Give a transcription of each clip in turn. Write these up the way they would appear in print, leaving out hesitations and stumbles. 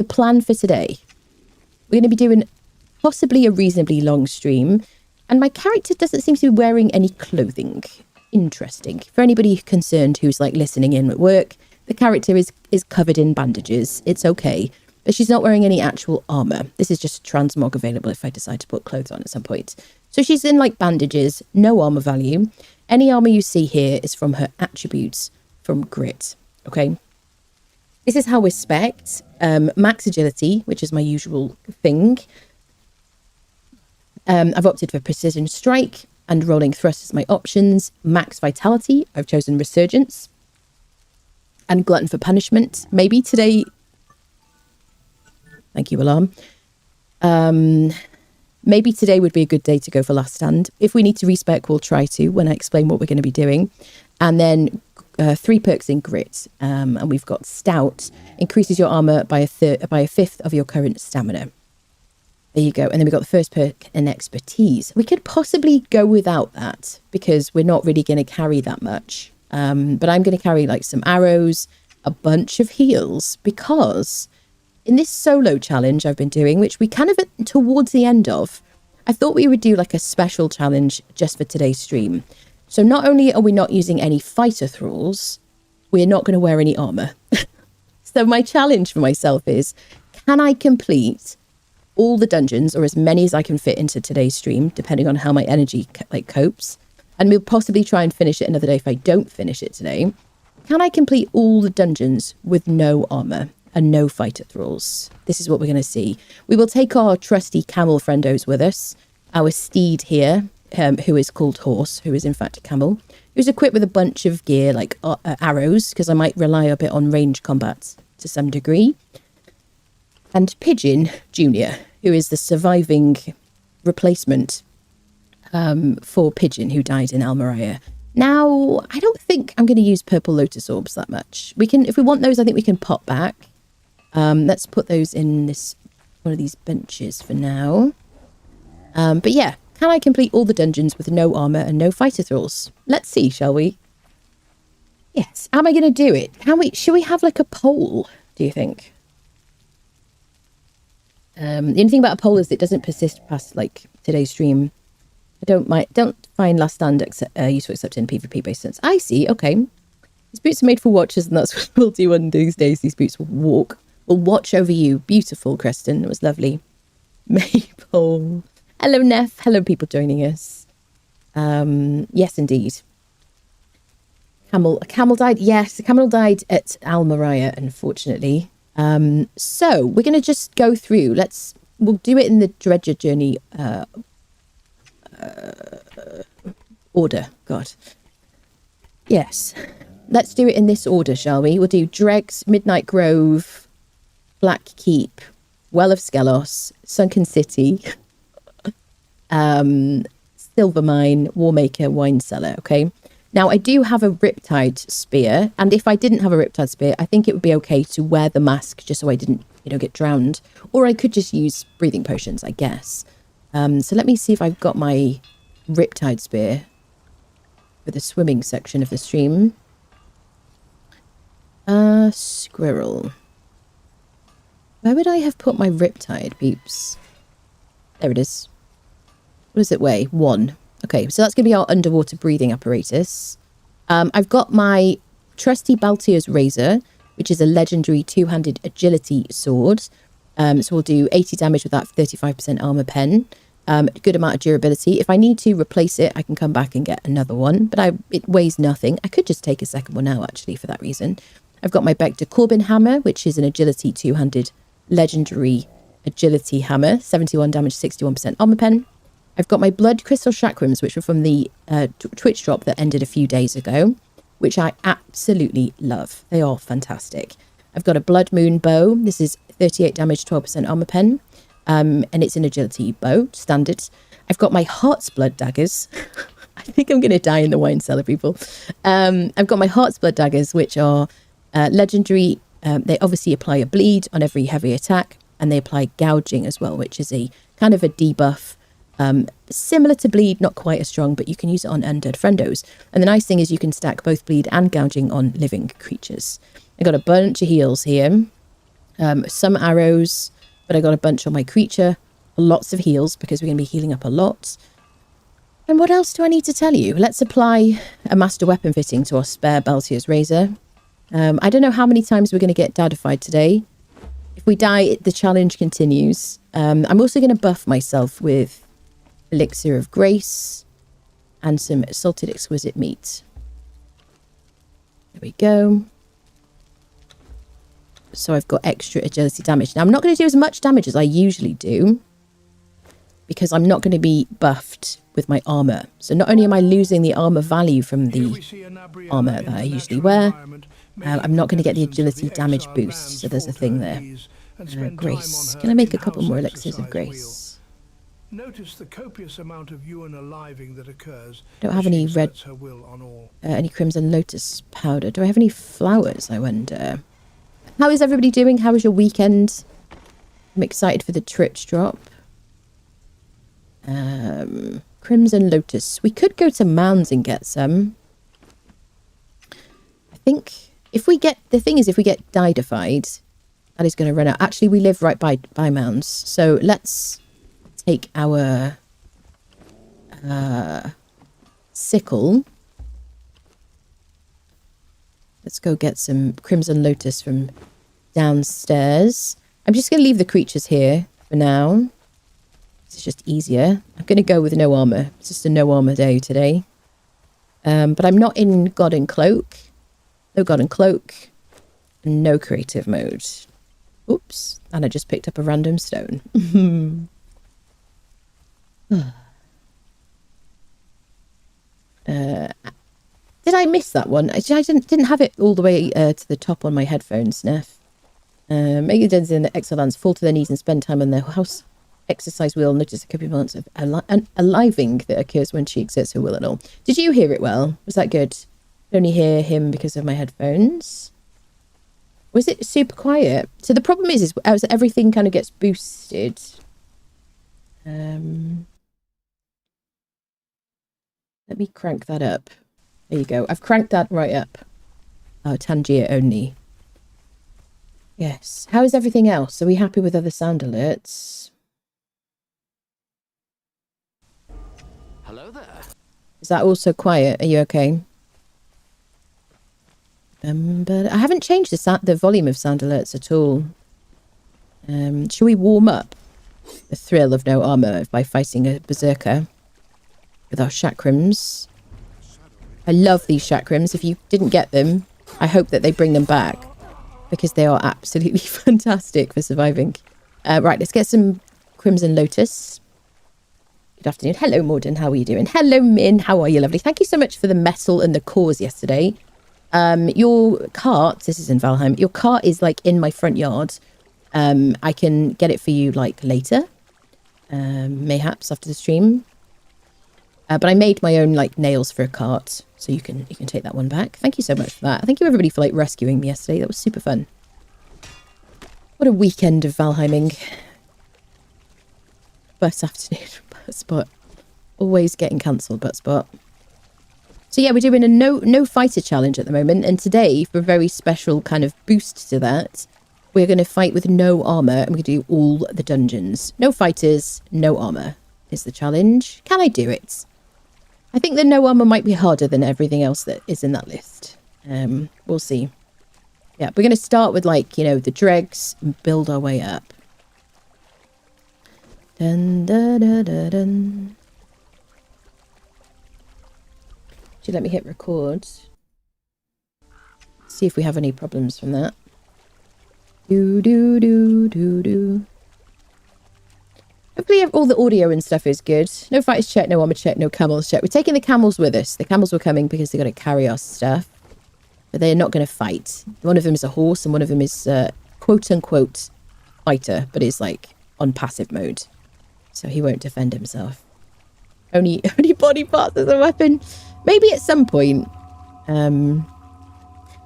the plan for today. We're going to be doing possibly a reasonably long stream, and my character doesn't seem to be wearing any clothing. Interesting. For anybody concerned who's like listening in at work, the character is covered in bandages. It's okay. But she's not wearing any actual armor. This is just transmog available if I decide to put clothes on at some point. So she's in like bandages, no armor value. Any armor you see here is from her attributes from Grit. Okay. This is how we're spec'd. Max agility, which is my usual thing. I've opted for precision strike and rolling thrust as my options. Max vitality, I've chosen resurgence. And glutton for punishment. Maybe today... Thank you, alarm. Maybe today would be a good day to go for last stand. If we need to respec, we'll try to when I explain what we're going to be doing. And then 3 perks in Grit. And we've got Stout. Increases your armor by a fifth of your current stamina. There you go. And then we've got the first perk in Expertise. We could possibly go without that because we're not really going to carry that much. But I'm going to carry like some arrows, a bunch of heals, because in this solo challenge I've been doing, which we kind of towards the end of, I thought we would do like a special challenge just for today's stream. So not only are we not using any fighter thralls, we're not going to wear any armor. So my challenge for myself is, can I complete all the dungeons, or as many as I can fit into today's stream, depending on how my energy copes, and we'll possibly try and finish it another day if I don't finish it today. Can I complete all the dungeons with no armor and no fighter thralls? This is what we're going to see. We will take our trusty camel friendos with us, our steed here, who is called Horse, who is in fact a camel, who's equipped with a bunch of gear like arrows, because I might rely a bit on range combat to some degree. And Pigeon Jr., who is the surviving replacement for Pigeon, who died in Almeria. Now, I don't think I'm going to use purple lotus orbs that much. We can, if we want those, I think we can pop back. Let's put those in this one of these benches for now. But yeah, can I complete all the dungeons with no armor and no fighter thralls? Let's see, shall we? Yes. How am I going to do it? Should we have like a poll, do you think? The only thing about a poll is it doesn't persist past like today's stream. I don't find last stand useful except in PvP based sense. I see, okay. These boots are made for watchers, and that's what we'll do on these days. These boots will watch over you. Beautiful, Creston. It was lovely. Maple. Hello, Neff. Hello, people joining us. Yes, indeed. A camel died. Yes, a camel died at Almeria, unfortunately. So we're going to just go through. We'll do it in the Dredger journey order. God. Yes. Let's do it in this order, shall we? We'll do Dregs, Midnight Grove, Black Keep, Well of Skelos, Sunken City, Silver Mine, Warmaker, Wine Cellar, okay? Now, I do have a Riptide Spear, and if I didn't have a Riptide Spear, I think it would be okay to wear the mask just so I didn't, get drowned. Or I could just use breathing potions, I guess. So let me see if I've got my Riptide Spear for the swimming section of the stream. Squirrel. Where would I have put my Riptide, peeps? There it is. What does it weigh? 1. Okay, so that's going to be our underwater breathing apparatus. I've got my trusty Baltier's Razor, which is a legendary 2-handed agility sword. So we'll do 80 damage with that 35% armor pen. Good amount of durability. If I need to replace it, I can come back and get another one. But it weighs nothing. I could just take a second one now, actually, for that reason. I've got my Bector Corbin Hammer, which is an agility 2-handed legendary agility hammer. 71 damage, 61% armor pen. I've got my Blood Crystal Chakrams, which were from the Twitch drop that ended a few days ago, which I absolutely love. They are fantastic. I've got a Blood Moon Bow. This is 38 damage, 12% armor pen. And it's an agility bow, standard. I've got my Heart's Blood Daggers. I think I'm going to die in the wine cellar, people. I've got my Heart's Blood Daggers, which are legendary. They obviously apply a bleed on every heavy attack, and they apply gouging as well, which is a kind of a debuff. Similar to bleed, not quite as strong, but you can use it on undead friendos. And the nice thing is you can stack both bleed and gouging on living creatures. I got a bunch of heals here. some arrows, but I got a bunch on my creature. Lots of heals because we're going to be healing up a lot. And what else do I need to tell you? Let's apply a master weapon fitting to our spare Baltier's Razor. I don't know how many times we're going to get dadified today. If we die, the challenge continues. I'm also going to buff myself with Elixir of Grace and some salted exquisite meat. There we go. So I've got extra agility damage. Now, I'm not going to do as much damage as I usually do because I'm not going to be buffed with my armor. So not only am I losing the armor value from the armor that I usually wear, I'm not going to get the agility damage boost. So there's a thing there. Grace. Can I make a couple more elixirs of grace? Notice the copious amount of unaliving that occurs. Don't have any red, any crimson lotus powder. Do I have any flowers, I wonder? How is everybody doing? How was your weekend? I'm excited for the Trich drop. Crimson lotus. We could go to Mounds and get some. I think if we get... The thing is, if we get diedified, that is going to run out. Actually, we live right by Mounds. So let's take our sickle. Let's go get some Crimson Lotus from downstairs. I'm just going to leave the creatures here for now. It's just easier. I'm going to go with no armor. It's just a no armor day today. But I'm not in God and Cloak. No God and Cloak. And no creative mode. Oops. And I just picked up a random stone. Did I miss that one? I didn't have it all the way to the top on my headphones, Neff. Make the dens in the Exolands fall to their knees and spend time on their house exercise wheel. Notice a couple of moments of aliving that occurs when she exerts her will and all. Did you hear it well? Was that good? I only hear him because of my headphones. Was it super quiet? So the problem is as everything kind of gets boosted. Let me crank that up. There you go. I've cranked that right up. Oh, Tangier only. Yes. How is everything else? Are we happy with other sound alerts? Hello there. Is that also quiet? Are you okay? But I haven't changed the volume of sound alerts at all. Shall we warm up the thrill of no armor by fighting a berserker with our chakrams? I love these chakrams. If you didn't get them, I hope that they bring them back because they are absolutely fantastic for surviving. Right, let's get some Crimson Lotus. Good afternoon. Hello, Morden. How are you doing? Hello, Min. How are you, lovely? Thank you so much for the metal and the cores yesterday. Your cart, this is in Valheim, your cart is like in my front yard. I can get it for you like later, mayhaps after the stream. But I made my own like nails for a cart, so you can take that one back. Thank you so much for that. Thank you everybody for like rescuing me yesterday. That was super fun. What a weekend of Valheiming. First afternoon, butt spot. Always getting cancelled, butt spot. So yeah, we're doing a no fighter challenge at the moment, and today, for a very special kind of boost to that, we're going to fight with no armor, and we're going to do all the dungeons. No fighters, no armor is the challenge. Can I do it? I think the no armor might be harder than everything else that is in that list. We'll see. Yeah, we're going to start with like, you know, the dregs and build our way up. Dun, dun, dun, dun, dun. Should let me hit record. See if we have any problems from that. Do do do do do. Hopefully all the audio and stuff is good. No fighters check, no armor check, no camels check. We're taking the camels with us. The camels were coming because they got to carry our stuff. But they're not going to fight. One of them is a horse and one of them is quote unquote fighter, but is like on passive mode. So he won't defend himself. Only body parts as a weapon. Maybe at some point.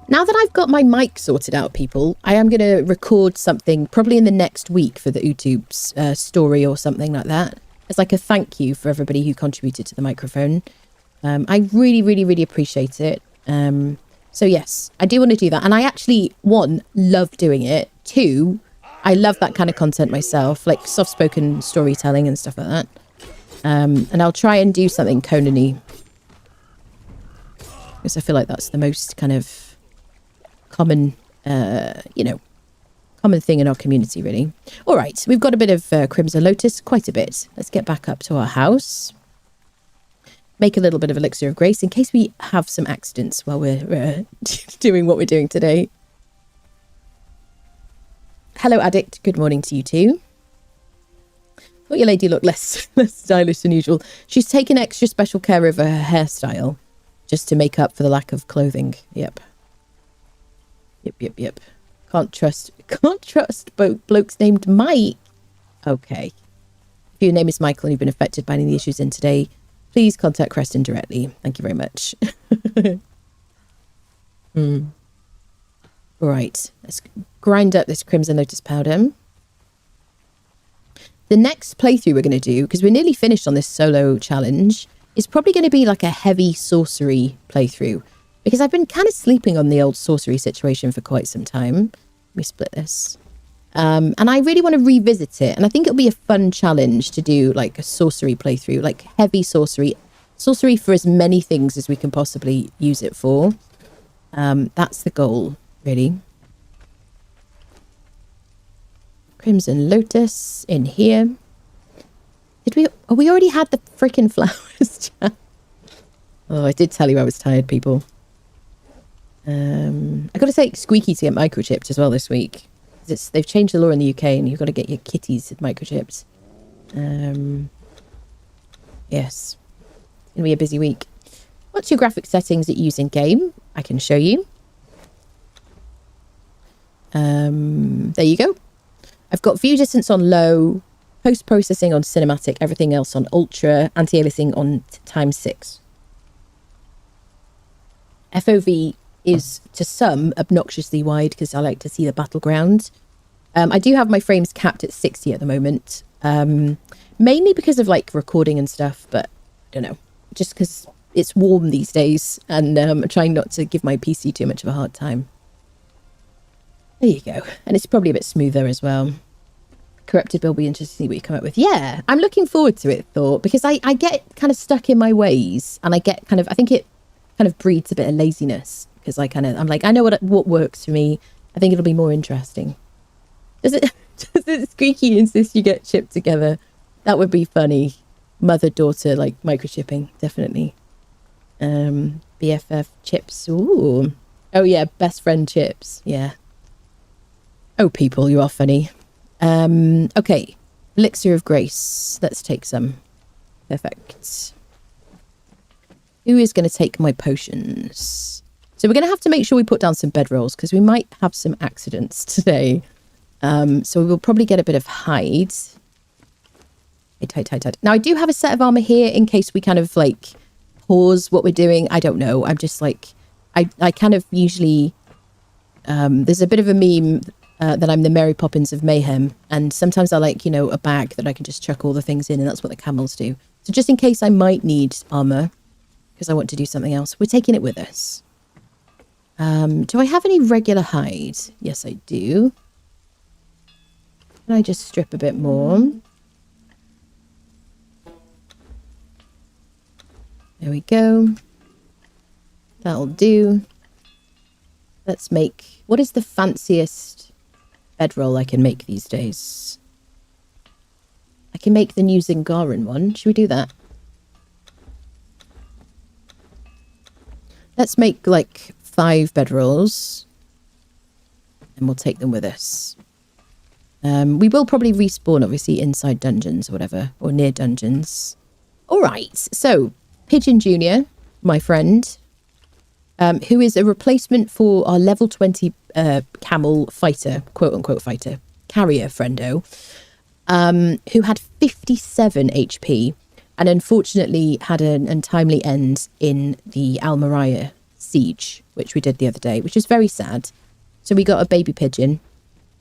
Now that I've got my mic sorted out, people, I am going to record something probably in the next week for the YouTube's story or something like that. As like a thank you for everybody who contributed to the microphone. I really, really, really appreciate it. So yes, I do want to do that. And I actually, one, love doing it. Two, I love that kind of content myself, like soft-spoken storytelling and stuff like that. And I'll try and do something Conan-y, because I feel like that's the most kind of common, common thing in our community, really. All right, we've got a bit of Crimson Lotus, quite a bit. Let's get back up to our house. Make a little bit of Elixir of Grace in case we have some accidents while we're doing what we're doing today. Hello, Addict. Good morning to you too. Thought your lady looked less stylish than usual. She's taken extra special care of her hairstyle just to make up for the lack of clothing. Yep. Can't trust blokes named Mike. Okay. If your name is Michael and you've been affected by any of the issues in today, please contact Creston directly. Thank you very much. All right. Let's grind up this Crimson Lotus powder. The next playthrough we're going to do, because we're nearly finished on this solo challenge, is probably going to be like a heavy sorcery playthrough. Because I've been kind of sleeping on the old sorcery situation for quite some time. Let me split this. And I really want to revisit it. And I think it'll be a fun challenge to do like a sorcery playthrough, like heavy sorcery. Sorcery for as many things as we can possibly use it for. That's the goal, really. Crimson Lotus in here. Did we... Oh, we already had the freaking flowers. Oh, I did tell you I was tired, people. I got to take Squeaky to get microchipped as well this week. They've changed the law in the UK and you've got to get your kitties microchipped. Yes. It's going to be a busy week. What's your graphic settings that you use in game? I can show you. There you go. I've got view distance on low, post-processing on cinematic, everything else on ultra, anti-aliasing on ×6. FOV is to some obnoxiously wide because I like to see the battleground. I do have my frames capped at 60 at the moment, mainly because of like recording and stuff, but I don't know, just because it's warm these days and I'm trying not to give my PC too much of a hard time. There you go. And it's probably a bit smoother as well. Corrupted Bill will be interested to see what you come up with. Yeah, I'm looking forward to it, Thor, because I get kind of stuck in my ways and I get kind of, I think it kind of breeds a bit of laziness because I'm like, I know what works for me. I think it'll be more interesting. Does it Squeaky insist you get chipped together? That would be funny. Mother-daughter, like microchipping, definitely. BFF chips. Ooh. Oh yeah, best friend chips. Yeah. Oh, people, you are funny. Okay. Elixir of Grace. Let's take some. Perfect. Who is going to take my potions? So we're going to have to make sure we put down some bedrolls because we might have some accidents today. So we will probably get a bit of hide. Hide. Now, I do have a set of armor here in case we kind of like pause what we're doing. I don't know. I'm just like, I kind of usually, there's a bit of a meme that I'm the Mary Poppins of mayhem. And sometimes I like, a bag that I can just chuck all the things in, and that's what the camels do. So just in case I might need armor, because I want to do something else, we're taking it with us. Do I have any regular hide? Yes, I do. Can I just strip a bit more? There we go. That'll do. Let's make... What is the fanciest bedroll I can make these days? I can make the new Zingaran one. Should we do that? Let's make like 5 bedrolls. And we'll take them with us. We will probably respawn, obviously, inside dungeons or whatever. Or near dungeons. All right. So, Pigeon Jr., my friend, who is a replacement for our level 20 camel fighter, quote-unquote fighter, carrier friendo, who had 57 HP and unfortunately had an untimely end in the Almeria siege, which we did the other day, which is very sad. So we got a baby pigeon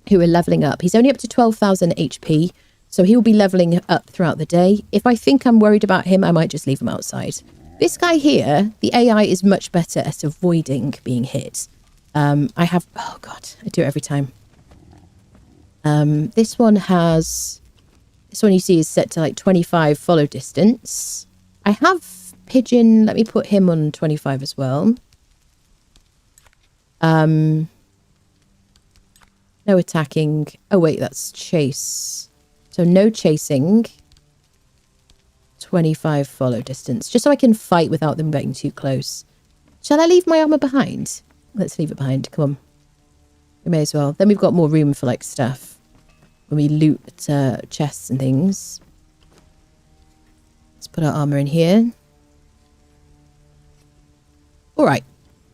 who are leveling up. He's only up to 12,000 HP, so he'll be leveling up throughout the day. If I think I'm worried about him, I might just leave him outside. This guy here, the AI is much better at avoiding being hit. I have... Oh, God. I do it every time. This one you see is set to like 25 follow distance. I have Pigeon. Let me put him on 25 as well. No attacking. Oh wait, that's chase. So no chasing. 25 follow distance. Just so I can fight without them getting too close. Shall I leave my armor behind? Let's leave it behind. Come on. We may as well. Then we've got more room for like stuff. When we loot chests and things. Let's put our armor in here. Alright.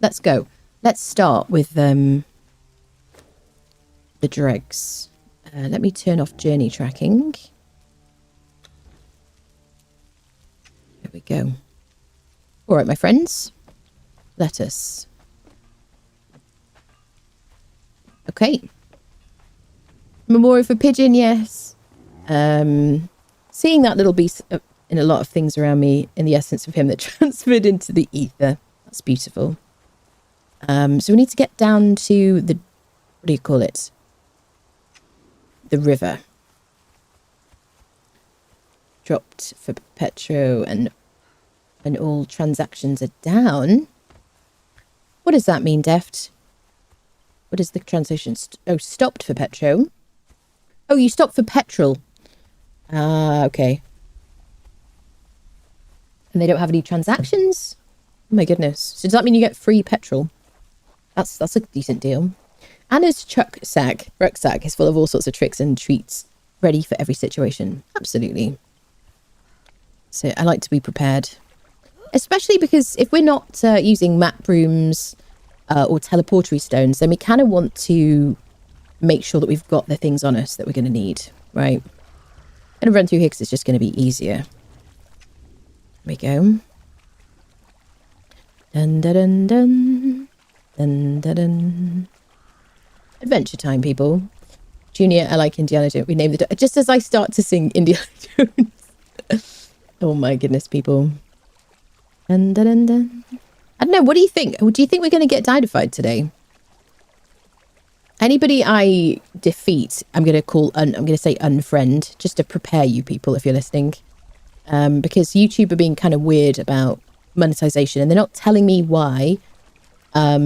Let's go. Let's start with the dregs. Let me turn off journey tracking. There we go. Alright, my friends. Let us. Okay. Memorial for Pigeon, yes. Seeing that little beast in a lot of things around me in the essence of him that transferred into the ether. That's beautiful. So we need to get down to the, what do you call it? The river. Dropped for Petro and all transactions are down. What does that mean, Deft? What is the translation? Stopped for Petro. Oh, you stopped for petrol. Ah, okay. And they don't have any transactions? Oh my goodness. So does that mean you get free petrol? That's a decent deal. Anna's rucksack is full of all sorts of tricks and treats, ready for every situation. Absolutely. So I like to be prepared. Especially because if we're not using map rooms or teleportory stones, then we kind of want to make sure that we've got the things on us that we're going to need, right? I'm going to run through here because it's just going to be easier. There we go. Dun dun dun dun. Dun dun dun. Adventure time, people. Junior, I like Indiana Jones. We named the... Just as I start to sing Indiana Jones. Oh my goodness, people. Dun, dun, dun, dun. I don't know, what do you think? Do you think we're going to get deified today? Anybody I defeat, I'm going to say unfriend, just to prepare you people if you're listening. Because YouTube are being kind of weird about monetization and they're not telling me why. I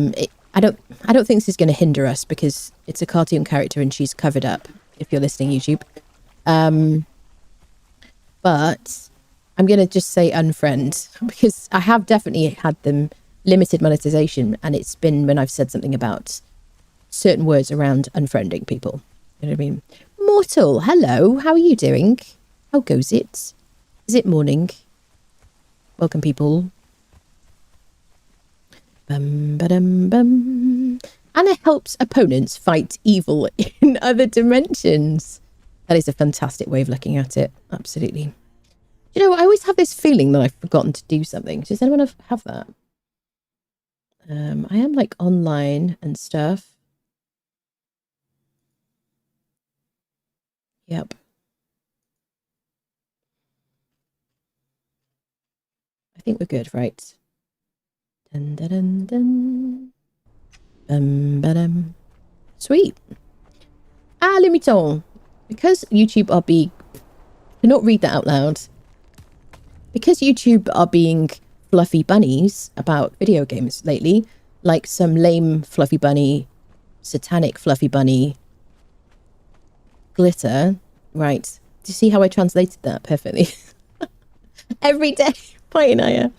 don't think this is going to hinder us because it's a cartoon character and she's covered up, if you're listening, YouTube. But I'm going to just say unfriend because I have definitely had them limited monetization and it's been when I've said something about certain words around unfriending people. You know what I mean? Mortal, hello, how are you doing? How goes it? Is it morning? Welcome, people. Bum, ba-dum, bum. Anna helps opponents fight evil in other dimensions. That is a fantastic way of looking at it. Absolutely. You know, I always have this feeling that I've forgotten to do something. Does anyone have that? I am like online and stuff. Yep. I think we're good, right? Dun, dun, dun, dun. Ba-dum. Sweet. Ah, Lumiton. Because YouTube are being... I cannot read that out loud. Because YouTube are being fluffy bunnies about video games lately, like some lame fluffy bunny, satanic fluffy bunny, glitter, right? Do you see how I translated that perfectly? Every day, fighting Aya.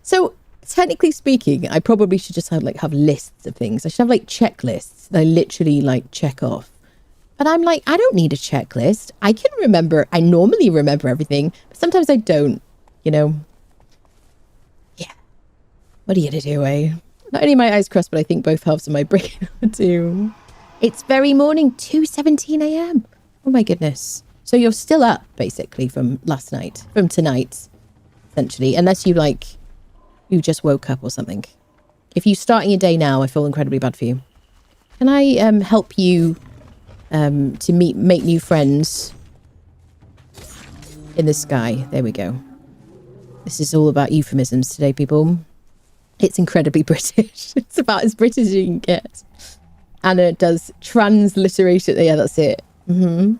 So, technically speaking, I probably should just have lists of things. I should have like checklists that I literally like check off. But I'm like, I don't need a checklist. I can remember, I normally remember everything, but sometimes I don't, you know. Yeah. What are you gonna do, eh? Not only my eyes crossed, but I think both halves of my brain are too. It's very morning, 2:17 a.m. Oh my goodness. So you're still up, basically, from last night. From tonight, essentially. Unless you, like, you just woke up or something. If you're starting your day now, I feel incredibly bad for you. Can I help you to make new friends in the sky? There we go. This is all about euphemisms today, people. It's incredibly British. It's about as British as you can get. Anna does transliteration. Yeah, that's it. Mm-hmm.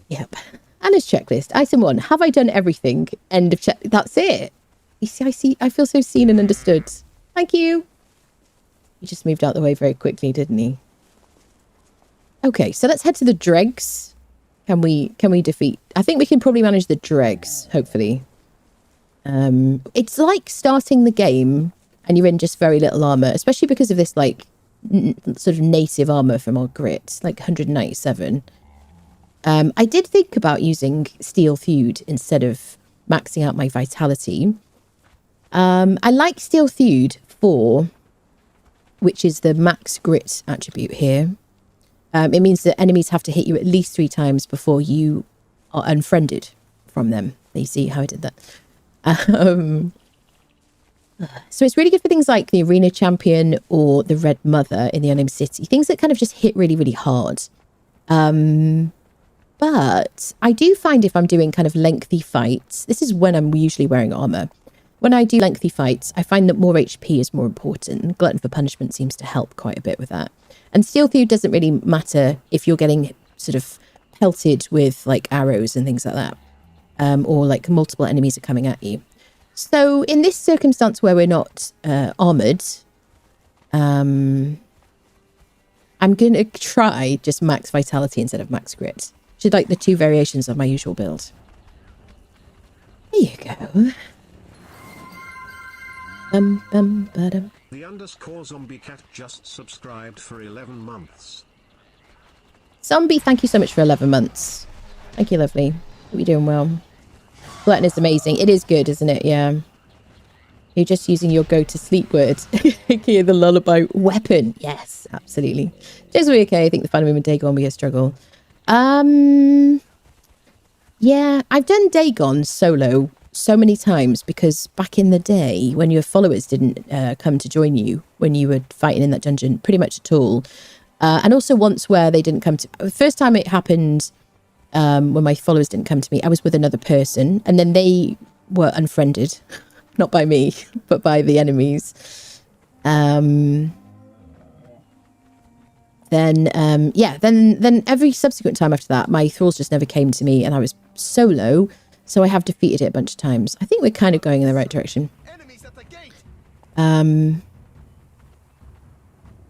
Yep. And his checklist. Item 1. Have I done everything? End of check. That's it. You see, I feel so seen and understood. Thank you. He just moved out the way very quickly, didn't he? Okay, so let's head to the dregs. Can we defeat? I think we can probably manage the dregs, hopefully. It's like starting the game and you're in just very little armor, especially because of this like sort of native armor from our grit, like 197. I did think about using Steel Thewed instead of maxing out my vitality. I like Steel Thewed for, which is the max grit attribute here. It means that enemies have to hit you at least 3 times before you are unfriended from them. You see how I did that? So it's really good for things like the Arena Champion or the Red Mother in the Unnamed City. Things that kind of just hit really, really hard. But I do find if I'm doing kind of lengthy fights, this is when I'm usually wearing armor. When I do lengthy fights, I find that more HP is more important. Glutton for Punishment seems to help quite a bit with that. And Steel Thewed doesn't really matter if you're getting sort of pelted with like arrows and things like that. Or like multiple enemies are coming at you. So in this circumstance where we're not armoured, I'm going to try just max vitality instead of max grit. Which is like the 2 variations of my usual build. There you go. Ba-dum. The _ zombie cat just subscribed for 11 months. Zombie, thank you so much for 11 months. Thank you, lovely. Hope you're doing well. Glutton is amazing. It is good, isn't it? Yeah. You're just using your go-to-sleep word. Hear the lullaby weapon. Yes, absolutely. Just okay. I think the Phantom and Dagon will be a struggle. Yeah, I've done Dagon solo so many times because back in the day when your followers didn't come to join you when you were fighting in that dungeon pretty much at all. And also once where they didn't come to... The first time it happened when my followers didn't come to me, I was with another person and then they were unfriended. Not by me, but by the enemies. Then every subsequent time after that, my thralls just never came to me and I was solo. So I have defeated it a bunch of times. I think we're kind of going in the right direction.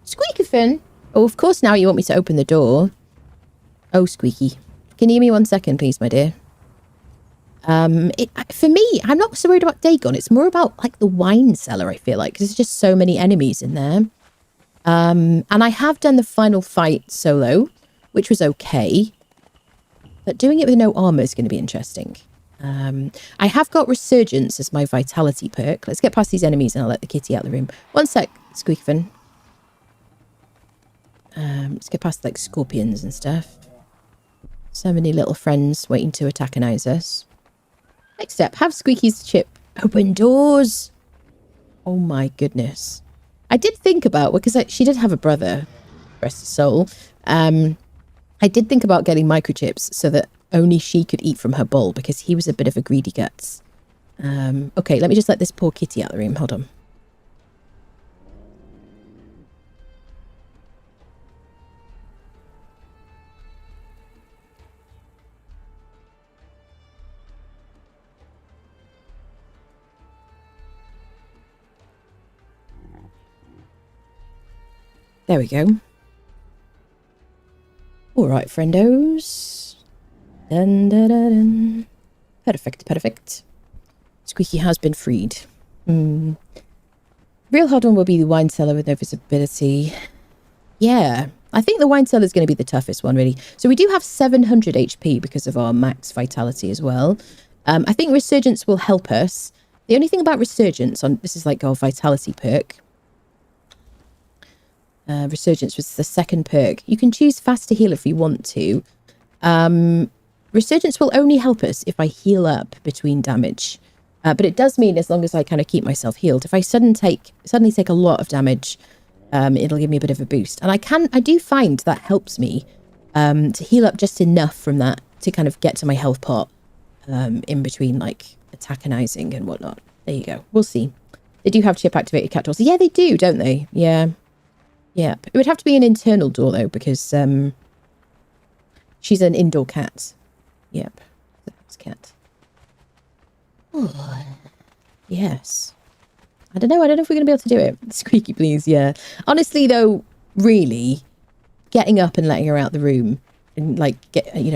Squeakerfin. Oh, of course now you want me to open the door. Oh, Squeaky. Can you give me 1 second, please, my dear? For me, I'm not so worried about Dagon. It's more about like the wine cellar, I feel like. Because there's just so many enemies in there. And I have done the final fight solo, which was okay. But doing it with no armor is going to be interesting. I have got Resurgence as my vitality perk. Let's get past these enemies and I'll let the kitty out of the room. 1 sec, Squeakfin. Let's get past like scorpions and stuff. So many little friends waiting to antagonize us. Next step, have Squeaky's chip open doors. Oh my goodness. I did think about, because she did have a brother, rest his soul. I did think about getting microchips so that only she could eat from her bowl because he was a bit of a greedy guts. Okay, let me just let this poor kitty out of the room. Hold on. There we go. All right, friendos. Dun, dun, dun, dun. Perfect, perfect. Squeaky has been freed. Real hard one will be the wine cellar with no visibility. Yeah, I think the wine cellar is going to be the toughest one, really. So we do have 700 HP because of our max vitality as well. I think Resurgence will help us. The only thing about Resurgence, this is like our vitality perk. Resurgence was the second perk. You can choose faster heal if you want to. Resurgence will only help us if I heal up between damage. But it does mean as long as I kind of keep myself healed. If I suddenly take a lot of damage, it'll give me a bit of a boost. And I do find that helps me to heal up just enough from that to kind of get to my health pot in between like antagonizing and whatnot. There you go. We'll see. They do have chip activated cat doors. Yeah, they do, don't they? Yeah. Yeah. It would have to be an internal door though, because She's an indoor cat. Yep. That's cat. Oh, yes. I don't know if we're going to be able to do it. Squeaky please, yeah. Honestly, though, really, getting up and letting her out the room and, like,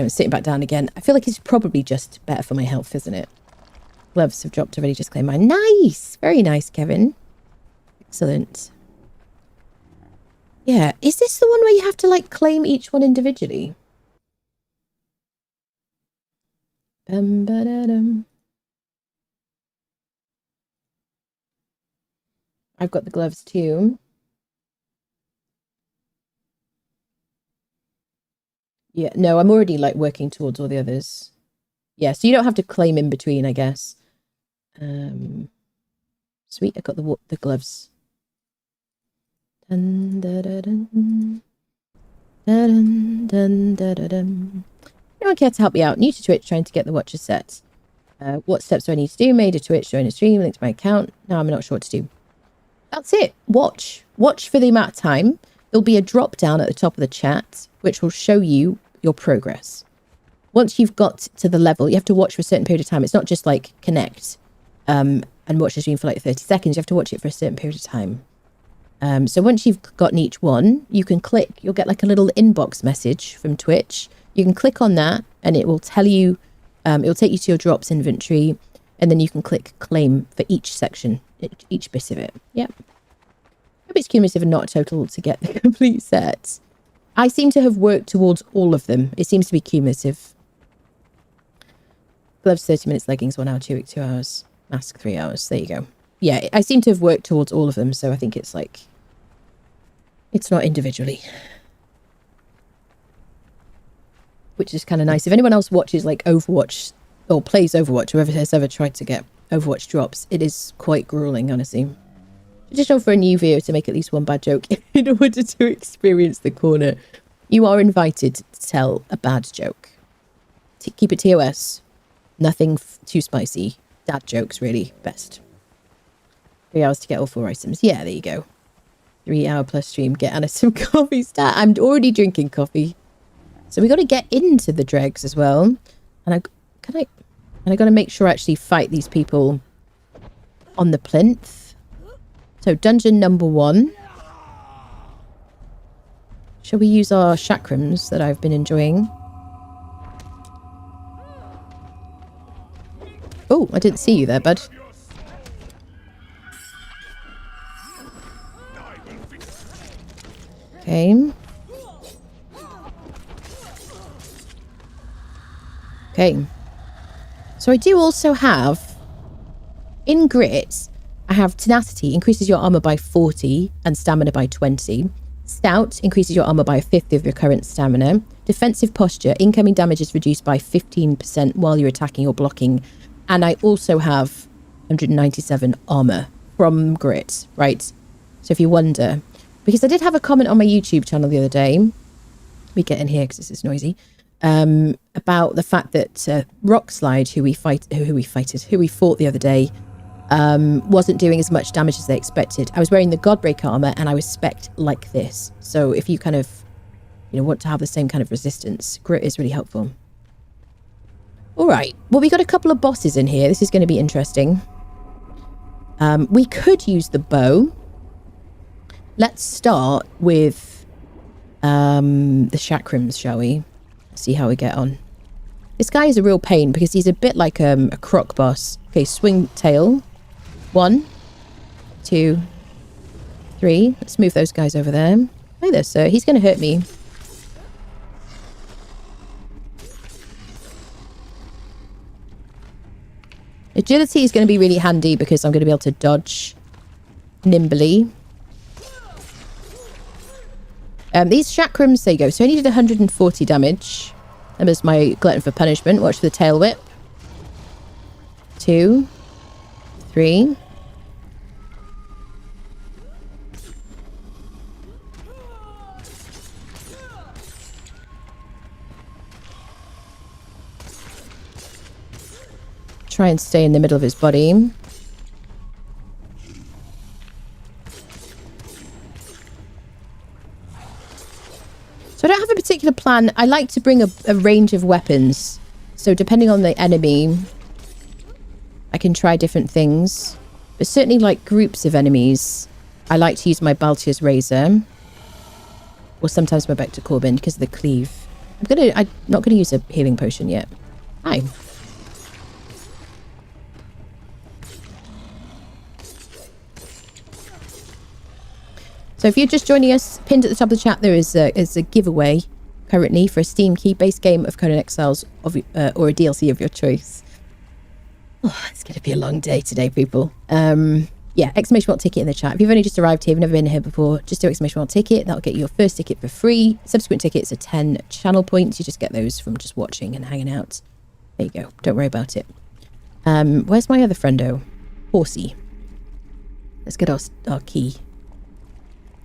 sitting back down again, I feel like it's probably just better for my health, isn't it? Gloves have dropped already, just claim mine. Nice! Very nice, Kevin. Excellent. Yeah. Is this the one where you have to, like, claim each one individually? Ba-da-dum. I've got the gloves too. Yeah, no, I'm already like working towards all the others. Yeah, so you don't have to claim in between, I guess. Sweet, I got the gloves. Dun, da, da, dun. Dun, dun, da, da, dun. Anyone care to help me out? New to Twitch, trying to get the watcher set. What steps do I need to do? Made a Twitch, join a stream, link to my account. No, I'm not sure what to do. That's it. Watch for the amount of time. There'll be a drop down at the top of the chat, which will show you your progress. Once you've got to the level, you have to watch for a certain period of time. It's not just like connect and watch the stream for like 30 seconds. You have to watch it for a certain period of time. So once you've gotten each one, you can click. You'll get like a little inbox message from Twitch. You can click on that and it will tell you, it'll take you to your drops inventory, and then you can click claim for each section, each bit of it. Yep. Hope it's cumulative and not total to get the complete set. I seem to have worked towards all of them. It seems to be cumulative. Gloves 30 minutes, leggings 1 hour, 2 week, 2 hours, mask 3 hours. There you go. Yeah, I seem to have worked towards all of them, so I think it's like, it's not individually. Which is kind of nice. If anyone else watches like Overwatch or plays Overwatch, whoever has ever tried to get Overwatch drops, it is quite grueling, honestly. Traditional for a new viewer to make at least one bad joke in order to experience the corner. You are invited to tell a bad joke. Keep it TOS. Nothing too spicy. Dad jokes, really. Best. 3 hours to get all 4 items. Yeah, there you go. 3 hour plus stream. Get Anna some coffee. Stat. I'm already drinking coffee. So we got to get into the dregs as well. And I got to make sure I actually fight these people on the plinth. So dungeon number 1. Shall we use our chakrams that I've been enjoying? Oh, I didn't see you there, bud. Okay. Okay. So I do also have, in grit, I have tenacity, increases your armor by 40 and stamina by 20. Stout increases your armor by a fifth of your current stamina. Defensive posture, incoming damage is reduced by 15% while you're attacking or blocking. And I also have 197 armor from grit, right? So if you wonder, because I did have a comment on my YouTube channel the other day, we get in here because this is noisy, about the fact that Rockslide, who we fought the other day, wasn't doing as much damage as they expected. I was wearing the Godbreaker armor and I was spec'd like this. So if you kind of, want to have the same kind of resistance, grit is really helpful. All right. Well, we got a couple of bosses in here. This is going to be interesting. We could use the bow. Let's start with the chakrams, shall we? See how we get on. This guy is a real pain because he's a bit like a croc boss. Okay, swing tail. 1, 2, 3. Let's move those guys over there. Hi there, sir. He's going to hurt me. Agility is going to be really handy because I'm going to be able to dodge nimbly. These chakrams, there you go. So I needed 140 damage. That was my glutton for punishment. Watch for the tail whip. 2, 3. Try and stay in the middle of his body. So I don't have a particular particular plan. I like to bring a range of weapons. So depending on the enemy, I can try different things. But certainly like groups of enemies, I like to use my Baltier's Razor. Or sometimes my Vector Corbin because of the cleave. I'm not gonna use a healing potion yet. Hi. So if you're just joining us, pinned at the top of the chat, there is a giveaway currently for a Steam key base game of Conan Exiles or a DLC of your choice. Oh, it's going to be a long day today, people. Yeah, exclamation mark ticket in the chat. If you've only just arrived here, you've never been here before, just do exclamation mark ticket. That'll get you your first ticket for free. Subsequent tickets are 10 channel points. You just get those from just watching and hanging out. There you go. Don't worry about it. Where's my other friendo? Horsey. Let's get our key.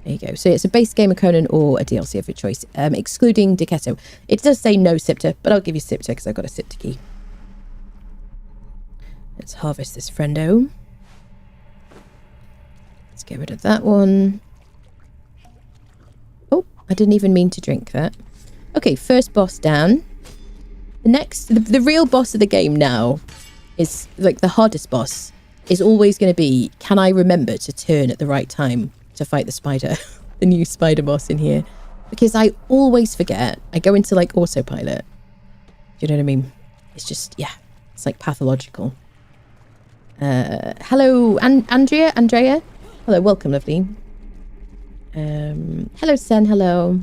There you go. So it's a base game of Conan or a DLC of your choice, excluding Decetto. It does say no Scepter, but I'll give you Scepter because I've got a Scepter key. Let's harvest this friendo. Let's get rid of that one. Oh, I didn't even mean to drink that. Okay, first boss down. The real boss of the game now is, like, the hardest boss is always going to be, can I remember to turn at the right time to fight the spider, the new spider boss in here? Because I always forget. I go into, like, autopilot. Do you know what I mean? It's just, yeah, it's like pathological. Hello, Andrea? Hello, welcome, lovely. Hello, Sen, hello.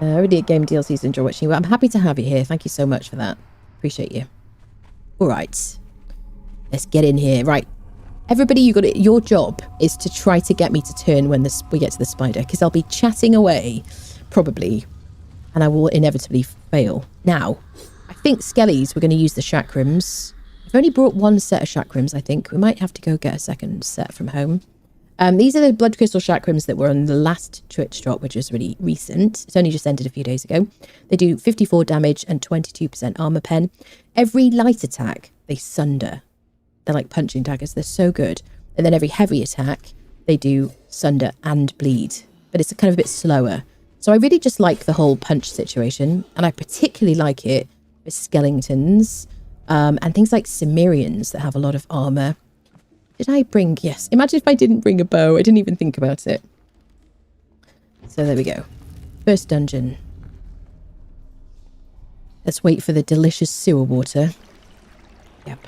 Already at Game DLCs, enjoy watching you. I'm happy to have you here. Thank you so much for that. Appreciate you. All right. Let's get in here. Right. Everybody, you got it. Your job is to try to get me to turn when we get to the spider, because I'll be chatting away, probably, and I will inevitably fail. Now, I think Skellies, we're going to use the chakrams. I've only brought one set of chakrams, I think. We might have to go get a second set from home. These are the blood crystal chakrams that were on the last Twitch drop, which was really recent. It's only just ended a few days ago. They do 54 damage and 22% armor pen. Every light attack, they sunder. They're like punching daggers. They're so good. And then every heavy attack, they do sunder and bleed. But it's kind of a bit slower. So I really just like the whole punch situation. And I particularly like it with skeletons. And things like Cimmerians that have a lot of armor. Did I bring... Yes. Imagine if I didn't bring a bow. I didn't even think about it. So there we go. First dungeon. Let's wait for the delicious sewer water. Yep.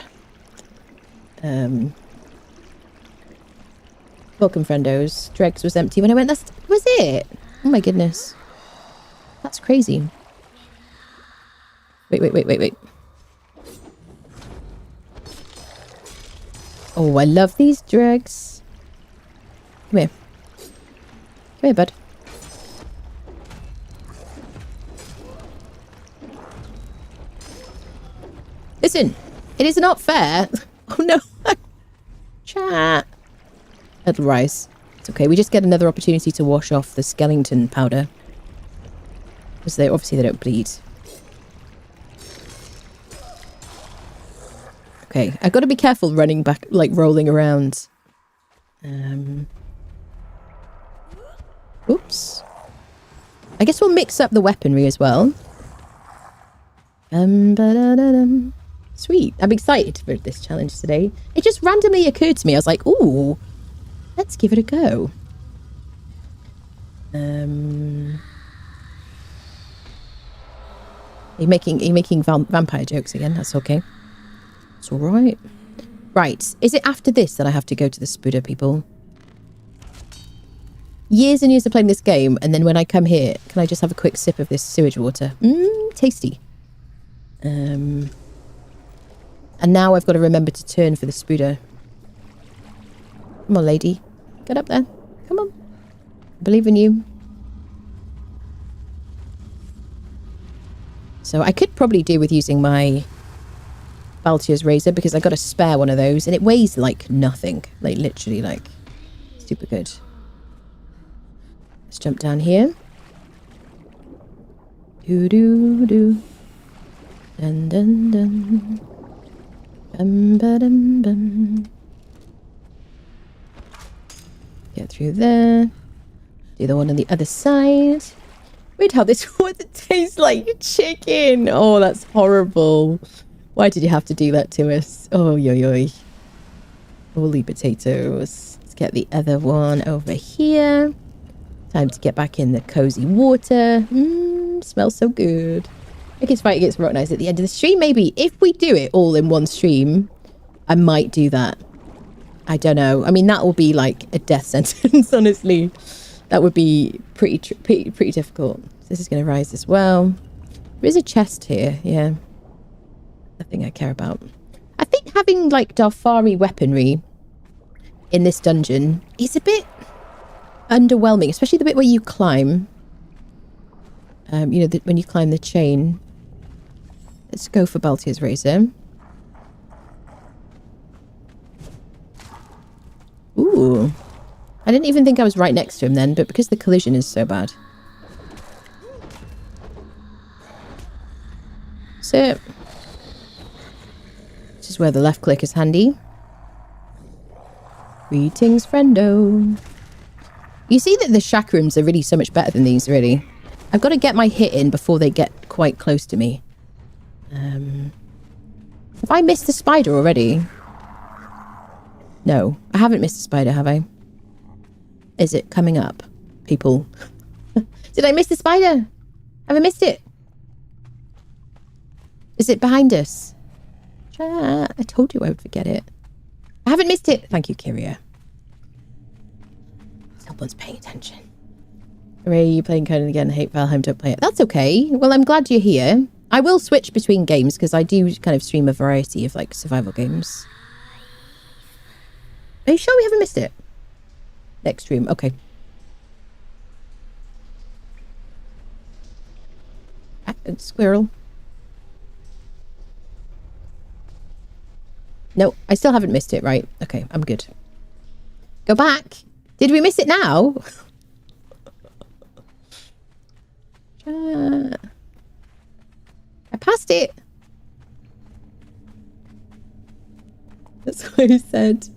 Welcome, friendos. Dregs was empty when I went. That was it. Oh my goodness. That's crazy. Wait. Oh, I love these dregs. Come here. Come here, bud. Listen, it is not fair. Oh no. Chat. It'll rise. It's okay. We just get another opportunity to wash off the skeleton powder. Because they don't bleed. Okay, I've got to be careful running back, like rolling around. Oops. I guess we'll mix up the weaponry as well. Sweet. I'm excited for this challenge today. It just randomly occurred to me. I was like, ooh, let's give it a go. Are you making vampire jokes again? That's okay. It's all right. Right. Is it after this that I have to go to the Spuda, people? Years and years of playing this game, and then when I come here, can I just have a quick sip of this sewage water? Tasty. And now I've got to remember to turn for the Spuda. Come on, lady. Get up there. Come on. I believe in you. So I could probably do with using my Baltier's Razor, because I got a spare one of those, and it weighs like nothing. Like literally like super good. Let's jump down here. Do. Dun dun dun. Bum. Get through there. Do the one on the other side. Weird how this one tastes like chicken. Oh, that's horrible. Why did you have to do that to us? Oh, yo, yo. Holy potatoes. Let's get the other one over here. Time to get back in the cozy water. Smells so good. I guess fight against rotten eyes at the end of the stream. Maybe if we do it all in one stream, I might do that. I don't know. I mean, that will be like a death sentence, honestly. That would be pretty difficult. This is going to rise as well. There is a chest here. Yeah. Nothing I care about. I think having like Darfari weaponry in this dungeon is a bit underwhelming, especially the bit where you climb. You know, when you climb the chain. Let's go for Baltier's Razor. Ooh. I didn't even think I was right next to him then, but because the collision is so bad. So, this is where the left click is handy. Greetings, friendo. You see that the chakrams are really so much better than these, really. I've got to get my hit in before they get quite close to me. Have I missed the spider already? No, I haven't missed the spider, have I? Is it coming up, people? Did I miss the spider? Have I missed it? Is it behind us? I told you I would forget it. I haven't missed it. Thank you, Kyria. Someone's paying attention. Ray, you playing Conan again? Hate Valheim, don't play it. That's okay. Well, I'm glad you're here. I will switch between games because I do kind of stream a variety of like survival games. Are you sure we haven't missed it? Next stream, okay. Squirrel. No, I still haven't missed it, right? Okay, I'm good. Go back. Did we miss it now? I passed it. That's what I said.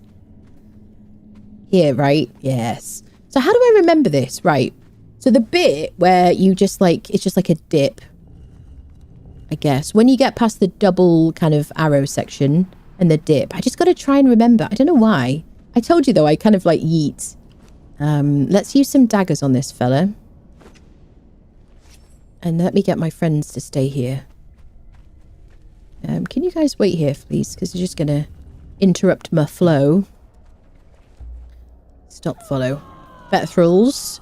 Here, right? Yes. So how do I remember this? Right. So the bit where you just like, it's just like a dip, I guess. When you get past the double kind of arrow section and the dip, I just got to try and remember. I don't know why. I told you though, I kind of like yeet. Let's use some daggers on this fella. And let me get my friends to stay here. Can you guys wait here, please? Because you're just going to interrupt my flow. Stop follow. Bethrals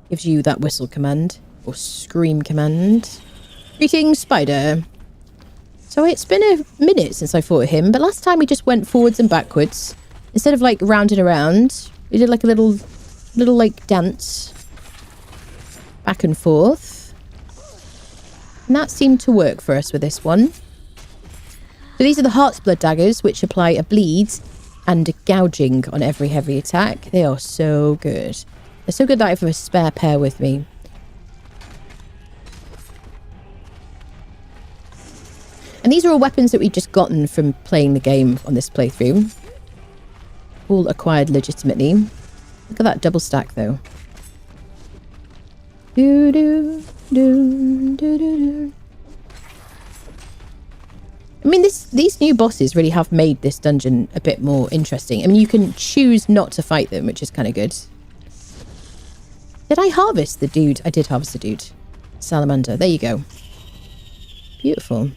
gives you that whistle command. Or scream command. Greetings, spider. So it's been a minute since I fought him. But last time we just went forwards and backwards. Instead of like round and around. We did like a little like dance. Back and forth. And that seemed to work for us with this one. So these are the Heart's Blood daggers, which apply a bleed and a gouging on every heavy attack. They are so good. They're so good that I have a spare pair with me. And these are all weapons that we've just gotten from playing the game on this playthrough. All acquired legitimately. Look at that double stack, though. Do do do do do do. I mean, these new bosses really have made this dungeon a bit more interesting. I mean, you can choose not to fight them, which is kind of good. Did I harvest the dude? I did harvest the dude. Salamander. There you go. Beautiful.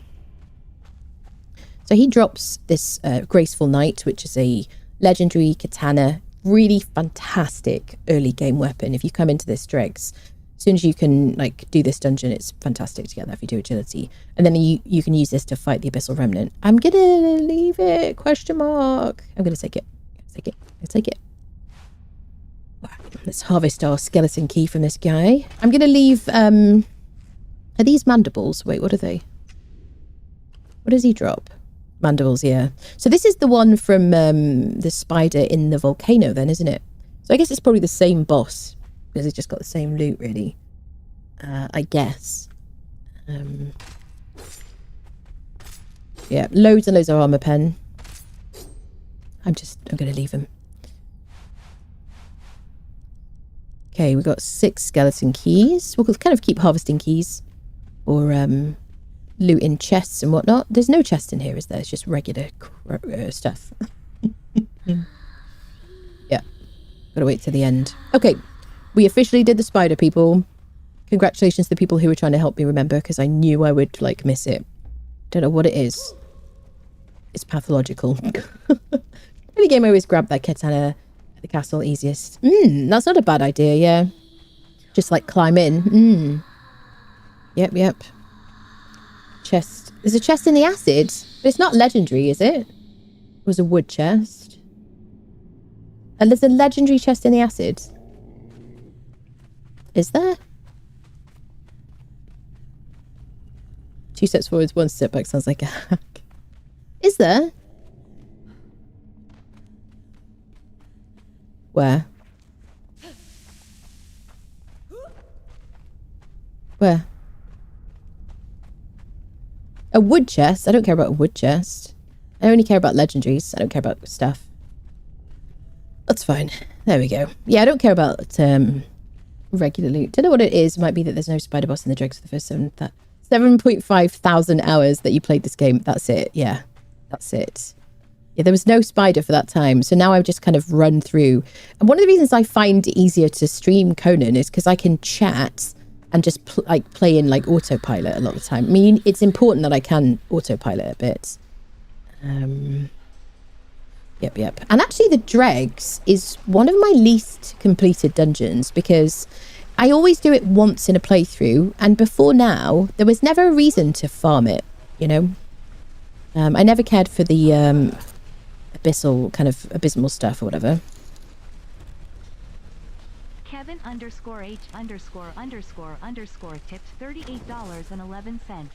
So he drops this Graceful Knight, which is a legendary katana. Really fantastic early game weapon. If you come into this Dregs, as soon as you can like do this dungeon, it's fantastic to get that if you do agility. And then you can use this to fight the Abyssal Remnant. I'm gonna leave it, question mark. I'm gonna take it. Let's take it. Let's harvest our skeleton key from this guy. I'm gonna leave, are these mandibles? Wait, what are they? What does he drop? Mandibles, yeah. So this is the one from the spider in the volcano then, isn't it? So I guess it's probably the same boss. Because it's just got the same loot, really. I guess. Yeah, loads and loads of armor pen. I'm going to leave him. Okay, we've got 6 skeleton keys. We'll kind of keep harvesting keys or loot in chests and whatnot. There's no chest in here, is there? It's just regular stuff. Yeah, gotta wait till the end. Okay, we officially did the spider, people. Congratulations to the people who were trying to help me remember, because I knew I would, like, miss it. Don't know what it is. It's pathological. Any game I always grab that katana at the castle easiest. That's not a bad idea, yeah. Just, like, climb in. Yep. Chest. There's a chest in the acid, but it's not legendary, is it? It was a wood chest. And there's a legendary chest in the acid. Is there? 2 steps forwards, 1 step back sounds like a hack. Is there? Where? Where? A wood chest? I don't care about a wood chest. I only care about legendaries. I don't care about stuff. That's fine. There we go. Yeah, I don't care about regular loot. Don't know what it is. It might be that there's no spider boss in the dregs for the first 7.5 thousand hours that you played this game. That's it. Yeah, that's it. Yeah, there was no spider for that time. So now I've just kind of run through. And one of the reasons I find it easier to stream Conan is because I can chat and just play in like autopilot a lot of the time. I mean, it's important that I can autopilot a bit. Yep. And actually the dregs is one of my least completed dungeons because I always do it once in a playthrough, and before now there was never a reason to farm it, you know. I never cared for the abysmal stuff or whatever. Kevin _H __ tipped $38.11.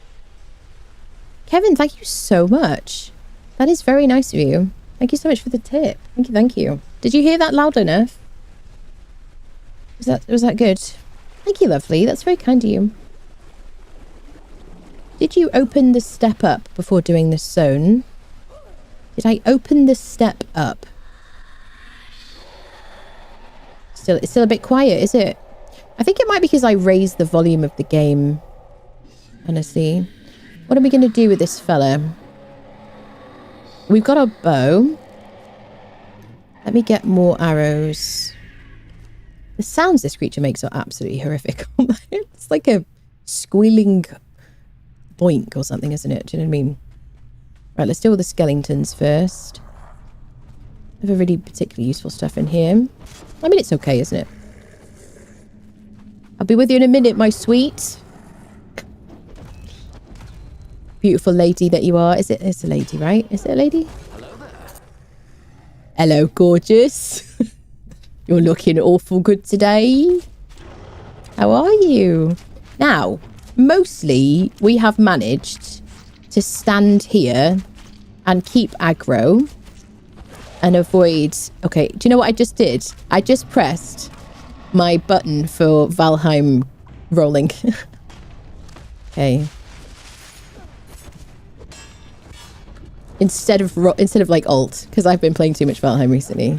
Kevin, thank you so much. That is very nice of you. Thank you so much for the tip. Thank you. Did you hear that loud enough? Was that good? Thank you, lovely. That's very kind of you. Did you open the step up before doing this zone? Did I open the step up? It's still a bit quiet, is it? I think it might be because I raised the volume of the game. Honestly. What are we going to do with this fella? We've got our bow. Let me get more arrows. The sounds this creature makes are absolutely horrific. It's like a squealing boink or something, isn't it? Do you know what I mean? Right, let's deal with the skeletons first. I have a really particularly useful stuff in here. I mean, it's okay, isn't it? I'll be with you in a minute, my sweet. Beautiful lady that you are. It's a lady, right? Is it a lady? Hello there. Hello, gorgeous. You're looking awful good today. How are you? Now, mostly we have managed to stand here and keep aggro and avoid... Okay, do you know what I just did? I just pressed my button for Valheim rolling. Okay. Instead of like alt, because I've been playing too much Valheim recently.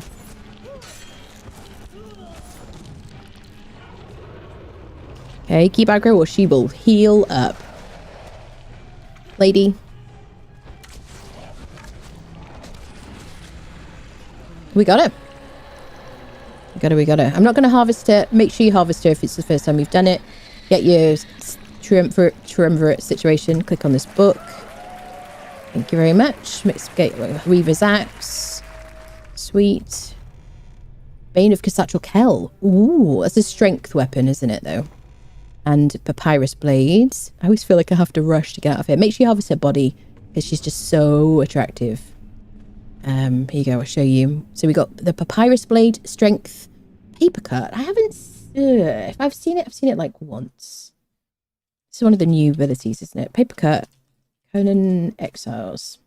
Okay, keep aggro or she will heal up. Lady. We got it. We got it. I'm not going to harvest her. Make sure you harvest her if it's the first time you've done it. Get your triumvirate situation. Click on this book. Thank you very much. Weaver's Axe. Sweet. Bane of Cassatral Kell. Ooh, that's a strength weapon, isn't it, though? And Papyrus Blades. I always feel like I have to rush to get out of here. Make sure you harvest her body, because she's just so attractive. Here you go, I'll show you. So we got the Papyrus Blade, Strength, Paper Cut. I haven't... if I've seen it like once. This is one of the new abilities, isn't it? Paper Cut. Conan Exiles.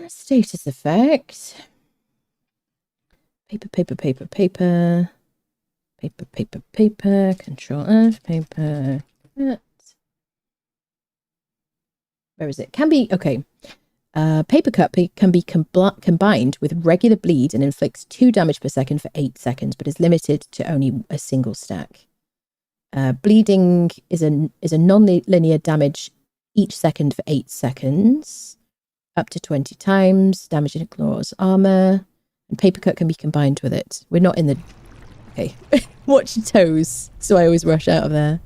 Status effect. Paper. Control F. Paper. Cut. Where is it? Can be... Okay. Paper Cut can be combined with regular bleed and inflicts 2 damage per second for 8 seconds, but is limited to only a single stack. Bleeding is a non-linear damage each second for 8 seconds, up to 20 times, damaging a claw's armor, and Paper Cut can be combined with it. We're not in the... Okay, watch your toes, so I always rush out of there.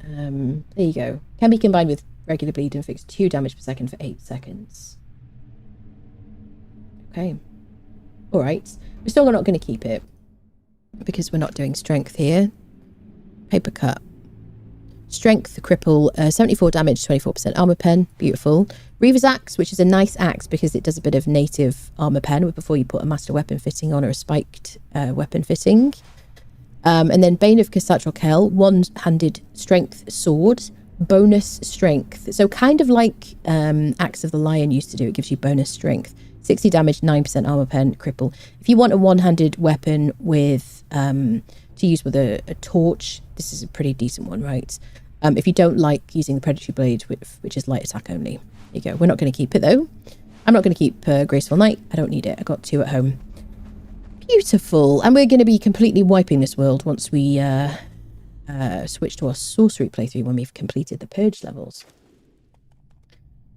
There you go. Can be combined with regular bleed and inflicts 2 damage per second for 8 seconds. Okay. Alright. We're still not going to keep it, because we're not doing strength here. Paper Cut. Strength, cripple, 74 damage, 24% armor pen. Beautiful. Reaver's Axe, which is a nice axe because it does a bit of native armor pen before you put a master weapon fitting on or a spiked weapon fitting. And then Bane of Cassatral Kell, one-handed strength sword, bonus strength. So kind of like Axe of the Lion used to do, it gives you bonus strength. 60 damage, 9% armor pen, cripple. If you want a one-handed weapon with to use with a torch, this is a pretty decent one, right? If you don't like using the predatory blade, which is light attack only, there you go. We're not going to keep it though. I'm not going to keep Graceful Knight. I don't need it. I got 2 at home. Beautiful. And we're going to be completely wiping this world once we switch to our sorcery playthrough when we've completed the purge levels.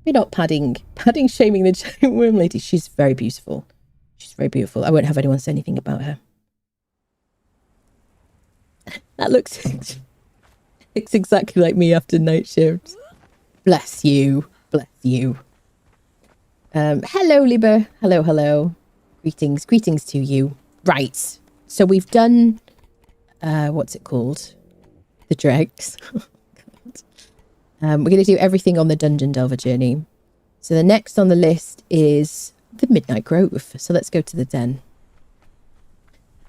We're not padding shaming the giant worm lady. She's very beautiful. She's very beautiful. I won't have anyone say anything about her. That looks exactly like me after night shift. Bless you. Bless you. Hello, Liber. Hello. Greetings to you. Right. So we've done, what's it called? The dregs. We're going to do everything on the Dungeon Delver journey. So the next on the list is the Midnight Grove. So let's go to the den.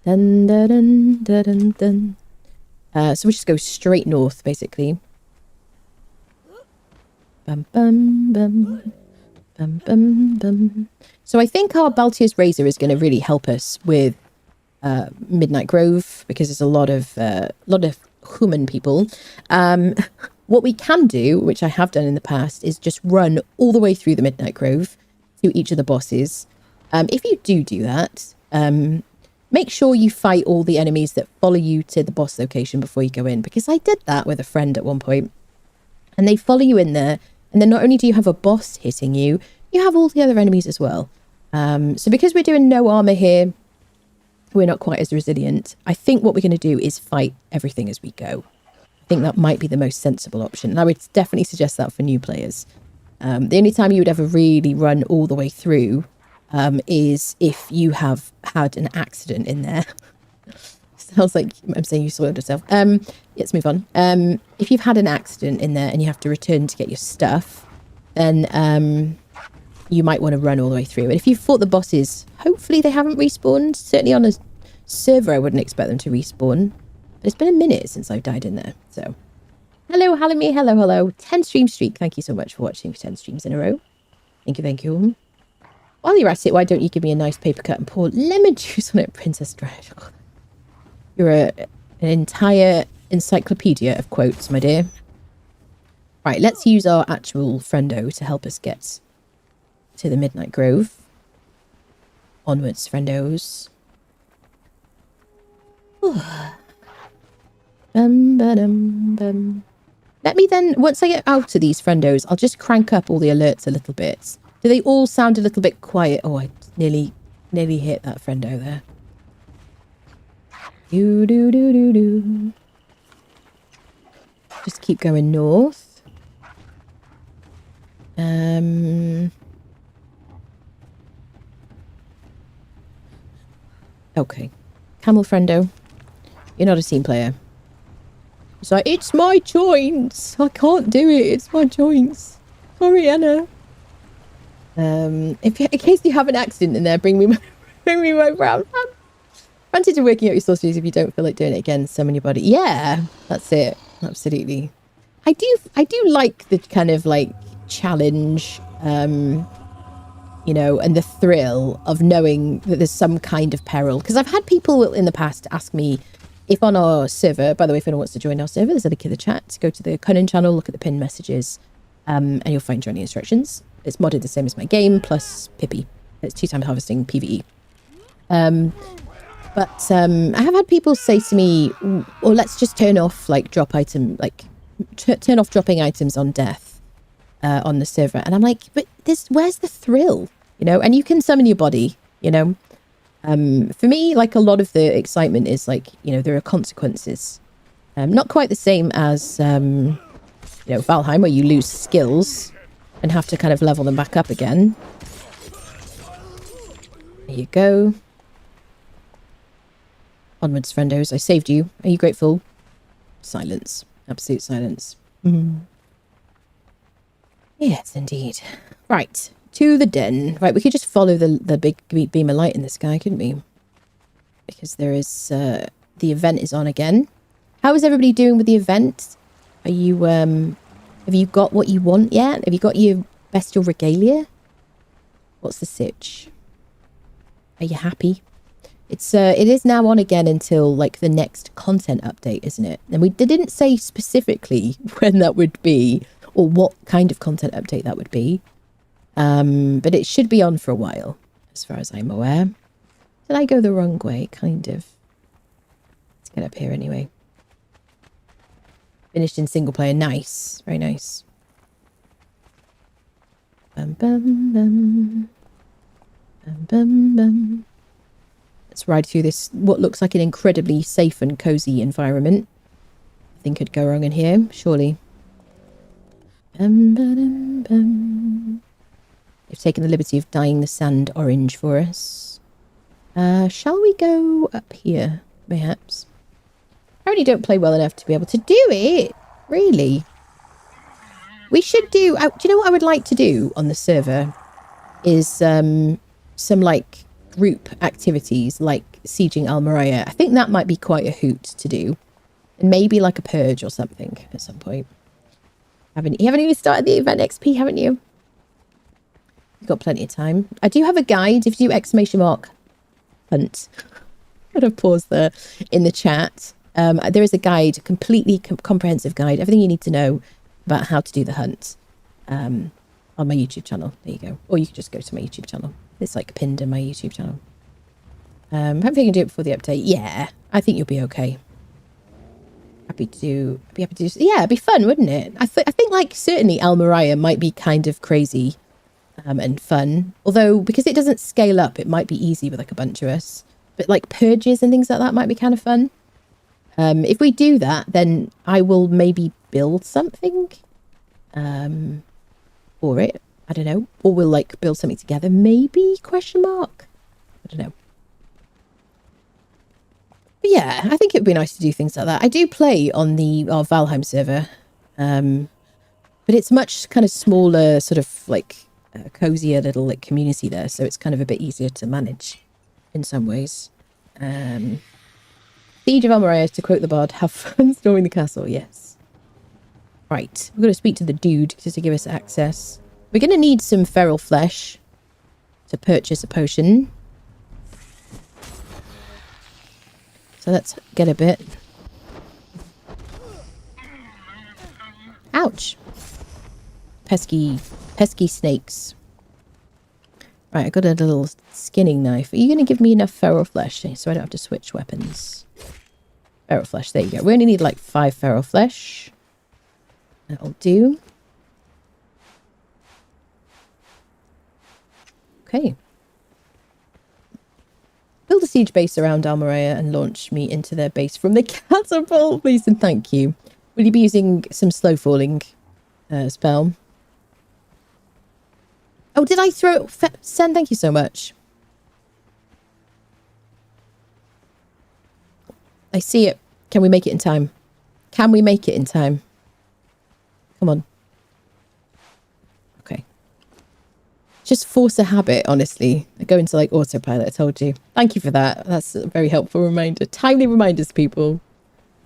Dun, dun, dun, dun, dun, dun. So we just go straight north, basically. Bum, bum, bum. Bum, bum, bum. So I think our Baltier's Razor is going to really help us with Midnight Grove, because there's a lot of human people. What we can do, which I have done in the past, is just run all the way through the Midnight Grove to each of the bosses. If you do that, make sure you fight all the enemies that follow you to the boss location before you go in, because I did that with a friend at one point, and they follow you in there, and then not only do you have a boss hitting you, you have all the other enemies as well. So because we're doing no armor here, we're not quite as resilient. I think what we're going to do is fight everything as we go. I think that might be the most sensible option, and I would definitely suggest that for new players. The only time you would ever really run all the way through is if you have had an accident in there. Sounds like I'm saying you soiled yourself. Let's move on. If you've had an accident in there and you have to return to get your stuff, then you might want to run all the way through. And if you've fought the bosses, hopefully they haven't respawned. Certainly on a server, I wouldn't expect them to respawn. But it's been a minute since I've died in there. So, hello, Halimi. Hello. 10 stream streak. Thank you so much for watching for 10 streams in a row. Thank you. While you're at it, why don't you give me a nice paper cut and pour lemon juice on it, Princess Dread? You're an entire encyclopedia of quotes, my dear. Right, let's use our actual friendo to help us get to the Midnight Grove. Onwards, friendos. Let me then, once I get out of these friendos, I'll just crank up all the alerts a little bit. Do they all sound a little bit quiet? Oh, I nearly hit that friendo there. Do. Just keep going north. Okay. Camel friendo. You're not a team player. It's like, it's my joints. I can't do it. It's my joints. Sorry, Anna. In case you have an accident in there, bring me my brown hand. Granted to working out your sorceries if you don't feel like doing it again, summon your body. Yeah, that's it. Absolutely. I do like the kind of like challenge, you know, and the thrill of knowing that there's some kind of peril. Because I've had people in the past ask me if on our server, by the way, if anyone wants to join our server, there's a link in the chat. Go to the Conan channel, look at the pinned messages, and you'll find joining instructions. It's modded the same as my game, plus Pippi. It's 2-time harvesting PvE. But I have had people say to me, "Well, let's just turn off like drop item, like turn off dropping items on death on the server." And I'm like, "But where's the thrill, you know?" And you can summon your body, you know. For me, like a lot of the excitement is like, you know, there are consequences. Not quite the same as you know, Valheim, where you lose skills and have to kind of level them back up again. There you go. Onwards, friendos. I saved you. Are you grateful? Silence. Absolute silence. Yes, indeed. Right. To the den. Right, we could just follow the big beam of light in the sky, couldn't we? Because there is... the event is on again. How is everybody doing with the event? Are you... have you got what you want yet? Have you got your bestial regalia? What's the sitch? Are you happy? It is now on again until like the next content update, isn't it? And they didn't say specifically when that would be or what kind of content update that would be. But it should be on for a while, as far as I'm aware. Did I go the wrong way? Kind of. Let's get up here anyway. Finished in single player. Nice. Very nice. Bum bum bum. Bum bum bum. Let's ride through this, what looks like an incredibly safe and cozy environment. Nothing could go wrong in here, surely. Bum, ba-dum, bum. They've taken the liberty of dyeing the sand orange for us. Shall we go up here, perhaps? I really don't play well enough to be able to do it. Really. We should do... do you know what I would like to do on the server? Is some, like... group activities like sieging Almeria. I think that might be quite a hoot to do, and maybe like a purge or something at some point. You haven't even started the event XP, haven't you? You've got plenty of time. I do have a guide. If you do !hunt, I'd have paused there in the chat. There is a guide, completely comprehensive guide, everything you need to know about how to do the hunt on my YouTube channel. There you go. Or you can just go to my YouTube channel. It's like pinned in my YouTube channel. Hopefully you can do it before the update. Yeah, I think you'll be okay. Happy to do. Yeah, it'd be fun, wouldn't it? I think like certainly Almeria might be kind of crazy and fun. Although because it doesn't scale up, it might be easy with like a bunch of us. But like purges and things like that might be kind of fun. If we do that, then I will maybe build something for it. I don't know. Or we'll like build something together. Maybe? Question mark? I don't know. But yeah, I think it would be nice to do things like that. I do play on our Valheim server. But it's much kind of smaller, sort of like cozier little like community there. So it's kind of a bit easier to manage in some ways. Siege of Almeria, to quote the bard, have fun storming the castle. Yes. Right. We're going to speak to the dude just to give us access. We're going to need some feral flesh to purchase a potion. So let's get a bit. Ouch. Pesky snakes. Right, I got a little skinning knife. Are you going to give me enough feral flesh so I don't have to switch weapons? Feral flesh, there you go. We only need like 5 feral flesh. That'll do. Okay. Build a siege base around Almeria and launch me into their base from the catapult, please and thank you. Will you be using some slow falling spell? Oh, did I throw... Sen, thank you so much. I see it. Can we make it in time? Can we make it in time? Come on. Okay. Just force a habit, honestly. I go into like autopilot, I told you. Thank you for that. That's a very helpful reminder. Timely reminders, people.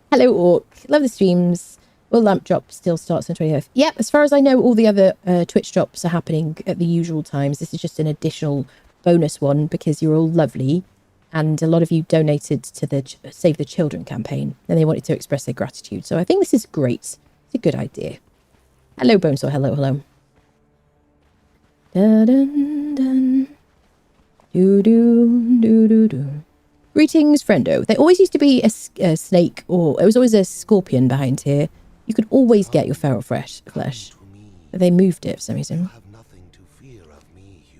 Hello, Orc. Love the streams. Will Lamp Drop still starts on 20th? Yep, as far as I know, all the other Twitch drops are happening at the usual times. This is just an additional bonus one because you're all lovely. And a lot of you donated to the Save the Children campaign. And they wanted to express their gratitude. So I think this is great. It's a good idea. Hello, Bonesaw. Hello, hello. Dun, dun. Do, do, do, do, do. Greetings, friendo. There always used to be a snake, or it was always a scorpion behind here. You could always get your feral flesh. But they moved it for some reason.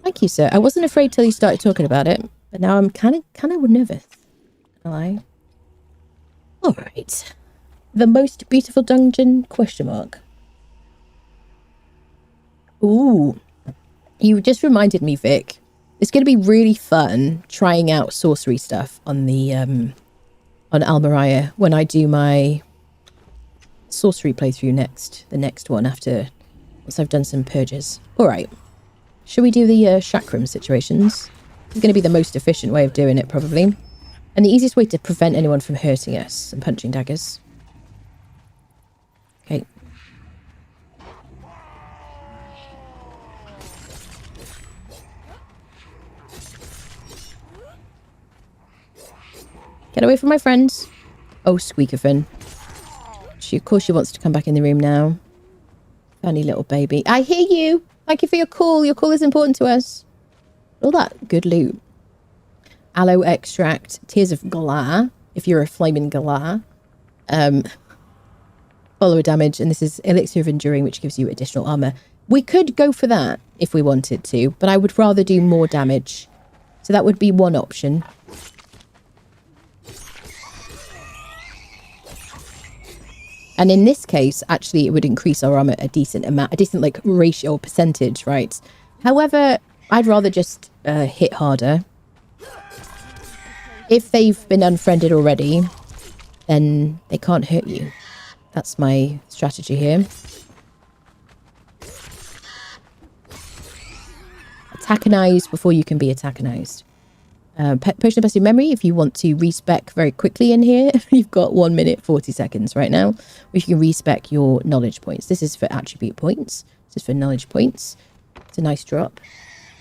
Thank you, sir. I wasn't afraid till you started talking about it, but now I'm kind of nervous. All right. The most beautiful dungeon? ? Ooh. You just reminded me, Vic. It's going to be really fun trying out sorcery stuff on the on Almaria when I do my sorcery playthrough next. The next one once I've done some purges. All right. Should we do the chakram situations? It's going to be the most efficient way of doing it, probably. And the easiest way to prevent anyone from hurting us and punching daggers. Okay. Get away from my friends. Oh, Squeakerfin. Of course she wants to come back in the room now. Funny little baby. I hear you. Thank you for your call. Your call is important to us. All that good loot. Aloe extract. Tears of Galar. If you're a flaming Galar. Follower damage. And this is Elixir of Enduring, which gives you additional armor. We could go for that if we wanted to. But I would rather do more damage. So that would be one option. And in this case, actually, it would increase our armor a decent amount, a decent like ratio or percentage, right? However, I'd rather just hit harder. If they've been unfriended already, then they can't hurt you. That's my strategy here. Antagonize before you can be antagonized. Potion of Best Memory, if you want to respec very quickly in here, you've got 1 minute 40 seconds right now, which you can respec your knowledge points. This is for attribute points. This is for knowledge points. It's a nice drop.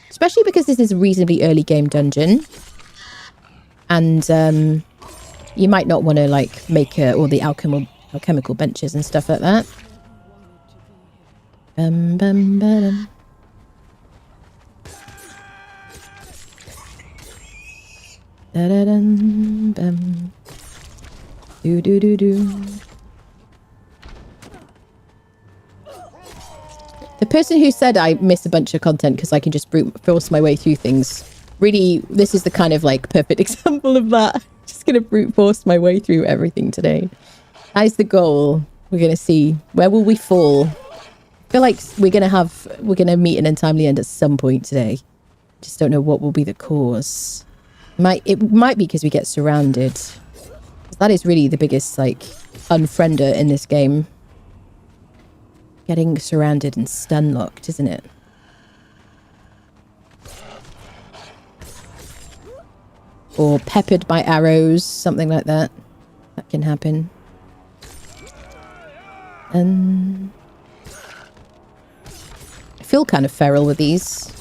Especially because this is a reasonably early game dungeon. And you might not want to like make all the alchemical benches and stuff like that. Bum, bum, ba-dum. Da-da-dum, bum. Do-do-do-do. The person who said I miss a bunch of content because I can just brute force my way through things, really, this is the kind of like perfect example of that. Just gonna brute force my way through everything today. That is the goal. We're gonna see. Where will we fall? I feel like we're gonna meet an untimely end at some point today. Just don't know what will be the cause. It might be because we get surrounded. That is really the biggest, like, unfriender in this game. Getting surrounded and stun-locked, isn't it? Or peppered by arrows, something like that. That can happen. I feel kind of feral with these.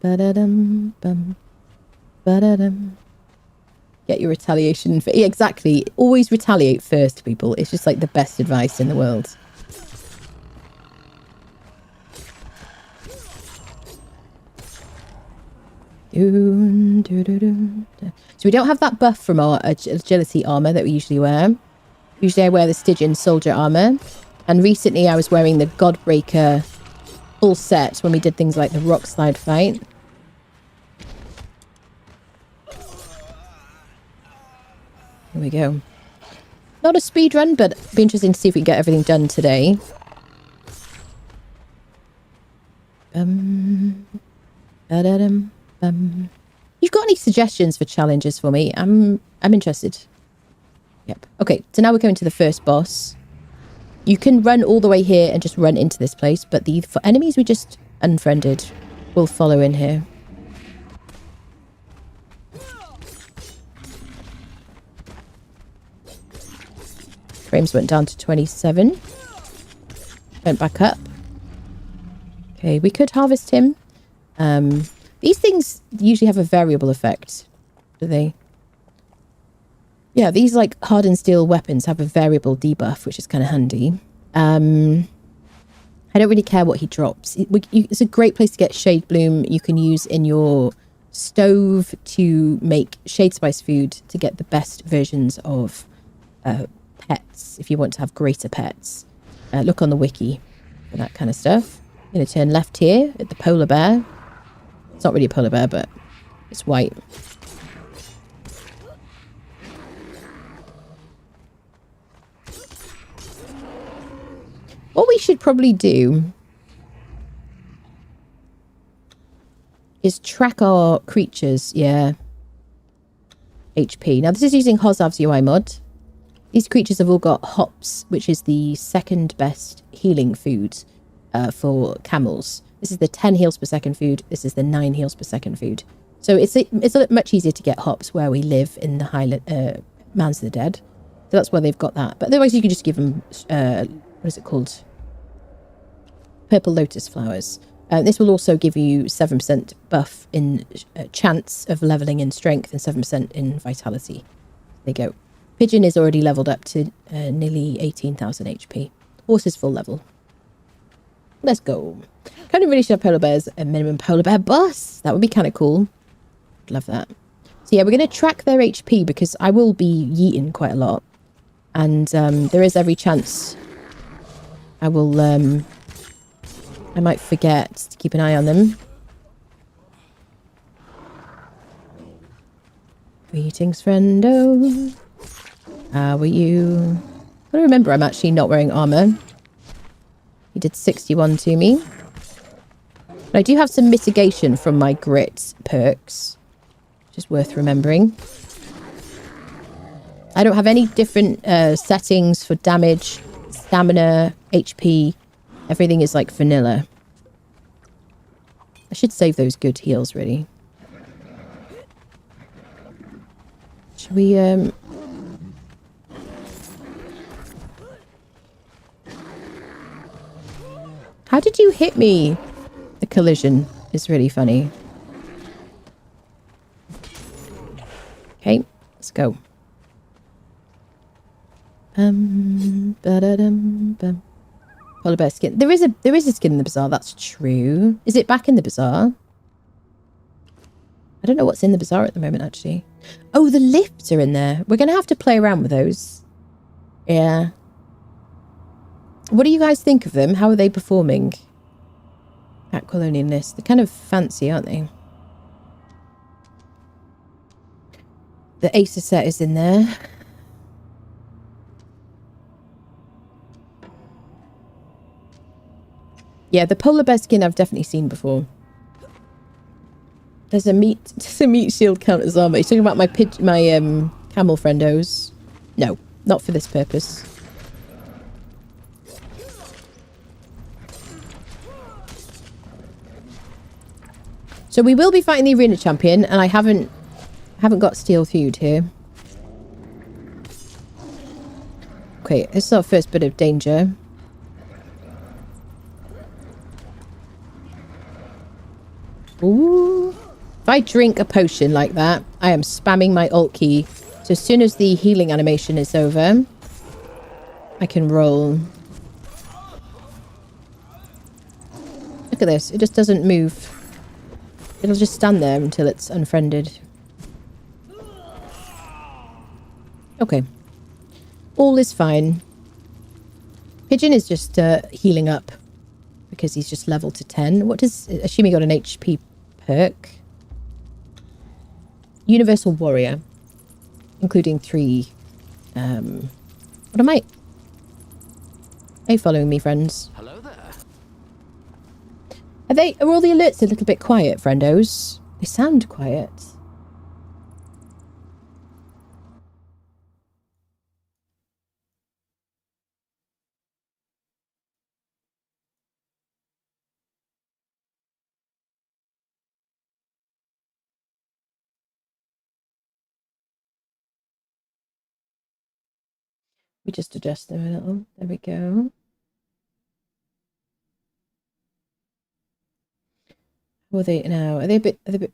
Ba-da-dum, bum, ba-da-dum. Get your retaliation. Yeah, exactly. Always retaliate first, people. It's just like the best advice in the world. So we don't have that buff from our agility armor that we usually wear. Usually I wear the Stygian soldier armor. And recently I was wearing the Godbreaker full set when we did things like the rock slide fight. Here we go. Not a speed run, but it'd be interesting to see if we can get everything done today. You've got any suggestions for challenges for me? I'm interested. Yep. Okay, so now we're going to the first boss. You can run all the way here and just run into this place, but for enemies we just unfriended will follow in here. Frames went down to 27. Went back up. Okay, we could harvest him. These things usually have a variable effect, do they? Yeah, these like hardened steel weapons have a variable debuff, which is kind of handy. I don't really care what he drops. It's a great place to get Shade Bloom. You can use in your stove to make Shade Spice food to get the best versions of pets if you want to have greater pets. Look on the wiki for that kind of stuff. I'm going to turn left here at the polar bear. It's not really a polar bear, but it's white. What we should probably do is track our creatures, HP. Now, this is using Hozav's UI mod. These creatures have all got hops, which is the second best healing food for camels. This is the 10 heals per second food. This is the 9 heals per second food. So it's much easier to get hops where we live in the Highland, Lands of the Dead. So that's why they've got that. But otherwise you can just give them, what is it called? Purple lotus flowers. This will also give you 7% buff in chance of leveling in strength and 7% in vitality. There you go. Pigeon is already leveled up to nearly 18,000 HP. Horse is full level. Let's go. Kind of really should have polar bears a minimum polar bear bus. That would be kind of cool. Love that. So yeah, we're going to track their HP because I will be yeeting quite a lot. And there is every chance I will... I might forget to keep an eye on them. Greetings, friendo. How are you? I remember I'm actually not wearing armor. He did 61 to me. But I do have some mitigation from my grit perks, which is worth remembering. I don't have any different settings for damage, stamina, HP. Everything is like vanilla. I should save those good heals, really. Should we, How did you hit me? The collision is really funny. Okay, let's go. Ba-da-dum-bum. Polar bear skin. There is a skin in the bazaar. That's true. Is it back in the bazaar? I don't know what's in the bazaar at the moment, actually. Oh, the lifts are in there. We're going to have to play around with those. Yeah. What do you guys think of them? How are they performing? At Colonialist. They're kind of fancy, aren't they? The Acer set is in there. Yeah, the polar bear skin I've definitely seen before. Does a meat shield count as armor? You're talking about my camel friendos? No, not for this purpose. So we will be fighting the arena champion, and I haven't got steel food here. Okay, this is our first bit of danger. Ooh. If I drink a potion like that, I am spamming my alt key. So as soon as the healing animation is over, I can roll. Look at this. It just doesn't move. It'll just stand there until it's unfriended. Okay. All is fine. Pigeon is just healing up because he's just leveled to 10. What does... Assume he got an HP perk. Universal Warrior. Including 3... what am I... Are you following me, friends? Hello there. Are all the alerts a little bit quiet, friendos? They sound quiet. We just adjust them a little. There we go. How are they now? Are they a bit... Let me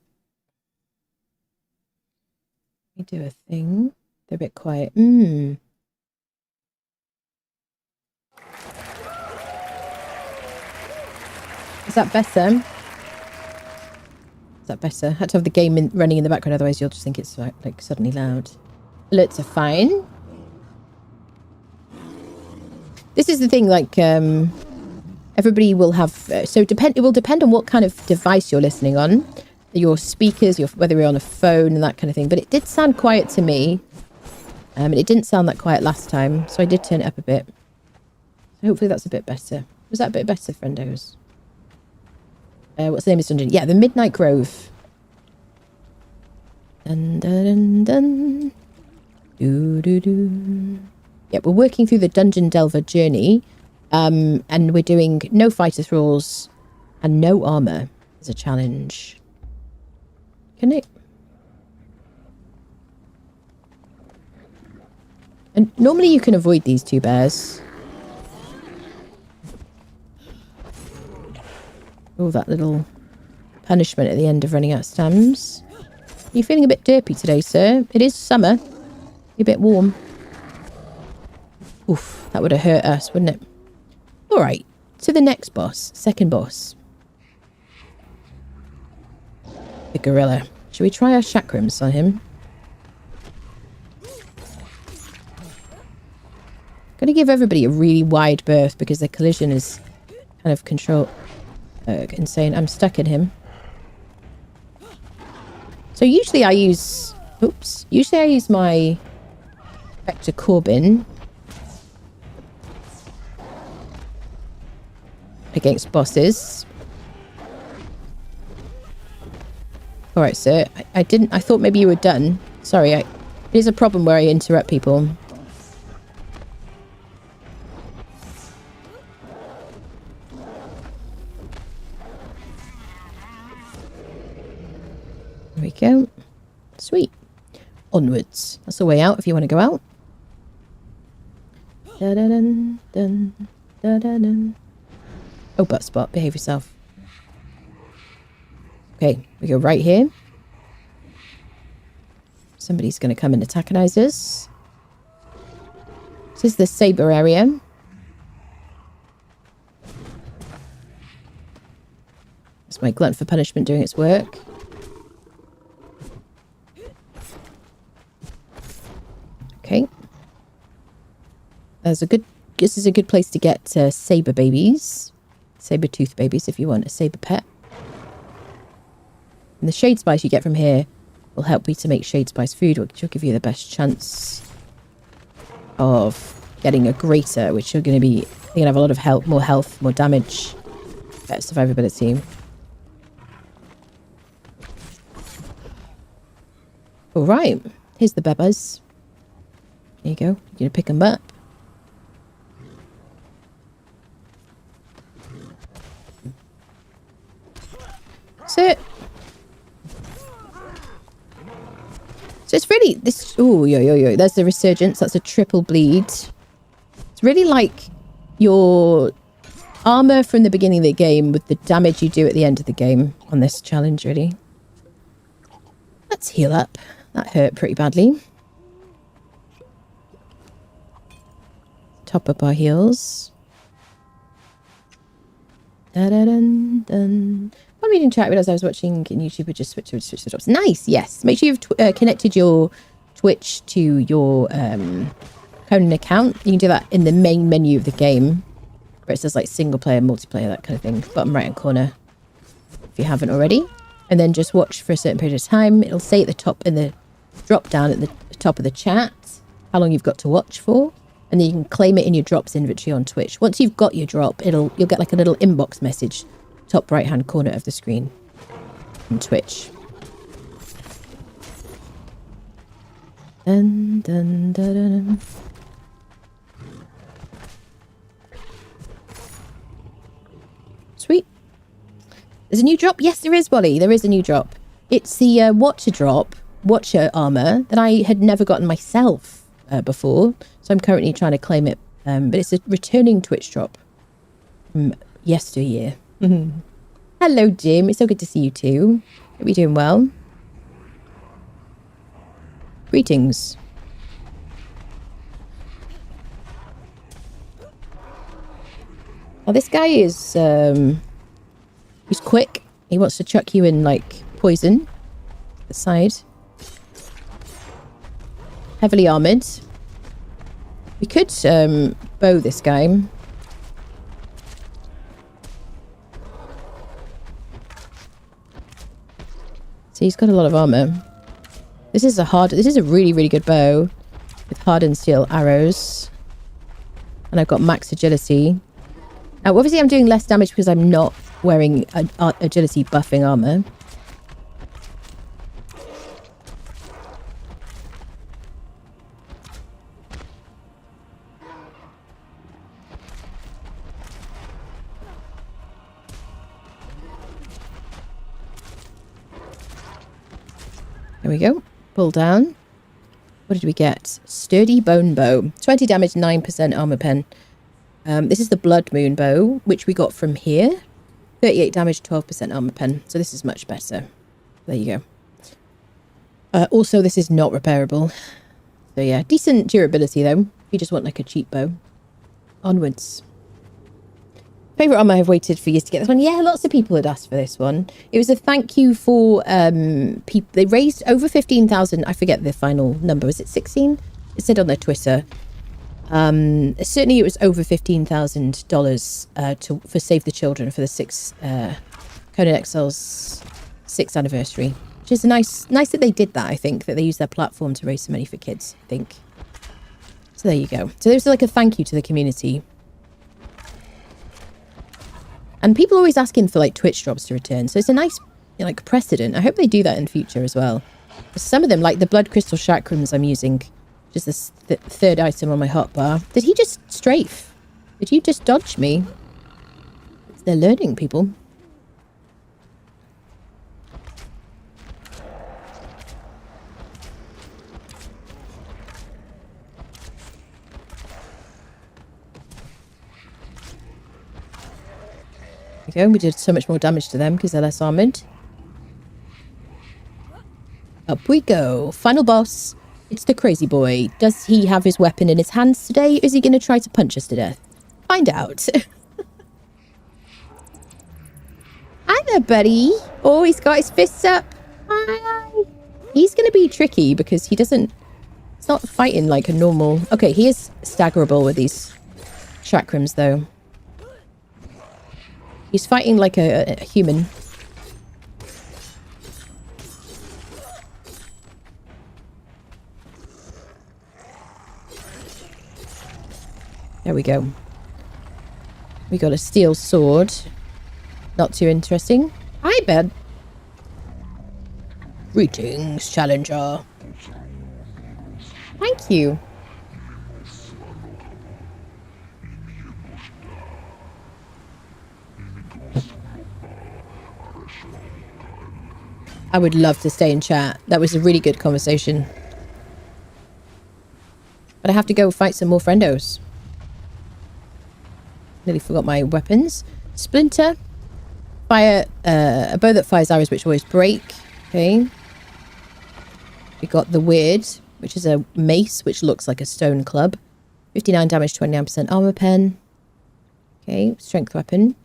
do a thing. They're a bit quiet. that better? Is that better? I had to have the game running in the background, otherwise you'll just think it's like suddenly loud. Alerts are fine. This is the thing, like, everybody will have... it will depend on what kind of device you're listening on. Your speakers, whether you're on a phone and that kind of thing. But it did sound quiet to me. And it didn't sound that quiet last time. So I did turn it up a bit. So hopefully that's a bit better. Was that a bit better, friendos? What's the name of this dungeon? Yeah, the Midnight Grove. Dun, dun, dun, dun. Doo, doo, doo. Yeah, we're working through the Dungeon Delver journey. And we're doing no fighter thralls and no armor as a challenge. Can it? And normally you can avoid these two bears. Oh, that little punishment at the end of running out of stamps. Are you feeling a bit derpy today, sir? It is summer. You're a bit warm. Oof, that would have hurt us, wouldn't it? All right, to the next boss, second boss. The gorilla. Should we try our chakrams on him? Gonna give everybody a really wide berth because the collision is kind of insane. I'm stuck in him. So usually I use... Oops. Usually I use my Vector Corbin against bosses. Alright, sir. I thought maybe you were done. Sorry, it is a problem where I interrupt people. There we go. Sweet. Onwards. That's the way out if you want to go out. Da-da-dun, dun, da-da-dun. Oh, butt spot. Behave yourself. Okay, we go right here. Somebody's going to come and antagonize us. This is the saber area. That's my glut for punishment doing its work. Okay. This is a good place to get saber babies. Saber tooth babies if you want a saber pet. And the shade spice you get from here will help you to make shade spice food, which will give you the best chance of getting a greater, which you're going to have a lot of health, more damage, better survivability. All right, here's the bebas. There you go. You're going to pick them up. So it's really this. Oh, yo. There's the resurgence. That's a triple bleed. It's really like your armor from the beginning of the game with the damage you do at the end of the game on this challenge, really. Let's heal up. That hurt pretty badly. Top up our heals. Da-da-dun-dun. I'm reading chat as I was watching in YouTube, would just switch the drops. Nice, yes. Make sure you've connected your Twitch to your Conan account. You can do that in the main menu of the game, where it says like single player, multiplayer, that kind of thing. Bottom right hand corner, if you haven't already. And then just watch for a certain period of time. It'll say at the top, in the drop down at the top of the chat, how long you've got to watch for. And then you can claim it in your drops inventory on Twitch. Once you've got your drop, you'll get like a little inbox message, top right hand corner of the screen on Twitch. Dun, dun, dun, dun. Sweet. There's a new drop? Yes, there is, Wally. There is a new drop. It's the Watcher armor that I had never gotten myself before. So I'm currently trying to claim it. But it's a returning Twitch drop from yesteryear. Hello, Jim. It's so good to see you too. Hope you're doing well. Greetings. Oh, this guy is He's quick. He wants to chuck you in, like, poison. The side. Heavily armoured. We could bow this guy. So he's got a lot of armour. This is a really, really good bow. With hardened steel arrows. And I've got max agility. Now, obviously I'm doing less damage because I'm not wearing agility buffing armour. There we go. Pull down. What did we get? Sturdy bone bow. 20 damage, 9% armor pen. This is the Blood Moon bow, which we got from here. 38 damage, 12% armor pen. So this is much better. There you go. Also, this is not repairable. So yeah, decent durability though. If you just want like a cheap bow. Onwards. Favourite armour I've waited for years to get this one. Yeah, lots of people had asked for this one. It was a thank you for people. They raised over 15,000. I forget the final number. Was it 16? It said on their Twitter. Certainly it was over $15,000 for Save the Children for the Conan Exiles 6th anniversary. Which is nice that they did that, I think. That they used their platform to raise some money for kids, I think. So there you go. So there's like a thank you to the community. And people are always asking for like Twitch drops to return. So it's a nice like precedent. I hope they do that in future as well. Some of them, like the blood crystal chakrams I'm using, which is the third item on my hotbar. Did he just strafe? Did you just dodge me? They're learning, people. There we go. We did so much more damage to them because they're less armoured. Up we go. Final boss. It's the crazy boy. Does he have his weapon in his hands today? Is he going to try to punch us to death? Find out. Hi there, buddy. Oh, he's got his fists up. Hi. He's going to be tricky because he doesn't... It's not fighting like a normal... Okay, he is staggerable with these chakrams, though. He's fighting like a human. There we go. We got a steel sword. Not too interesting. Hi, Ben. Greetings, challenger. Thank you. I would love to stay in chat. That was a really good conversation. But I have to go fight some more friendos. Nearly forgot my weapons. Splinter. Fire, a bow that fires arrows which always break. Okay. We got the Weird, which is a mace which looks like a stone club. 59 damage, 29% armor pen. Okay, strength weapon.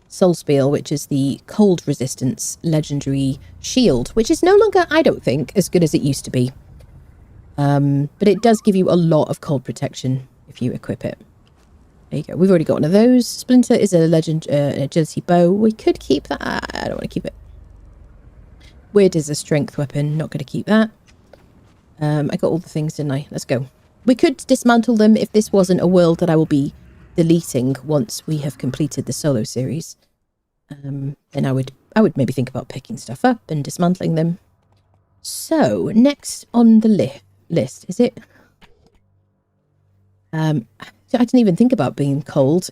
Soulspiel, which is the cold resistance legendary shield, which is no longer, I don't think, as good as it used to be. But it does give you a lot of cold protection if you equip it. There you go. We've already got one of those. Splinter is a legend agility bow. We could keep that. I don't want to keep it. Weird is a strength weapon. Not going to keep that. I got all the things, didn't I? Let's go. We could dismantle them if this wasn't a world that I will be deleting once we have completed the solo series. Then I would maybe think about picking stuff up and dismantling them. So next on the list is it? I didn't even think about being cold.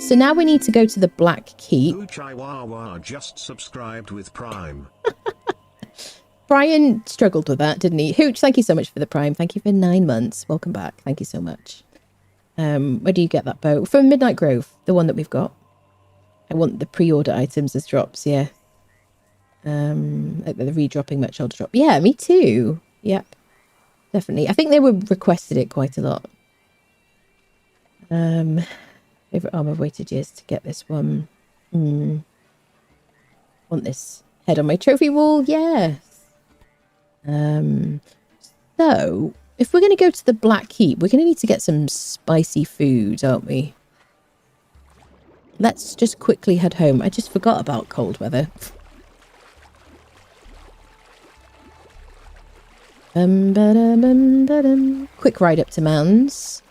So now we need to go to the Black Keep. Uchiwawa just subscribed with Prime. Brian struggled with that, didn't he? Hooch, thank you so much for the Prime. Thank you for 9 months. Welcome back. Thank you so much. Where do you get that bow? From Midnight Grove, the one that we've got. I want the pre-order items as drops, yeah. Like the redropping much older drop. Yeah, me too. Yep. Definitely. I think they were requested it quite a lot. Favorite armor, I've waited years to get this one. Want this head on my trophy wall? Yes. So, if we're going to go to the Black Keep, we're going to need to get some spicy food, aren't we? Let's just quickly head home. I just forgot about cold weather. Quick ride up to Mounds.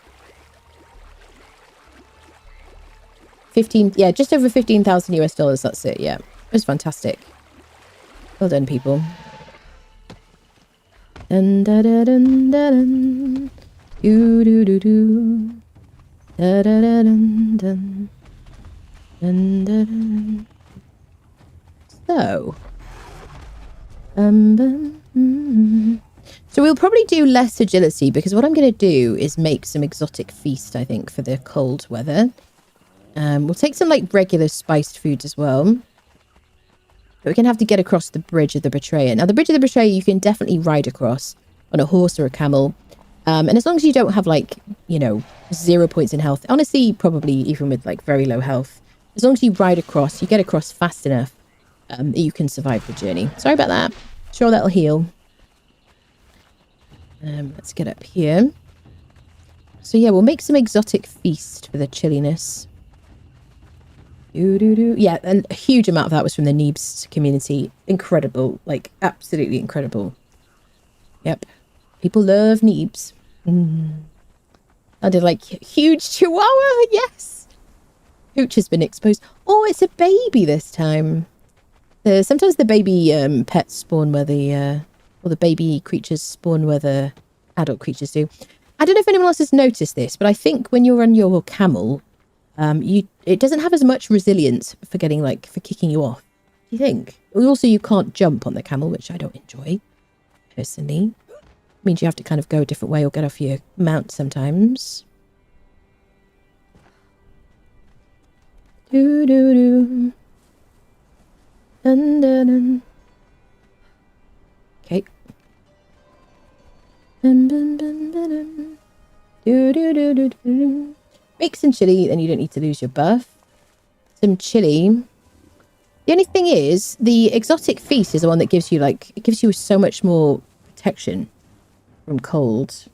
15, yeah, just over 15,000 US dollars. That's it. Yeah, it was fantastic. Well done, people. Dun da da dun da dun. Do do do do. Da da da dun dun. Dun da dun. So, so we'll probably do less agility because what I'm going to do is make some exotic feast, I think, for the cold weather. We'll take some like regular spiced foods as well. But we're going to have to get across the Bridge of the Betrayer. Now, the Bridge of the Betrayer, you can definitely ride across on a horse or a camel. And as long as you don't have like, you know, 0 points in health. Honestly, probably even with like very low health. As long as you ride across, you get across fast enough that you can survive the journey. Sorry about that. Sure, that'll heal. Let's get up here. So yeah, we'll make some exotic feast for the chilliness. Yeah, and a huge amount of that was from the Neebs community. Incredible. Like, absolutely incredible. Yep. People love Neebs. I did like huge chihuahua. Yes. Hooch has been exposed. Oh, it's a baby this time. Sometimes the baby pets spawn where the... or the baby creatures spawn where the adult creatures do. I don't know if anyone else has noticed this, but I think when you're on your camel... it doesn't have as much resilience for getting like for kicking you off. Do you think? Also, you can't jump on the camel, which I don't enjoy personally. Means you have to kind of go a different way or get off your mount sometimes. Do do do. Dun dun dun. Okay. Dun dun dun dun dun. Do do do do do. Make some chili, then you don't need to lose your buff. Some chili. The only thing is, the exotic feast is the one that gives you, like, it gives you so much more protection from cold.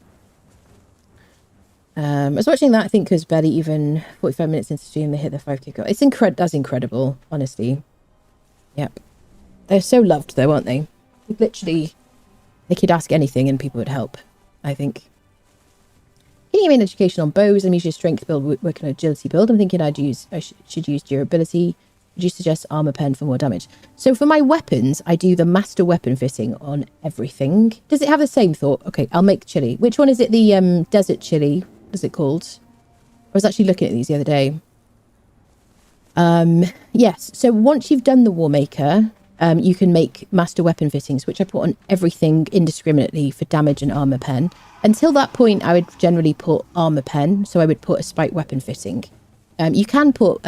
I was watching that, I think, because barely even 45 minutes into stream, they hit the 5k goal. It's that's incredible, honestly. Yep. They're so loved, though, aren't they? Literally, they could ask anything and people would help, I think. Getting an education on bows. I'm usually a strength build, working on agility build. I'm thinking I should use durability. Would you suggest armor pen for more damage? So for my weapons, I do the master weapon fitting on everything. Does it have the same thought? Okay, I'll make chili. Which one is it? The desert chili. What is it called? I was actually looking at these the other day. Yes. So once you've done the War Maker, you can make master weapon fittings, which I put on everything indiscriminately for damage and armor pen. Until that point, I would generally put armor pen. So I would put a spike weapon fitting. You can put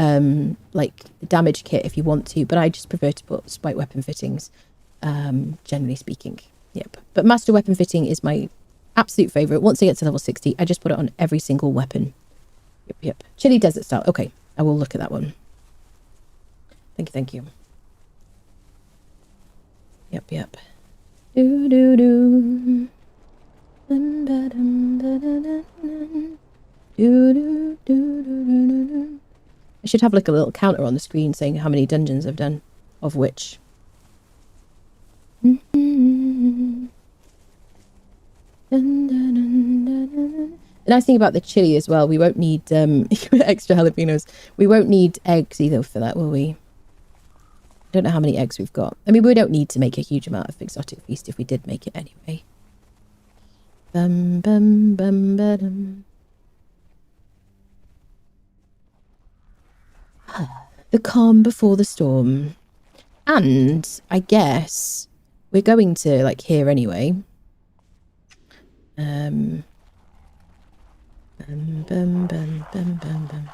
like damage kit if you want to, but I just prefer to put spike weapon fittings, generally speaking. Yep. But master weapon fitting is my absolute favorite. Once I get to level 60, I just put it on every single weapon. Yep, yep. Chili desert style. Okay, I will look at that one. Thank you, thank you. Yep, yep. Do do do. Dun, dun, dun, dun, dun, dun. Do, do, do, do, do, do. I should have like a little counter on the screen saying how many dungeons I've done, of which. Dun, dun, dun, dun, dun. The nice thing about the chili as well, we won't need extra jalapenos. We won't need eggs either for that, will we? I don't know how many eggs we've got. I mean, we don't need to make a huge amount of exotic feast if we did make it anyway. Bum bum bum ba-dum. The calm before the storm. And I guess we're going to like here anyway. Bum bum bum bum bum bum.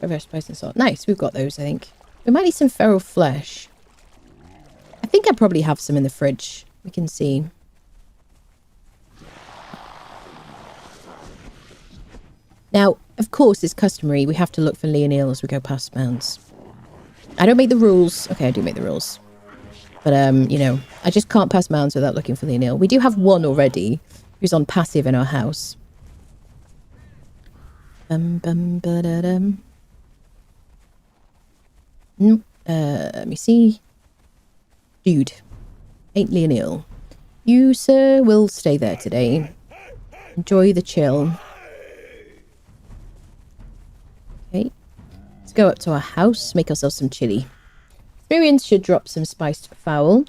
Reverse spice and salt. Nice, we've got those, I think. We might need some feral flesh. I think I probably have some in the fridge. We can see. Now, of course, it's customary. We have to look for Leonil as we go past mounds. I don't make the rules. Okay, I do make the rules. But, you know, I just can't pass mounds without looking for Leonil. We do have one already who's on passive in our house. Ba-da-dum. Let me see. Dude. Ain't Leonil. You, sir, will stay there today. Enjoy the chill. Okay. Let's go up to our house, make ourselves some chili. Experience should drop some spiced fowl.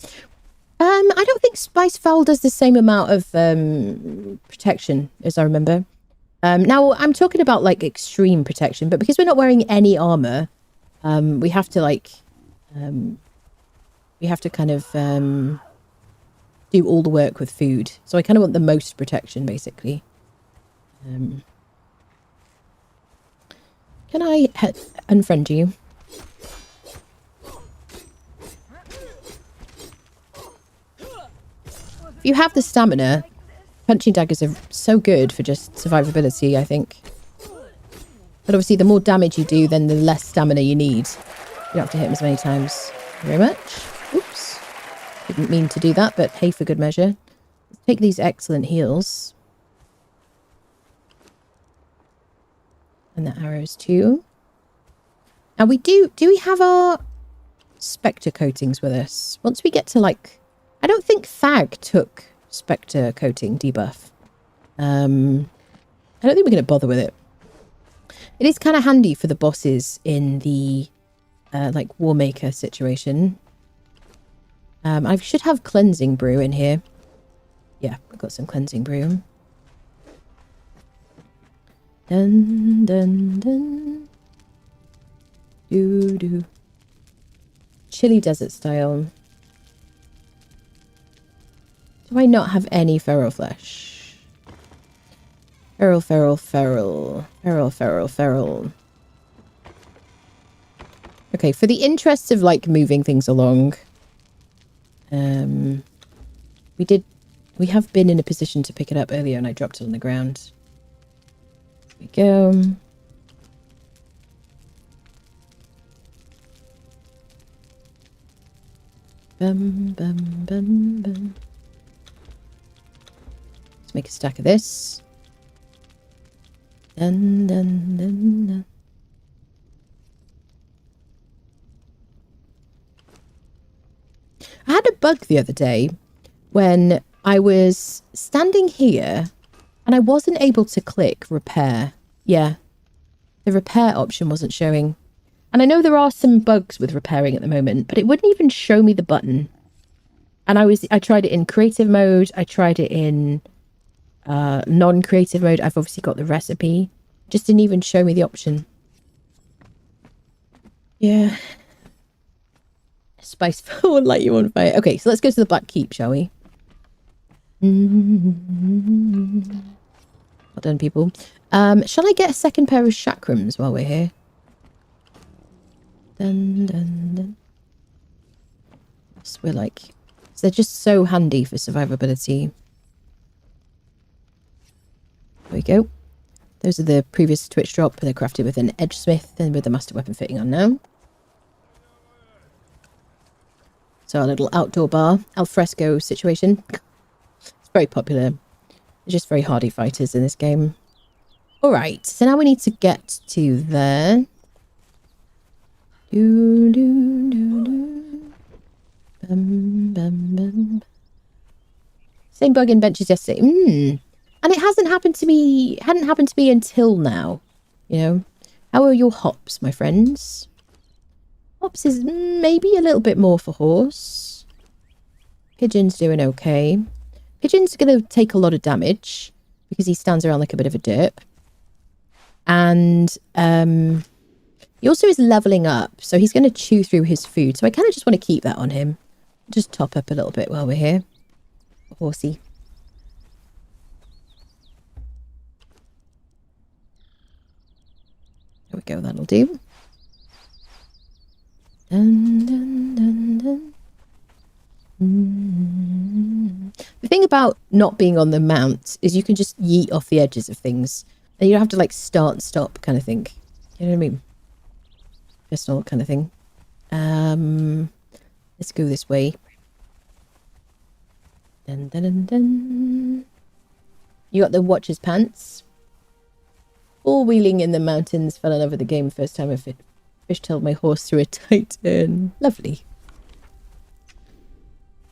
I don't think spiced fowl does the same amount of protection as I remember. Now, I'm talking about, like, extreme protection, but because we're not wearing any armor, we have to, like, we have to kind of do all the work with food. So I kind of want the most protection, basically. Can I unfriend you? If you have the stamina, punching daggers are so good for just survivability, I think. But obviously, the more damage you do, then the less stamina you need. You don't have to hit them as many times. Thank you very much. Oops. Didn't mean to do that, but hey, for good measure. Let's take these excellent heals. And the arrows too. And we do we have our Spectre coatings with us? Once we get to, like... I don't think Thag took Spectre coating debuff. I don't think we're going to bother with it. It is kind of handy for the bosses in the, like, Warmaker situation. I should have Cleansing Brew in here. Yeah, I've got some Cleansing Brew. Dun, dun, dun. Doo, doo. Chili desert style. Do I not have any feral flesh? Feral. Okay, for the interests of, like, moving things along, we have been in a position to pick it up earlier and I dropped it on the ground. There we go. Bum. Let's make a stack of this. Dun. I had a bug the other day when I was standing here and I wasn't able to click repair. Yeah, the repair option wasn't showing. And I know there are some bugs with repairing at the moment, but it wouldn't even show me the button. And I tried it in creative mode. I tried it in non-creative mode. I've obviously got the recipe. Just didn't even show me the option. Yeah. Spice will light you on fire. Okay, so let's go to the Black Keep, shall we? Well done, people. Shall I get a second pair of chakrams while we're here? Dun. So we're like... So they're just so handy for survivability. There we go. Those are the previous Twitch drop. They're crafted with an edge smith and with the master weapon fitting on now. So our little outdoor bar, alfresco situation. It's very popular. They're just very hardy fighters in this game. Alright, so now we need to get to there. Bum. Same bug in benches yesterday. And it hadn't happened to me until now. You know? How are your hops, my friends? Hops is maybe a little bit more for horse. Pigeon's doing okay. Pigeon's going to take a lot of damage because he stands around like a bit of a derp. And he also is leveling up, so he's going to chew through his food. So I kind of just want to keep that on him. Just top up a little bit while we're here. Horsey. There we go, that'll do. Dun. about not being on the mount is you can just yeet off the edges of things. And you don't have to like start and stop kind of thing. You know what I mean? Personal kind of thing. Let's go this way. Dun, dun, dun, dun. You got the Watcher's Pants. Four-wheeling in the mountains, fell in love with the game first time I fishtailed my horse through a tight turn. Lovely.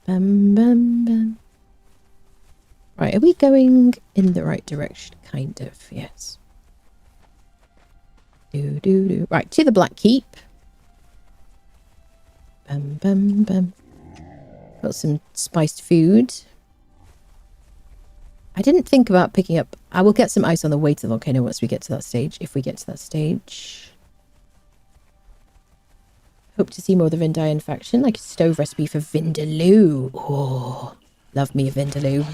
Bam, bam, bam. Right, are we going in the right direction? Kind of, yes. Do. Right, to the Black Keep. Bam, bam, bam. Got some spiced food. I didn't think about picking up... I will get some ice on the way to the volcano once we get to that stage, if we get to that stage. Hope to see more of the Vindayan faction, like a stove recipe for Vindaloo. Oh, love me a Vindaloo.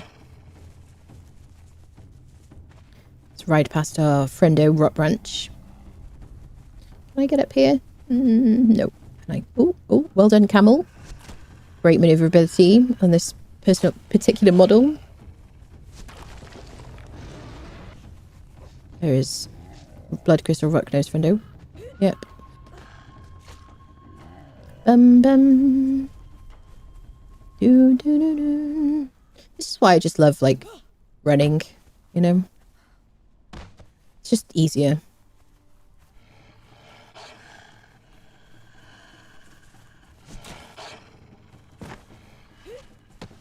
Let's ride past our friendo Rot Branch. Can I get up here? No. Can I? Oh, well done, camel. Great maneuverability on this particular model. There is Blood Crystal Rock Nose friendo. Yep. Bum. Do. This is why I just love, like, running, you know? It's just easier.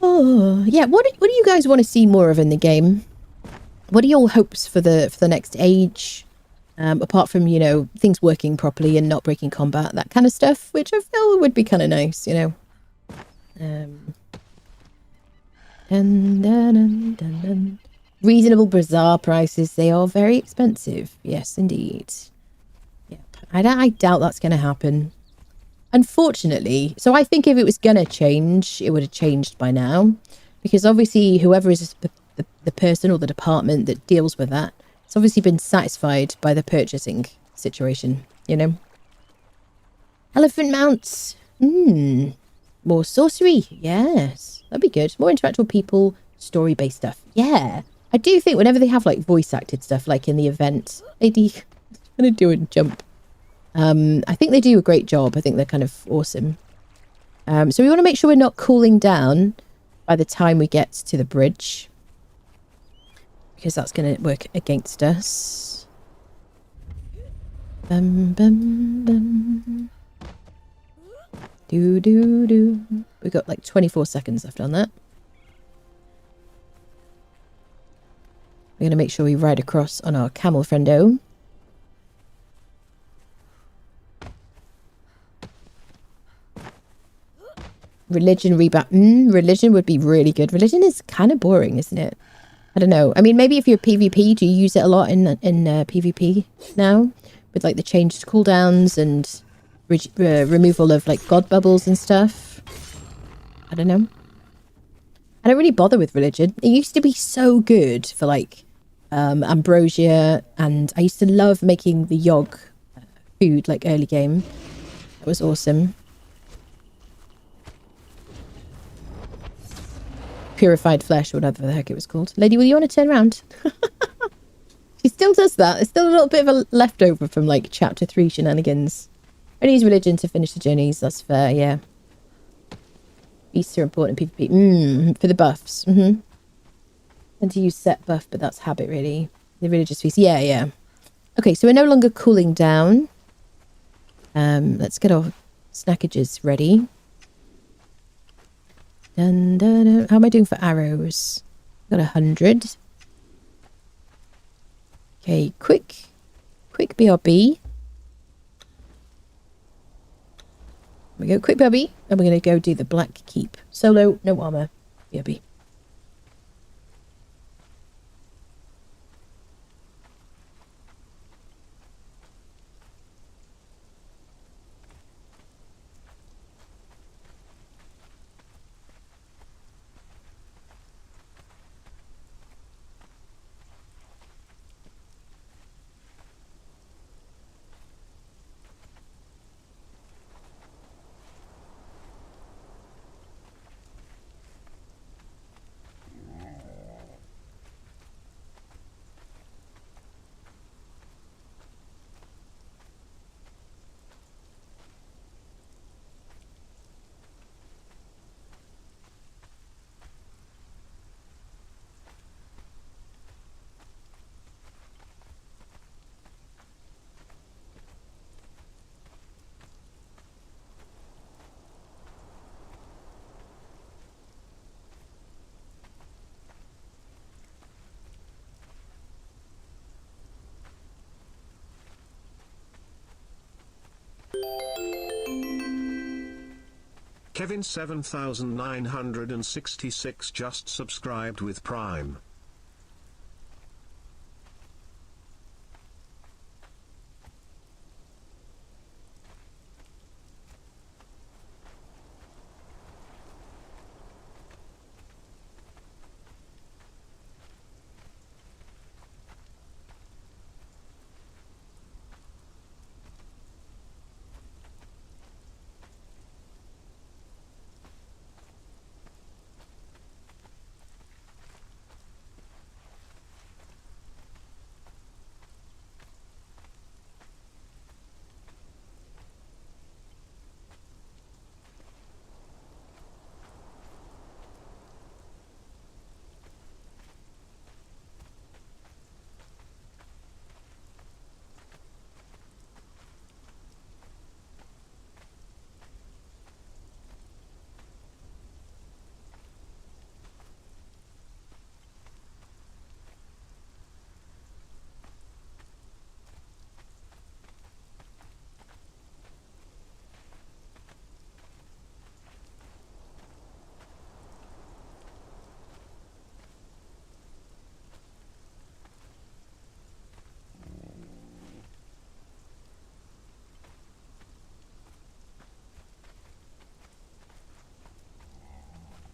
Oh, yeah. What do you guys want to see more of in the game? What are your hopes for the next age? Apart from, you know, things working properly and not breaking combat, that kind of stuff, which I feel would be kind of nice, you know. Dun. Reasonable Bazaar prices. They are very expensive. Yes, indeed. Yeah, I doubt that's going to happen. Unfortunately. So I think if it was going to change, it would have changed by now. Because obviously whoever is the person or the department that deals with that, it's obviously been satisfied by the purchasing situation, you know. Elephant mounts. More sorcery. Yes. That'd be good. More interactive people, story-based stuff. Yeah. I do think whenever they have like voice-acted stuff, like in the event, they gonna do a jump. I think they do a great job. I think they're kind of awesome. So we want to make sure we're not cooling down by the time we get to the bridge. Because that's going to work against us. Bum. Do. We've got like 24 seconds left on that. We're going to make sure we ride across on our camel friendo. Religion rebound. Religion would be really good. Religion is kind of boring, isn't it? I don't know. I mean, maybe if you're PvP, do you use it a lot in PvP now? With like the changed cooldowns and removal of like god bubbles and stuff. I don't know. I don't really bother with religion. It used to be so good for like ambrosia, and I used to love making the yog food like early game. It was awesome. Purified flesh, or whatever the heck it was called. Lady, will you want to turn around? She still does that. There's still a little bit of a leftover from like chapter 3 shenanigans. Only use religion to finish the journeys. That's fair, yeah. Beasts are important PvP. For the buffs. And to use set buff, but that's habit really. The religious feast. Yeah. Okay, so we're no longer cooling down. Let's get our snackages ready. Dun. How am I doing for arrows? Got 100. Okay, quick BRB. We go quick BRB, and we're going to go do the Black Keep. Solo, no armor, BRB. Kevin 7966 just subscribed with Prime.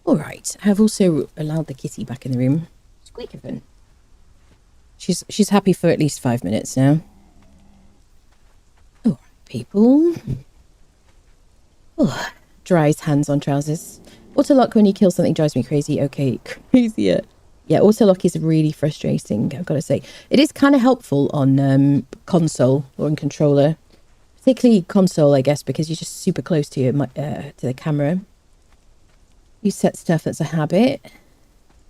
All right, I've also allowed the kitty back in the room. Squeakervin. She's happy for at least 5 minutes now. All right, people. Oh, dries hands on trousers. Autolock when you kill something drives me crazy. Okay, crazier. Yeah, autolock is really frustrating, I've got to say. It is kind of helpful on console or on controller. Particularly console, I guess, because you're just super close to to the camera. You set stuff that's a habit.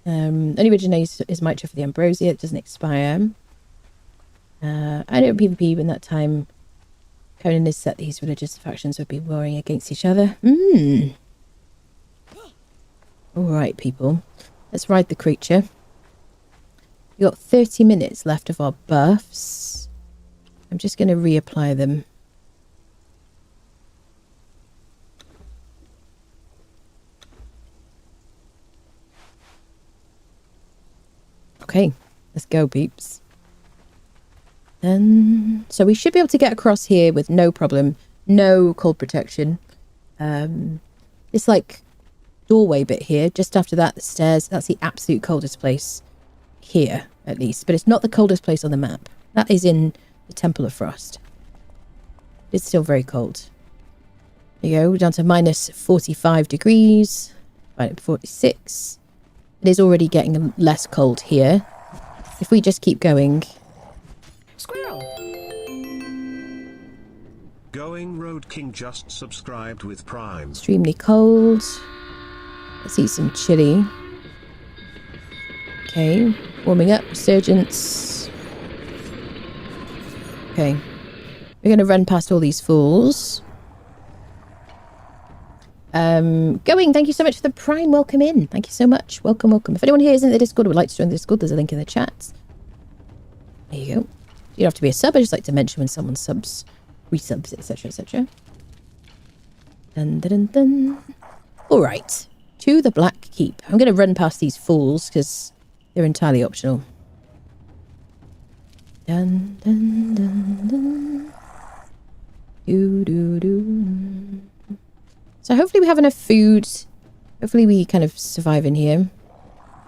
Only originates is Mitra for the Ambrosia. It doesn't expire. I know PvP when that time Conan has set these religious factions would be warring against each other. Alright, people. Let's ride the creature. We've got 30 minutes left of our buffs. I'm just going to reapply them. Okay, let's go, peeps. So we should be able to get across here with no problem. No cold protection. This, like, doorway bit here. Just after that, the stairs. That's the absolute coldest place. Here, at least. But it's not the coldest place on the map. That is in the Temple of Frost. It's still very cold. There you go. We're down to minus 45 degrees. Right, 46. It is already getting less cold here. If we just keep going. Squirrel! Going Road King just subscribed with Prime. Extremely cold. Let's eat some chili. Okay. Warming up. Resurgence. Okay. We're going to run past all these fools. Going, thank you so much for the Prime. Welcome in. Thank you so much. Welcome, welcome. If anyone here isn't in the Discord or would like to join the Discord, there's a link in the chat. There you go. You don't have to be a sub. I just like to mention when someone subs, resubs, etc, etc. Dun, dun, dun, dun. All right. To the Black Keep. I'm going to run past these fools because they're entirely optional. Dun, dun, dun, dun. Do, do, do. So hopefully we have enough food. Hopefully we kind of survive in here.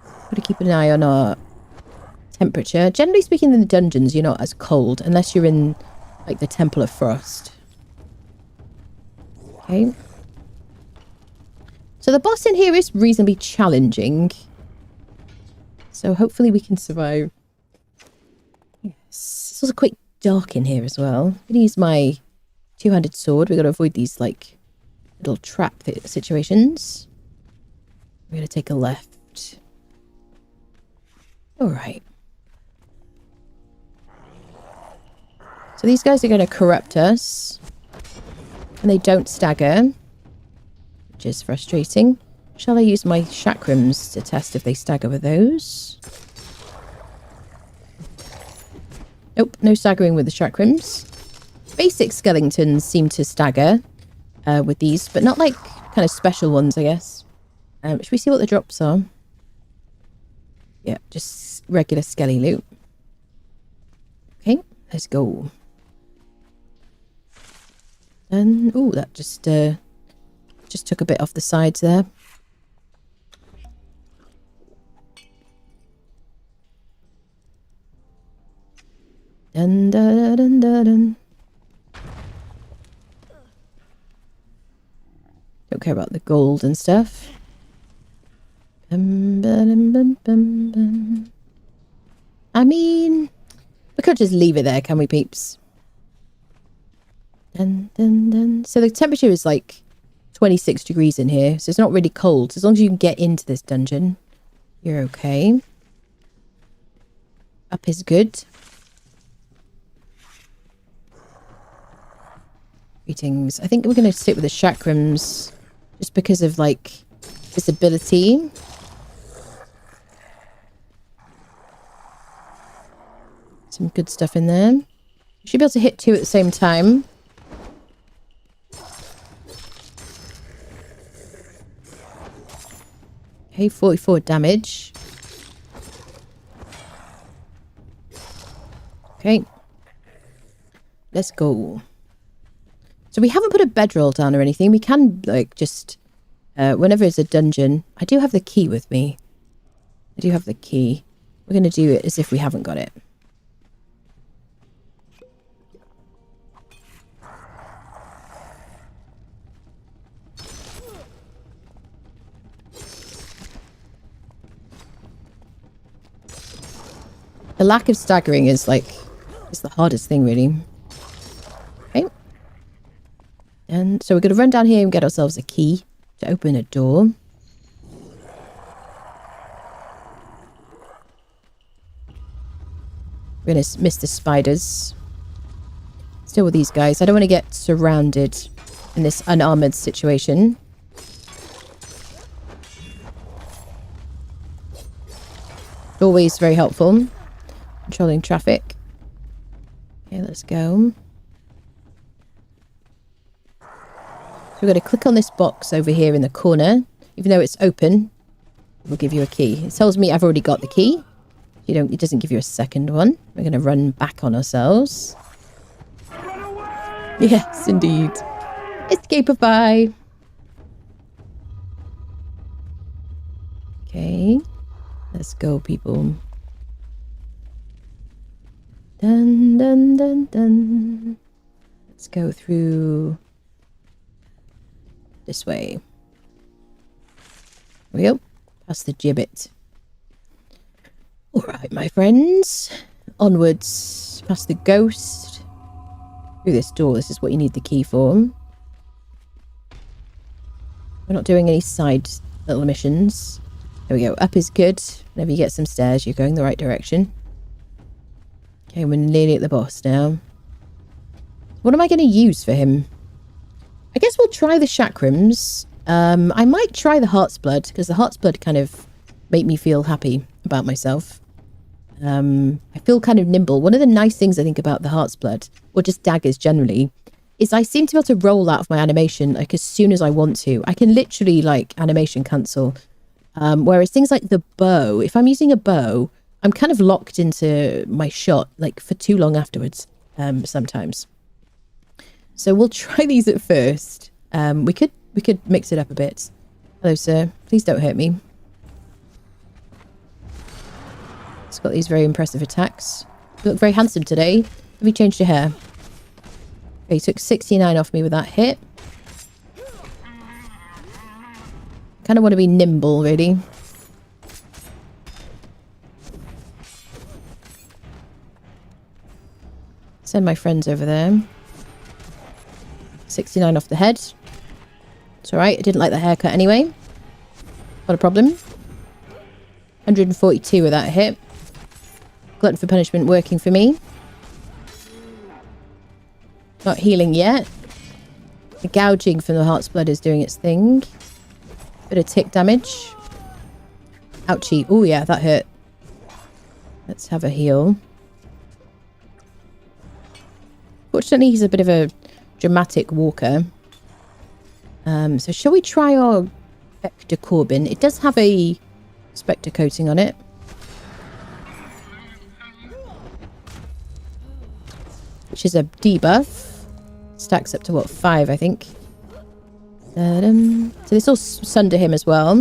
Got to keep an eye on our temperature. Generally speaking, in the dungeons, you're not as cold unless you're in, like, the Temple of Frost. Okay. So the boss in here is reasonably challenging. So hopefully we can survive. Yes. It's also quite dark in here as well. I'm gonna use my two-handed sword. We've got to avoid these, like, little trap situations. We're going to take a left. Alright. So these guys are going to corrupt us. And they don't stagger. Which is frustrating. Shall I use my chakrams to test if they stagger with those? Nope, no staggering with the chakrams. Basic skeletons seem to stagger. with these, but not like kind of special ones, I guess. Should we see what the drops are? Yeah, just regular skelly loot. Okay, let's go. And oh, that just took a bit off the sides there. Dun, dun, dun, dun, dun. Don't care about the gold and stuff. Bum, bum, bum, bum, bum. I mean, we could just leave it there, can we, peeps? Dun, dun, dun. So the temperature is like 26 degrees in here, so it's not really cold. As long as you can get into this dungeon, you're okay. Up is good. Greetings. I think we're going to stick with the chakrams just because of like visibility. Some good stuff in there. You should be able to hit 2 at the same time. Okay, 44 damage. Okay. Let's go. So we haven't put a bedroll down or anything. We can, like, just... whenever it's a dungeon... I do have the key with me. I do have the key. We're going to do it as if we haven't got it. The lack of staggering is, like... it's the hardest thing, really. Okay. And so we're going to run down here and get ourselves a key to open a door. We're going to miss the spiders. Still with these guys. I don't want to get surrounded in this unarmored situation. Always very helpful. Controlling traffic. Okay, let's go. So we're going to click on this box over here in the corner. Even though it's open, we'll give you a key. It tells me I've already got the key. It doesn't give you a second one. We're going to run back on ourselves. Yes, indeed. Escapeify. Okay. Let's go, people. Dun, dun, dun, dun. Let's go through this way. There we go. Past the gibbet. Alright, my friends. Onwards. Past the ghost. Through this door. This is what you need the key for. We're not doing any side little missions. There we go. Up is good. Whenever you get some stairs, you're going the right direction. Okay, we're nearly at the boss now. What am I going to use for him? I guess we'll try the chakrams. I might try the heart's blood, because the heart's blood kind of make me feel happy about myself. I feel kind of nimble. One of the nice things I think about the heart's blood, or just daggers generally, is I seem to be able to roll out of my animation like as soon as I want to. I can literally like animation cancel. Whereas things like the bow, if I'm using a bow, I'm kind of locked into my shot like for too long afterwards, sometimes. So we'll try these at first. We could mix it up a bit. Hello, sir. Please don't hurt me. It's got these very impressive attacks. You look very handsome today. Have you changed your hair? Okay, you took 69 off me with that hit. Kind of want to be nimble, really. Send my friends over there. 69 off the head. It's alright, I didn't like the haircut anyway. Not a problem. 142 with that hit. Glutton for punishment working for me. Not healing yet. The gouging from the heart's blood is doing its thing. Bit of tick damage. Ouchie. Oh yeah, that hurt. Let's have a heal. Fortunately, he's a bit of a dramatic walker. So shall we try our Vector Corbin? It does have a Spectre coating on it. Which is a debuff. Stacks up to what, 5, I think. So this will sunder him as well.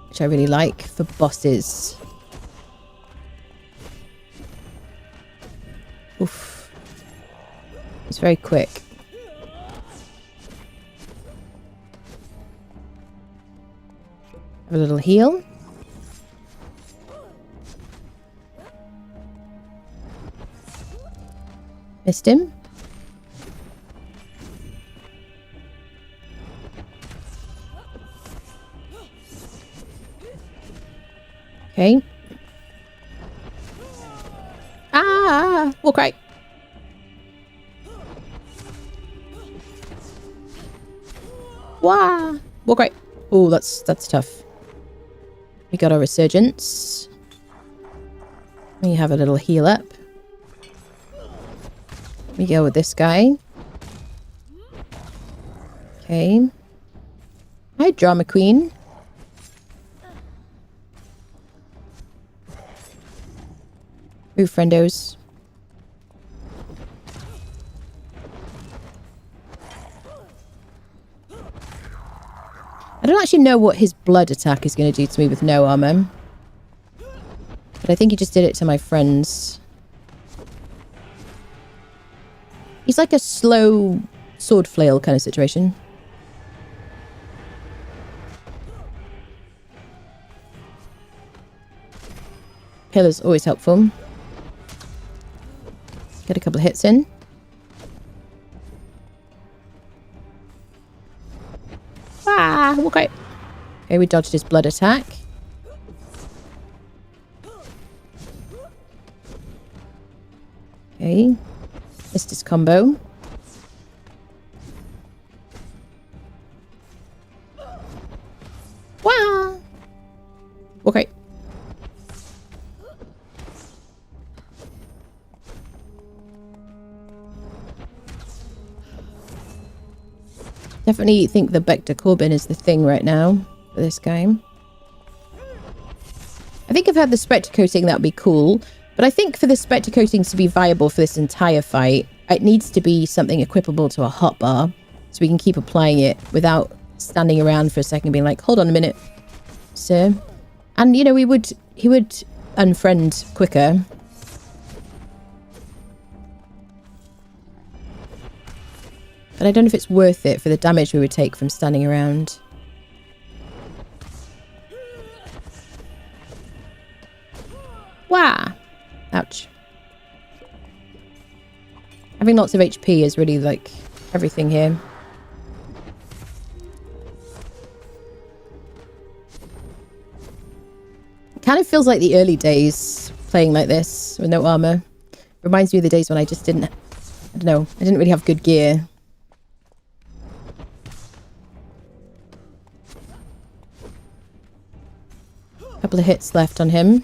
Which I really like for bosses. Oof. It's very quick. Have a little heal. Missed him. Okay. Ah! Walk right. Wah! Walk right. Oh, that's tough. We got our resurgence. We have a little heal up. We go with this guy. Okay. Hi, Drama Queen. Move, friendos. I don't actually know what his blood attack is going to do to me with no armor. But I think he just did it to my friends. He's like a slow sword flail kind of situation. Healer's always helpful. Get a couple of hits in. Ah, okay. Okay, we dodged his blood attack. Okay. Missed his combo. Wow. Okay. Definitely think the Vector Corbin is the thing right now for this game. I think if I had the Spectre coating, that would be cool. But I think for the Spectre coatings to be viable for this entire fight, it needs to be something equipable to a hotbar. So we can keep applying it without standing around for a second being like, hold on a minute, sir. And, you know, he would unfriend quicker. But I don't know if it's worth it for the damage we would take from standing around. Wah! Ouch. Having lots of HP is really like everything here. It kind of feels like the early days playing like this with no armor. Reminds me of the days when I just didn't, I don't know, I didn't really have good gear. Couple of hits left on him.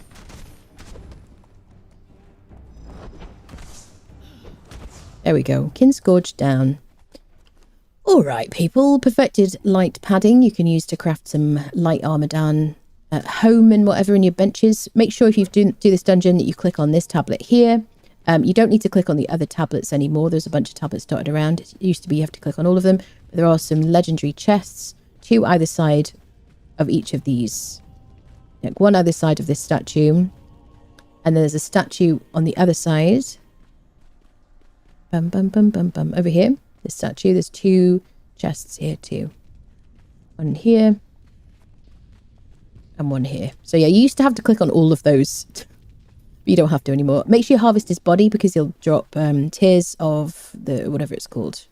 There we go. Kinscourge down. Alright, people. Perfected light padding you can use to craft some light armor down at home and whatever in your benches. Make sure if you do this dungeon that you click on this tablet here. You don't need to click on the other tablets anymore. There's a bunch of tablets dotted around. It used to be you have to click on all of them. But there are some legendary chests, 2 either side of each of these. Like 1 either side of this statue. And there's a statue on the other side. Bum, bum, bum, bum, bum. Over here, this statue, there's 2 chests here too. 1 here. And 1 here. So yeah, you used to have to click on all of those. You don't have to anymore. Make sure you harvest his body because he'll drop tears of the, whatever it's called.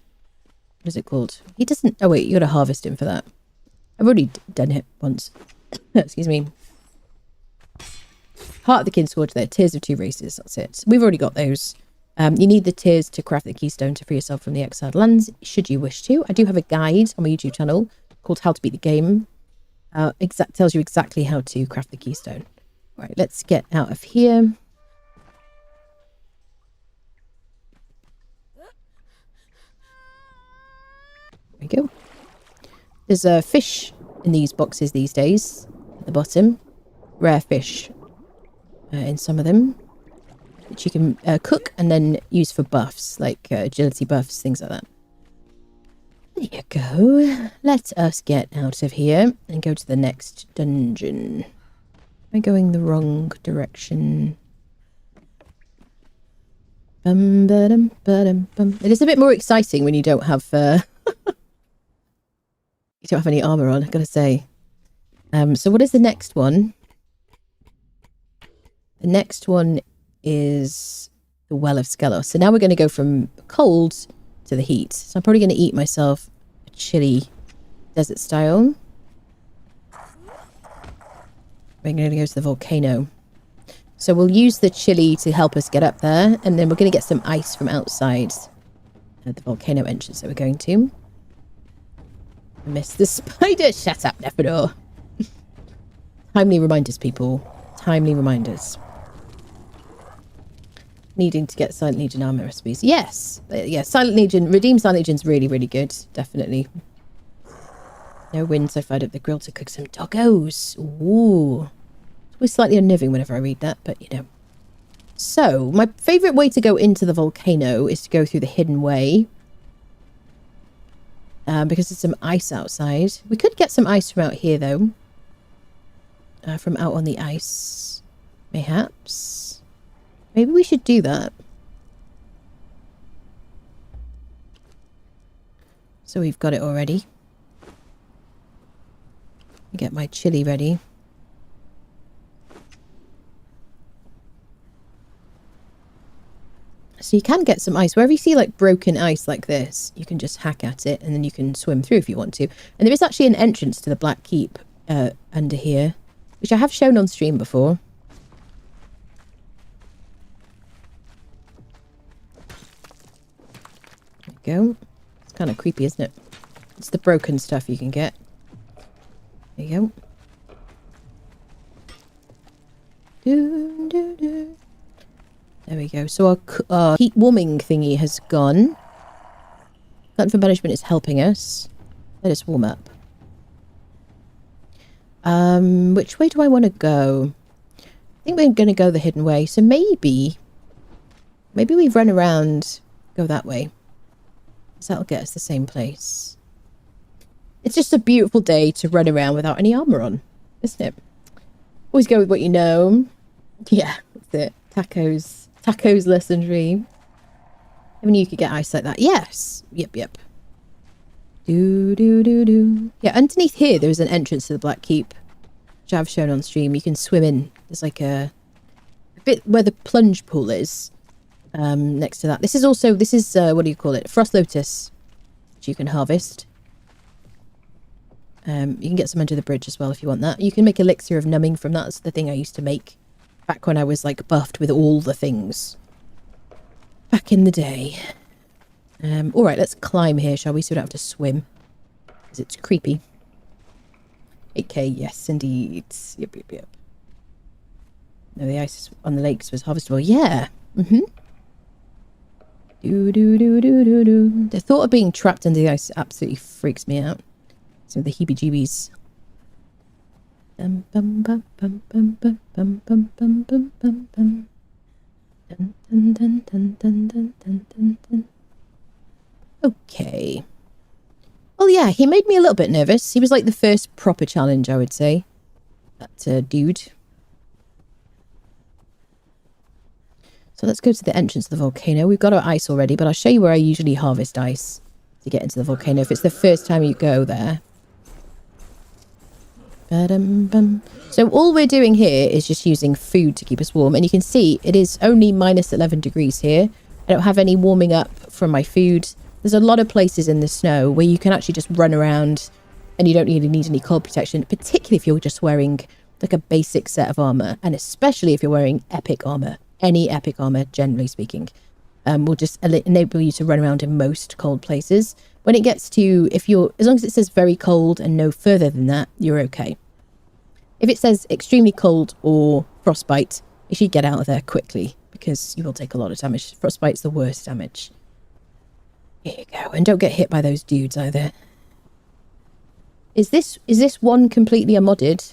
What is it called? He doesn't, oh wait, you gotta harvest him for that. I've already done it once. Excuse me. Heart of the Kinscourge there. Tears of 2 races. That's it. We've already got those. You need the tears to craft the keystone to free yourself from the exiled lands, should you wish to. I do have a guide on my YouTube channel called How to Beat the Game. Tells you exactly how to craft the keystone. All right, let's get out of here. There we go. There's a fish in these boxes these days at the bottom. Rare fish in some of them, which you can cook and then use for buffs, like agility buffs, things like that. There you go. Let us get out of here and go to the next dungeon. Am I going the wrong direction? Bum, ba-dum, ba-dum, bum. It is a bit more exciting when you don't have you don't have any armor on, I've got to say. So what is the next one? The next one is the Well of Skelos. So now we're going to go from cold to the heat. So I'm probably going to eat myself a chili desert style. We're going to go to the volcano. So we'll use the chili to help us get up there, and then we're going to get some ice from outside the volcano entrance that we're going to. I missed the spider. Shut up, Nephador. Timely reminders, people. Timely reminders. Needing to get Silent Legion armor recipes. Yes. Yeah, Silent Legion. Redeem Silent Legion's really, really good. Definitely. No wind, so I fired up the grill to cook some doggos. Ooh. It's always slightly unnerving whenever I read that, but you know. So, my favourite way to go into the volcano is to go through the hidden way. Because there's some ice outside. We could get some ice from out here, though. From out on the ice. Mayhaps. Maybe we should do that. So we've got it already. Get my chili ready. So you can get some ice. Wherever you see like broken ice like this, you can just hack at it and then you can swim through if you want to. And there is actually an entrance to the Black Keep under here, which I have shown on stream before. There you go. It's kind of creepy, isn't it? It's the broken stuff you can get. There you go. Doo, doo, doo. There we go. So our heat warming thingy has gone. Glutton for Banishment is helping us. Let us warm up. Which way do I want to go? I think we're going to go the hidden way. So maybe we run around, go that way. So that'll get us the same place. It's just a beautiful day to run around without any armor on, isn't it? Always go with what you know. Yeah, that's it. Tacos legendary. I mean, you could get ice like that. Yes. Yep. Do. Yeah, underneath here, there's an entrance to the Black Keep, which I've shown on stream. You can swim in. There's like a bit where the plunge pool is. Next to that. This is what do you call it? Frost Lotus, which you can harvest. You can get some under the bridge as well if you want that. You can make elixir of numbing from that. That's the thing I used to make back when I was like buffed with all the things. Back in the day. Alright, let's climb here, shall we? So we don't have to swim. Because it's creepy. 8k, yes indeed. Yep. No, the ice on the lakes was harvestable. Yeah. Do. The thought of being trapped under the ice absolutely freaks me out. Some of the heebie-jeebies. Okay. Well, yeah, he made me a little bit nervous. He was like the first proper challenge, I would say. That dude. So let's go to the entrance of the volcano. We've got our ice already, but I'll show you where I usually harvest ice to get into the volcano if it's the first time you go there. So all we're doing here is just using food to keep us warm. And you can see it is only minus 11 degrees here. I don't have any warming up from my food. There's a lot of places in the snow where you can actually just run around and you don't really need any cold protection, particularly if you're just wearing like a basic set of armor. And especially if you're wearing epic armor. Any epic armor, generally speaking, will just enable you to run around in most cold places. When it gets to, as long as it says very cold and no further than that, you're okay. If it says extremely cold or frostbite, you should get out of there quickly because you will take a lot of damage. Frostbite's the worst damage. Here you go. And don't get hit by those dudes either. Is this one completely unmodded?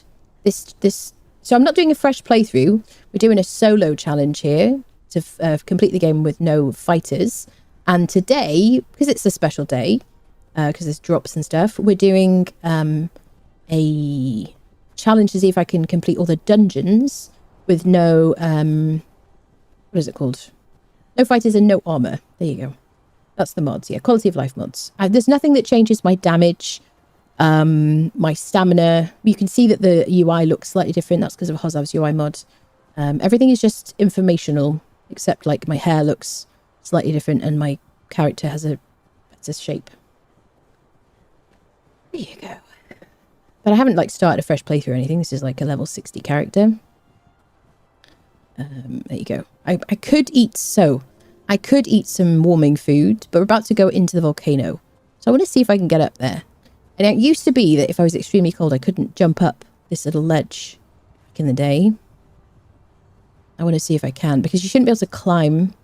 So I'm not doing a fresh playthrough. We're doing a solo challenge here to complete the game with no fighters. And today, because it's a special day, because there's drops and stuff, we're doing a challenge to see if I can complete all the dungeons with no, what is it called? No fighters and no armor. There you go. That's the mods, yeah. Quality of life mods. There's nothing that changes my damage, my stamina. You can see that the UI looks slightly different. That's because of Hozav's UI mod. Everything is just informational, except like my hair looks slightly different and my character has a better shape. There you go. But I haven't like started a fresh playthrough or anything. This is like a level 60 character. There you go. I could eat some warming food, but we're about to go into the volcano. So I want to see if I can get up there. And it used to be that if I was extremely cold, I couldn't jump up this little ledge back in the day. I want to see if I can, because you shouldn't be able to climb.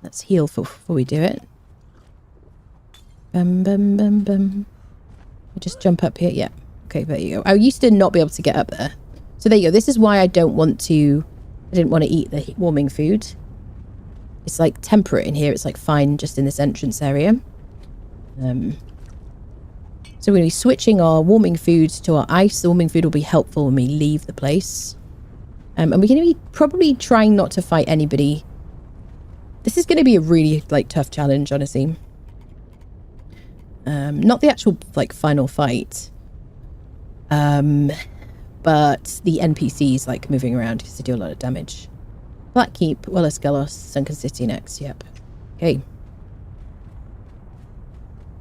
Let's heal before we do it. Bum, bum, bum, bum. I just jump up here. Yeah. Okay, there you go. I used to not be able to get up there. So there you go. This is why I didn't want to eat the warming food. It's like temperate in here. It's like fine just in this entrance area. So we're going to be switching our warming food to our ice. The warming food will be helpful when we leave the place. And we're going to be probably trying not to fight anybody. This is going to be a really like tough challenge, honestly. Not the actual like final fight. But the NPCs like moving around because they do a lot of damage. Blackkeep, Wellerskelos, Sunken City next, yep. Okay.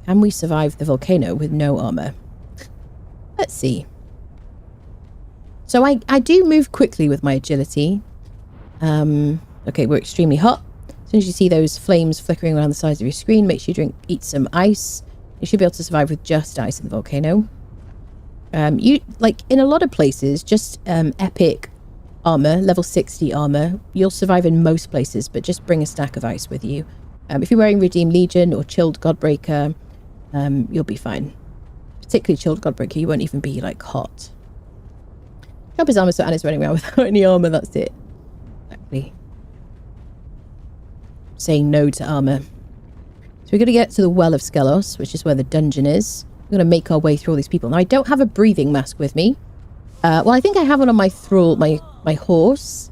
Can we survive the volcano with no armor? Let's see. So I do move quickly with my agility. Okay, we're extremely hot. As soon as you see those flames flickering around the sides of your screen, make sure you eat some ice. You should be able to survive with just ice in the volcano. You like in a lot of places, just epic armor, level 60 armor. You'll survive in most places, but just bring a stack of ice with you. If you're wearing Redeemed Legion or Chilled Godbreaker, you'll be fine. Particularly Chilled Godbreaker, you won't even be like hot. Drop his armor so Anna's running around without any armor, that's it. Exactly. Saying no to armor. So we're going to get to the Well of Skelos, which is where the dungeon is. We're going to make our way through all these people. Now, I don't have a breathing mask with me. Well, I think I have one on my thrall, my horse.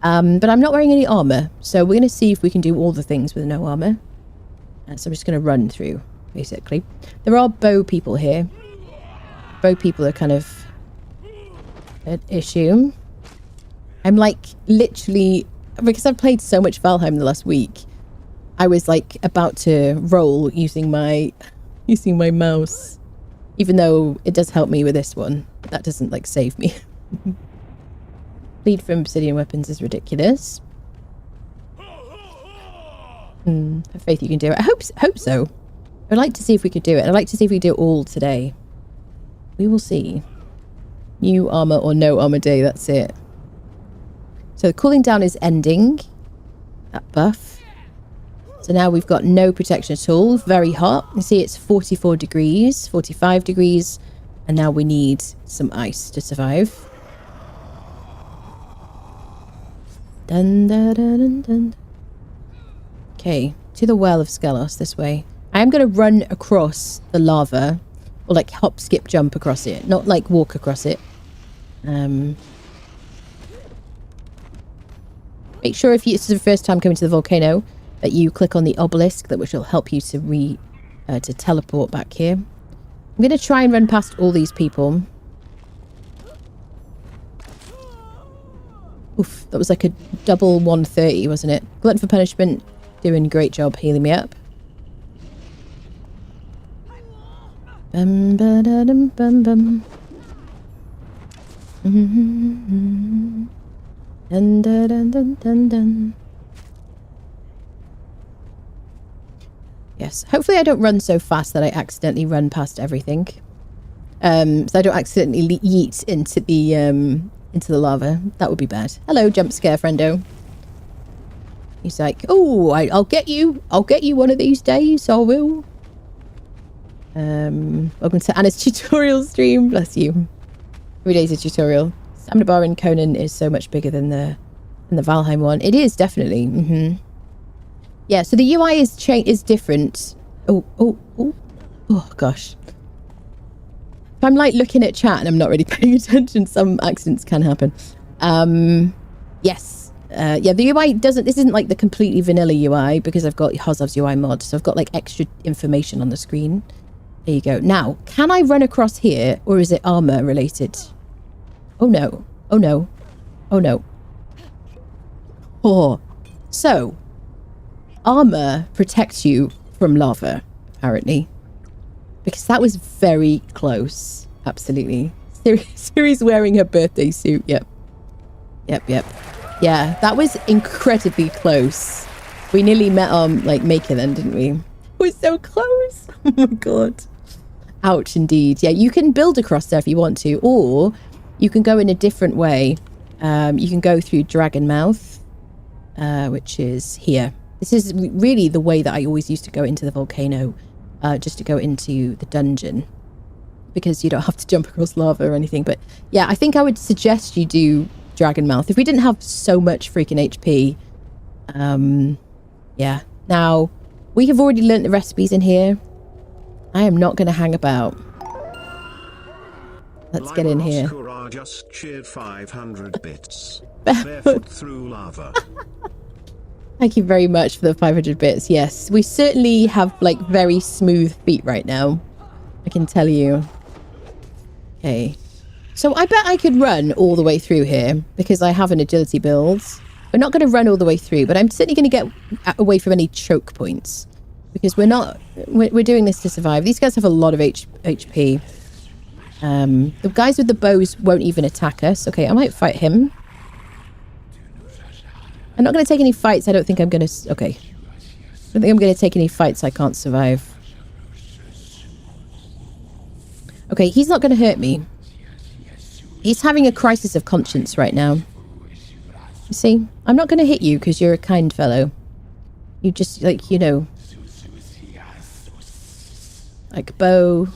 But I'm not wearing any armor. So we're going to see if we can do all the things with no armor. So I'm just going to run through, basically. There are bow people here. Bow people are kind of an issue. I'm like literally, because I've played so much Valheim the last week, I was like about to roll using my mouse, even though it does help me with this one. That doesn't like save me. Bleed from obsidian weapons is ridiculous. Have faith you can do it. I hope so. I'd like to see if we could do it. I'd like to see if we do it all today. We will see. New armor or no armor day, that's it. So the cooling down is ending. That buff. So now we've got no protection at all. Very hot. You see it's 44 degrees, 45 degrees. And now we need some ice to survive. Dun, dun, dun, dun, dun. Okay, to the Well of Skelos this way. I am going to run across the lava. Or like hop, skip, jump across it. Not like walk across it. Make sure if this is the first time coming to the volcano that you click on the obelisk, which will help you to teleport back here. I'm going to try and run past all these people. Oof, that was like a double 130, wasn't it? Glutton for Punishment, doing a great job healing me up. Bum, ba, da, dum, bum, bum. Dun, dun, dun, dun, dun, dun. Yes, hopefully I don't run so fast that I accidentally run past everything. So I don't accidentally yeet into the lava. That would be bad. Hello, jump scare friendo. He's like, oh, I'll get you. I'll get you one of these days. I will. Welcome to Anna's tutorial stream. Bless you. Every day's a tutorial. Stamina bar in Conan is so much bigger than the Valheim one. It is definitely. Yeah, so the UI is different. Oh gosh. If I'm like looking at chat and I'm not really paying attention, some accidents can happen. Yes. Yeah, the UI this isn't like the completely vanilla UI because I've got Hozov's UI mod, so I've got like extra information on the screen. There you go. Now, can I run across here or is it armor related? Oh no. Oh no. Oh no. Oh. So, armor protects you from lava, apparently. Because that was very close. Absolutely. Siri's wearing her birthday suit. Yep. Yeah, that was incredibly close. We nearly met like Maker then, didn't we? We're so close. Oh my god. Ouch, indeed. Yeah, you can build across there if you want to, or you can go in a different way. You can go through Dragon Mouth, which is here. This is really the way that I always used to go into the volcano, just to go into the dungeon, because you don't have to jump across lava or anything. But yeah, I think I would suggest you do Dragon Mouth if we didn't have so much freaking HP. Yeah. Now, we have already learnt the recipes in here. I am not going to hang about. Let's get in here. Just cheered 500 bits. Barefoot through lava. Thank you very much for the 500 bits. Yes, we certainly have like very smooth feet right now. I can tell you. Okay. So I bet I could run all the way through here because I have an agility build. We're not going to run all the way through, but I'm certainly going to get away from any choke points because we're doing this to survive. These guys have a lot of HP. The guys with the bows won't even attack us. Okay, I might fight him. I'm not going to take any fights. I don't think I'm going to... Okay. I don't think I'm going to take any fights I can't survive. Okay, he's not going to hurt me. He's having a crisis of conscience right now. You see? I'm not going to hit you because you're a kind fellow. You just, like, you know... Like, bow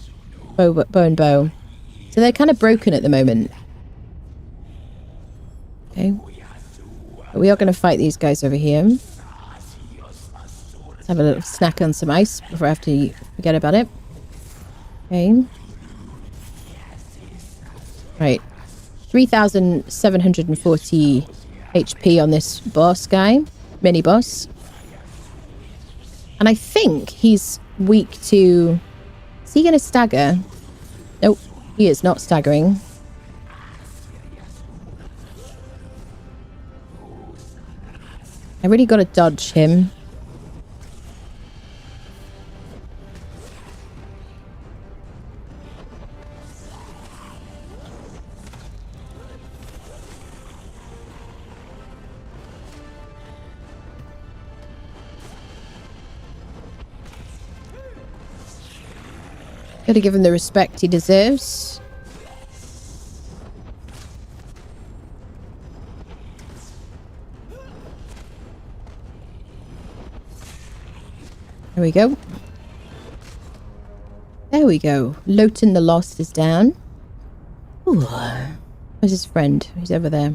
and bow. So they're kind of broken at the moment. Okay. But we are going to fight these guys over here. Let's have a little snack on some ice before I have to forget about it. Okay. Right. 3,740 HP on this boss guy. Mini boss. And I think he's weak to... Is he going to stagger? Nope. He is not staggering. I really got to dodge him. Got to give him the respect he deserves. There we go. There we go. Lowton the Lost is down. Ooh. Where's his friend? He's over there.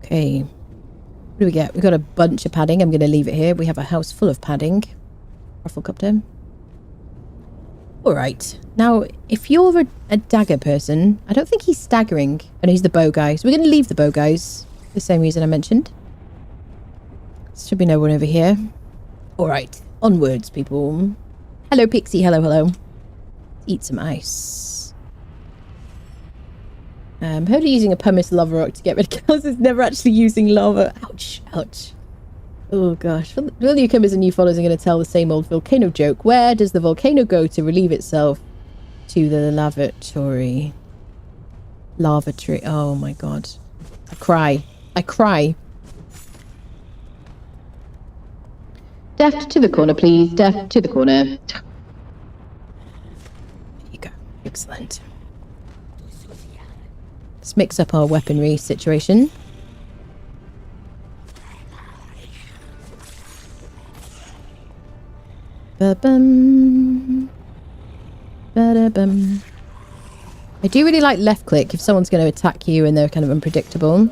Okay. What do we get? We got a bunch of padding. I'm going to leave it here. We have a house full of padding. Rufflecopter. Alright. Now, if you're a dagger person, I don't think he's staggering. And he's the bow guy. So we're going to leave the bow guys. For the same reason I mentioned. Should be no one over here. Alright. Onwards, people. Hello, Pixie. Hello, hello. Eat some ice. Heard of using a pumice lava rock to get rid of cows is never actually using lava. Ouch. Ouch. Oh gosh. For the newcomers and new followers, I'm going to tell the same old volcano joke. Where does the volcano go to relieve itself? To the lavatory. Lavatory. Oh my god. I cry. I cry. Deft to the corner, please. Deft to the corner. There you go. Excellent. Let's mix up our weaponry situation. Ba-bum. Ba-da-bum. I do really like left click if someone's going to attack you and they're kind of unpredictable.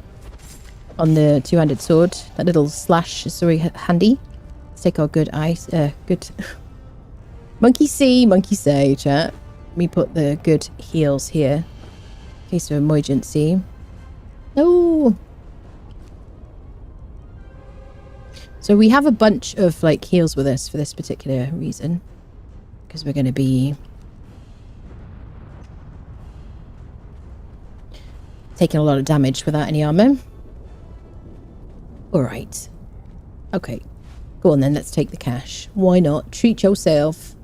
On the two-handed sword, that little slash is very handy. Let's take our good ice. Good. Monkey see, monkey say, chat. Let me put the good heals here. In case of emergency. No. So we have a bunch of like heals with us for this particular reason. Because we're going to be taking a lot of damage without any armor. Alright. Okay. Go on then, let's take the cash. Why not? Treat yourself.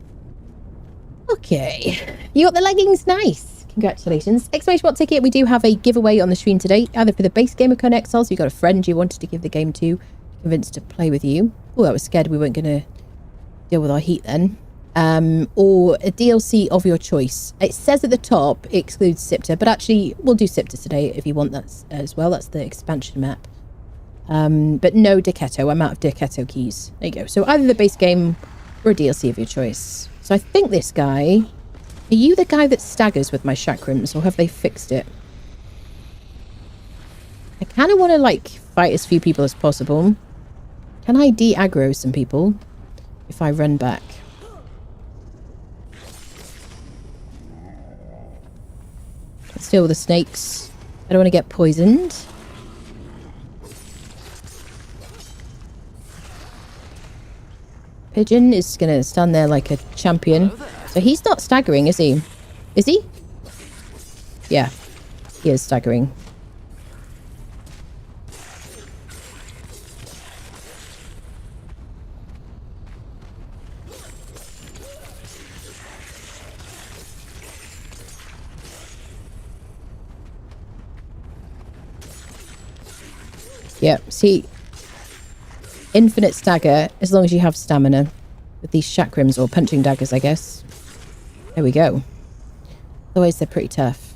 Okay. You got the leggings? Nice. Congratulations. Exclamation mark ticket. We do have a giveaway on the stream today. Either for the base game of Conan Exiles, you got a friend you wanted to give the game to, convinced to play with you. Oh, I was scared we weren't going to deal with our heat then. Or a DLC of your choice. It says at the top it excludes Sipta, but actually we'll do Sipta today if you want that as well. That's the expansion map. But no Decetto. I'm out of Decetto keys. There you go. So either the base game or a DLC of your choice. So I think this guy... Are you the guy that staggers with my chakrams, or have they fixed it? I kind of want to, like, fight as few people as possible. Can I de-aggro some people if I run back? Let's deal with the snakes. I don't want to get poisoned. Pigeon is going to stand there like a champion. So he's not staggering, is he? Is he? Yeah, he is staggering. Yeah, see, infinite stagger as long as you have stamina with these chakrams, or punching daggers, I guess. There we go. Otherwise, they're pretty tough.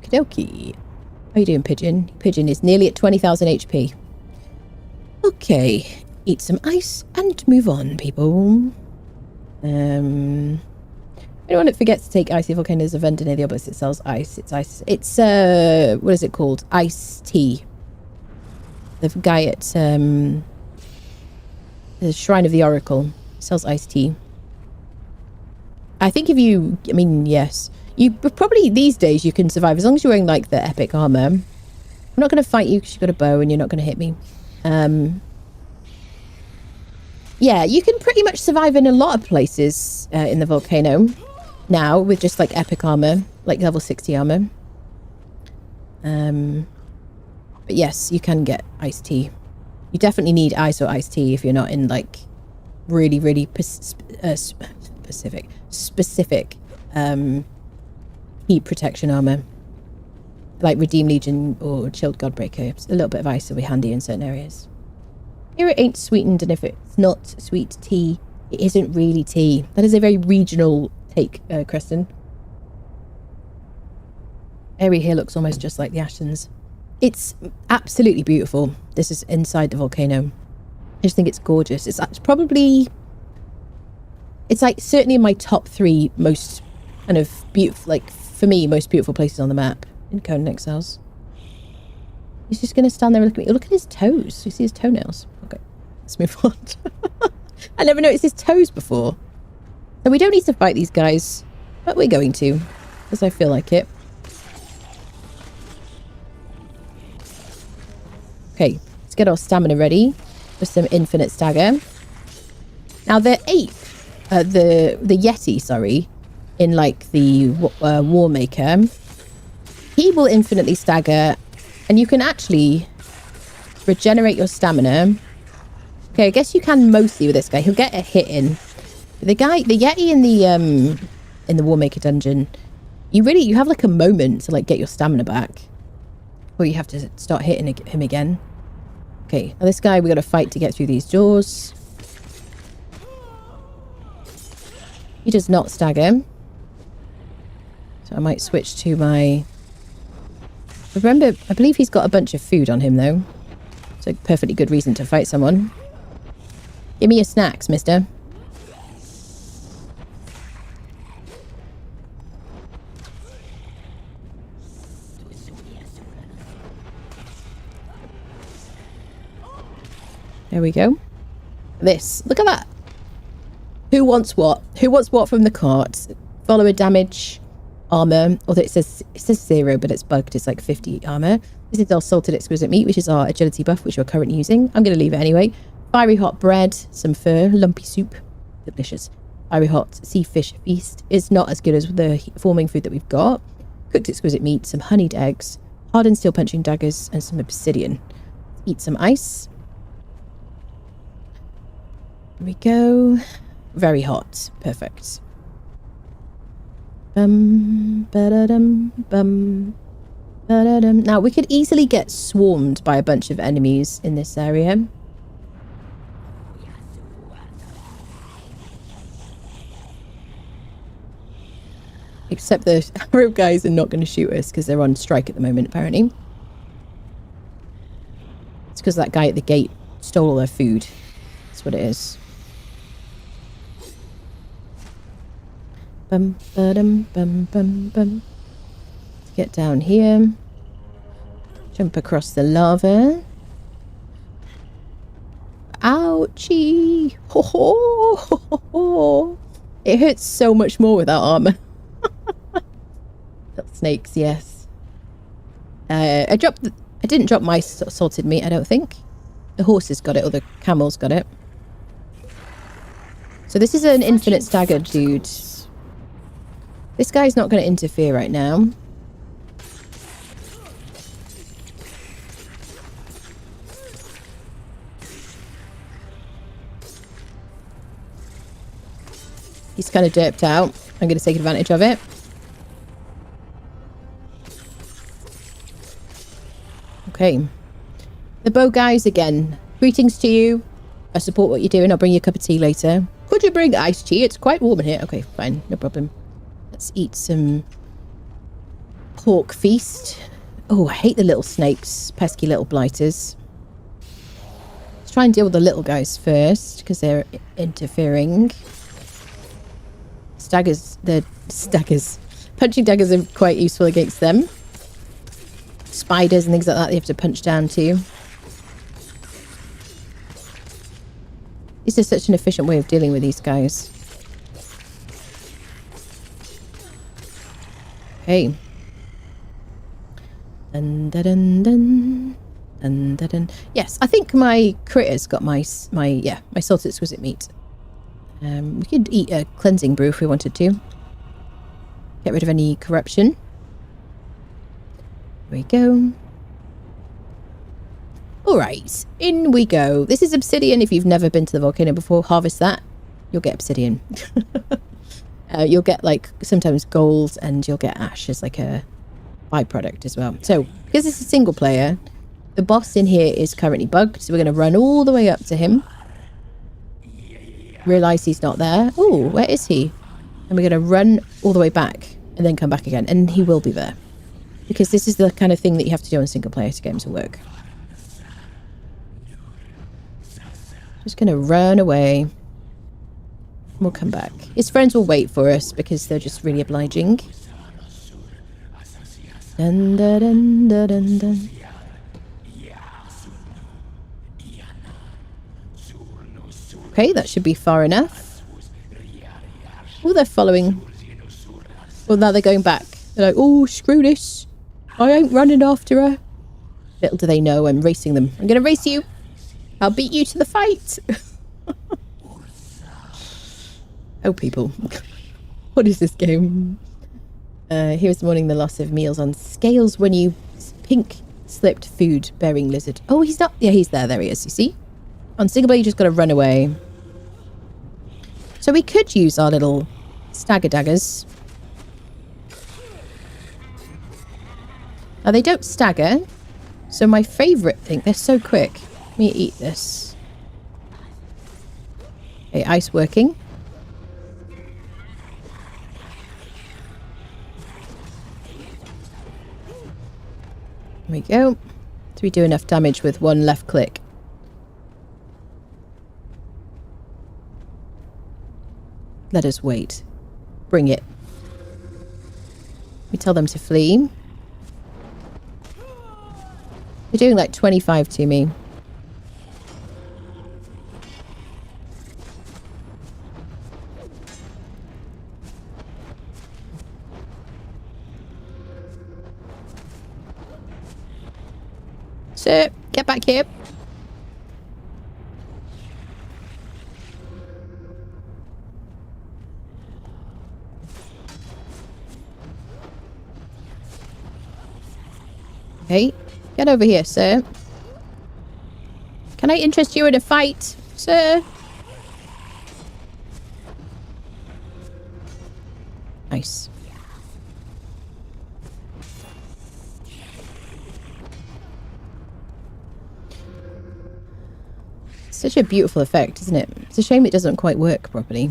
Okie dokie. How you doing, Pigeon? Pigeon is nearly at 20,000 HP. Okay, eat some ice and move on, people. Anyone that forgets to take Icy Volcano, there's a vendor near the obelisk that sells ice. It's ice. It's, what is it called? Ice tea. The guy at, the Shrine of the Oracle sells iced tea. I think if you, I mean, yes. You probably, these days, you can survive as long as you're wearing, like, the epic armor. I'm not going to fight you because you've got a bow and you're not going to hit me. Yeah, you can pretty much survive in a lot of places in the volcano now with just, like, epic armor, like level 60 armor. But yes, you can get iced tea. You definitely need ice or iced tea if you're not in, like, really, really specific heat protection armor. Like Redeem Legion or Chilled Godbreaker. A little bit of ice will be handy in certain areas. Here it ain't sweetened, and if it's not sweet tea, it isn't really tea. That is a very regional take, Creston. Area here looks almost just like the Ashtons. It's absolutely beautiful. This is inside the volcano. I just think it's gorgeous. It's probably... It's like certainly in my top 3 most kind of beautiful, like for me, most beautiful places on the map in Conan Exiles. He's just going to stand there and look at me. Look at his toes. You see his toenails? Okay, let's move on. I never noticed his toes before. So we don't need to fight these guys, but we're going to, because I feel like it. Okay, let's get our stamina ready for some infinite stagger. Now the ape, the Yeti, sorry, in like the War Maker, he will infinitely stagger, and you can actually regenerate your stamina. Okay, I guess you can mostly with this guy. He'll get a hit in. The Yeti in the War Maker dungeon, you have like a moment to like get your stamina back, or you have to start hitting him again. Okay, now this guy we got to fight to get through these doors. He does not stagger. So I might switch to my... Remember, I believe he's got a bunch of food on him, though. It's a perfectly good reason to fight someone. Give me your snacks, mister. There we go. This. Look at that. Who wants what? Who wants what from the cart? Follower damage, armor. Although it says 0, but it's bugged. It's like 50 armor. This is our salted exquisite meat, which is our agility buff, which we're currently using. I'm going to leave it anyway. Fiery hot bread, some fur, lumpy soup. Delicious. Fiery hot sea fish feast. It's not as good as the forming food that we've got. Cooked exquisite meat, some honeyed eggs, hardened steel punching daggers, and some obsidian. Eat some ice. Here we go. Very hot. Perfect. Bum, ba-da-dum, bum, ba-da-dum. Now, we could easily get swarmed by a bunch of enemies in this area. Except the arrow guys are not going to shoot us because they're on strike at the moment, apparently. It's because that guy at the gate stole all their food. That's what it is. Bum, ba-dum, bum, bum, bum. Let's get down here. Jump across the lava. Ouchie! Ho ho! Ho ho ho! It hurts so much more without armor. Little snakes, yes. I didn't drop my salted meat, I don't think. The horses got it, or the camels got it. So this is an infinite stagger dude. This guy's not going to interfere right now. He's kind of derped out. I'm going to take advantage of it. Okay. The bow guys, again, greetings to you. I support what you're doing. I'll bring you a cup of tea later. Could you bring iced tea? It's quite warm in here. Okay, fine. No problem. Let's eat some pork feast. Oh, I hate the little snakes. Pesky little blighters. Let's try and deal with the little guys first, because they're interfering. Staggers. Punching daggers are quite useful against them. Spiders and things like that you have to punch down to. This is such an efficient way of dealing with these guys. Okay. Dun, dun, dun, dun. Dun, dun, dun. Yes, I think my critters got my salted exquisite meat. We could eat a cleansing brew if we wanted to. Get rid of any corruption. Here we go. Alright, in we go. This is obsidian. If you've never been to the volcano before, harvest that. You'll get obsidian. You'll get like sometimes gold, and you'll get ash as like a byproduct as well. So, because it's a single player, the boss in here is currently bugged. So we're going to run all the way up to him. Realise he's not there. Oh, where is he? And we're going to run all the way back and then come back again. And he will be there. Because this is the kind of thing that you have to do on single player to get him to work. Just going to run away. We'll come back. His friends will wait for us because they're just really obliging. Dun, dun, dun, dun, dun, dun. Okay, that should be far enough. Oh, they're following. Well, now they're going back. They're like, oh, screw this. I ain't running after her. Little do they know I'm racing them. I'm going to race you. I'll beat you to the fight. Oh, people. What is this game? Here's mourning the loss of meals on scales when you pink slipped food bearing lizard. Oh, he's not. Yeah, he's there. There he is. You see? On single player, you just got to run away. So we could use our little stagger daggers. Now, they don't stagger. So my favourite thing, they're so quick. Let me eat this. Okay, ice working. There we go. Do we do enough damage with one left click? Let us wait. Bring it. We tell them to flee. They're doing like 25 to me. Sir, get back here. Okay, get over here, sir. Can I interest you in a fight, sir? Nice. Such a beautiful effect, isn't it? It's a shame it doesn't quite work properly.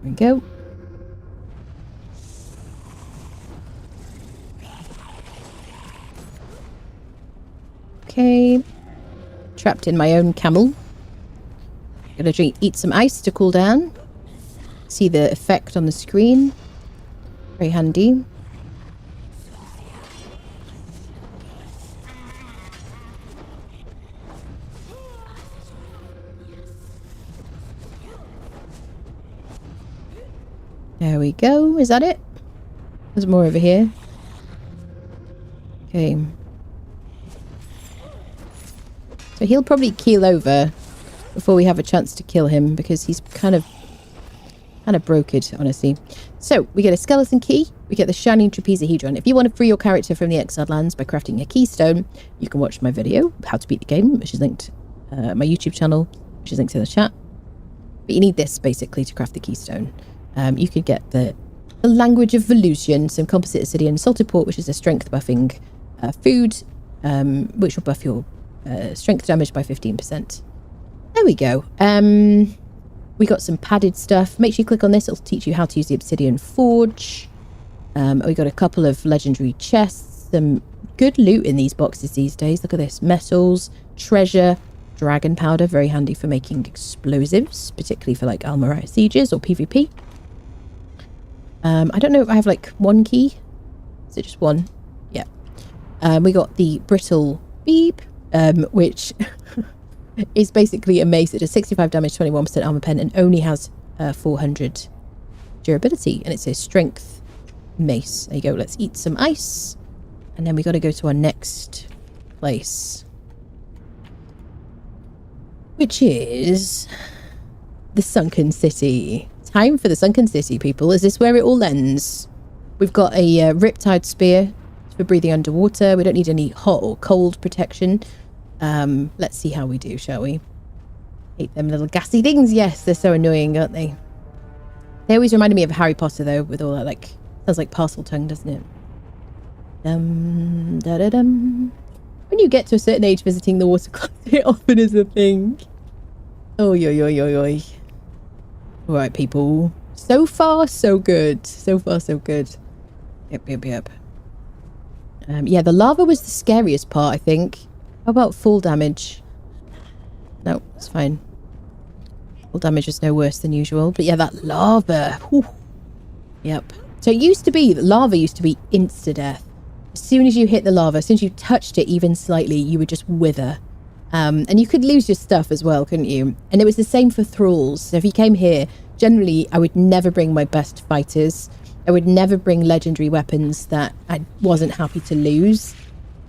There we go. Okay. Trapped in my own camel. Gonna eat some ice to cool down. See the effect on the screen. Very handy. There we go. Is that it? There's more over here. Okay. So he'll probably keel over before we have a chance to kill him because he's kind of broken, honestly. So we get a skeleton key. We get the shiny trapezohedron. If you want to free your character from the exiled lands by crafting a keystone, you can watch my video, How to Beat the Game, which is linked my YouTube channel, which is linked in the chat. But you need this basically to craft the keystone. You could get the Language of Volusion, some composite obsidian, salted port, which is a strength buffing food, which will buff your strength damage by 15%. There we go. We got some padded stuff. Make sure you click on this. It'll teach you how to use the obsidian forge. We got a couple of legendary chests. Some good loot in these boxes these days. Look at this. Metals, treasure, dragon powder. Very handy for making explosives, particularly for like Almarai sieges or PvP. I don't know if I have like one key. Is it just one? Yeah. We got the brittle beep, which is basically a mace that does 65 damage, 21% armor pen, and only has 400 durability. And it's a strength mace. There you go. Let's eat some ice. And then we got to go to our next place, which is the Sunken City. Time for the Sunken City, people. Is this where it all ends? We've got a Riptide Spear for breathing underwater. We don't need any hot or cold protection. Let's see how we do, shall we? Hate them little gassy things. Yes, they're so annoying, aren't they? They always reminded me of Harry Potter, though, with all that, like, sounds like parcel tongue, doesn't it? Da-da-dum. When you get to a certain age, visiting the water closet often is a thing. Oh, yo. Alright, people. So far, so good. So far, so good. Yep. Yeah, the lava was the scariest part, I think. How about full damage? No, it's fine. Full damage is no worse than usual. But yeah, that lava. Whew. Yep. So it used to be, that lava used to be insta-death. As soon as you hit the lava, as soon as you touched it even slightly, you would just wither. And you could lose your stuff as well, couldn't you? And it was the same for thralls. So if you came here, generally, I would never bring my best fighters. I would never bring legendary weapons that I wasn't happy to lose.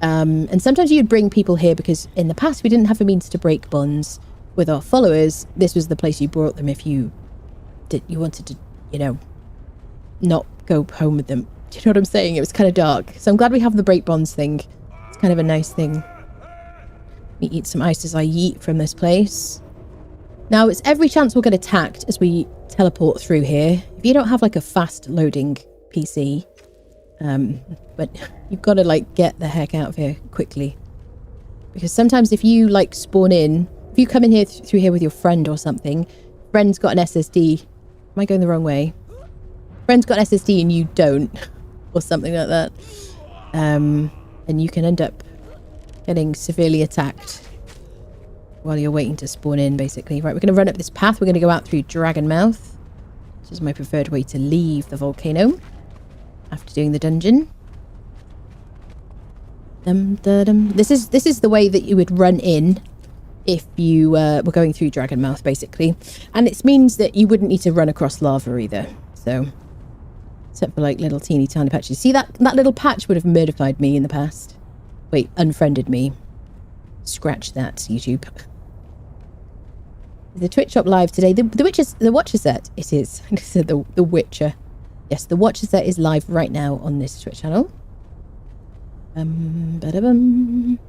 And sometimes you'd bring people here because in the past we didn't have a means to break bonds with our followers. This was the place you brought them if you wanted to, you know, not go home with them. Do you know what I'm saying? It was kind of dark. So I'm glad we have the break bonds thing. It's kind of a nice thing. Let me eat some ice as I yeet from this place. Now, it's every chance we'll get attacked as we teleport through here. If you don't have like a fast loading PC, but you've got to like get the heck out of here quickly. Because sometimes if you like spawn in, if you come in here through here with your friend or something, friend's got an SSD. Am I going the wrong way? Friend's got an SSD and you don't, or something like that. And you can end up getting severely attacked while you're waiting to spawn in, basically. Right, we're going to run up this path. We're going to go out through Dragon Mouth, which is my preferred way to leave the volcano after doing the dungeon. This is the way that you would run in if you were going through Dragon Mouth, basically. And it means that you wouldn't need to run across lava either. So Except for like little teeny tiny patches. See that little patch would have murdified me in the past. Wait, unfriended me. Scratch that, YouTube. Is the Twitch shop live today? The Watcher set. It is. The Witcher. Yes, the Watcher set is live right now on this Twitch channel. Ba-da-bum.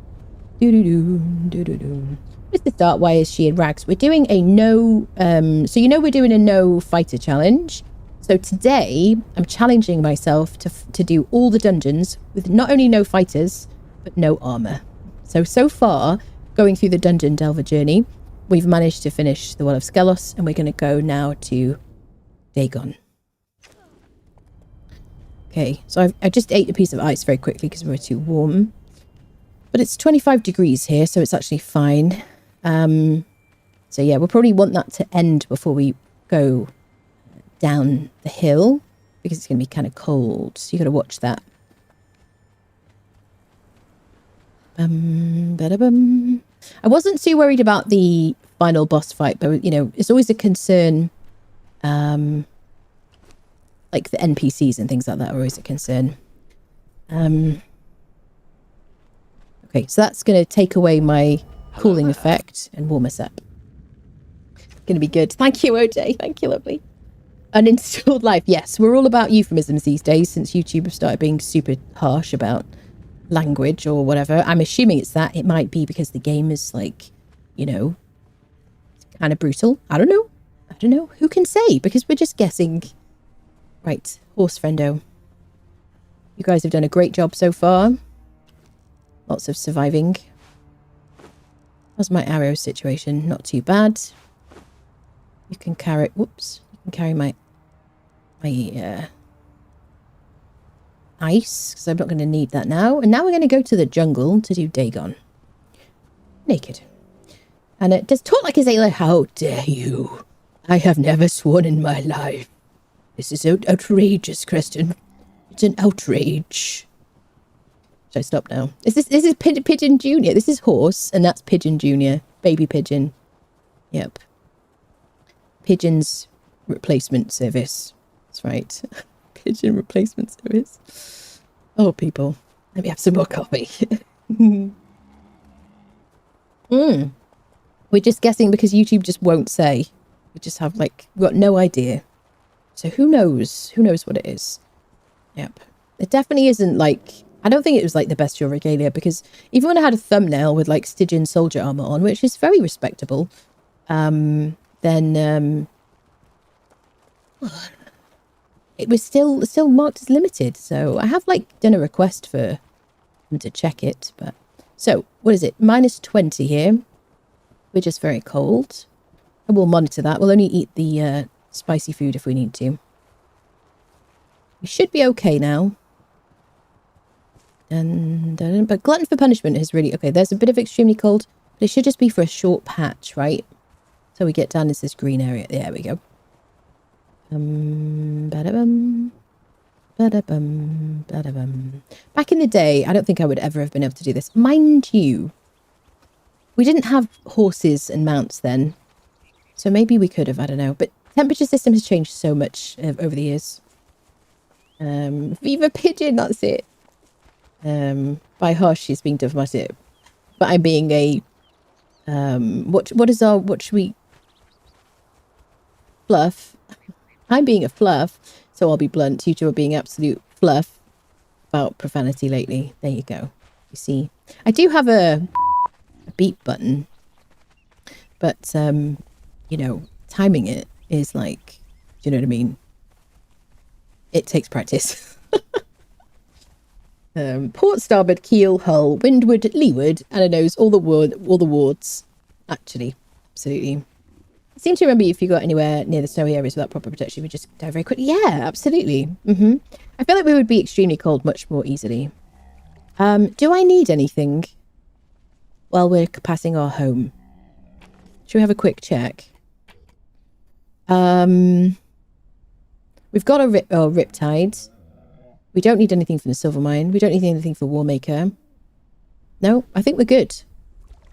Do-do-do. Do-do-do. With the start, why is she in rags? We're doing a no... so you know we're doing a no fighter challenge. So today, I'm challenging myself to do all the dungeons with not only no fighters, but no armor. So far, going through the Dungeon Delver journey, we've managed to finish the Well of Skelos, and we're going to go now to Dagon. Okay, so I just ate a piece of ice very quickly because we were too warm. But it's 25 degrees here, so it's actually fine. So yeah, we'll probably want that to end before we go down the hill, because it's going to be kind of cold. So you got to watch that. Ba-da-bum. I wasn't too worried about the final boss fight, but you know, it's always a concern. Like the NPCs and things like that are always a concern. Okay, so that's going to take away my cooling effect and warm us up. Going to be good. Thank you, OJ. Thank you, lovely. Uninstalled life. Yes, we're all about euphemisms these days since YouTube have started being super harsh about language or whatever. I'm assuming it's that. It might be because the game is like, you know, kind of brutal. I don't know. Who can say? Because we're just guessing. Right, horse friendo. You guys have done a great job so far. Lots of surviving. How's my arrow situation? Not too bad. You can carry... Whoops. You can carry my ice, because I'm not going to need that now. And now we're going to go to the jungle to do Dagon. Naked. And it does talk like a sailor. How dare you? I have never sworn in my life. This is outrageous, Kristen. It's an outrage. Should I stop now? This is Pigeon Junior. This is Horse, and that's Pigeon Junior. Baby Pigeon. Yep. Pigeon's replacement service. That's right. Pigeon replacement service. Oh, people. Let me have some more coffee. We're just guessing because YouTube just won't say. We just have, like, we've got no idea. So who knows? Who knows what it is? Yep. It definitely isn't, like... I don't think it was, like, the bestial regalia, because even when I had a thumbnail with, like, Stygian soldier armor on, which is very respectable, then, it was still marked as limited. So I have, like, done a request for them to check it, but... So, what is it? -20 here. We're just very cold. And we'll monitor that. We'll only eat the spicy food if we need to. We should be okay now. But glutton for punishment is really... Okay, there's a bit of extremely cold, but it should just be for a short patch, right? So we get down into this green area. There we go. Ba-da-bum. Ba-da-bum. Ba-da-bum. Back in the day, I don't think I would ever have been able to do this. Mind you, we didn't have horses and mounts then. So maybe we could have, I don't know. But temperature system has changed so much over the years. Viva Pigeon, that's it. By harsh is being diplomatic. But I'm being a... what should we... Fluff. I'm being a fluff, so I'll be blunt. You two are being absolute fluff about profanity lately. There you go. You see? I do have a beep button. But, you know, timing it is like... Do you know what I mean? It takes practice. Port, starboard, keel, hull, windward, leeward, and a nose, all the wards. Actually, absolutely. I seem to remember if you got anywhere near the snowy areas without proper protection, we just die very quickly. Yeah, absolutely. I feel like we would be extremely cold much more easily. Do I need anything while we're passing our home? Should we have a quick check? We've got a Riptide. We don't need anything from the Silver Mine. We don't need anything for Warmaker. No, I think we're good.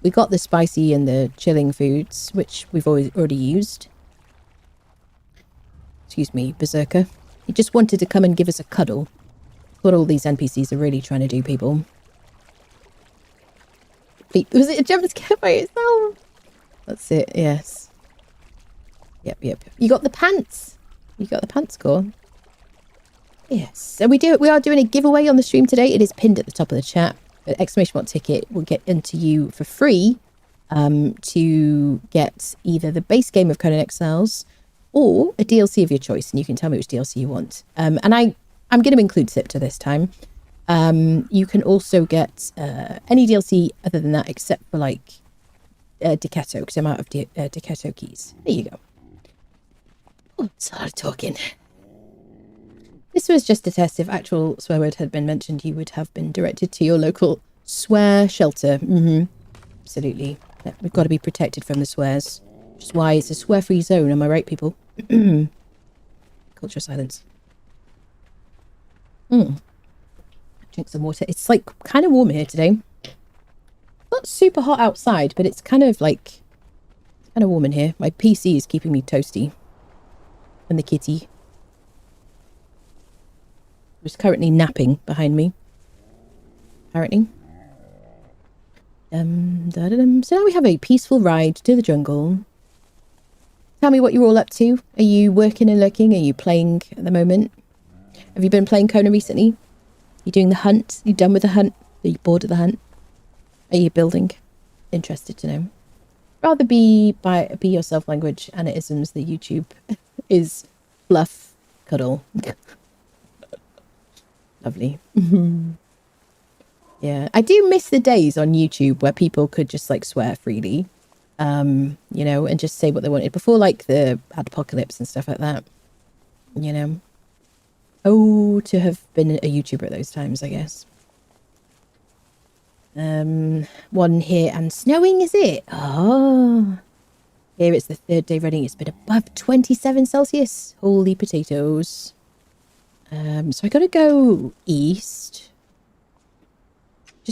We got the spicy and the chilling foods, which we've already used. Excuse me, Berserker. He just wanted to come and give us a cuddle. That's what all these NPCs are really trying to do, people. Was it a jump scare by itself? That's it, yes. Yep. You got the pants. You got the pants score. Yes. So we are doing a giveaway on the stream today. It is pinned at the top of the chat. An exclamation mark ticket will get into you for free to get either the base game of Conan Exiles or a DLC of your choice, and you can tell me which DLC you want. And I'm going to include Sipta this time. You can also get any DLC other than that, except for like Decatto, because I'm out of Decatto keys. There you go. Oh, it's hard talking. This was just a test. If actual swear word had been mentioned, you would have been directed to your local swear shelter. Absolutely. We've got to be protected from the swears. Which is why it's a swear-free zone. Am I right, people? Culture silence. Drink some water. It's like kind of warm here today. Not super hot outside, but it's kind of warm in here. My PC is keeping me toasty. And the kitty, who's currently napping behind me, apparently. So now we have a peaceful ride to the jungle. Tell me what you're all up to. Are you working and lurking? Are you playing at the moment? Have you been playing Conan recently? Are you doing the hunt? Are you done with the hunt? Are you bored of the hunt? Are you building? Interested to know. Rather be yourself language and isms. The YouTube is fluff cuddle. Lovely. Yeah, I do miss the days on YouTube where people could just like swear freely, you know, and just say what they wanted before like the apocalypse and stuff like that, you know. Oh, to have been a YouTuber at those times, I guess. One here and snowing, is it? Oh, here it's the third day running. It's been above 27 Celsius. Holy potatoes. So I gotta go east.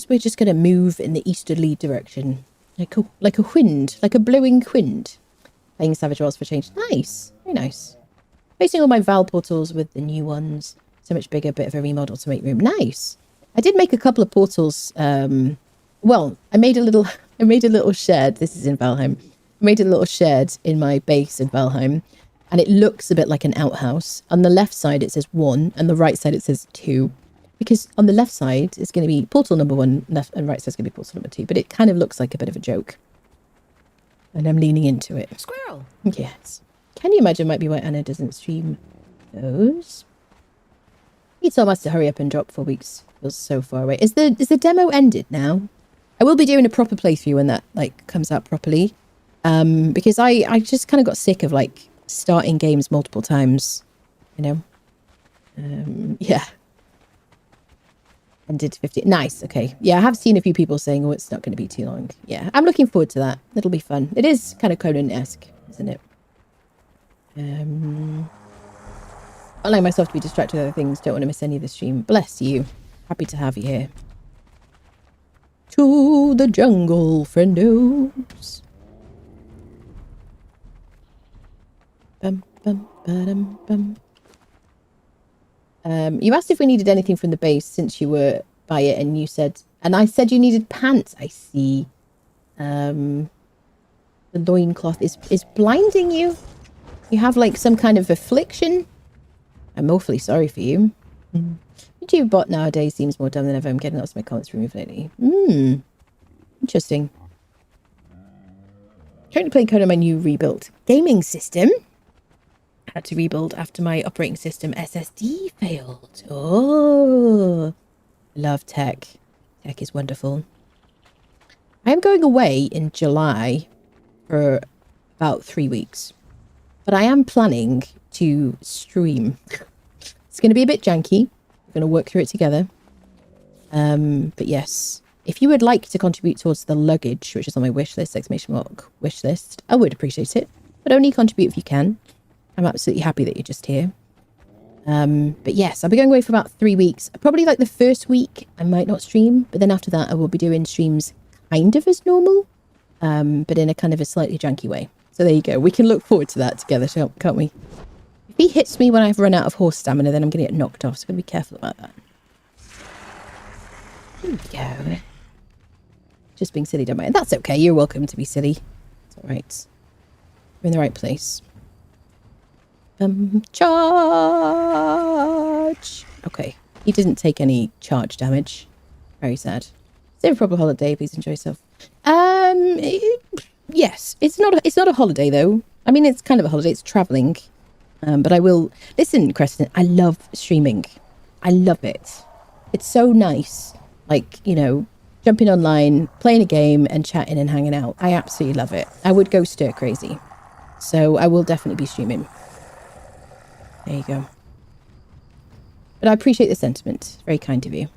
We're just gonna move in the easterly direction, like a wind, like a blowing wind. Playing Savage Worlds for change. Nice, very nice. Placing all my Val portals with the new ones. So much bigger, bit of a remodel to make room. Nice. I did make a couple of portals. Well, I made a little shed. This is in Valheim. I made a little shed in my base in Valheim, and it looks a bit like an outhouse. On the left side it says 1, and the right side it says 2. Because on the left side it's going to be portal number 1, left and right side is going to be portal number 2. But it kind of looks like a bit of a joke. And I'm leaning into it. Squirrel! Yes. Can you imagine might be why Anna doesn't stream those? He told us to hurry up and drop 4 weeks. Feels so far away. Is the demo ended now? I will be doing a proper playthrough when that like comes out properly. Because I just kind of got sick of like starting games multiple times, you know. Yeah. Ended 50. Nice. Okay. Yeah, I have seen a few people saying, oh, it's not going to be too long. Yeah, I'm looking forward to that. It'll be fun. It is kind of Conan-esque, isn't it? Allowing myself to be distracted with other things. Don't want to miss any of the stream. Bless you. Happy to have you here. To the jungle, friendos. Bum, bum, ba-dum, bum. You asked if we needed anything from the base since you were by it, and you said, and I said you needed pants. I see. The loincloth is blinding you. You have like some kind of affliction. I'm awfully sorry for you. YouTube bot nowadays seems more dumb than ever. I'm getting lots of my comments removed lately. Interesting. Currently playing Conan on my new rebuilt gaming system. I had to rebuild after my operating system SSD failed. Oh, love tech. Tech is wonderful. I am going away in July for about 3 weeks, but I am planning to stream. It's going to be a bit janky. We're going to work through it together. But yes, if you would like to contribute towards the luggage, which is on my wish list, exclamation mark wish list, I would appreciate it, but only contribute if you can. I'm absolutely happy that you're just here. But yes, I'll be going away for about 3 weeks. Probably like the first week, I might not stream, but then after that, I will be doing streams kind of as normal, but in a kind of a slightly janky way. So there you go. We can look forward to that together, can't we? If he hits me when I've run out of horse stamina, then I'm going to get knocked off. So I'm going to be careful about that. There we go. Just being silly, don't mind. That's okay. You're welcome to be silly. It's all right. We're in the right place. Charge! Okay. He didn't take any charge damage. Very sad. Have a proper holiday. Please enjoy yourself. Yes. It's not a holiday, though. I mean, it's kind of a holiday. It's traveling. But I will... Listen, Creston, I love streaming. I love it. It's so nice. Like, you know, jumping online, playing a game and chatting and hanging out. I absolutely love it. I would go stir crazy. So I will definitely be streaming. There you go. But I appreciate the sentiment. Very kind of you.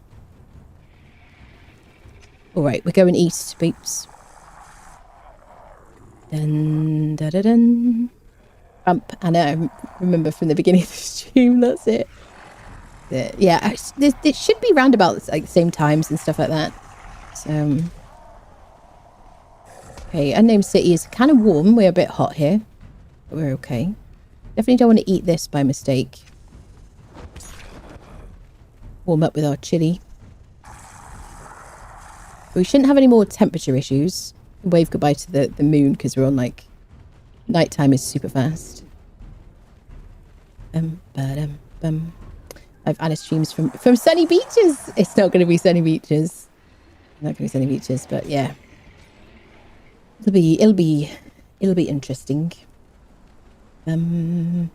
All right, we're going east, peeps. Dun, da, da, dun. Bump. And I remember from the beginning of the stream, that's it. Yeah, it should be round about like the same times and stuff like that. So, okay, Unnamed City is kind of warm. We're a bit hot here, but we're okay. Definitely don't want to eat this by mistake. Warm up with our chili. We shouldn't have any more temperature issues. Wave goodbye to the moon because we're on like nighttime is super fast. I've added streams from sunny beaches. It's not going to be sunny beaches. Not going to be sunny beaches, but yeah, it'll be interesting. Actually,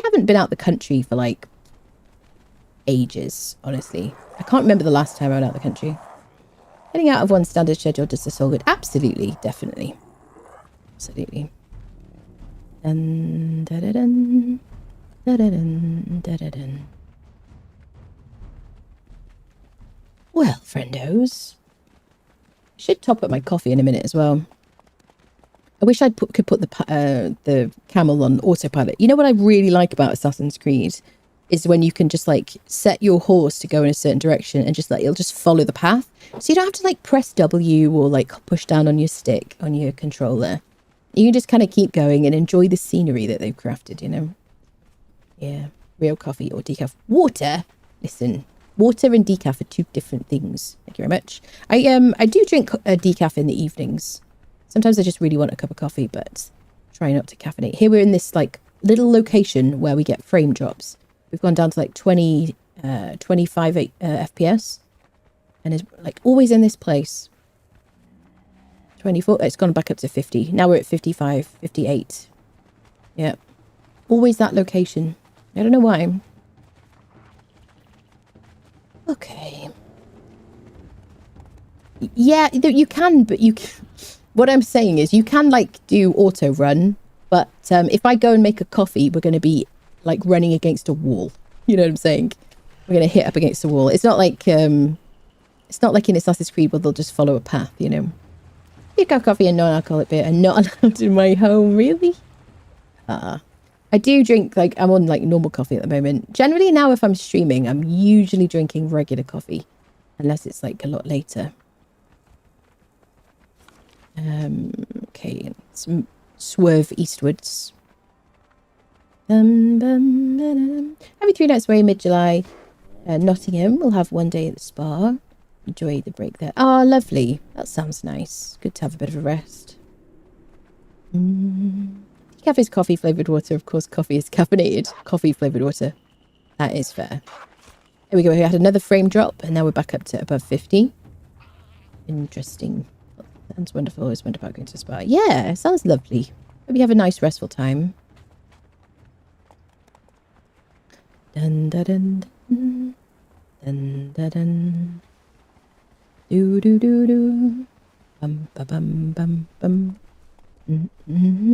haven't been out the country for like ages, honestly. I can't remember the last time I went out the country. Getting out of one's standard schedule does us all good. Absolutely, definitely. Absolutely. Dun, da, da, dun, da, da, dun, da, da, dun. Well, friendos. Should top up my coffee in a minute as well. I wish I could put the camel on autopilot. You know what I really like about Assassin's Creed is when you can just like set your horse to go in a certain direction and just like it'll just follow the path. So you don't have to like press W or like push down on your stick on your controller. You can just kind of keep going and enjoy the scenery that they've crafted, you know? Yeah. Real coffee or decaf. Water. Listen, water and decaf are two different things. Thank you very much. I do drink decaf in the evenings. Sometimes I just really want a cup of coffee, but try not to caffeinate. Here we're in this like little location where we get frame drops. We've gone down to like 25 FPS. And it's like always in this place. 24, it's gone back up to 50. Now we're at 55, 58. Yeah. Always that location. I don't know why. Okay. Yeah, you can, but you can... What I'm saying is you can like do auto run, but if I go and make a coffee, we're going to be like running against a wall. You know what I'm saying? We're going to hit up against a wall. It's not like in Assassin's Creed where they'll just follow a path, you know. You got coffee and non-alcoholic beer and not allowed in my home, really? I do drink, like, I'm on, like, normal coffee at the moment. Generally now, if I'm streaming, I'm usually drinking regular coffee. Unless it's, like, a lot later. Okay, let's swerve eastwards. Every 3 nights away, mid-July. Nottingham will have 1 day at the spa. Enjoy the break there. Oh, lovely. That sounds nice. Good to have a bit of a rest. Cafe's coffee flavoured water. Of course, coffee is caffeinated. Coffee flavoured water. That is fair. Here we go. We had another frame drop, and now we're back up to above 50. Interesting. Sounds wonderful. Always wondered about going to a spa. Yeah, sounds lovely. Hope you have a nice, restful time. Dun, dun, dun, dun. Dun, dun, dun. Do do do do. Bum ba bum bum bum.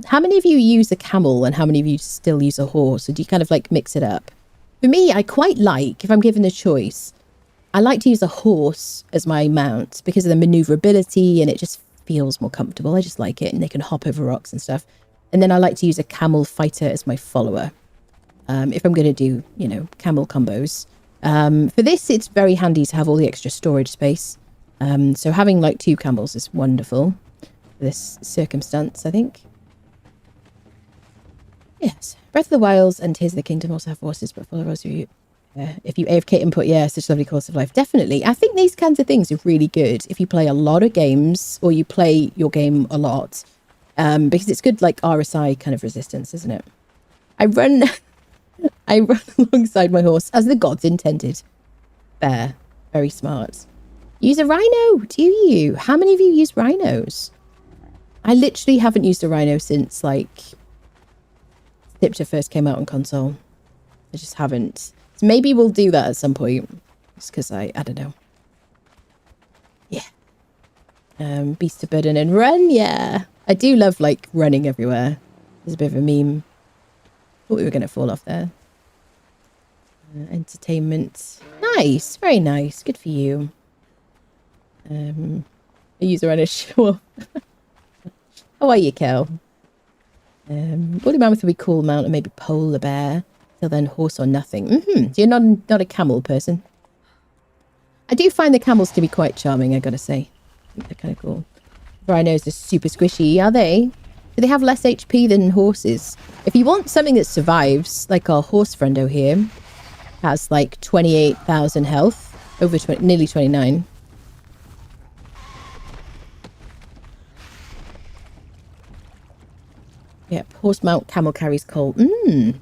How many of you use a camel and how many of you still use a horse? Or do you kind of like mix it up? For me, I quite like, if I'm given a choice, I like to use a horse as my mount because of the maneuverability and it just feels more comfortable. I just like it and they can hop over rocks and stuff. And then I like to use a camel fighter as my follower. If I'm going to do, you know, camel combos. For this, it's very handy to have all the extra storage space. So having like 2 camels is wonderful for this circumstance, I think. Yes. Breath of the Wilds and Tears of the Kingdom also have horses, but for those of you, if you AFK input, yeah, such a lovely course of life. Definitely. I think these kinds of things are really good if you play a lot of games or you play your game a lot, because it's good like RSI kind of resistance, isn't it? I run, I run alongside my horse as the gods intended. Fair. Very smart. Use a rhino, do you? How many of you use rhinos? I literally haven't used a rhino since like Scepter first came out on console. I just haven't. So maybe we'll do that at some point. Just because I don't know. Yeah. Beast of burden and run, yeah. I do love like running everywhere. There's a bit of a meme. Thought we were going to fall off there. Entertainment. Nice, very nice. Good for you. A user on a show. How are you, Kel? Woolly mammoth would be cool mount and maybe polar bear. Till then, horse or nothing. So you're not a camel person. I do find the camels to be quite charming, I gotta say. I think they're kind of cool. Rhinos are super squishy, are they? Do they have less HP than horses? If you want something that survives, like our horse friendo here, has like 28,000 health, over nearly 29. Yep, horse mount, camel carries coal.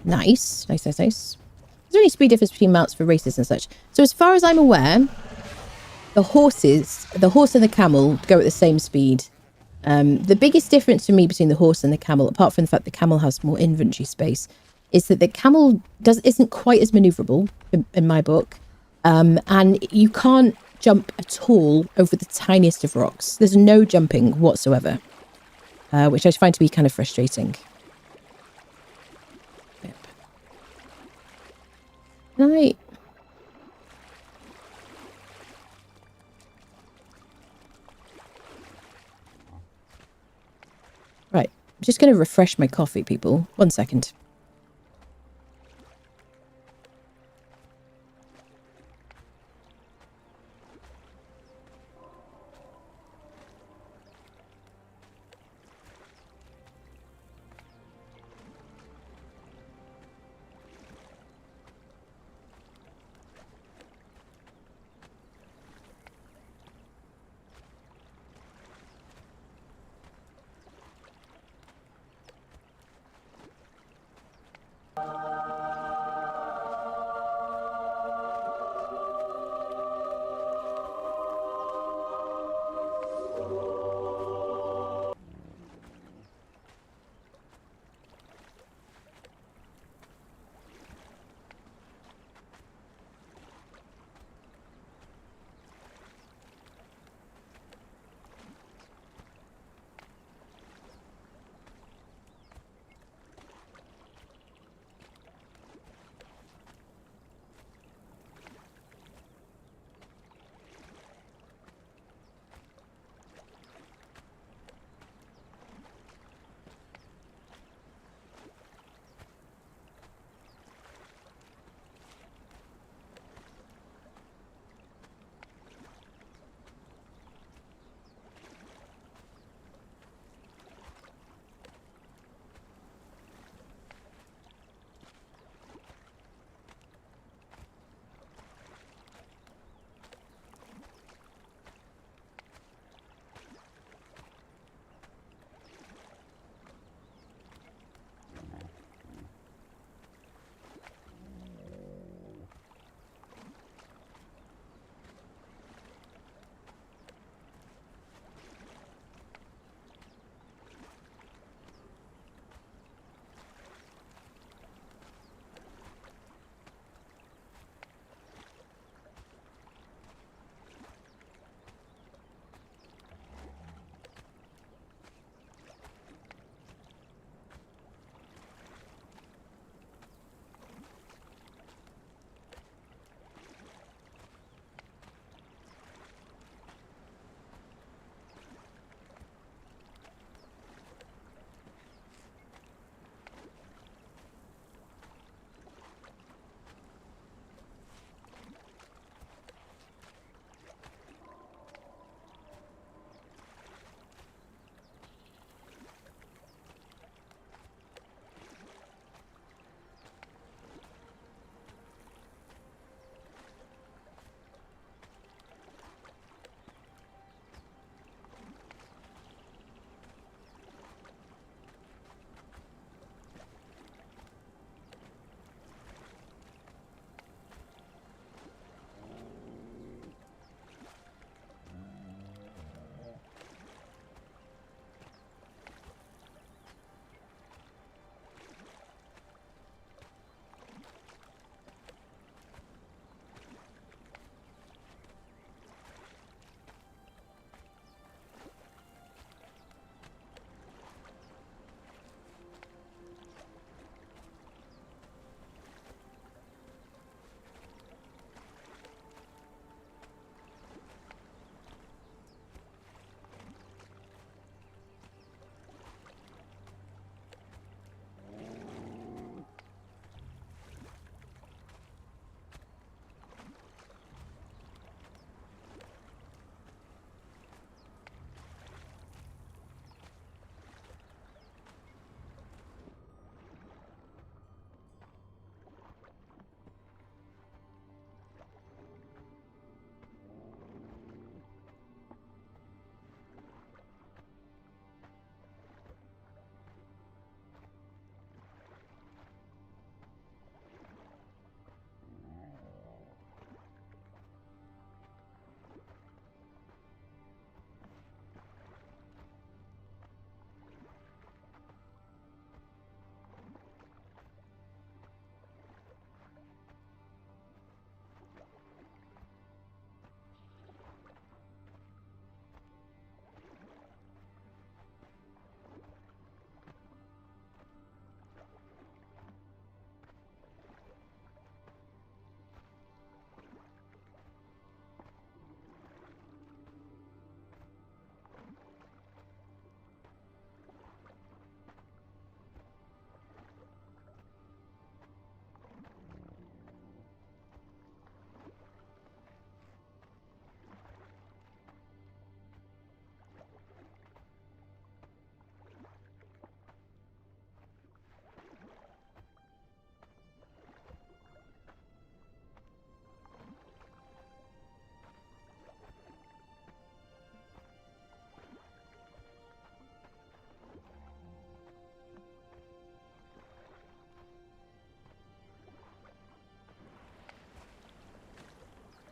Nice. Nice. Is there any speed difference between mounts for races and such? So as far as I'm aware, the horse and the camel go at the same speed. The biggest difference for me between the horse and the camel, apart from the fact the camel has more inventory space, is that the camel isn't quite as maneuverable in my book. And you can't jump at all over the tiniest of rocks. There's no jumping whatsoever. Which I find to be kind of frustrating. Yep. Right. Right. I'm just going to refresh my coffee, people. 1 second.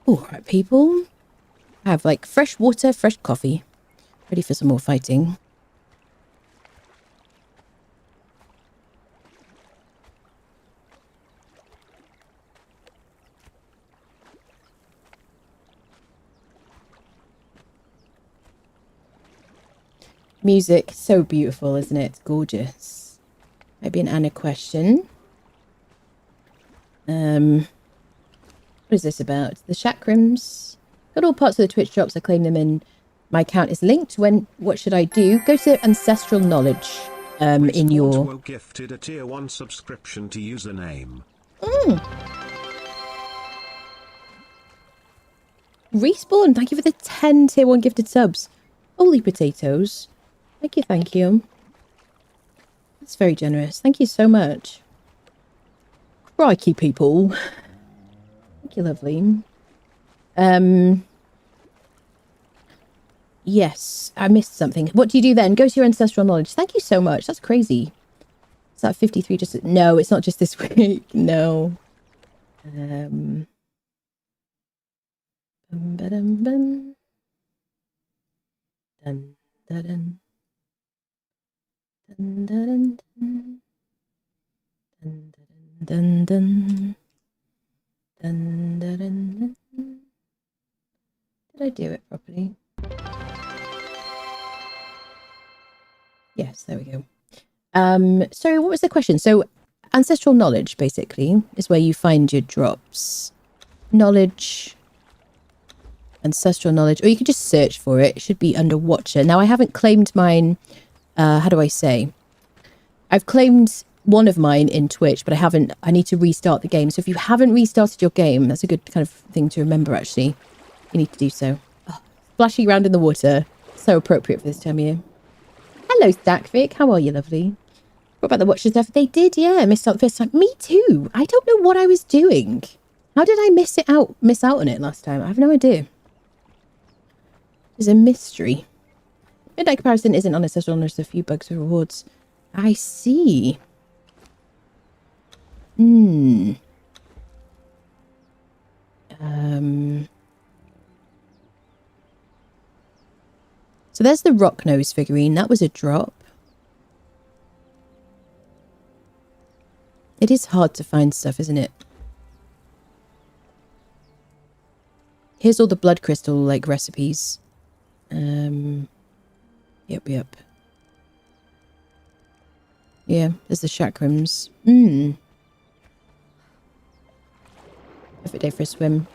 All right, people. I have like fresh water, fresh coffee. Ready for some more fighting. Music, so beautiful, isn't it? It's gorgeous. Maybe an Anna question. What is this about? The chakrams. Got all parts of the Twitch drops. I claim them in my account is linked. What should I do? Go to ancestral knowledge. In your gifted a tier 1 subscription to username. Respawn, thank you for the 10 tier 1 gifted subs. Holy potatoes. Thank you, thank you. That's very generous. Thank you so much. Crikey, people. Thank you, lovely. Yes, I missed something. What do you do then? Go to your ancestral knowledge. Thank you so much. That's crazy. Is that 53 just... No, it's not just this week. No. Dun, dun, dun, dun. Dun, dun, dun. Dun, dun, dun. Dun, dun, dun. Did I do it properly? Yes, there we go. So what was the question? So ancestral knowledge basically is where you find your drops. Knowledge, ancestral knowledge, or you can just search for it. It should be under Watcher. Now I haven't claimed mine. How do I say? I've claimed one of mine in Twitch, but I haven't. I need to restart the game. So if you haven't restarted your game, that's a good kind of thing to remember, actually. You need to do so. Oh, splashing around in the water. So appropriate for this time of year. Hello, Stackvic. How are you, lovely? What about the Watcher stuff? They did, yeah. I missed out the first time. Me too. I don't know what I was doing. How did I miss out on it last time? I have no idea. There's a mystery. Midnight comparison isn't on ancestral knowledge. There's a few bugs or rewards. I see. So there's the rock nose figurine. That was a drop. It is hard to find stuff, isn't it? Here's all the blood crystal like recipes. Yep. Yeah, there's the chakrams. Perfect day for a swim.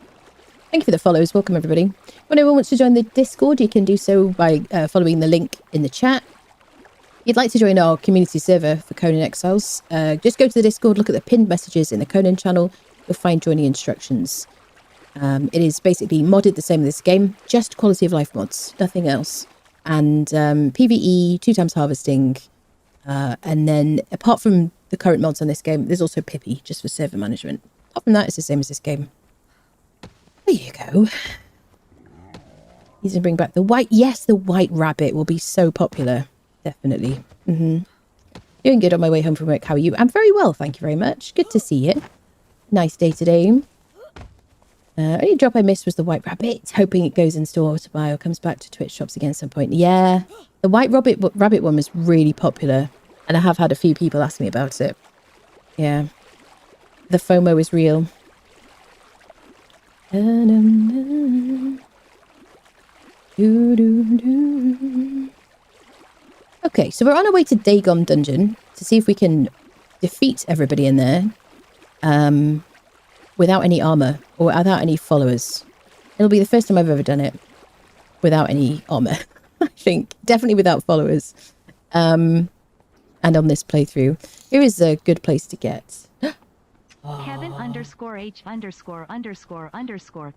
Thank you for the follows. Welcome, everybody. When anyone wants to join the Discord, you can do so by following the link in the chat. If you'd like to join our community server for Conan Exiles, just go to the Discord, look at the pinned messages in the Conan channel. You'll find joining instructions. It is basically modded the same as this game, just quality of life mods, nothing else. And PvE, 2x harvesting. And then, apart from the current mods on this game, there's also Pippi, just for server management. Apart from that, it's the same as this game. There you go. He's going to bring back the white... Yes, the white rabbit will be so popular. Definitely. Doing good on my way home from work. How are you? I'm very well, thank you very much. Good to see you. Nice day today. Only drop I missed was the white rabbit. Hoping it goes in store to buy or comes back to Twitch shops again at some point. Yeah, the white rabbit one was really popular. And I have had a few people ask me about it. Yeah. The FOMO is real. Okay, so we're on our way to Dagon Dungeon to see if we can defeat everybody in there without any armor or without any followers. It'll be the first time I've ever done it without any armor. I think definitely without followers. And on this playthrough, here is a good place to get. Kevin _H___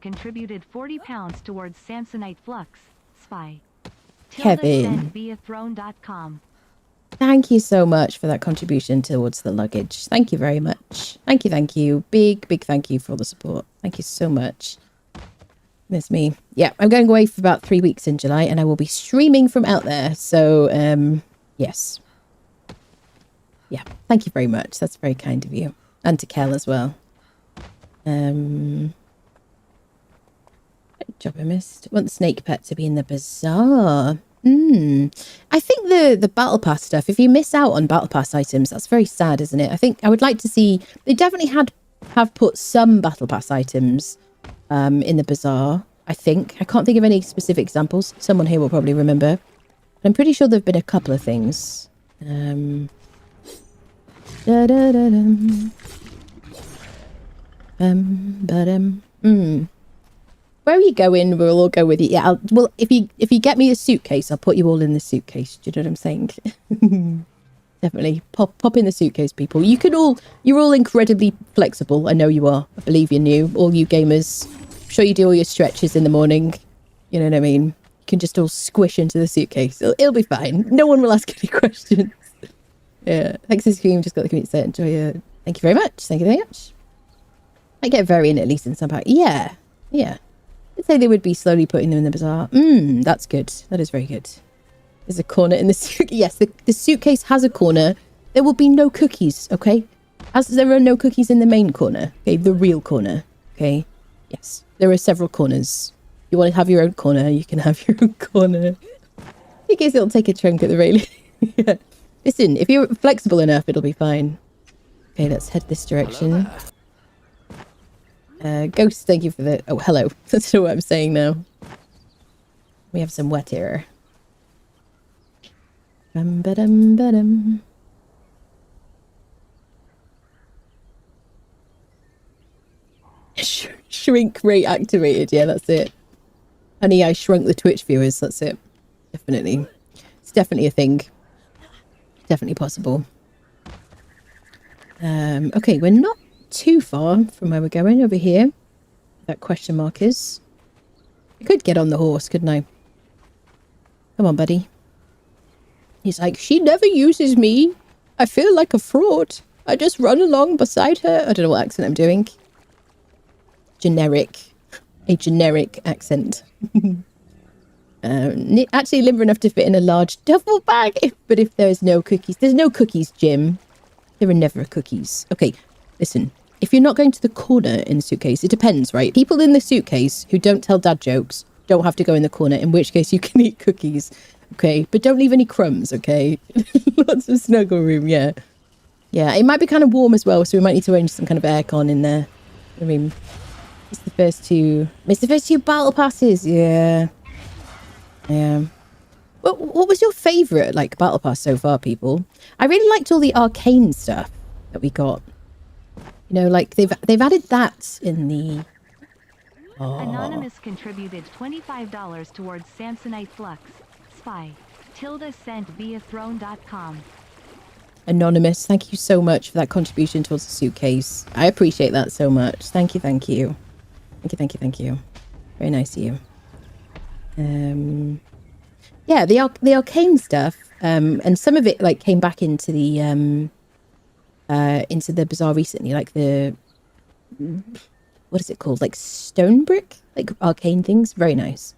contributed £40 towards Samsonite Flux. Spy. Kevin. Via throne.com. Thank you so much for that contribution towards the luggage. Thank you very much. Thank you. Big thank you for all the support. Thank you so much. Miss me. Yeah, I'm going away for about 3 weeks in July and I will be streaming from out there. So, yes. Yeah, thank you very much. That's very kind of you. And to Kel as well. Job I missed. Want the snake pet to be in the bazaar. I think the battle pass stuff, if you miss out on battle pass items, that's very sad, isn't it? I think I would like to see, they definitely have put some battle pass items in the bazaar, I think. I can't think of any specific examples. Someone here will probably remember. But I'm pretty sure there've been a couple of things. Where are you going? We'll all go with you. Yeah, well, if you get me a suitcase, I'll put you all in the suitcase. Do you know what I'm saying? Definitely. Pop in the suitcase, people. You're all incredibly flexible. I know you are. I believe in you. All you gamers. I'm sure you do all your stretches in the morning. You know what I mean? You can just all squish into the suitcase. It'll be fine. No one will ask any questions. Yeah. Thanks for stream. Just got the community set. Enjoy your... Thank you very much. Thank you very much. I get a variant at least in some part. Yeah. Yeah. I'd say they would be slowly putting them in the bazaar. That's good. That is very good. There's a corner in the suitcase. Yes, the suitcase has a corner. There will be no cookies, okay? As there are no cookies in the main corner, okay? The real corner, okay? Yes, there are several corners. You want to have your own corner, you can have your own corner. In case it'll take a chunk at the railing. Yeah. Listen, if you're flexible enough, it'll be fine. Okay, let's head this direction. Ghost, thank you for the... Oh, hello. That's not what I'm saying now. We have some wet here. Ba-dum. Shrink rate activated. Yeah, that's it. Honey, I shrunk the Twitch viewers. That's it. Definitely. It's definitely a thing. Definitely possible. Okay, we're not too far from where we're going over here. That question mark is. I could get on the horse, couldn't I? Come on, buddy. He's like, she never uses me. I feel like a fraud. I just run along beside her. I don't know what accent I'm doing. A generic accent. Actually limber enough to fit in a large duffel bag. But if there's no cookies, there's no cookies, Jim. There are never cookies. Okay, listen. If you're not going to the corner in the suitcase, it depends, right? People in the suitcase who don't tell dad jokes don't have to go in the corner, in which case you can eat cookies, okay? But don't leave any crumbs, okay? Lots of snuggle room, yeah. Yeah, it might be kind of warm as well, so we might need to arrange some kind of aircon in there. I mean, it's the first two battle passes, yeah. Yeah. What was your favourite, like, battle pass so far, people? I really liked all the arcane stuff that we got. You know, like, they've added that in the... Oh. Anonymous contributed $25 towards Samsonite Flux. Spy. Tilda sent via throne.com. Anonymous, thank you so much for that contribution towards the suitcase. I appreciate that so much. Thank you. Thank you. Very nice of you. Yeah, the arcane stuff, and some of it like came back into the bazaar recently, like the, what is it called? Like stone brick, like arcane things. Very nice.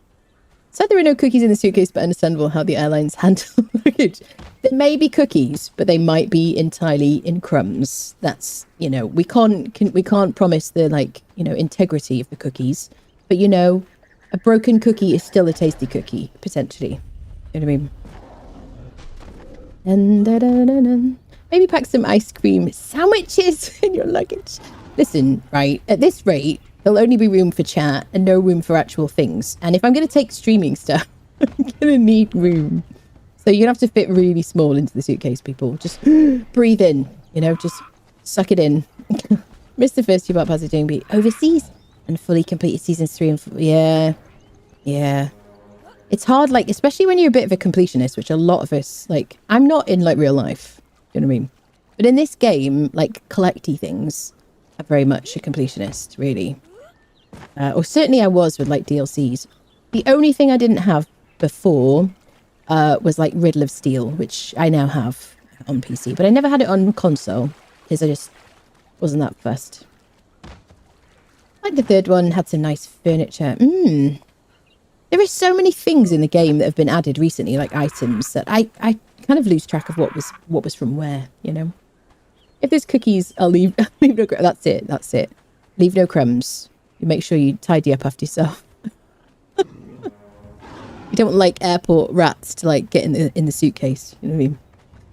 So there are no cookies in the suitcase, but understandable how the airlines handle luggage. There may be cookies, but they might be entirely in crumbs. That's, you know, we can't promise the, like, you know, integrity of the cookies, but you know, a broken cookie is still a tasty cookie, potentially. You know what I mean? And maybe pack some ice cream sandwiches in your luggage. Listen, right, at this rate, there'll only be room for chat and no room for actual things. And if I'm going to take streaming stuff, I'm going to need room. So you're going to have to fit really small into the suitcase, people. Just breathe in, you know, just suck it in. Missed the first two passes doing be overseas and fully completed seasons 3 and 4. Yeah. It's hard, like, especially when you're a bit of a completionist, which a lot of us, like, I'm not in, like, real life. You know what I mean? But in this game, like, collecty things are very much a completionist, really. Or certainly I was with, like, DLCs. The only thing I didn't have before was, like, Riddle of Steel, which I now have on PC. But I never had it on console, because I just wasn't that fussed. Like, the third one had some nice furniture. There are so many things in the game that have been added recently, like items, that I kind of lose track of what was from where, you know? If there's cookies, I'll leave no crumbs. That's it. Leave no crumbs. You make sure you tidy up after yourself. You don't want, like, airport rats to, like, get in the suitcase. You know what I mean?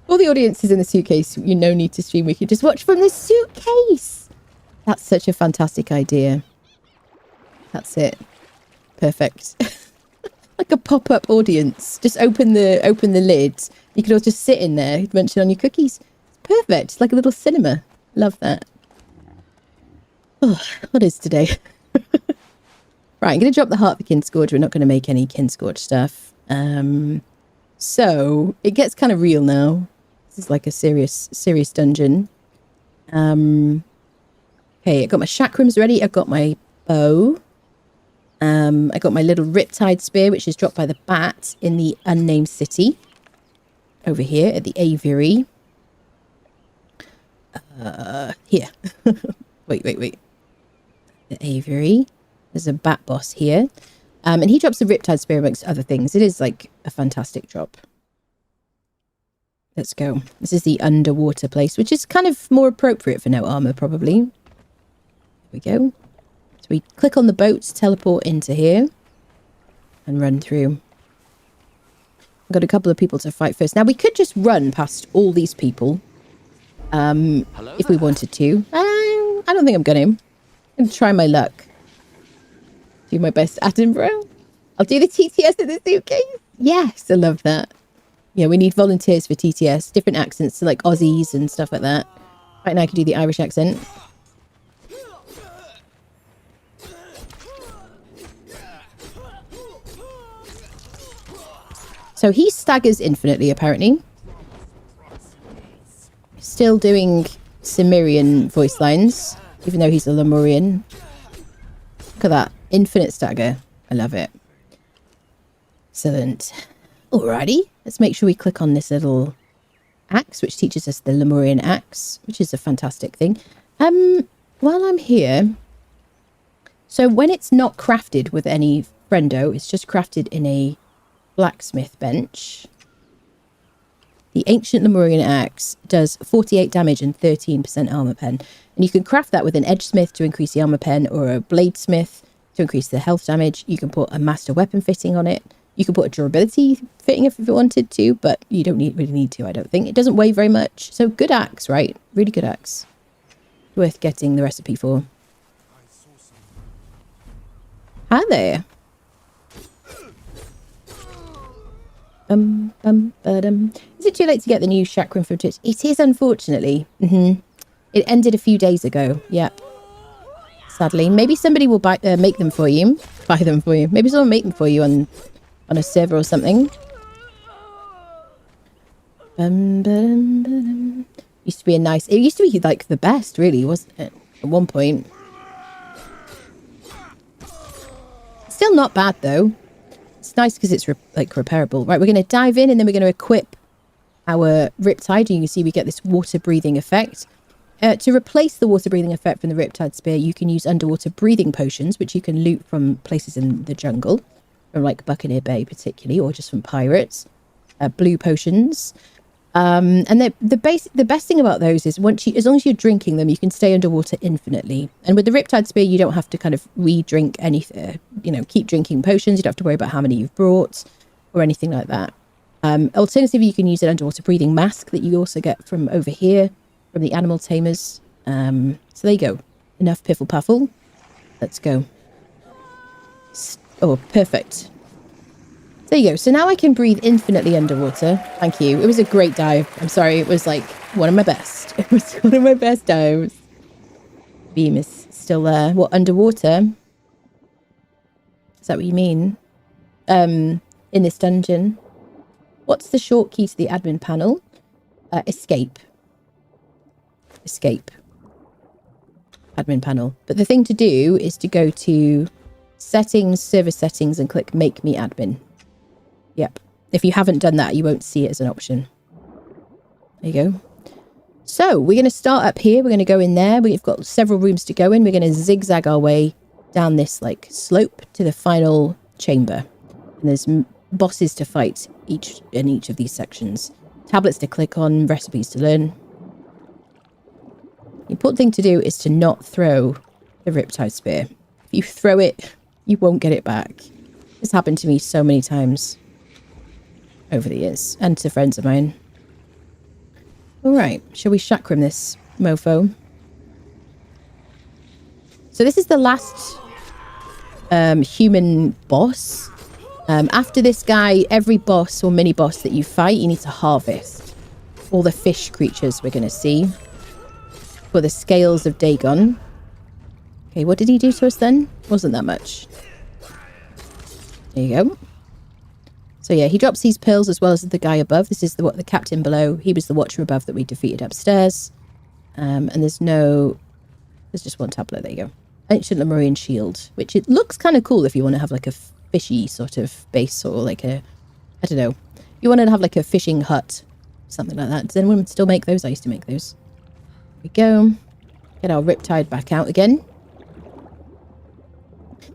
All the audience is in the suitcase. You no need to stream. We can just watch from the suitcase. That's such a fantastic idea. That's it. Perfect. Like a pop-up audience. Just open the lid. You could all just sit in there, munching on your cookies. It's perfect. It's like a little cinema. Love that. Oh, what is today? Right, I'm going to drop the Heart of the Kinscourge. We're not going to make any Kinscourge stuff. So, it gets kind of real now. This is like a serious dungeon. Okay, I got my chakrams ready. I've got my bow. I got my little Riptide Spear, which is dropped by the bat in the unnamed city. Over here at the aviary. Here. wait. The aviary. There's a bat boss here. And he drops a Riptide Spear amongst other things. It is like a fantastic drop. Let's go. This is the underwater place, which is kind of more appropriate for no armor, probably. Here we go. So we click on the boat, teleport into here, and run through. I've got a couple of people to fight first. Now, we could just run past all these people if we wanted to. I don't think I'm going to try my luck. Do my best Edinburgh. I'll do the TTS in the suitcase. Yes, I love that. Yeah, we need volunteers for TTS. Different accents, so like Aussies and stuff like that. Right now I can do the Irish accent. So he staggers infinitely, apparently. Still doing Cimmerian voice lines, even though he's a Lemurian. Look at that. Infinite stagger. I love it. Excellent. Alrighty. Let's make sure we click on this little axe, which teaches us the Lemurian axe, which is a fantastic thing. While I'm here, so when it's not crafted with any friendo, it's just crafted in a blacksmith bench. The ancient Lemurian axe does 48 damage and 13% armor pen. And you can craft that with an edgesmith to increase the armor pen, or a bladesmith to increase the health damage. You can put a master weapon fitting on it. You can put a durability fitting if you wanted to, but you don't really need to, I don't think. It doesn't weigh very much. So good axe, right? Really good axe. Worth getting the recipe for. Hi there. Is it too late to get the new chakram from Twitch? It is, unfortunately. It ended a few days ago. Yep. Sadly. Maybe somebody will make them for you. Buy them for you. Maybe someone will make them for you on a server or something. Used to be it used to be like the best, really, wasn't it? At one point. Still not bad, though. It's nice because it's repairable. Right, we're going to dive in and then we're going to equip our Riptide. You can see we get this water breathing effect. To replace the water breathing effect from the Riptide Spear, you can use underwater breathing potions, which you can loot from places in the jungle. From like Buccaneer Bay particularly, or just from pirates. Blue potions. And the best thing about those is as long as you're drinking them, you can stay underwater infinitely. And with the Riptide Spear, you don't have to kind of re-drink anything, keep drinking potions. You don't have to worry about how many you've brought or anything like that. Alternatively, you can use an underwater breathing mask that you also get from over here, from the animal tamers. So there you go. Enough piffle puffle. Let's go. Oh, perfect. There you go. So now I can breathe infinitely underwater. Thank you. It was a great dive. I'm sorry. It was like one of my best. It was one of my best dives. Beam is still there. What, underwater? Is that what you mean? In this dungeon. What's the short key to the admin panel? Escape. Escape. Admin panel. But the thing to do is to go to settings, server settings, and click make me admin. Yep. If you haven't done that, you won't see it as an option. There you go. So we're going to start up here. We're going to go in there. We've got several rooms to go in. We're going to zigzag our way down this like slope to the final chamber. And there's bosses to fight in each of these sections. Tablets to click on, recipes to learn. The important thing to do is to not throw the Riptide Spear. If you throw it, you won't get it back. This happened to me so many times over the years, and to friends of mine. Alright, shall we chakram this mofo? So this is the last human boss. After this guy, every boss or mini-boss that you fight, you need to harvest all the fish creatures we're going to see for the scales of Dagon. Okay, what did he do to us then? Wasn't that much. There you go. So yeah, he drops these pearls as well as the guy above. This is the captain below. He was the watcher above that we defeated upstairs. And there's just one tablet. There you go. Ancient Lemurian shield, which it looks kind of cool if you want to have like a fishy sort of base, or like a, I don't know. You want to have like a fishing hut, something like that. Does anyone still make those? I used to make those. There we go. Get our Riptide back out again.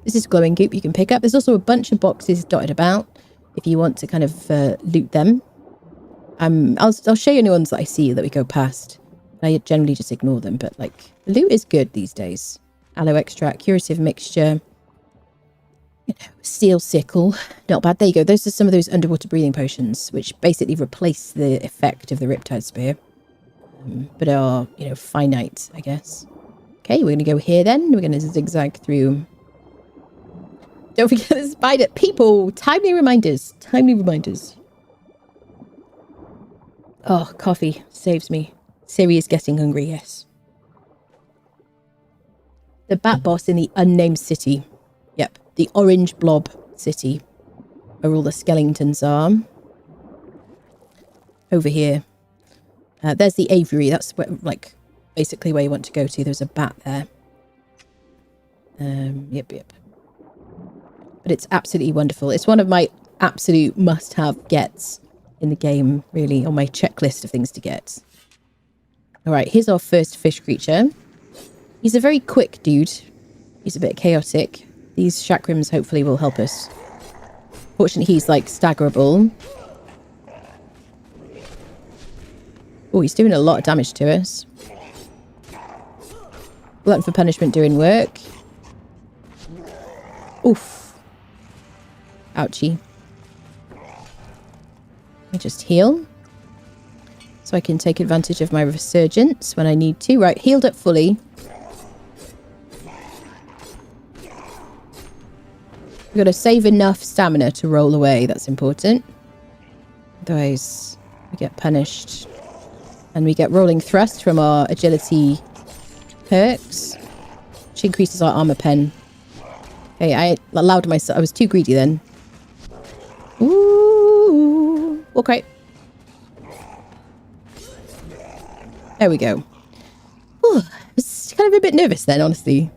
This is glowing goop you can pick up. There's also a bunch of boxes dotted about if you want to kind of loot them. I'll show you new ones that I see that we go past. I generally just ignore them, but like the loot is good these days. Aloe extract, curative mixture, steel sickle, not bad. There you go. Those are some of those underwater breathing potions, which basically replace the effect of the Riptide Spear, but are, you know, finite, I guess. Okay, we're going to go here then. We're going to zigzag through. Don't forget the spider. People, timely reminders. Timely reminders. Oh, coffee saves me. Siri is getting hungry, yes. The bat boss in the unnamed city. Yep, the orange blob city. Where all the skeletons are. Over here. There's the aviary. That's where, like, basically where you want to go to. There's a bat there. Yep. But it's absolutely wonderful. It's one of my absolute must-have gets in the game, really, on my checklist of things to get. Alright, here's our first fish creature. He's a very quick dude. He's a bit chaotic. These chakrams hopefully will help us. Fortunately, he's like staggerable. Oh, he's doing a lot of damage to us. Glutton for punishment doing work. Oof. Ouchie. Let me just heal. So I can take advantage of my resurgence when I need to. Right, healed up fully. We've got to save enough stamina to roll away. That's important. Otherwise, we get punished. And we get rolling thrust from our agility perks, which increases our armor pen. Okay, I allowed myself. I was too greedy then. Ooh. Okay. There we go. Ooh, I was kind of a bit nervous then, honestly.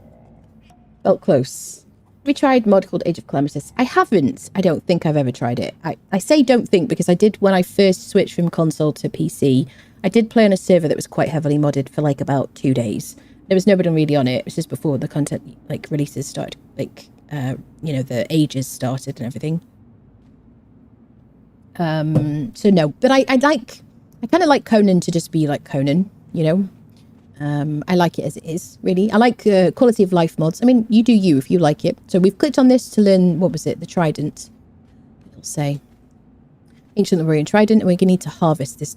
Felt close. We tried mod called Age of Calamitous. I haven't. I don't think I've ever tried it. I say don't think because I did when I first switched from console to PC. I did play on a server that was quite heavily modded for like about 2 days. There was nobody really on it. It was just before the content like releases started, like you know, the ages started and everything. So no, but I kind of like Conan to just be like Conan, you know. I like it as it is, really. I like quality of life mods. I mean, you do you if you like it. So we've clicked on this to learn, what was it? The trident. It'll say Ancient Lemurian Trident, and we're going to need to harvest this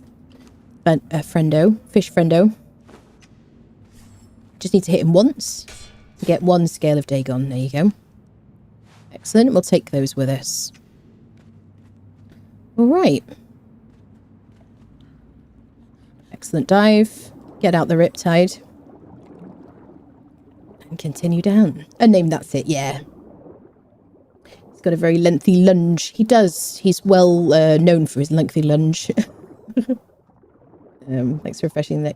fish friendo. Just need to hit him once to get 1 scale of Dagon. There you go. Excellent. We'll take those with us. All right. Excellent dive. Get out the Riptide. And continue down. A name, that's it, yeah. He's got a very lengthy lunge. He does. He's well known for his lengthy lunge. Thanks for refreshing the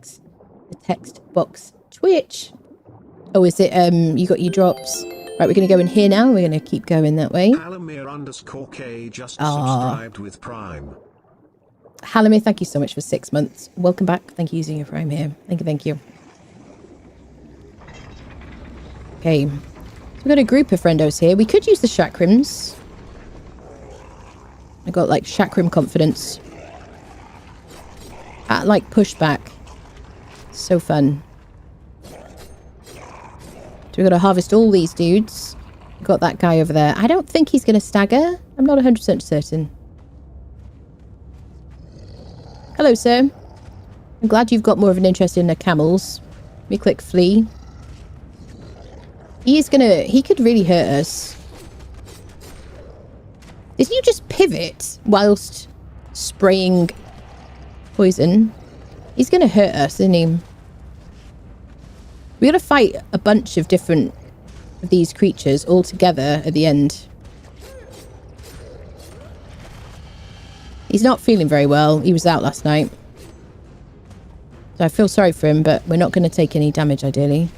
text box. Twitch. Oh, is it, you got your drops? Right, we're going to go in here now. We're going to keep going that way. Alamir_K just subscribed with Prime. Halamir, thank you so much for 6 months. Welcome back. Thank you for using your Prime here. Thank you. Okay. So we've got a group of friendos here. We could use the chakrams. I got like chakram confidence. Like pushback. So fun. So we've got to harvest all these dudes. We've got that guy over there. I don't think he's going to stagger. I'm not 100% certain. Hello, sir. I'm glad you've got more of an interest in the camels. Let me click flee. He could really hurt us. Didn't you just pivot whilst spraying poison? He's going to hurt us, isn't he? We got to fight a bunch of different of these creatures all together at the end. He's not feeling very well. He was out last night. So I feel sorry for him, but we're not going to take any damage, ideally.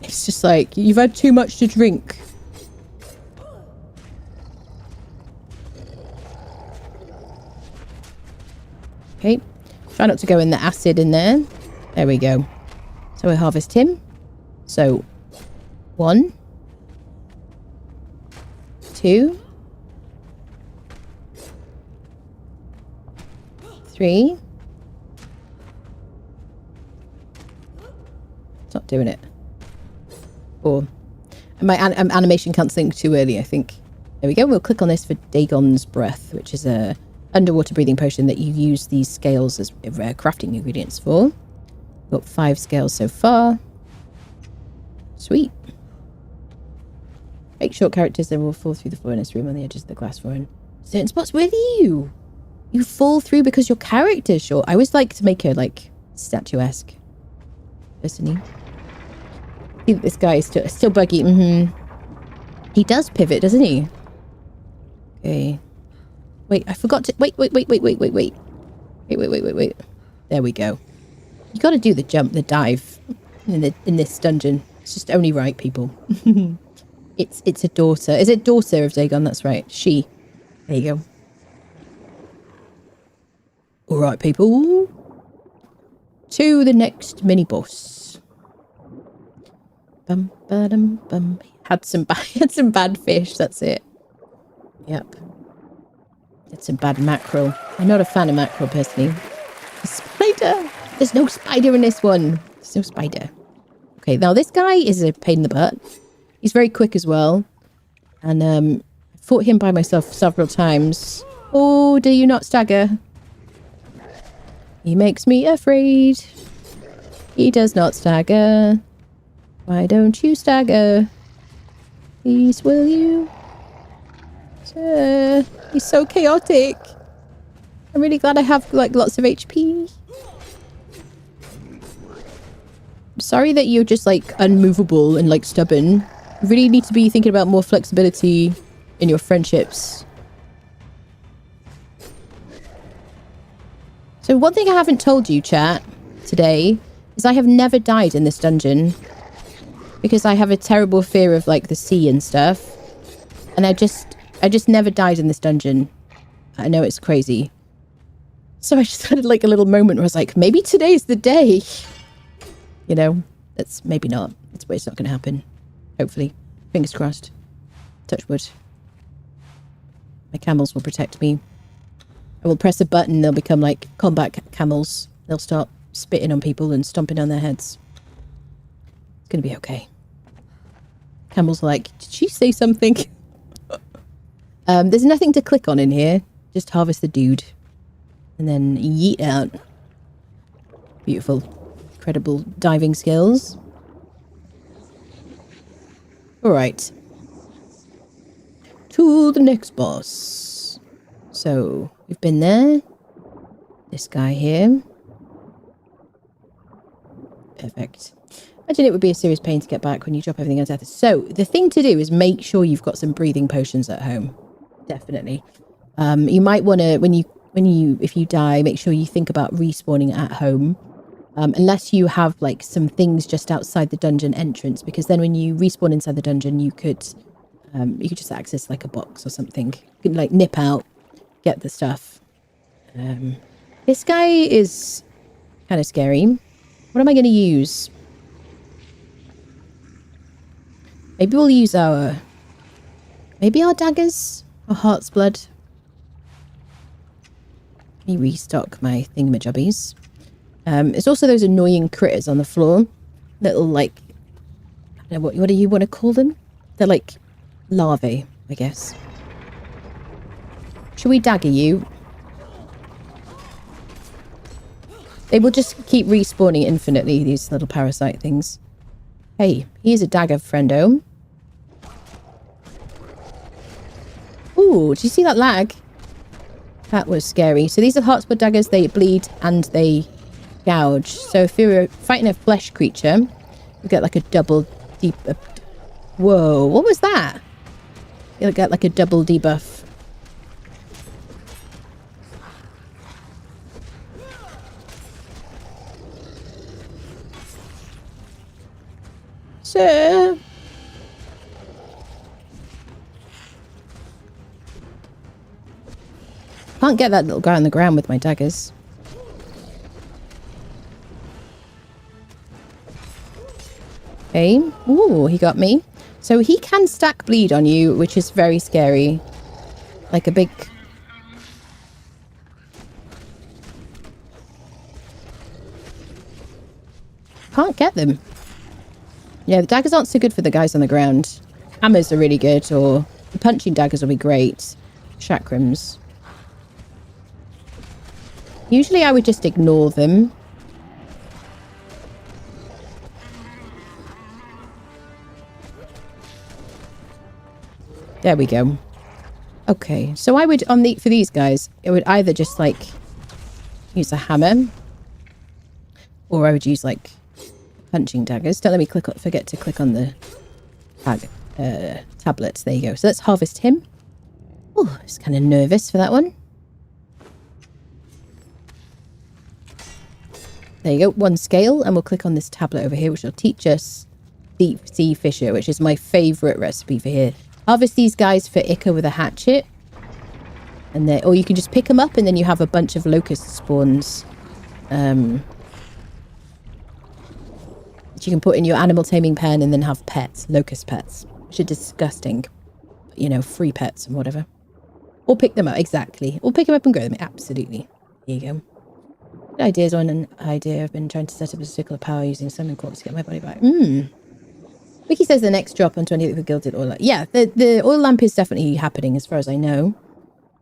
It's just like, you've had too much to drink. Okay. Try not to go in the acid in there. There we go. So we harvest him. So, 1, 2, 3. It's not doing it. 4. And my animation can't sync too early, I think. There we go. We'll click on this for Dagon's Breath, which is a underwater breathing potion that you use these scales as crafting ingredients for. Got 5 scales so far. Sweet. Make short characters, then will fall through the furnace room on the edges of the glass floor. Certain spots. Where are you? You fall through because your character's short. I always like to make her like statuesque. Listening. I think this guy is still buggy. He does pivot, doesn't he? Okay. Wait, I forgot to... Wait. Wait. There we go. You got to do the jump, the dive in this dungeon. It's just only right, people. It's a daughter. Is it daughter of Dagon? That's right. She. There you go. All right, people. To the next mini boss. Bum ba-dum bum. Had some bad fish. That's it. Yep. It's a bad mackerel. I'm not a fan of mackerel personally. A spider. There's no spider in this one. There's no spider. Okay, now this guy is a pain in the butt. He's very quick as well. And I fought him by myself several times. Oh, do you not stagger? He makes me afraid. He does not stagger. Why don't you stagger? Please, will you? He's so chaotic. I'm really glad I have like lots of HP. I'm sorry that you're just like unmovable and like stubborn. You really need to be thinking about more flexibility in your friendships. So one thing I haven't told you, chat, today is I have never died in this dungeon because I have a terrible fear of like the sea and stuff. And I just never died in this dungeon. I know it's crazy. So I just had like a little moment where I was like, maybe today's the day. You know, that's maybe not. It's not going to happen. Hopefully. Fingers crossed. Touch wood. My camels will protect me. I will press a button, they'll become like combat camels. They'll start spitting on people and stomping on their heads. It's going to be okay. Camels are like, did she say something? There's nothing to click on in here. Just harvest the dude. And then yeet out. Beautiful. Incredible diving skills. Alright. To the next boss. So, we've been there. This guy here. Perfect. Imagine it would be a serious pain to get back when you drop everything on death. So, the thing to do is make sure you've got some breathing potions at home. Definitely. You might want to, if you die, make sure you think about respawning at home. Unless you have like some things just outside the dungeon entrance, because then when you respawn inside the dungeon, you could just access like a box or something. You could like nip out, get the stuff. This guy is kind of scary. What am I going to use? Maybe we'll use our daggers or heart's blood. Let me restock my thingamajobbies. It's also those annoying critters on the floor. Little, like, I don't know, what do you want to call them? They're like larvae, I guess. Should we dagger you? They will just keep respawning infinitely, these little parasite things. Hey, here's a dagger, friendo. Ooh, did you see that lag? That was scary. So these are hotspot daggers. They bleed and they gouge. So if you're fighting a flesh creature, you get like a double deep... whoa, what was that? You'll get like a double debuff. Sir. Can't get that little guy on the ground with my daggers. Okay. Ooh, he got me. So he can stack bleed on you, which is very scary. Like a big... Can't get them. Yeah, the daggers aren't so good for the guys on the ground. Hammers are really good, or the punching daggers will be great. Chakrams. Usually I would just ignore them. There we go. Okay, so I would, for these guys, it would either just, like, use a hammer, or I would use, like, punching daggers. Don't let me forget to click on the tablets. There you go. So let's harvest him. Oh, I was kind of nervous for that one. There you go. One scale, and we'll click on this tablet over here, which will teach us deep sea fisher, which is my favourite recipe for here. Harvest these guys for Ica with a hatchet. And then, or you can just pick them up and then you have a bunch of locust spawns. That you can put in your animal taming pen and then have pets, locust pets, which are disgusting. You know, free pets and whatever. Or pick them up, exactly. Or pick them up and grow them, absolutely. Here you go. Good ideas on an idea. I've been trying to set up a circle of power using summon corpse to get my body back. Vicky says the next drop on 28th with Gilded Oil. Yeah, the oil lamp is definitely happening as far as I know.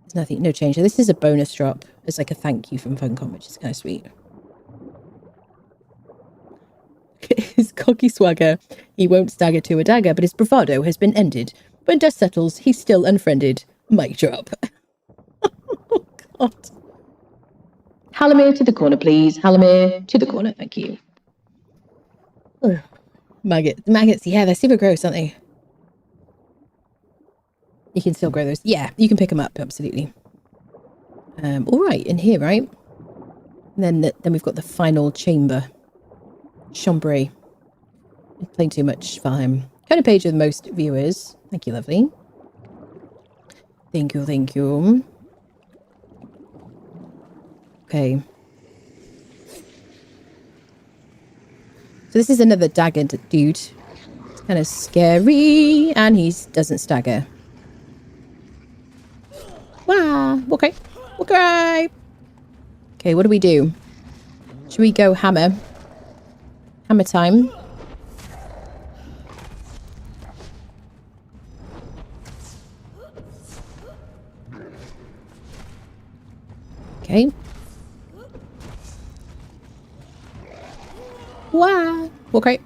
There's nothing, no change. This is a bonus drop. It's like a thank you from Funcom, which is kind of sweet. His cocky swagger. He won't stagger to a dagger, but his bravado has been ended. When dust settles, he's still unfriended. Mic drop. Oh, God. Halimir to the corner, please. Halimir to the corner. Thank you. Ugh. Maggots, yeah, they're super gross, aren't they? You can still grow those. Yeah, you can pick them up, absolutely. All right, in here, right? And then we've got the final chamber. Chambray. Playing too much Valheim. Kind of page with most viewers. Thank you, lovely. Thank you, thank you. Okay. So this is another dagger dude. It's kind of scary, and he doesn't stagger. Wow. Okay. Okay. Okay, what do we do? Should we go hammer? Hammer time. Okay. Wow. Okay.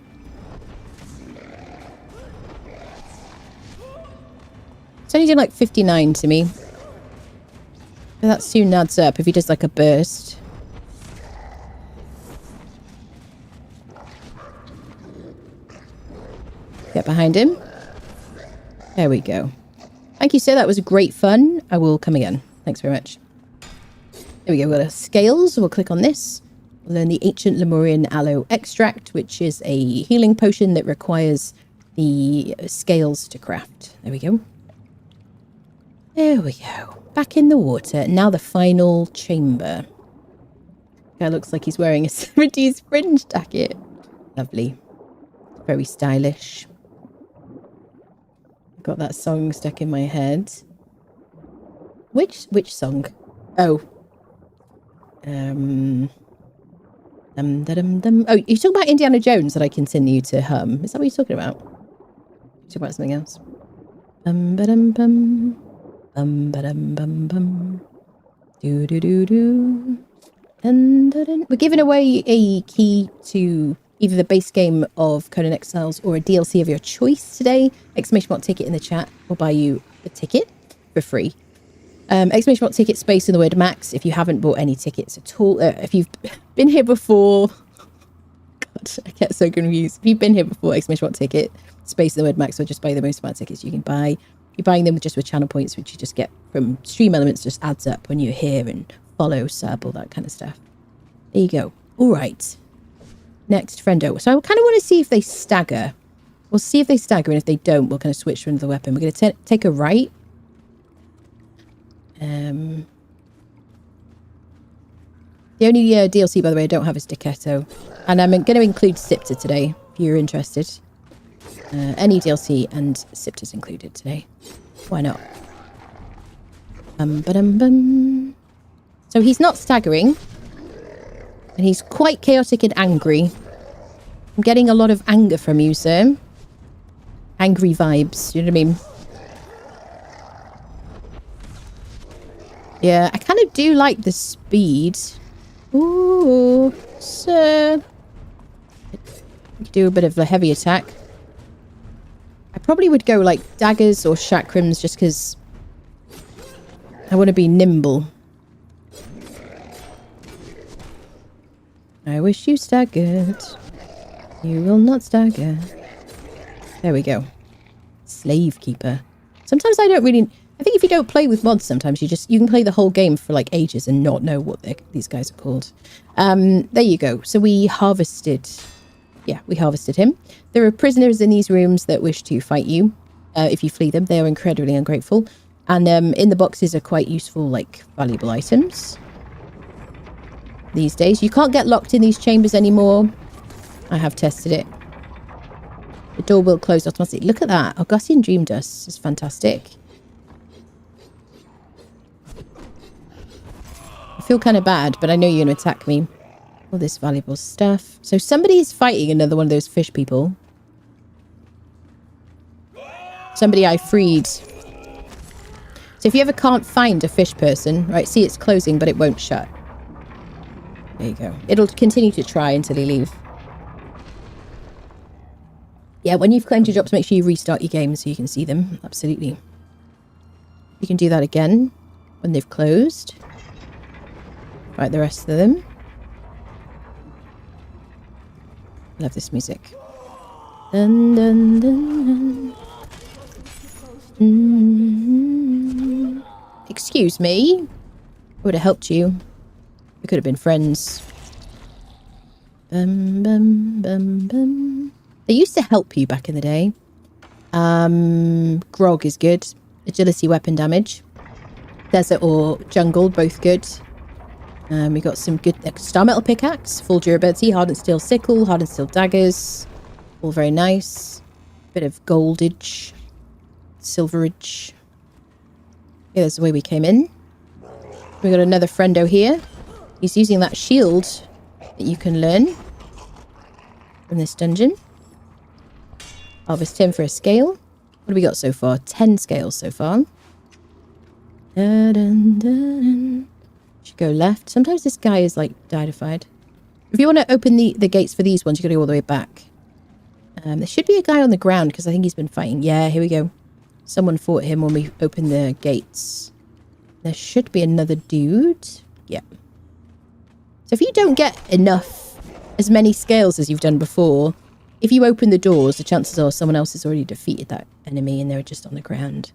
It's only doing like 59 to me. But that soon adds up if he does like a burst. Get behind him. There we go. Thank you, sir. That was great fun. I will come again. Thanks very much. There we go. We've got a scales. We'll click on this. We'll learn the ancient Lemurian aloe extract, which is a healing potion that requires the scales to craft. There we go. There we go. Back in the water. Now the final chamber. Guy looks like he's wearing a 70s fringe jacket. Lovely. Very stylish. Got that song stuck in my head. Which song? Oh, Oh, you're talking about Indiana Jones that I continue to hum. Is that what you're talking about? You're talking about something else? Do do do do. We're giving away a key to either the base game of Conan Exiles or a DLC of your choice today. Exclamation mark ticket in the chat will buy you a ticket for free. Exclamation mark ticket space in the word max if you haven't bought any tickets at all. If you've been here before, God, I get so confused. If you've been here before, exclamation mark ticket space in the word max, or just buy the most amount of tickets you can buy. You're buying them just with channel points, which you just get from stream elements, just adds up when you're here, and follow, sub, all that kind of stuff. There you go. All right. Next, friendo. So I kind of want to see if they stagger. We'll see if they stagger, and if they don't, we'll kind of switch to another weapon. We're going to take a right. The only DLC, by the way, I don't have is Decetto. And I'm going to include Sipter today, if you're interested. Any DLC and Sipter's included today. Why not? So he's not staggering. And he's quite chaotic and angry. I'm getting a lot of anger from you, sir. Angry vibes, you know what I mean? Yeah, I kind of do like the speed. Ooh, sir. You do a bit of a heavy attack. I probably would go like daggers or chakrams just because I want to be nimble. I wish you staggered. You will not stagger. There we go. Slave Keeper. Sometimes I don't really... I think if you don't play with mods, sometimes you can play the whole game for like ages and not know what these guys are called. There you go. So we harvested... Yeah, we harvested him. There are prisoners in these rooms that wish to fight you. If you flee them, they are incredibly ungrateful. And in the boxes are quite useful, like, valuable items. These days. You can't get locked in these chambers anymore. I have tested it. The door will close automatically. Look at that. Argosian Dream Dust is fantastic. I feel kind of bad, but I know you're going to attack me. All this valuable stuff. So somebody is fighting another one of those fish people. Somebody I freed. So if you ever can't find a fish person, right, see it's closing, but it won't shut. There you go. It'll continue to try until you leave. Yeah, when you've claimed your jobs, make sure you restart your game so you can see them. Absolutely. You can do that again when they've closed. Right, the rest of them. Love this music. Dun, dun, dun, dun. Excuse me. I would have helped you. We could have been friends. Bum, bum, bum, bum. They used to help you back in the day. Grog is good. Agility weapon damage. Desert or jungle, both good. We got some good star metal pickaxe, full durability, hardened steel sickle, hardened steel daggers. All very nice. Bit of goldage. Silverage. Yeah, that's the way we came in. We got another friendo here. He's using that shield that you can learn from this dungeon. Harvest him for a scale. What have we got so far? 10 scales so far. Dun, dun, dun. Should go left. Sometimes this guy is like diedified. If you want to open the gates for these ones, you got to go all the way back. There should be a guy on the ground because I think he's been fighting. Yeah, here we go. Someone fought him when we opened the gates. There should be another dude. Yeah. So if you don't get as many scales as you've done before, if you open the doors, the chances are someone else has already defeated that enemy and they're just on the ground.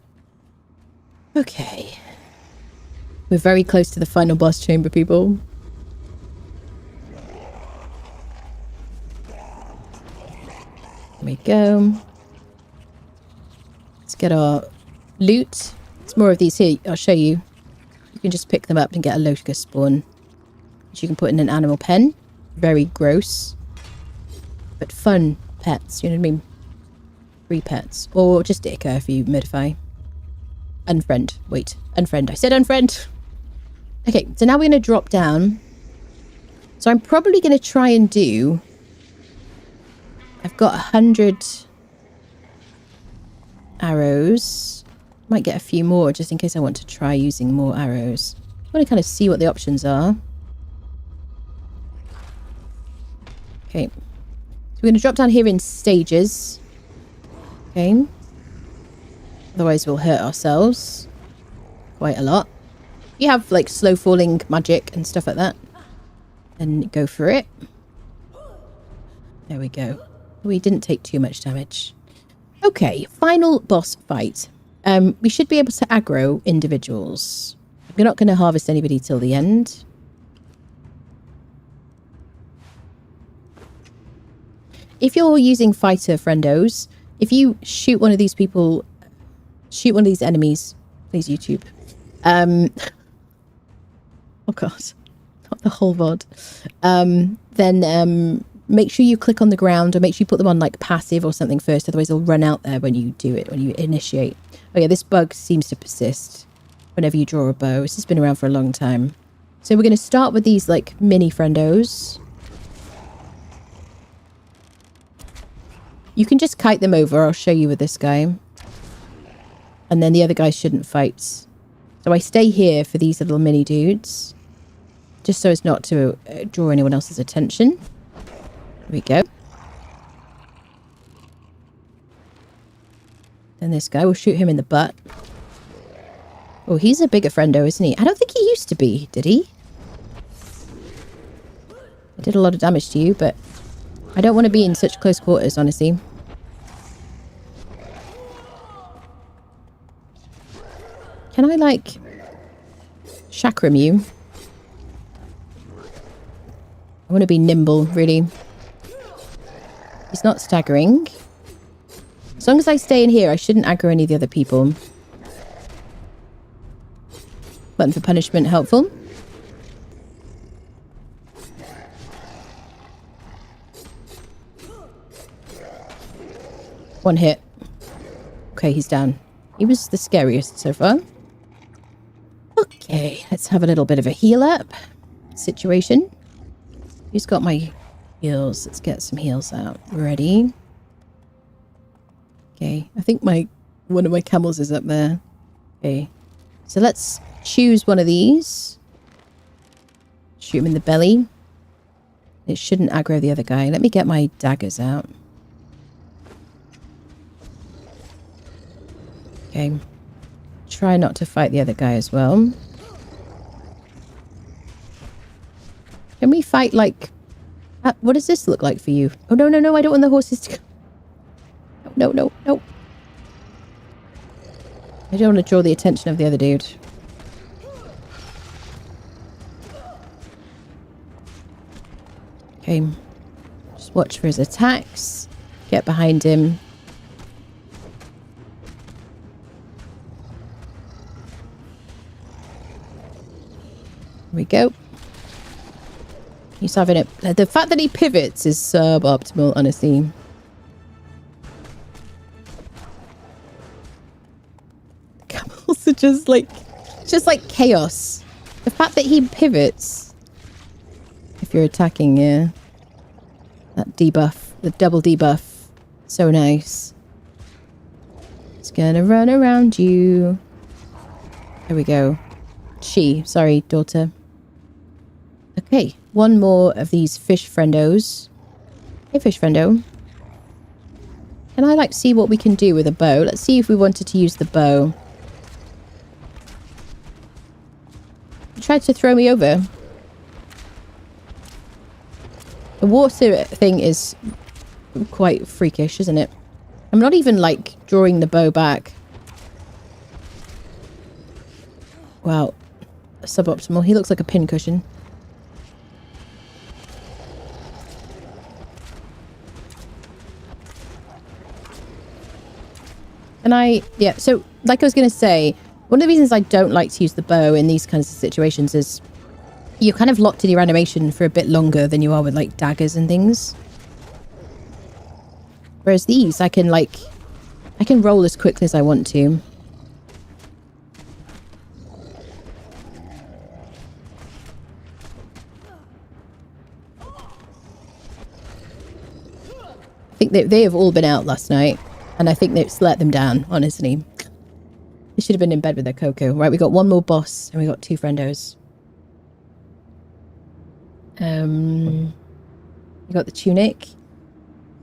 Okay. We're very close to the final boss chamber, people. There we go. Let's get our loot. There's more of these here. I'll show you. You can just pick them up and get a locust spawn, which you can put in an animal pen. Very gross. But fun pets, you know what I mean? Free pets. Or just Ica if you modify. Unfriend. Wait. Unfriend. I said unfriend. Okay, so now we're going to drop down So I'm probably going to try and do... I've got 100 arrows. Might get a few more just in case I want to try using more arrows. I want to kind of see what the options are. Okay. So we're going to drop down here in stages. Okay. Otherwise we'll hurt ourselves quite a lot. You have like slow falling magic and stuff like that. And go for it. There we go. We didn't take too much damage. Okay, final boss fight. We should be able to aggro individuals. We're not going to harvest anybody till the end. If you're using fighter friendos, if you shoot one of these people, shoot one of these enemies, please YouTube. Oh god, not the whole VOD. Then make sure you click on the ground, or make sure you put them on like passive or something first, otherwise they'll run out there when you do it, when you initiate. Oh yeah, this bug seems to persist whenever you draw a bow. This has been around for a long time. So we're going to start with these like mini friendos. You can just kite them over. I'll show you with this guy. And then the other guy shouldn't fight. So I stay here for these little mini dudes. Just so as not to draw anyone else's attention. There we go. Then this guy, we'll shoot him in the butt. Oh, he's a bigger friendo, isn't he? I don't think he used to be, did he? I did a lot of damage to you, but I don't want to be in such close quarters, honestly. Can I, like, chakram you? I want to be nimble, really. He's not staggering. As long as I stay in here, I shouldn't aggro any of the other people. Button for punishment helpful. One hit. Okay, he's down. He was the scariest so far. Okay, let's have a little bit of a heal up situation. Who's got my heals? Let's get some heals out. Ready? Okay, I think one of my camels is up there. Okay, so let's choose one of these. Shoot him in the belly. It shouldn't aggro the other guy. Let me get my daggers out. Okay, try not to fight the other guy as well. Can we fight like... what does this look like for you? Oh, no, no, no, I don't want the horses to... No, no, no. I don't want to draw the attention of the other dude. Okay. Just watch for his attacks. Get behind him. Here we go. He's having it. The fact that he pivots is suboptimal, honestly. Camels are just like chaos. The fact that he pivots. If you're attacking, yeah. That debuff, the double debuff. So nice. It's gonna run around you. There we go. Sorry, daughter. Okay, one more of these fish friendos. Hey, fish friendo. Can I, like, see what we can do with a bow? Let's see if we wanted to use the bow. You tried to throw me over. The water thing is quite freakish, isn't it? I'm not even, like, drawing the bow back. Wow. Suboptimal. He looks like a pincushion. And yeah, so like I was going to say, one of the reasons I don't like to use the bow in these kinds of situations is you're kind of locked in your animation for a bit longer than you are with like daggers and things. Whereas these, I can roll as quickly as I want to. think they have all been out last night. And I think it's let them down, honestly. They should have been in bed with their cocoa. Right, we got one more boss and we got 2 friendos. We got the tunic.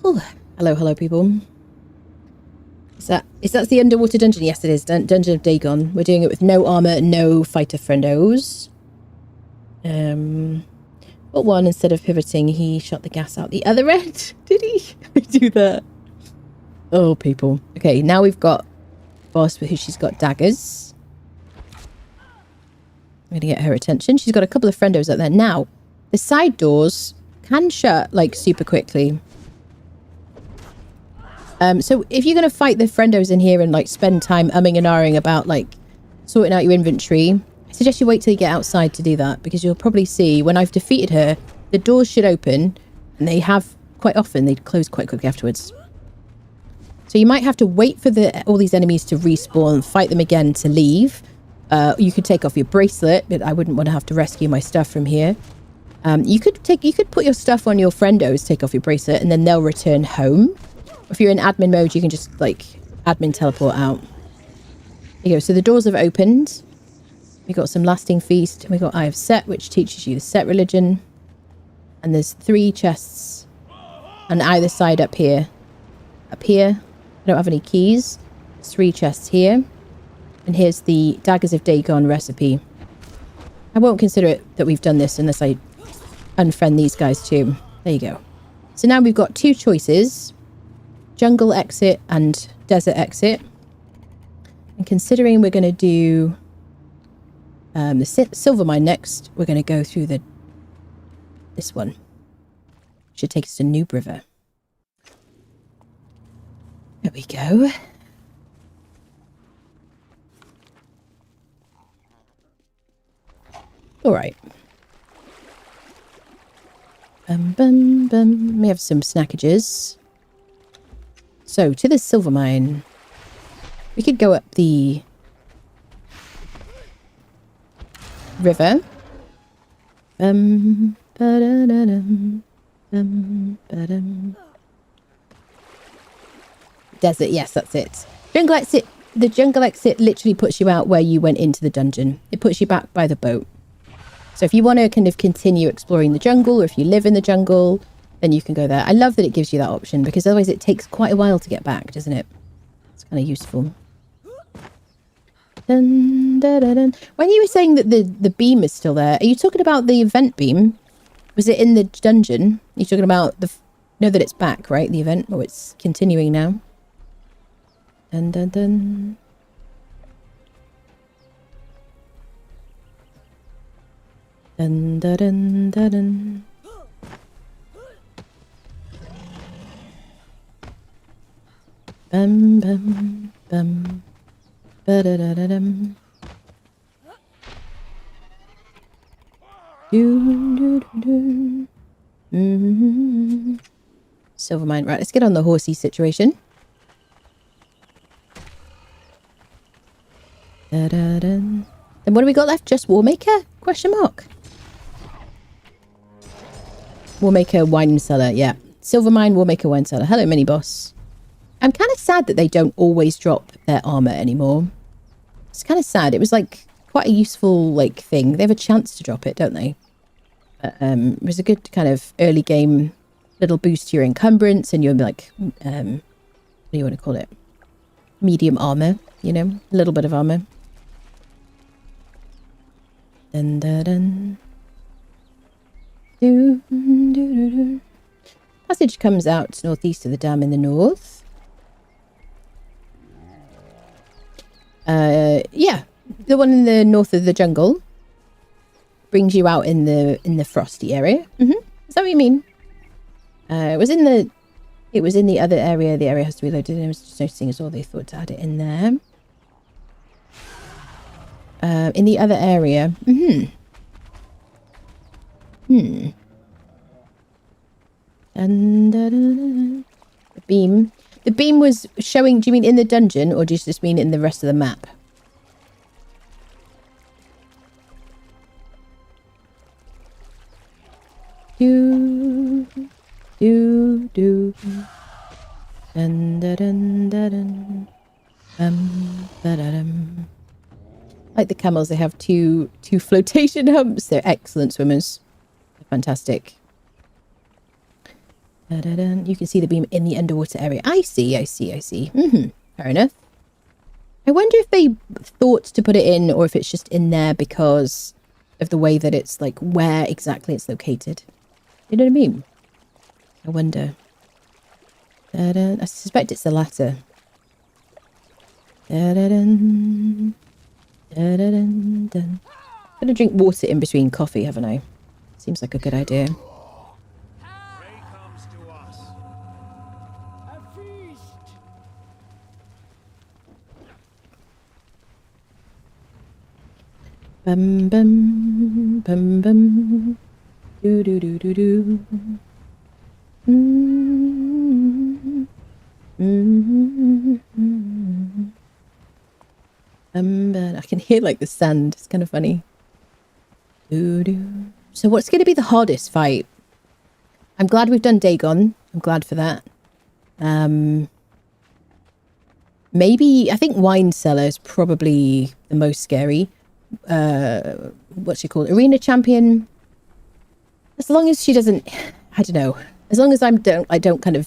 Oh, hello, people. Is that the underwater dungeon? Yes, it is. Dungeon of Dagon. We're doing it with no armor, no fighter friendos. But one, instead of pivoting, he shot the gas out the other end. Did he? Do that? Oh, people. Okay, now we've got boss who she's got daggers. I'm gonna get her attention. She's got a couple of friendos out there. Now, the side doors can shut like super quickly. So if you're gonna fight the friendos in here and like spend time umming and ahhing about like sorting out your inventory, I suggest you wait till you get outside to do that, because you'll probably see when I've defeated her, the doors should open, and they have quite often, they close quite quickly afterwards. So you might have to wait for all these enemies to respawn, fight them again to leave. You could take off your bracelet, but I wouldn't want to have to rescue my stuff from here. You could put your stuff on your friendos, take off your bracelet, and then they'll return home. If you're in admin mode, you can just like admin teleport out. There you go. So the doors have opened. We got some lasting feast. We got Eye of Set, which teaches you the Set religion. And there's 3 chests on either side up here. Up here, I don't have any keys. There's 3 chests here. And here's the Daggers of Dagon recipe. I won't consider it that we've done this unless I unfriend these guys too. There you go. So now we've got 2 choices. Jungle exit and desert exit. And considering we're going to do the silver mine next, we're going to go through this one. Should take us to Noob River. There we go. All right. We have some snackages. So, to the silver mine. We could go up the river. Desert, yes, that's it. Jungle exit. The jungle exit literally puts you out where you went into the dungeon. It puts you back by the boat. So if you want to kind of continue exploring the jungle, or if you live in the jungle, then you can go there. I love that it gives you that option, because otherwise it takes quite a while to get back, doesn't it? It's kind of useful. Dun, dun, dun, dun. When you were saying that the beam is still there, are you talking about the event beam? Was it in the dungeon? You're talking about know that it's back, right? The event? Oh, it's continuing now. Dun, dun, dun. Dun, dun, dun, dun, dun. Bum, bum, bum. Ba-da-da-da-dum. Do-do-do-do. Mm-hmm. Silver mine. Right, let's get on the horsey situation. Da-da-da. Then what do we got left? Just Warmaker? Question mark. Warmaker, wine cellar. Yeah. Silver mine, Warmaker, wine cellar. Hello, mini boss. I'm kind of sad that they don't always drop their armor anymore. It's kind of sad. It was like quite a useful like thing. They have a chance to drop it, don't they? It was a good kind of early game little boost to your encumbrance and your like, what do you want to call it? Medium armor, you know, a little bit of armor. Dun, dun, dun. Do, do, do, do. Passage comes out northeast of the dam in the north. Yeah, the one in the north of the jungle brings you out in the frosty area. Is that what you mean? It was in the other area. The area has to be loaded. I was just noticing as well. They thought to add it in there. In the other area. And the beam. The beam was showing, do you mean in the dungeon, or do you just mean in the rest of the map? Do. Dun, dun, dun, dun, dun. Ba-da-dum. Like the camels, they have two flotation humps. They're excellent swimmers. They're fantastic. Da-da-dun. You can see the beam in the underwater area. I see. Fair enough. I wonder if they thought to put it in or if it's just in there because of the way that it's like where exactly it's located. You know what I mean? I wonder. Da-dun. I suspect it's the latter. Da-da-dun. Da-da-dun, dun. I'm gonna drink water in between coffee, haven't I? Seems like a good idea. Prey comes to us. A feast! Bum bum bum bum. Do do do do do. Mm-hmm. Mm-hmm. But I can hear like the sand. It's kind of funny. Doo-doo. So what's going to be the hardest fight? I'm glad we've done Dagon. I'm glad for that. Maybe, I think Wine Cellar is probably the most scary. What's she called? Arena Champion. As long as she doesn't, I don't know. As long as I don't kind of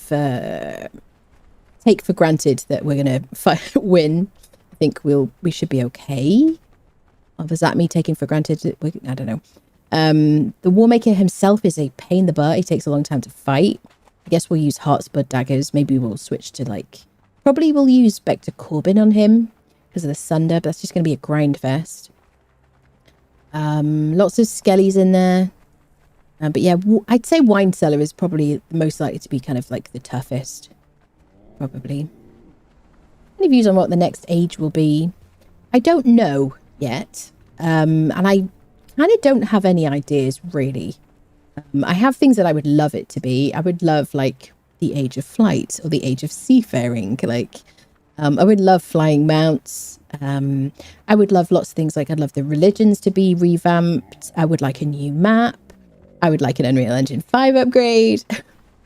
take for granted that we're going to win. I think we should be okay. Or was that me taking for granted? I don't know. The Warmaker himself is a pain in the butt. He takes a long time to fight. I guess we'll use Heartspur daggers. Maybe we'll switch to like... Probably we'll use Spectre Corbin on him because of the Sunder, but that's just going to be a grind fest. Lots of Skellies in there. But yeah, I'd say Wine Cellar is probably the most likely to be kind of like the toughest. Probably. Any views on what the next age will be? I don't know yet. And I kind of don't have any ideas, really. I have things that I would love it to be. I would love, like, the Age of Flight or the Age of Seafaring. Like, I would love flying mounts. I would love lots of things. Like, I'd love the religions to be revamped. I would like a new map. I would like an Unreal Engine 5 upgrade.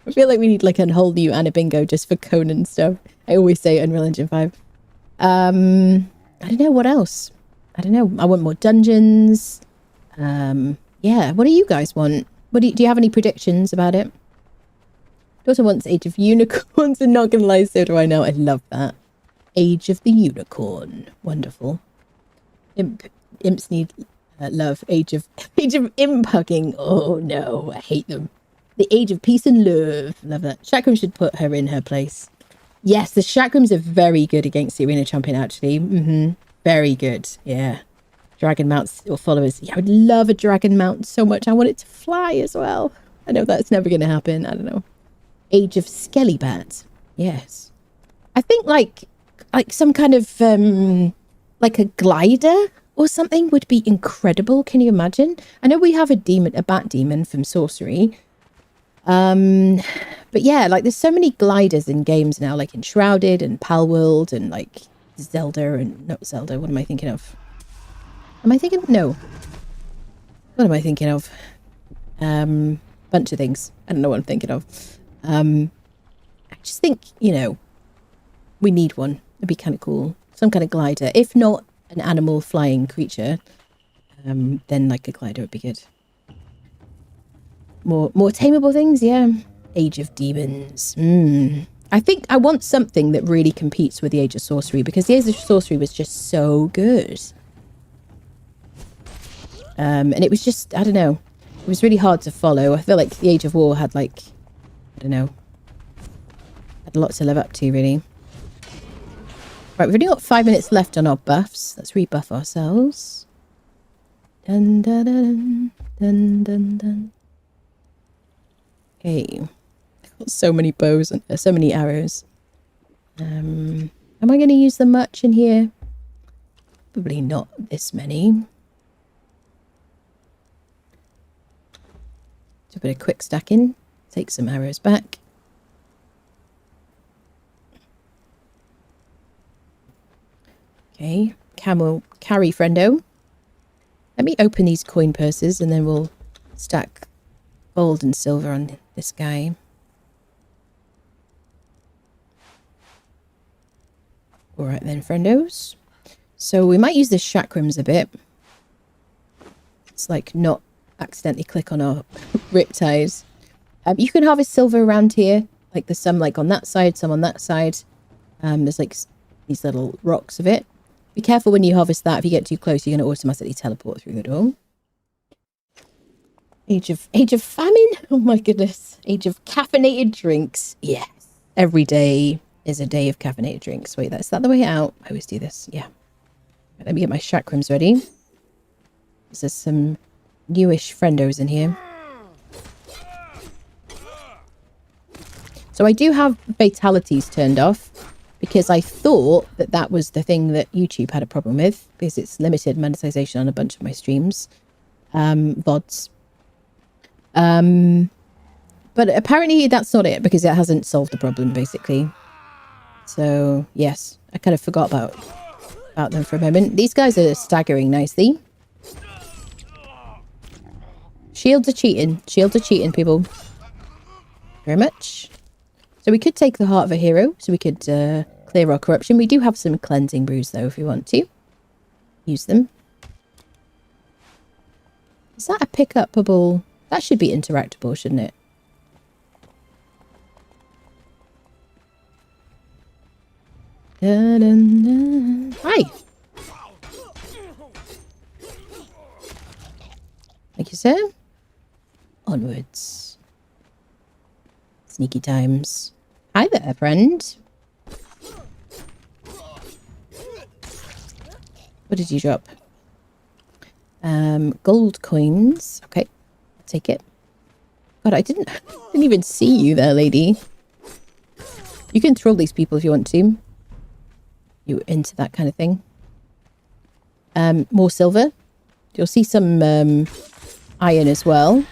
I feel like we need, like, a whole new Anna Bingo just for Conan stuff. I always say Unreal Engine 5. I don't know what else. I don't know. I want more dungeons. Yeah. What do you guys want? Do you have any predictions about it? Daughter wants Age of Unicorns, and not gonna lie, so do I now. I love that. Age of the Unicorn. Wonderful. Imps need love. Age of imp hugging. Oh no, I hate them. The Age of Peace and Love. Love that. Chakram should put her in her place. Yes, the Chakrams are very good against the Arena Champion, actually. Very good. Yeah. Dragon mounts or followers. Yeah, I would love a dragon mount so much. I want it to fly as well. I know that's never going to happen. I don't know. Age of Skellybat. Yes. I think like some kind of like a glider or something would be incredible. Can you imagine? I know we have a bat demon from sorcery. But yeah, like there's so many gliders in games now, like in Shrouded and Palworld and like Zelda and not Zelda. What am I thinking of? Am I thinking? No. What am I thinking of? Bunch of things. I don't know what I'm thinking of. I just think, you know, we need one. It'd be kind of cool. Some kind of glider. If not an animal flying creature, then like a glider would be good. More tameable things, yeah. Age of Demons. I think I want something that really competes with the Age of Sorcery, because the Age of Sorcery was just so good. And it was just, I don't know. It was really hard to follow. I feel like the Age of War had like, I don't know. Had a lot to live up to, really. Right, we've only got 5 minutes left on our buffs. Let's rebuff ourselves. Dun dun dun dun dun dun. Okay. I've got so many bows and so many arrows. Am I going to use them much in here? Probably not this many. Do a bit of quick stacking. Take some arrows back. Okay. Camel carry friendo. Let me open these coin purses and then we'll stack gold and silver on this guy. All right then, friendos. So we might use the chakrams a bit. It's like not accidentally click on our riptides. You can harvest silver around here. Like there's some like on that side, some on that side. There's like these little rocks of it. Be careful when you harvest that. If you get too close, you're going to automatically teleport through the door. Age of famine? Oh my goodness. Age of caffeinated drinks. Yes. Every day is a day of caffeinated drinks. Wait, is that the way out? I always do this. Yeah. Right, let me get my chakrams ready. There's some newish friendos in here. So I do have fatalities turned off because I thought that that was the thing that YouTube had a problem with because it's limited monetization on a bunch of my streams, VODs. But apparently that's not it because it hasn't solved the problem basically. So yes, I kind of forgot about them for a moment. These guys are staggering nicely. Shields are cheating. Shields are cheating, people. Very much. So we could take the Heart of a Hero. So we could clear our corruption. We do have some cleansing brews, though, if we want to. Use them. Is that a pick-upable? That should be interactable, shouldn't it? Dun, dun, dun. Hi! Thank you, sir. Onwards. Sneaky times. Hi there, friend. What did you drop? Gold coins. Okay, I'll take it. God, I didn't even see you there, lady. You can troll these people if you want to. You into that kind of thing. More silver. You'll see some iron as well.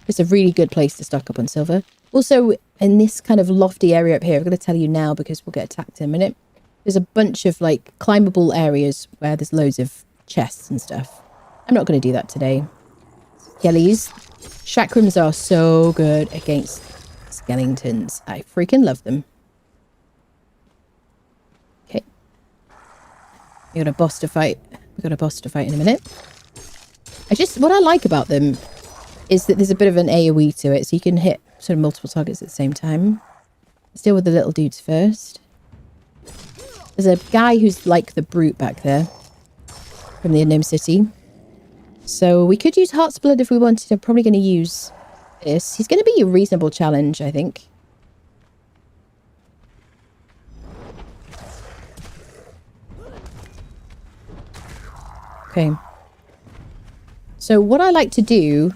It's a really good place to stock up on silver. Also, in this kind of lofty area up here, I'm going to tell you now because we'll get attacked in a minute. There's a bunch of like climbable areas where there's loads of chests and stuff. I'm not going to do that today. Skellies. Chakrams are so good against skeletons. I freaking love them. Okay. We got a boss to fight. We got a boss to fight in a minute. What I like about them is that there's a bit of an AoE to it, so you can hit sort of multiple targets at the same time. Let's deal with the little dudes first. There's a guy who's like the brute back there from the Unknown City. So we could use Heart's Blood if we wanted. I'm probably going to use this. He's going to be a reasonable challenge, I think. Okay. So what I like to do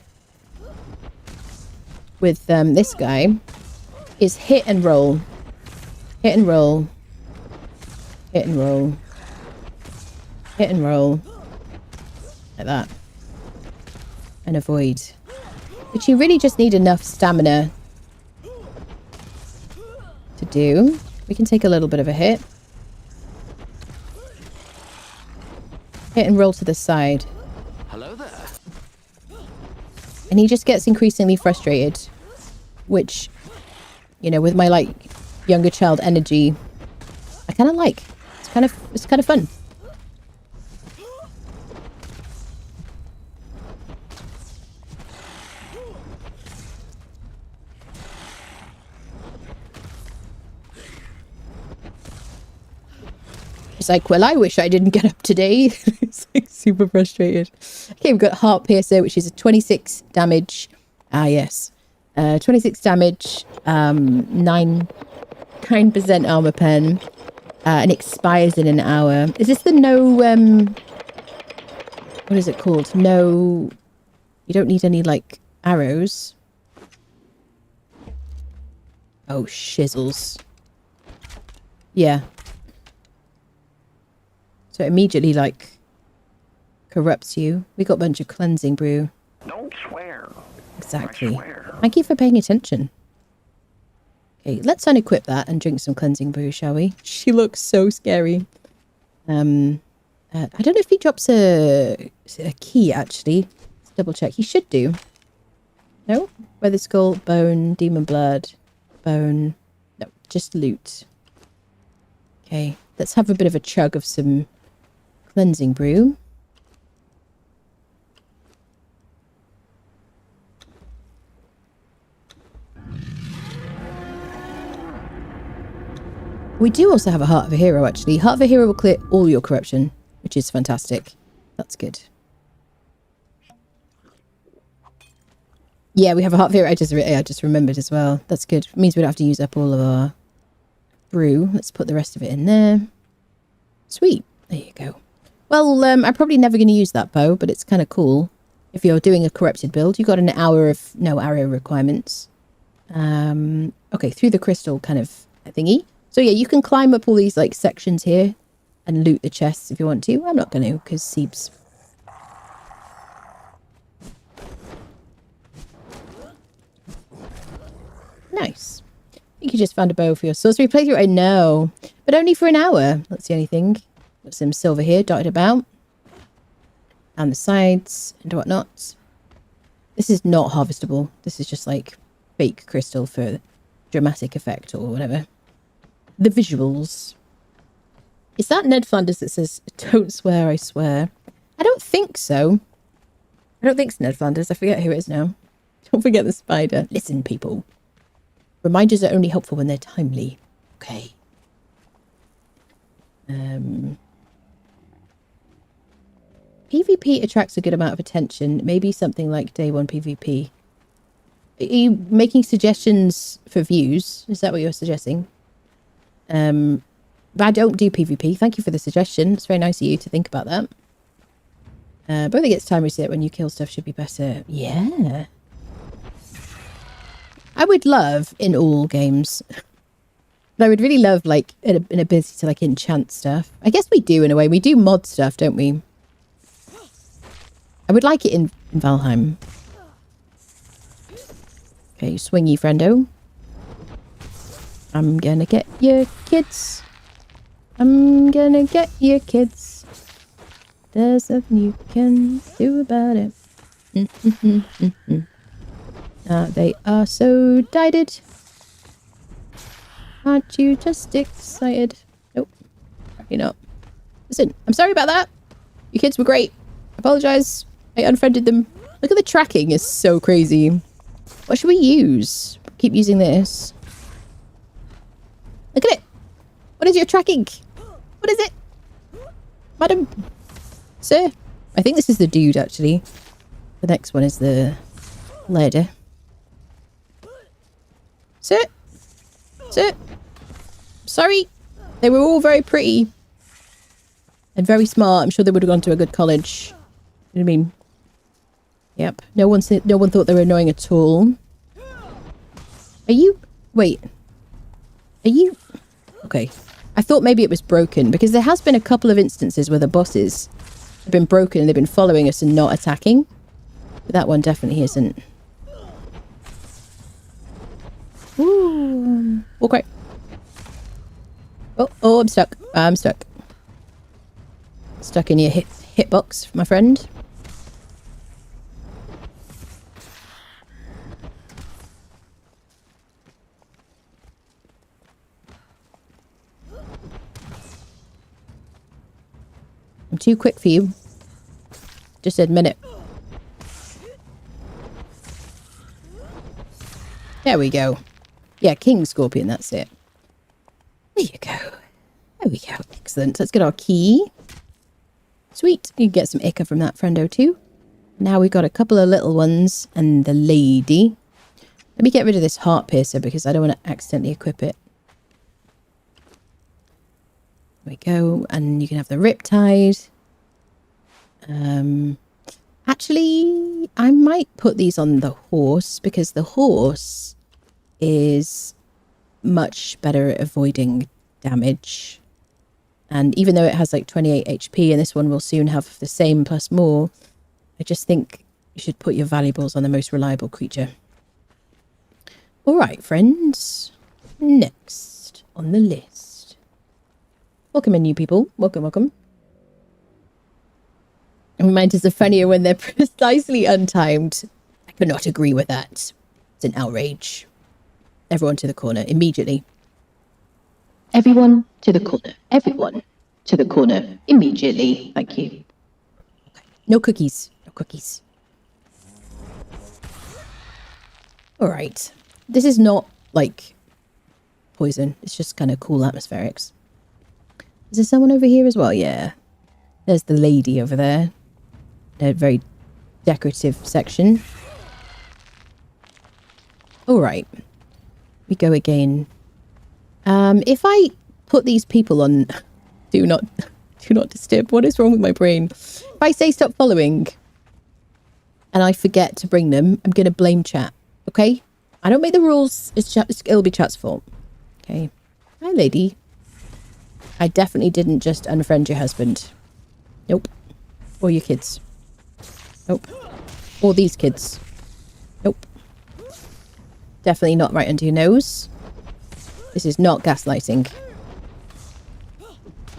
with this guy is hit and roll. Hit and roll. Hit and roll. Hit and roll. Like that. And avoid. But you really just need enough stamina to do. We can take a little bit of a hit. Hit and roll to the side. Hello there. And he just gets increasingly frustrated. Which, you know, with my like younger child energy, I kind of like. It's kind of fun. It's like, well, I wish I didn't get up today. It's like super frustrated. Okay, we've got Heart Piercer, which is a 26 damage. Ah, yes. 26 damage, 9% armor pen, and expires in an hour. Is this the no, what is it called? No, you don't need any, like, arrows. Oh, shizzles. Yeah. So it immediately, like, corrupts you. We got a bunch of cleansing brew. Don't swear. Exactly. Thank you for paying attention. Okay, let's unequip that and drink some cleansing brew, shall we? She looks so scary. I don't know if he drops a key, actually. Let's double check. He should do. No? Weather Skull, bone, demon blood, bone. No, just loot. Okay. let's have a bit of a chug of some cleansing brew. We do also have a Heart of a Hero, actually. Heart of a Hero will clear all your corruption, which is fantastic. That's good. Yeah, we have a Heart of a Hero. I just remembered as well. That's good. It means we don't have to use up all of our brew. Let's put the rest of it in there. Sweet. There you go. Well, I'm probably never going to use that bow, but it's kind of cool. If you're doing a corrupted build, you've got an hour of no arrow requirements. Okay, through the crystal kind of thingy. So yeah, you can climb up all these like sections here and loot the chests if you want to. I'm not going to because Seebs. Nice. I think you just found a bow for your sorcery playthrough. I know, but only for an hour. That's the only thing. Got some silver here dotted about. And the sides and whatnot. This is not harvestable. This is just like fake crystal for dramatic effect or whatever. The visuals. Is that Ned Flanders that says, "Don't swear, I swear"? I don't think so. I don't think it's Ned Flanders. I forget who it is now. Don't forget the spider. Listen, people. Reminders are only helpful when they're timely. Okay. PvP attracts a good amount of attention. Maybe something like day one PvP. Are you making suggestions for views? Is that what you're suggesting? But I don't do PvP. Thank you for the suggestion. It's very nice of you to think about that. But I think it's time reset when you kill stuff should be better. Yeah. I would love in all games. But I would really love like an ability to like enchant stuff. I guess we do in a way. We do mod stuff, don't we? I would like it in Valheim. Okay, swingy friendo. I'm gonna get your kids. I'm gonna get your kids. There's nothing you can do about it. They are so delighted. Aren't you just excited? Nope. You're not. Listen, I'm sorry about that. Your kids were great. I apologize. I unfriended them. Look at the tracking. It's so crazy. What should we use? Keep using this. Look at it. What is your tracking? What is it? Madam? Sir? I think this is the dude, actually. The next one is the lady. Sir? Sir? Sorry. They were all very pretty. And very smart. I'm sure they would have gone to a good college. You know what I mean? Yep. No one thought they were annoying at all. Are you... Wait. Are you... Okay. I thought maybe it was broken, because there has been a couple of instances where the bosses have been broken and they've been following us and not attacking. But that one definitely isn't. Ooh. Okay. Oh, I'm stuck. I'm stuck. Stuck in your hitbox, my friend. I'm too quick for you. Just admit it. There we go. Yeah, King Scorpion, that's it. There you go. There we go. Excellent. Let's get our key. Sweet. You can get some ichor from that friendo too. Now we've got a couple of little ones and the lady. Let me get rid of this heart piercer because I don't want to accidentally equip it. There we go. And you can have the riptide. Actually, I might put these on the horse because the horse is much better at avoiding damage. And even though it has like 28 HP and this one will soon have the same plus more, I just think you should put your valuables on the most reliable creature. All right, friends. Next on the list. Welcome in, new people. Welcome, welcome. Reminders are funnier when they're precisely untimed. I cannot agree with that. It's an outrage. Everyone to the corner immediately. Everyone to the corner. Everyone to the corner. Immediately. Thank you. No cookies. No cookies. Alright. This is not, like, poison. It's just kind of cool atmospherics. Is there someone over here as well? Yeah. There's the lady over there. A very decorative section. Alright. We go again. If I put these people on do not disturb, what is wrong with my brain? If I say stop following and I forget to bring them, I'm going to blame chat. Okay? I don't make the rules. It'll be chat's fault. Okay. Hi, lady. I definitely didn't just unfriend your husband. Nope. Or your kids. Nope. Or these kids. Nope. Definitely not right under your nose. This is not gaslighting.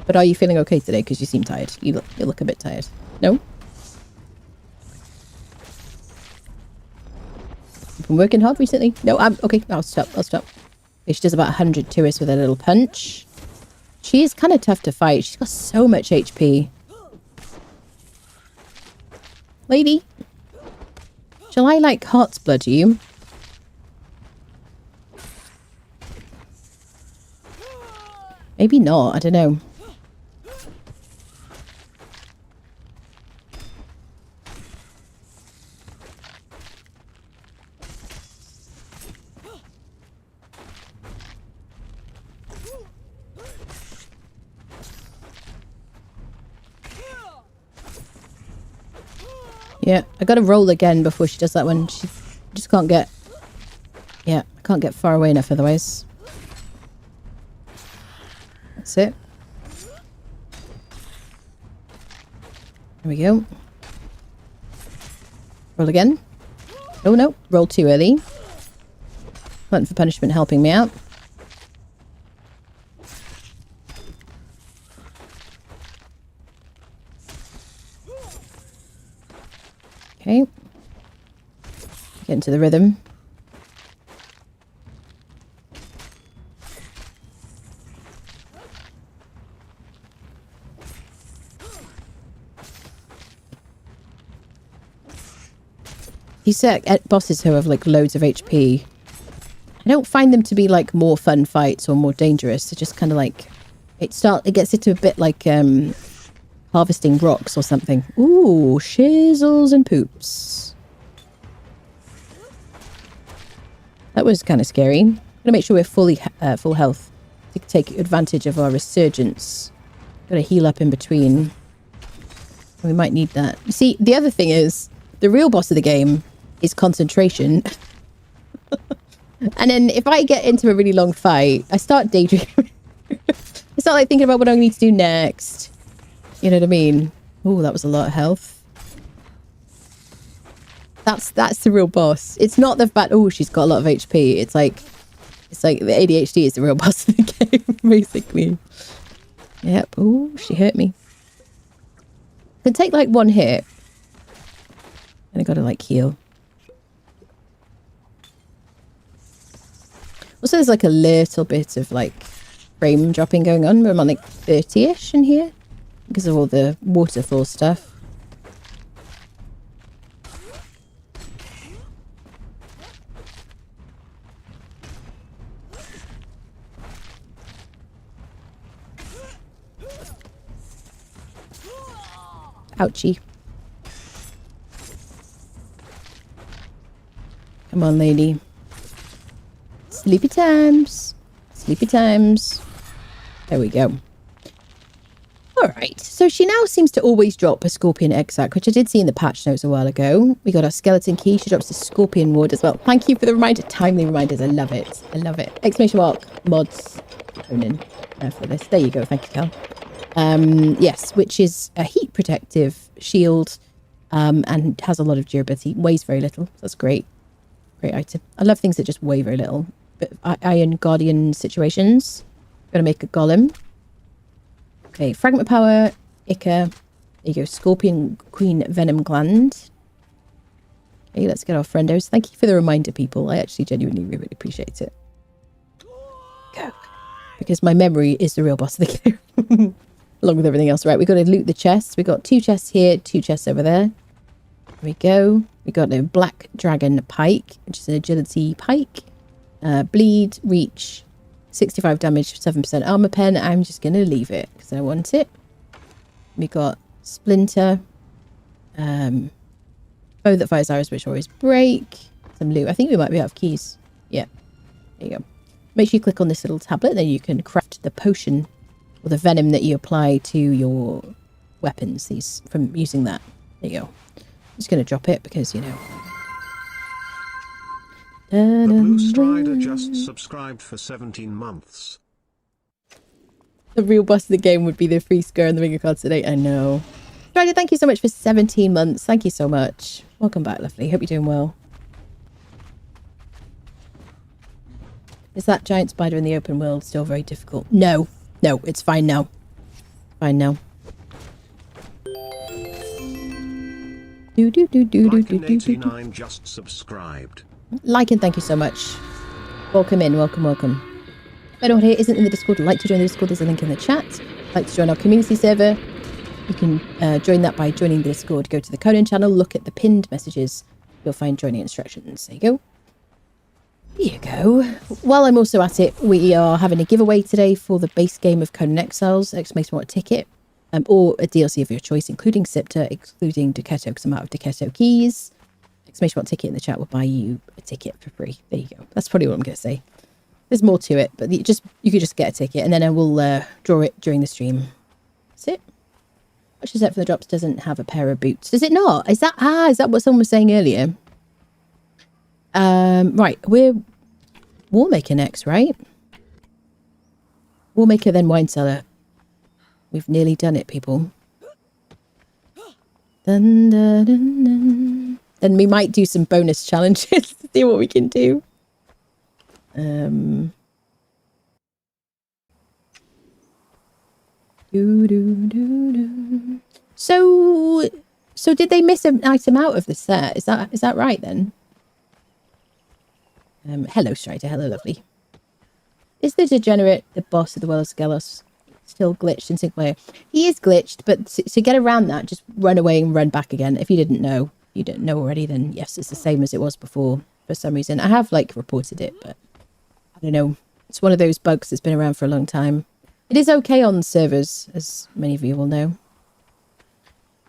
But are you feeling okay today? Because you seem tired. You look a bit tired. No? You've been working hard recently? No, I'm okay. I'll stop. Okay, she does about 100 to us with a little punch. She is kind of tough to fight. She's got so much HP. Lady. Shall I, like, heart's blood you? Maybe not. I don't know. Yeah, I gotta roll again before she does that one. She just can't get... Yeah, I can't get far away enough otherwise. That's it. There we go. Roll again. Oh no, roll too early. Glutton for punishment helping me out. Okay. Get into the rhythm. These bosses who have like loads of HP, I don't find them to be like more fun fights or more dangerous. They're just kind of like it gets into a bit like harvesting rocks or something. Ooh, shizzles and poops. That was kind of scary. I'm gonna make sure we're fully full health to take advantage of our resurgence. Gotta heal up in between. We might need that. You see, the other thing is the real boss of the game is concentration. And then if I get into a really long fight, I start daydreaming. It's not like thinking about what I need to do next. You know what I mean? Oh, that was a lot of health. That's the real boss. It's not the fact, oh, she's got a lot of HP. It's like the ADHD is the real boss of the game, basically. Yep. Oh, she hurt me. Can take like one hit. And I gotta like heal. Also, there's like a little bit of like frame dropping going on. I'm on like 30-ish in here because of all the waterfall stuff. Ouchie. Come on, lady. Sleepy times. Sleepy times. There we go. Alright, so she now seems to always drop a Scorpion Exact, which I did see in the patch notes a while ago. We got our Skeleton Key. She drops the Scorpion Ward as well. Thank you for the reminder. Timely reminders. I love it. I love it. Exclamation mark. Mods. Conan. For this. There you go. Thank you, Cal. Yes, which is a heat protective shield and has a lot of durability. Weighs very little. So that's great. Great item. I love things that just weigh very little. But Iron Guardian situations. Gonna make a golem. Okay, Fragment Power, Ica. There you go. Scorpion Queen Venom Gland. Okay, let's get our friendos. Thank you for the reminder, people. I actually genuinely really appreciate it. Go. because my memory is the real boss of the game. Along with everything else. Right, we've got to loot the chests. We've got 2 chests here, 2 chests over there. There we go. We got a black dragon pike, which is an agility pike. Bleed, reach, 65 damage, 7% armor pen. I'm just going to leave it because I want it. We got splinter. Bow that fires arrows, which always break. Some loot. I think we might be out of keys. Yeah. There you go. Make sure you click on this little tablet, then you can craft the potion or the venom that you apply to your weapons. These from using that. There you go. I'm just going to drop it because, you know. The Blue Strider just subscribed for 17 months. The real boss of the game would be the free square and the ring of cards today. I know. Strider, thank you so much for 17 months. Thank you so much. Welcome back, lovely. Hope you're doing well. Is that giant spider in the open world still very difficult? No. No, it's fine now. Fine now. Lycan89 just subscribed. Lycan, thank you so much. Welcome in, welcome, welcome. If anyone here isn't in the Discord, like to join the Discord, there's a link in the chat. Like to join our community server, you can join that by joining the Discord. Go to the Conan channel, look at the pinned messages. You'll find joining instructions. There you go. There you go. While I'm also at it, we are having a giveaway today for the base game of Conan Exiles, exclamation mark ticket, or a DLC of your choice, including Scepter, excluding Ducetto, because I'm out of Ducetto keys. Exclamation mark ticket in the chat will buy you a ticket for free. There you go. That's probably what I'm going to say. There's more to it, but you could just get a ticket, and then I will draw it during the stream. That's it. Watch the set for the drops doesn't have a pair of boots. Does it not? Is that what someone was saying earlier? Right, we're Warmaker next, right? Warmaker, then Wine Cellar. We've nearly done it, people. Dun, dun, dun, dun. Then we might do some bonus challenges to see what we can do. So did they miss an item out of the set? Is that right then? Hello, Strider. Hello, lovely. Is the degenerate the boss of the Well of Skelos still glitched in single player? He is glitched, but to get around that, just run away and run back again. If you didn't know already, then yes, it's the same as it was before for some reason. I have, reported it, but I don't know. It's one of those bugs that's been around for a long time. It is okay on servers, as many of you will know.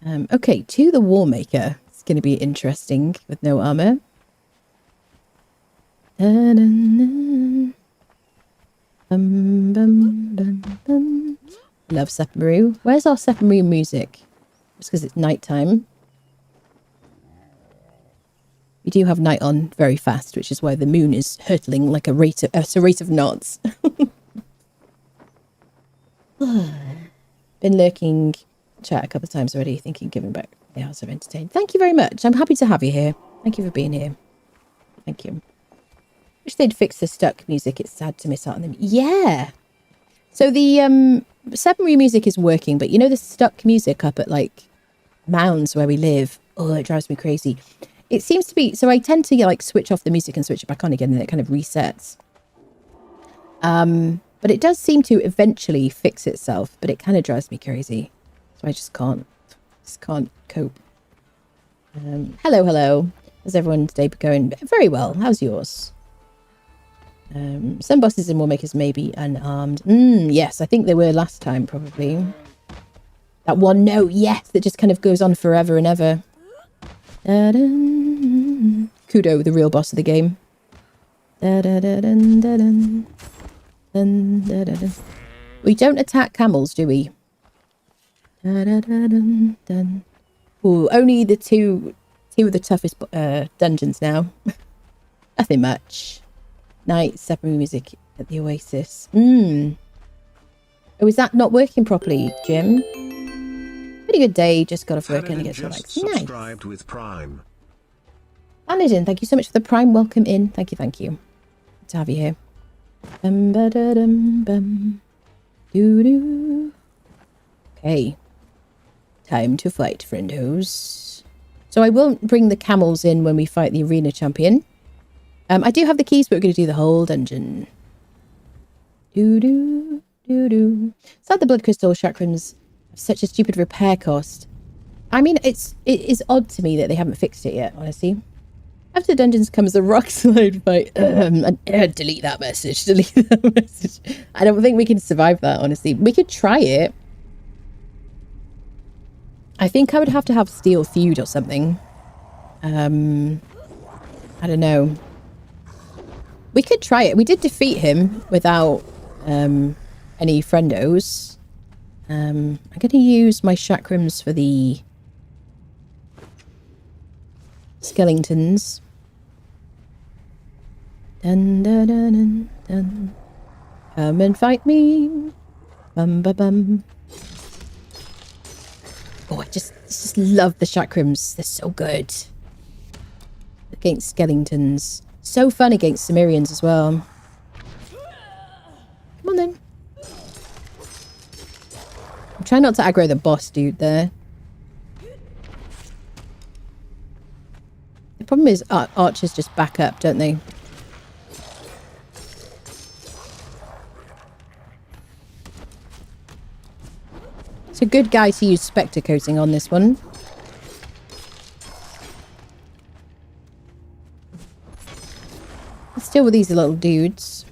Okay, to the Warmaker. It's going to be interesting with no armor. Love Sephiroth. Where's our Sephiroth music? Just because it's nighttime. We do have night on very fast, which is why the moon is hurtling like a rate of knots. Been lurking chat a couple of times already, thinking giving back the hours of entertain. Thank you very much. I'm happy to have you here. Thank you for being here. Thank you. Wish they'd fix the stuck music. It's sad to miss out on them. Yeah. So the Sephiroth music is working, but you know the stuck music up at mounds where we live? Oh, it drives me crazy. It seems to be, so I tend to switch off the music and switch it back on again, and it kind of resets. But it does seem to eventually fix itself, but it kind of drives me crazy. So I just can't cope. Hello. How's everyone's day going? Very well. How's yours? Some bosses in Warmakers may be unarmed. Yes, I think they were last time, probably. That one note, yes, that just kind of goes on forever and ever. Kudo, the real boss of the game. We don't attack camels, do we? Ooh, only the two of the toughest dungeons now. Nothing much. Night, Sephiroth music at the Oasis. Oh, is that not working properly, Jim? Pretty good day, just got off work and get relaxed. Nice. Subscribed with Prime. Anadin, thank you so much for the Prime. Welcome in. Thank you. Good to have you here. Okay. Time to fight, friendos. So I won't bring the camels in when we fight the arena champion. I do have the keys, but we're going to do the whole dungeon. Do. Sad the blood crystal chakrams have such a stupid repair cost. I mean, it is odd to me that they haven't fixed it yet, honestly. After dungeons comes the rock slide fight. Delete that message. Delete that message. I don't think we can survive that, honestly. We could try it. I think I would have to have Steel Feud or something. I don't know. We could try it. We did defeat him without any friendos. I'm going to use my chakrams for the skeletons. Dun, dun, dun, dun, dun. Come and fight me. Bum, ba, bum. Oh, I just love the chakrams. They're so good. Against skeletons. So fun against Cimmerians as well. Come on then. I'm trying not to aggro the boss dude there. The problem is archers just back up, don't they? It's a good guy to use Spectre coating on this one. Let's deal with these little dudes.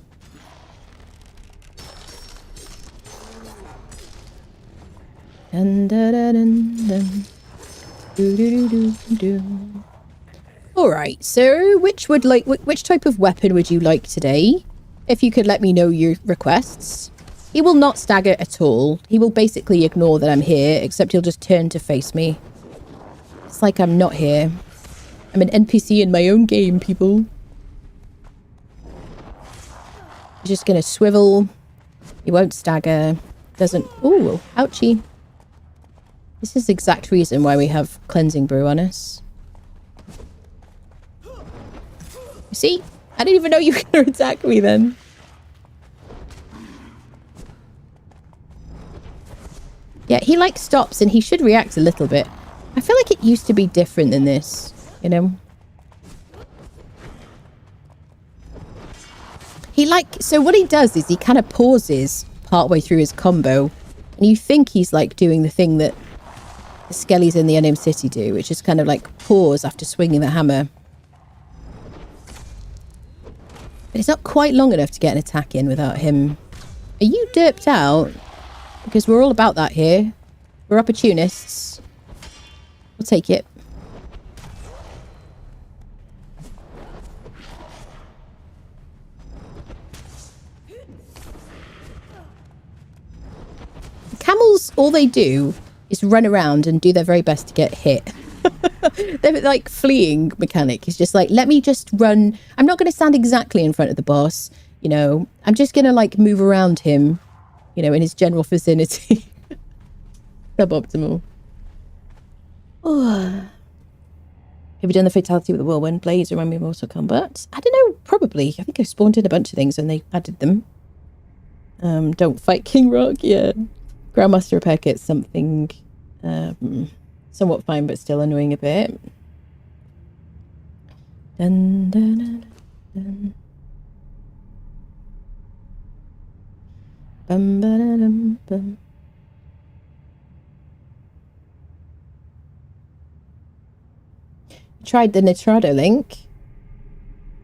Dun, dun, dun, dun, dun. Do, do, do, do, do. All right, so which type of weapon would you like today? If you could let me know your requests. He will not stagger at all. He will basically ignore that I'm here, except he'll just turn to face me. It's like I'm not here. I'm an NPC in my own game, people. He's just gonna swivel. He won't stagger. Doesn't... Ooh, ouchie. This is the exact reason why we have Cleansing Brew on us. You see? I didn't even know you were going to attack me then. Yeah, he like stops and he should react a little bit. I feel like it used to be different than this, you know? He like... So what he does is he kind of pauses partway through his combo. And you think he's like doing the thing that the skellies in the Unnamed City do, which is kind of like pause after swinging the hammer. But it's not quite long enough to get an attack in without him. Are you derped out? Because we're all about that here. We're opportunists. We'll take it. Camels, all they do is run around and do their very best to get hit. They're like fleeing mechanic. It's just like, let me just run. I'm not going to stand exactly in front of the boss. You know, I'm just going to like move around him, you know, in his general vicinity. Suboptimal. Oh. Have you done the fatality with the whirlwind blades? Remind me of Mortal Kombat? I don't know, probably. I think I spawned in a bunch of things and they added them. Don't fight King Rock, yeah. Grandmaster repair kit's something somewhat fine but still annoying a bit. Dun, dun, dun, dun. Bum, ba, da, dum, bum. Tried the Nitrado link.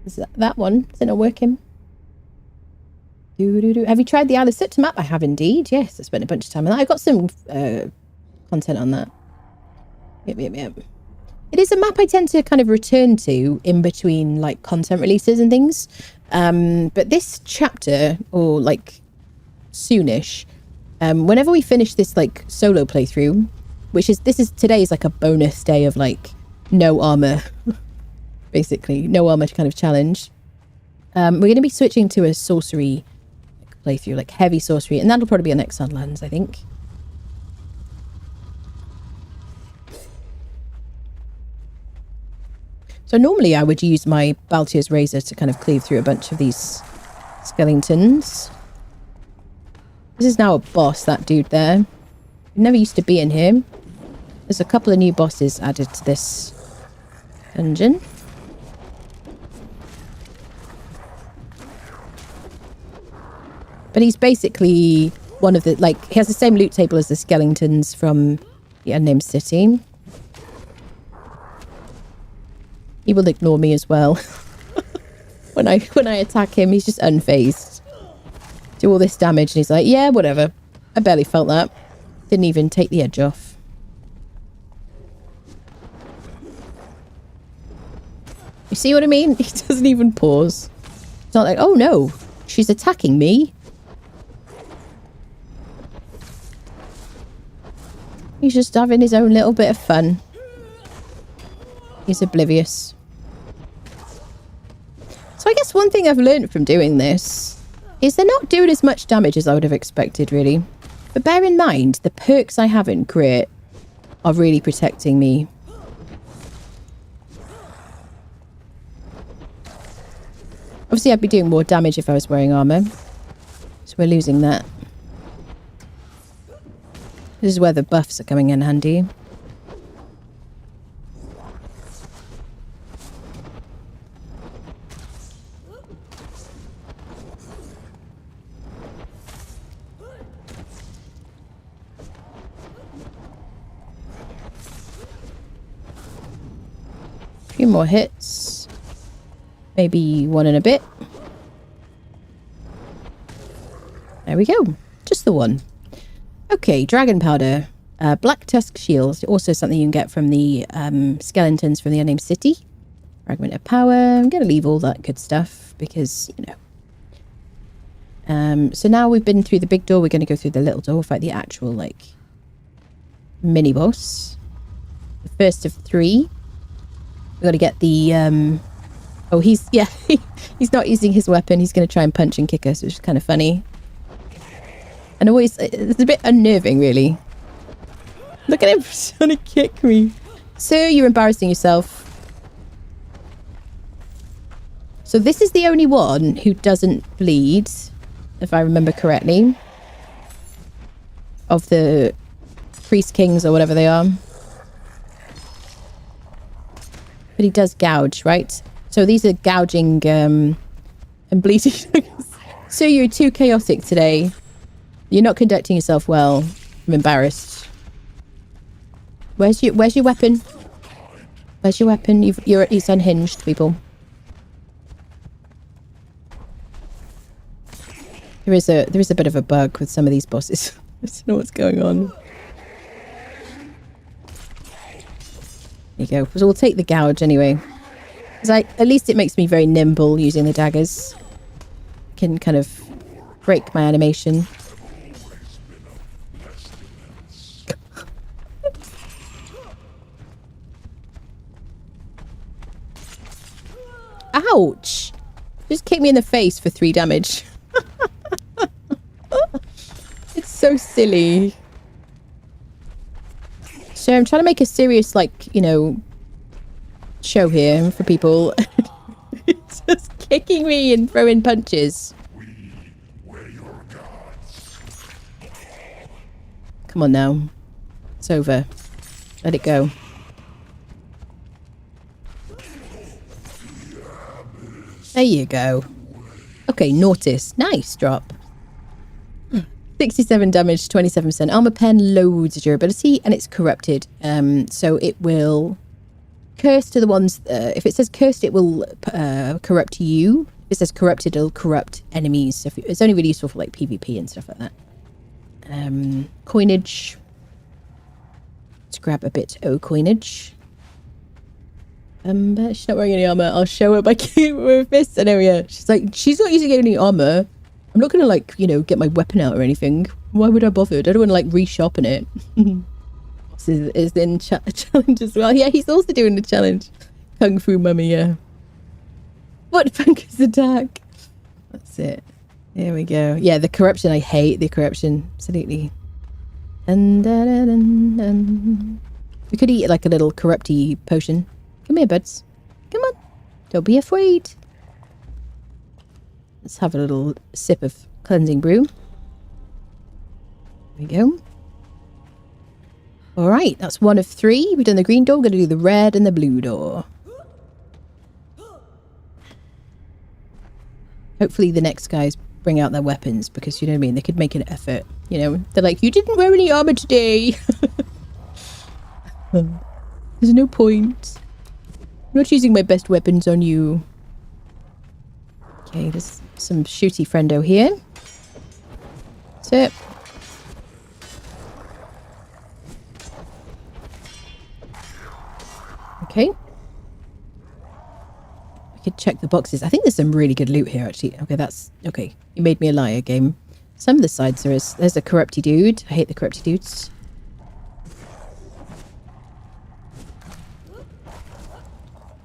Is that one? Is it not working? Have you tried the Alicipta map? I have indeed. Yes, I spent a bunch of time on that. I've got some content on that. Yep. It is a map I tend to kind of return to in between like content releases and things. But this chapter, or like soonish, whenever we finish this like solo playthrough, today is like a bonus day of like no armor, basically no armor kind of challenge. We're going to be switching to a sorcery playthrough, like heavy sorcery, and that'll probably be on Exiled Lands, I think. So normally I would use my Baltier's Razor to kind of cleave through a bunch of these skeletons. This is now a boss, that dude there. He never used to be in here. There's a couple of new bosses added to this dungeon. But he's basically one of the, like, he has the same loot table as the skeletons from the Unnamed City. He will ignore me as well. when I attack him, he's just unfazed. Do all this damage and he's like, yeah, whatever. I barely felt that. Didn't even take the edge off. You see what I mean? He doesn't even pause. It's not like, oh no, she's attacking me. He's just having his own little bit of fun. He's oblivious. So I guess one thing I've learned from doing this is they're not doing as much damage as I would have expected, really. But bear in mind, the perks I have in Grit are really protecting me. Obviously, I'd be doing more damage if I was wearing armor. So we're losing that. This is where the buffs are coming in handy. A few more hits. Maybe one and a bit. There we go. Just the one. Okay, dragon powder. Black tusk shields. Also something you can get from the skeletons from the Unnamed City. Fragment of power. I'm going to leave all that good stuff because, you know. So now we've been through the big door. We're going to go through the little door. Fight the actual, like, mini boss. The first of 3. We've got to get the... Oh, he's not using his weapon. He's going to try and punch and kick us, which is kind of funny. And always, it's a bit unnerving, really. Look at him trying to kick me. Sir, you're embarrassing yourself. So this is the only one who doesn't bleed, if I remember correctly. Of the Priest Kings or whatever they are. But he does gouge, right? So these are gouging and bleeding. So you're too chaotic today. You're not conducting yourself well. I'm embarrassed. Where's your weapon? Where's your weapon? He's unhinged, people. There is a bit of a bug with some of these bosses. I don't know what's going on. There you go. So we'll take the gouge anyway. At least it makes me very nimble using the daggers. I can kind of break my animation. Ouch! Just kick me in the face for 3 damage. It's so silly. So I'm trying to make a serious, like, you know, show here for people. It's just kicking me and throwing punches. Come on now. It's over. Let it go. There you go. Okay, Nautis. Nice drop. 67 damage, 27%. Armor pen, loads of durability, and it's corrupted. So it will curse to the ones... if it says cursed, it will corrupt you. If it says corrupted, it'll corrupt enemies. So it's only really useful for like PvP and stuff like that. Coinage. Let's grab a bit of coinage. But she's not wearing any armor. I'll show her by kicking with her fist. I know, yeah. She's like, she's not using any armor. I'm not gonna, like, you know, get my weapon out or anything. Why would I bother? I don't want to, like, resharpen it. This is in challenge as well. Yeah, he's also doing the challenge. Kung Fu Mummy, yeah. What Funkus attack? That's it. There we go. Yeah, the corruption. I hate the corruption. Absolutely. Dun, dun, dun, dun, dun. We could eat, like, a little corrupty potion. Come here, buds. Come on. Don't be afraid. Let's have a little sip of cleansing brew. There we go. All right, that's 1 of 3. We've done the green door. We're going to do the red and the blue door. Hopefully the next guy's bring out their weapons because, you know what I mean, they could make an effort, you know. They're like, you didn't wear any armor today. There's no point. I'm not using my best weapons on you. Okay, there's some shooty friendo here. That's it. Okay. I could check the boxes. I think there's some really good loot here, actually. Okay, that's... Okay, you made me a liar, game. Some of the sides there is... There's a corrupty dude. I hate the corrupty dudes.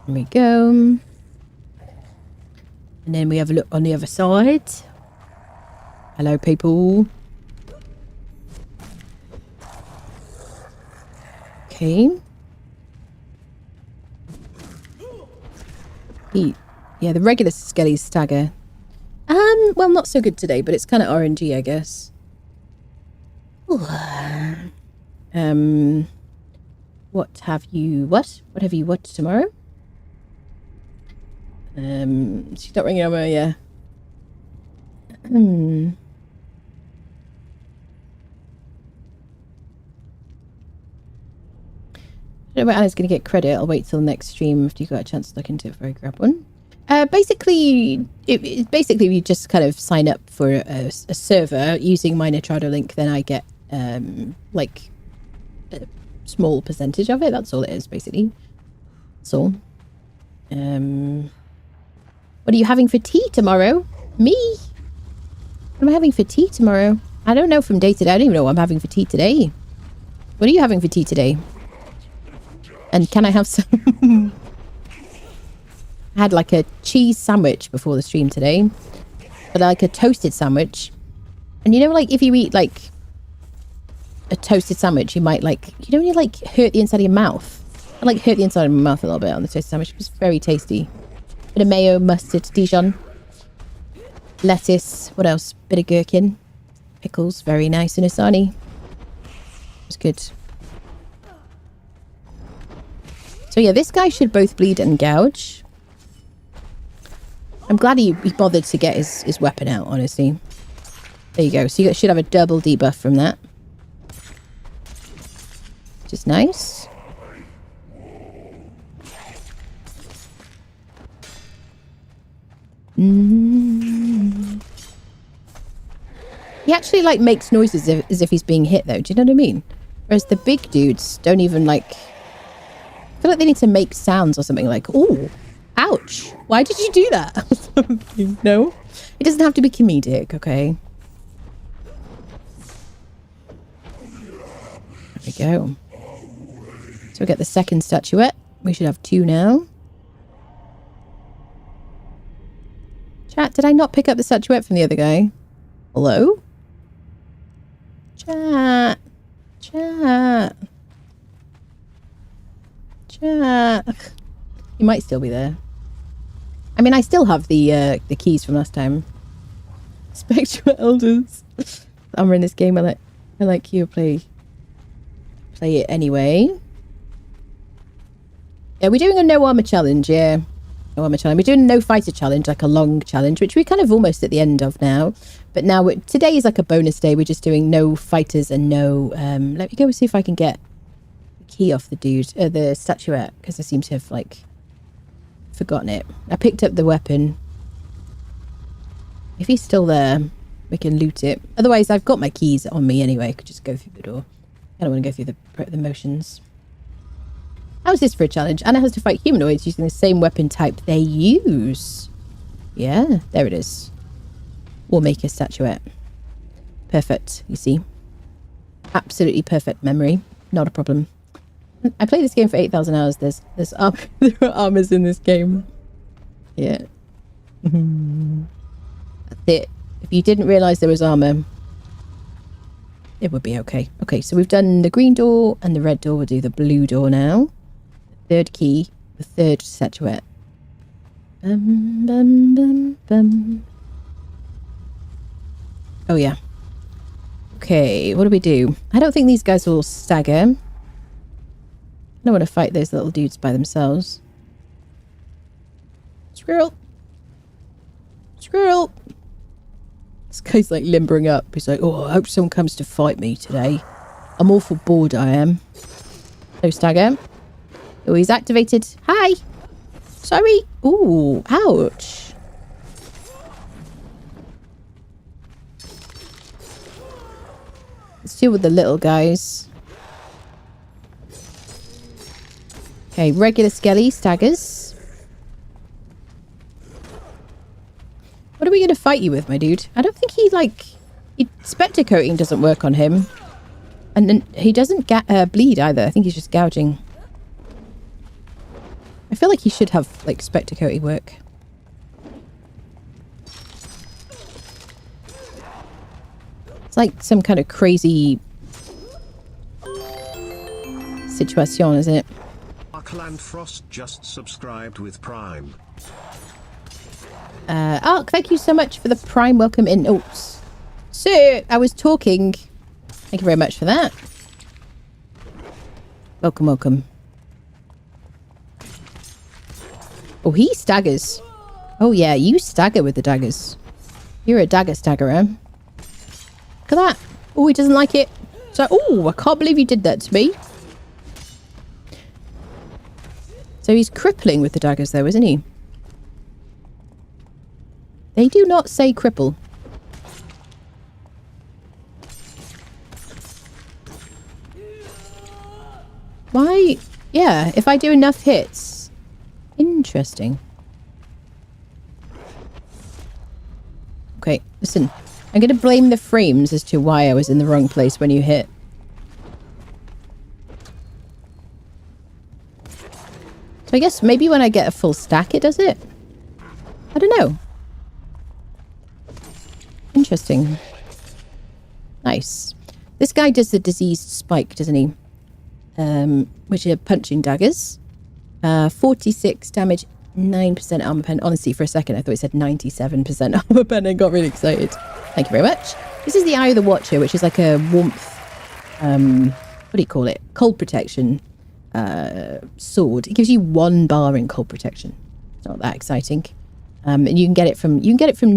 There we go. And then we have a look on the other side. Hello, people. Okay. Yeah, the regular skellies stagger. Well, not so good today, but it's kind of RNG, I guess. What have you what tomorrow? She's not ringing over, yeah. I don't know where Anna's going to get credit. I'll wait till the next stream after you got a chance to look into it before I grab one. Basically, basically you just kind of sign up for a server using my Nitrado link, then I get like a small percentage of it. That's all it is, basically. That's all. What are you having for tea tomorrow? Me? What am I having for tea tomorrow? I don't know from day to day. I don't even know what I'm having for tea today. What are you having for tea today? And can I have some... I had like a cheese sandwich before the stream today. But like a toasted sandwich. And you know, like if you eat like a toasted sandwich, you might like... You know when you like hurt the inside of your mouth? I like hurt the inside of my mouth a little bit on the toasted sandwich. It was very tasty. Bit of mayo, mustard, Dijon. Lettuce. What else? Bit of gherkin. Pickles. Very nice and asani. It was good. So yeah, this guy should both bleed and gouge. I'm glad he bothered to get his weapon out, honestly. There you go. So you should have a double debuff from that. Which is nice. He actually like makes noises as if he's being hit though. Do you know what I mean? Whereas the big dudes don't even like... I feel like they need to make sounds or something like, "Ooh, ouch. Why did you do that?" No? It doesn't have to be comedic, okay? There we go. So we get the second statuette. We should have 2 now. Chat, did I not pick up the statuette from the other guy? Hello? Chat. Chat. Chat. You might still be there. I mean, I still have the keys from last time. Spectral Elders. I'm in this game. I like you play it anyway. Yeah, we're doing a no armor challenge. Yeah, no armor challenge. We're doing a no fighter challenge, like a long challenge, which we're kind of almost at the end of now. But now today is like a bonus day. We're just doing no fighters and no. Let me go see if I can get key off the dude, the statuette, because I seem to have like forgotten it. I picked up the weapon. If he's still there, we can loot it. Otherwise, I've got my keys on me anyway. I could just go through the door. I don't want to go through the motions. How is this for a challenge? Anna has to fight humanoids using the same weapon type they use. Yeah, there it is. We'll make a statuette. Perfect, you see. Absolutely perfect memory. Not a problem. I played this game for 8,000 hours. There's there are armors in this game. Yeah. That's it. If you didn't realise there was armor, it would be okay. Okay, so we've done the green door and the red door. We'll do the blue door now. Third key, the third statuette. Bum, bum, bum, bum. Oh yeah. Okay, what do we do? I don't think these guys will stagger. I don't want to fight those little dudes by themselves. Squirrel. Squirrel. This guy's like limbering up. He's like, oh, I hope someone comes to fight me today. I'm awful bored, I am. No stagger. Oh, he's activated. Hi. Sorry. Ooh, ouch. Let's deal with the little guys. Okay, regular skelly staggers. What are we going to fight you with, my dude? I don't think he, like... Spectre coating doesn't work on him. And then he doesn't bleed either. I think he's just gouging. I feel like he should have, like, Spectre coating work. It's like some kind of crazy situation, isn't it? Arkland Frost just subscribed with Prime. Ark, thank you so much for the Prime welcome in. Oh, sir, I was talking. Thank you very much for that. Welcome, welcome. Oh, he staggers. Oh, yeah, you stagger with the daggers. You're a dagger staggerer. Look at that. Oh, he doesn't like it. So, oh, I can't believe you did that to me. So he's crippling with the daggers, though, isn't he? They do not say cripple. Why? Yeah, if I do enough hits. Interesting. Okay, listen. I'm going to blame the frames as to why I was in the wrong place when you hit. So I guess maybe when I get a full stack it does it? I don't know. Interesting. Nice. This guy does the diseased spike, doesn't he? Which are punching daggers. 46 damage, 9% armor pen. Honestly, for a second, I thought it said 97% armor pen and got really excited. Thank you very much. This is the Eye of the Watcher, which is like a warmth, what do you call it? Cold protection sword. It gives you 1 bar in cold protection. It's not that exciting. And you can get it from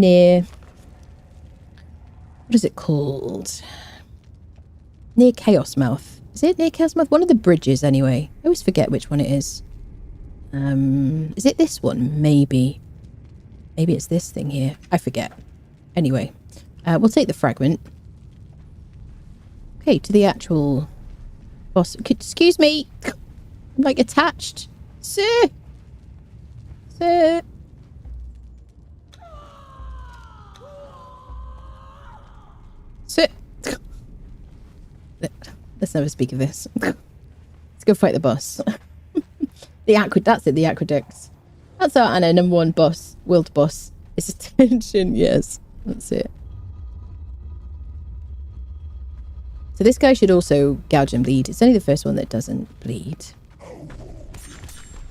near, what is it called? Near Chaos Mouth. Is it near Chaos Mouth? One of the bridges, anyway. I always forget which one it is. Is it this one? Maybe. Maybe it's this thing here. I forget. Anyway, we'll take the fragment. Okay, to the actual boss. Excuse me. I'm like attached. Sir. Sir. Sir. Let's never speak of this. Let's go fight the boss. The that's it, the aqueducts. That's our Anna #1 boss, world boss. It's attention, yes. That's it. So this guy should also gouge and bleed. It's only the first one that doesn't bleed.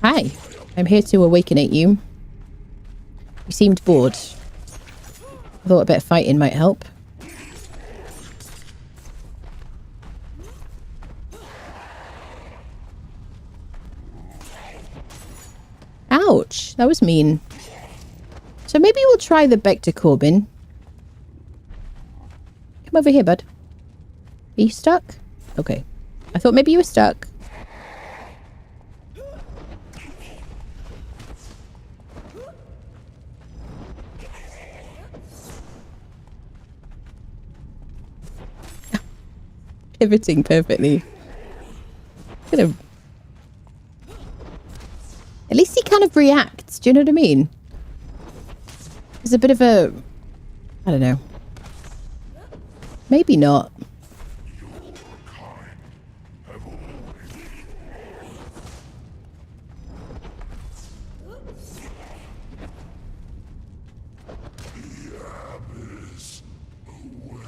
Hi, I'm here to awakenate you. You seemed bored. I thought a bit of fighting might help. Ouch, that was mean. So maybe we'll try the Bector Corbin. Come over here, bud. Are you stuck? Okay. I thought maybe you were stuck. Pivoting perfectly. Gonna... At least he kind of reacts. Do you know what I mean? There's a bit of a... I don't know. Maybe not.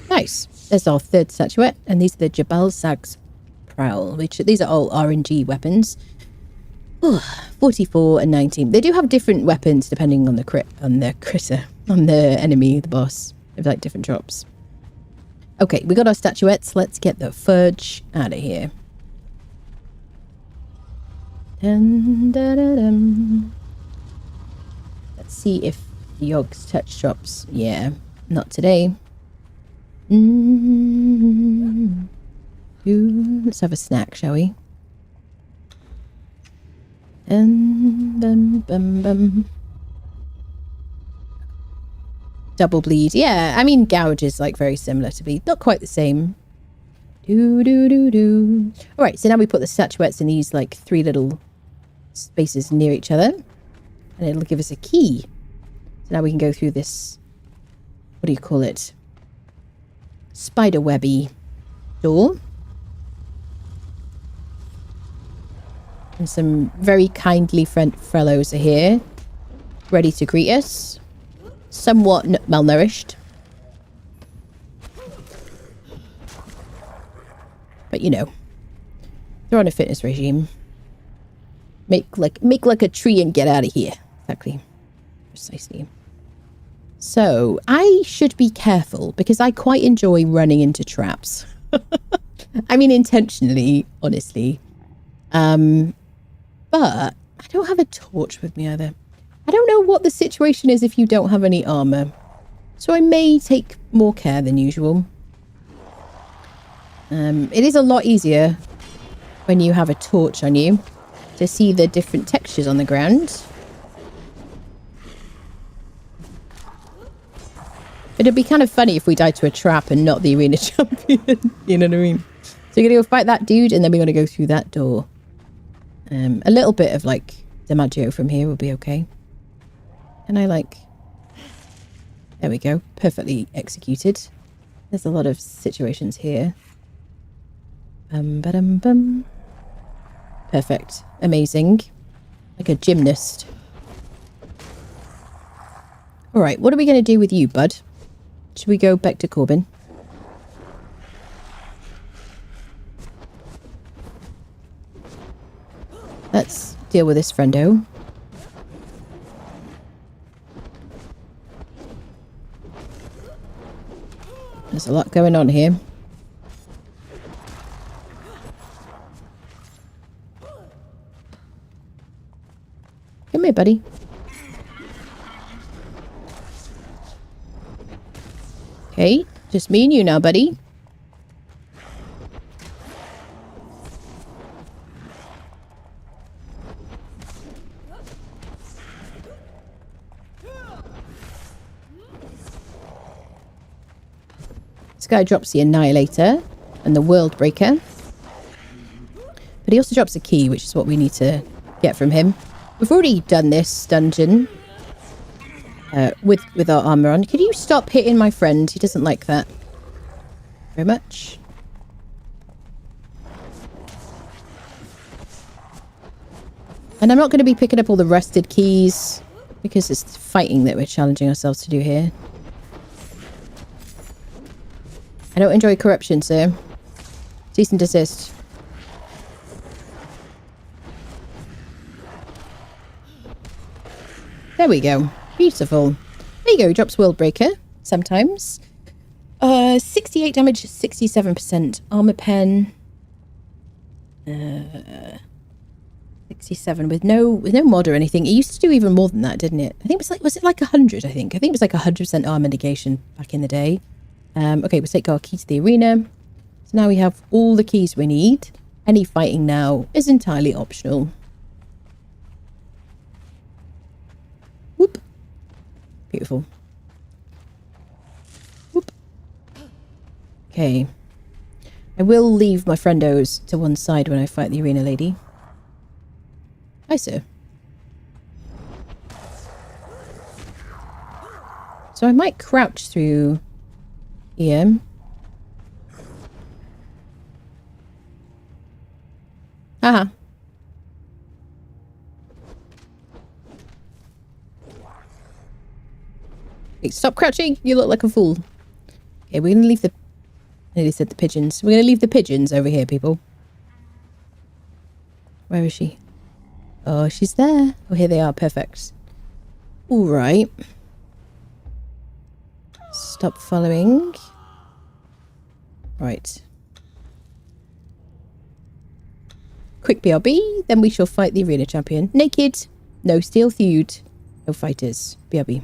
Nice. There's our third statuette. And these are the Jabal Sag's Prowl. Which these are all RNG weapons. 44 and 19. They do have different weapons depending on the critter, on the enemy, the boss. They have like different drops. Okay, we got our statuettes. Let's get the fudge out of here. Dun, dun, dun, dun. Let's see if the Yogg's touch drops. Yeah, not today. Let's have a snack, shall we? Bum. Double bleed. Yeah, I mean, gouge is like very similar to bleed. Not quite the same. Alright, so now we put the statuettes in these like 3 little spaces near each other. And it'll give us a key. So now we can go through this, what do you call it? Spiderwebby door. And some very kindly fellows are here, ready to greet us. Somewhat malnourished. But you know, they're on a fitness regime. Make like a tree and get out of here. Exactly. Precisely. So, I should be careful because I quite enjoy running into traps. I mean, intentionally, honestly. But I don't have a torch with me either. I don't know what the situation is if you don't have any armor. So I may take more care than usual. It is a lot easier when you have a torch on you to see the different textures on the ground. It'd be kind of funny if we died to a trap and not the arena champion. You know what I mean? So we're going to go fight that dude and then we're going to go through that door. A little bit of like DiMaggio from here will be okay. And I like... There we go. Perfectly executed. There's a lot of situations here. Perfect. Amazing. Like a gymnast. Alright, what are we going to do with you, bud? Should we go back to Corbin? Let's deal with this friendo. There's a lot going on here. Come here, buddy. Okay, just me and you now, buddy. This guy drops the Annihilator and the World Breaker. But he also drops a key, which is what we need to get from him. We've already done this dungeon with our armor on. Could you stop hitting my friend? He doesn't like that very much. And I'm not going to be picking up all the rusted keys because it's fighting that we're challenging ourselves to do here. I don't enjoy corruption, sir. Cease and desist. There we go. Beautiful. There you go. He drops World Breaker sometimes. 68 damage, 67%. Armor pen. 67 with no mod or anything. It used to do even more than that, didn't it? I think it was like 100, I think. I think it was like 100% armor negation back in the day. Okay, we'll take our key to the arena. So now we have all the keys we need. Any fighting now is entirely optional. Whoop. Beautiful. Whoop. Okay. I will leave my friendos to one side when I fight the arena lady. Hi, sir. So I might crouch through here. Haha. Hey, stop crouching! You look like a fool. Okay, we're gonna leave the... I nearly said the pigeons. We're gonna leave the pigeons over here, people. Where is she? Oh, she's there. Oh, here they are. Perfect. Alright. Stop following. Right. Quick BRB, then we shall fight the arena champion. Naked. No steel feud. No fighters. BRB.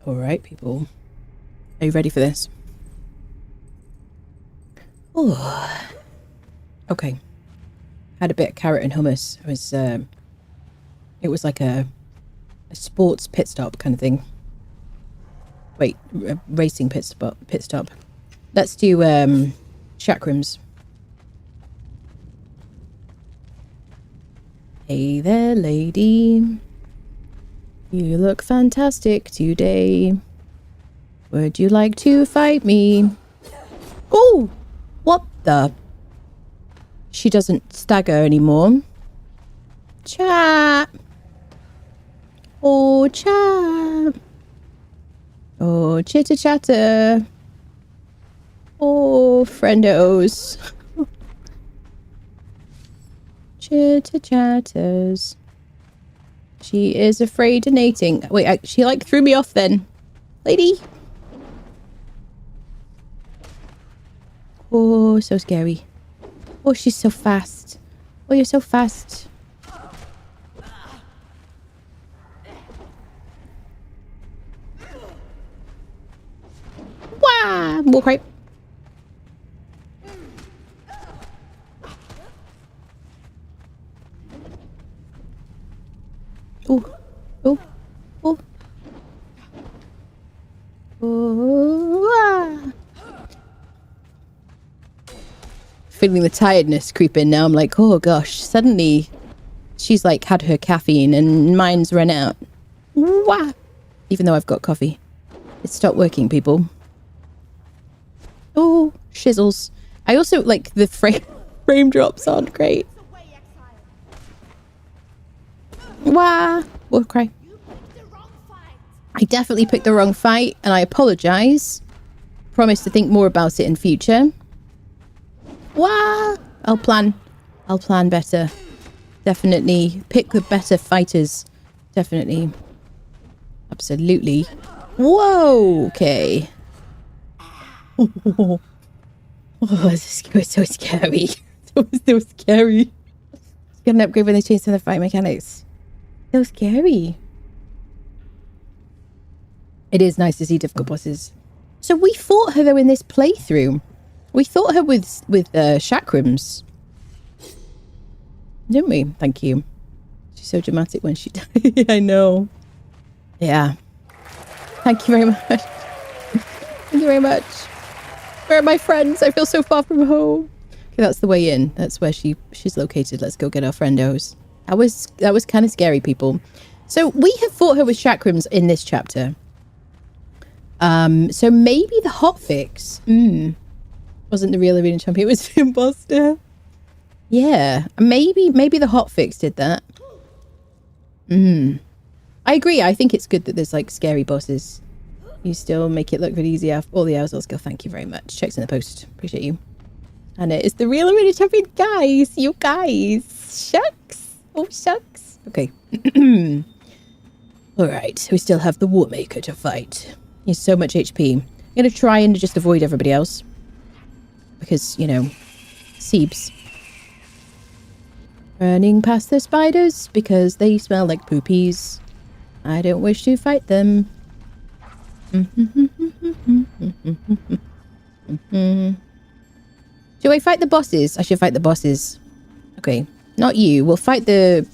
All right, people. Are you ready for this? Oh. Okay. Had a bit of carrot and hummus. It was like a sports pit stop kind of thing. Wait, racing pit stop. Let's do chakrams. Hey there, lady. You look fantastic today. Would you like to fight me? Oh! What the? She doesn't stagger anymore. Chat! Oh, chat! Oh, chitter chatter! Oh, friendos! Chitter chatters. She is afraid of nating. Wait, she like threw me off then. Lady! Oh, so scary. Oh, she's so fast. Oh, you're so fast. Wah! Walk right. Oh, oh, oh. Oh, feeling the tiredness creep in now. I'm like, oh gosh, suddenly she's like had her caffeine and mine's run out. Wah! Even though I've got coffee. It stopped working, people. Oh, shizzles. I also like the frame drops aren't great. Wah! War cry. I definitely picked the wrong fight and I apologize. Promise to think more about it in future. Wah! I'll plan better. Definitely pick the better fighters. Definitely. Absolutely. Whoa! Okay. Oh, this was so scary. It was so scary. It's gonna upgrade when they change some of the fight mechanics. So scary. It is nice to see difficult bosses. So we fought her though in this playthrough. We fought her with chakrams. Didn't we? Thank you. She's so dramatic when she died. I know. Yeah. Thank you very much. Thank you very much. Where are my friends? I feel so far from home. Okay, that's the way in. That's where she's located. Let's go get our friendos. That was kind of scary, people. So we have fought her with chakrams in this chapter. So maybe the hotfix wasn't the real arena champion, it was the imposter. Yeah, maybe the hotfix did that. I agree. I think it's good that there's like scary bosses. You still make it look really easy after all the hours. Let's go. Thank you very much. Checks in the post. Appreciate you. And it is the real arena champion, guys. You guys. Shucks. Oh, shucks. Okay. All right. We still have the Warmaker to fight. He's so much HP. I'm going to try and just avoid everybody else. Because, you know, Seebs. Running past the spiders because they smell like poopies. I don't wish to fight them. Do I fight the bosses? I should fight the bosses. Okay. Not you. We'll fight the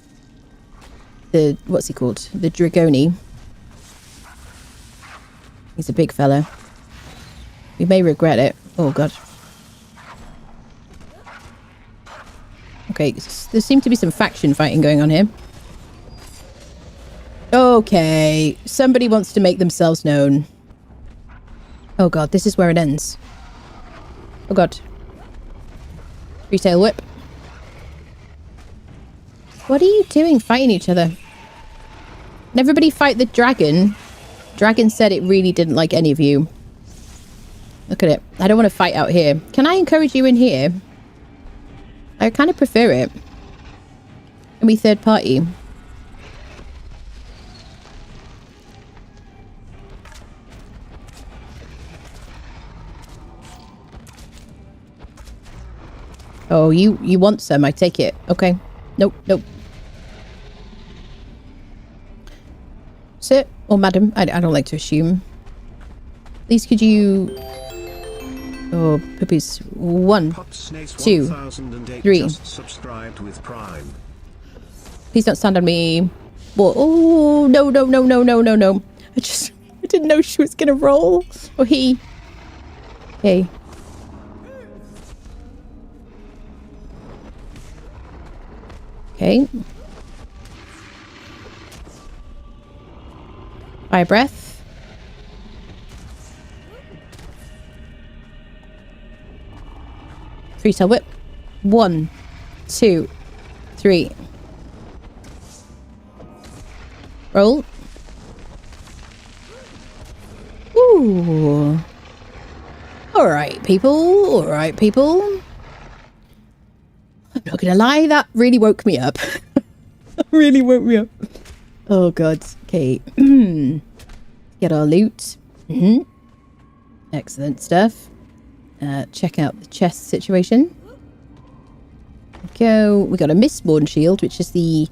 what's he called? The Dragoni. He's a big fella. We may regret it. Oh god. Okay, there seems to be some faction fighting going on here. Okay, somebody wants to make themselves known. Oh god, this is where it ends. Oh god. Retail whip. What are you doing fighting each other? Can everybody fight the dragon? Dragon said it really didn't like any of you. Look at it. I don't want to fight out here. Can I encourage you in here? I kind of prefer it. Can we third party? Oh, you want some? I take it. Okay. Nope, nope. Sit. Or madam. I don't like to assume. Please could you... Oh, puppies. 1, 2, 3. Subscribed with Prime. Please don't stand on me. Whoa. Oh, no, no, no, no, no, no, no. I didn't know she was going to roll. Or he. Okay. Okay. Fire breath. Freestyle whip. 1, 2, 3. Roll. Ooh. Alright, people. Alright, people. I'm not gonna lie, that really woke me up. Really woke me up. Oh god. Okay. Get our loot. Excellent stuff. Check out the chest situation. Go. We got a Mistborn shield, which is the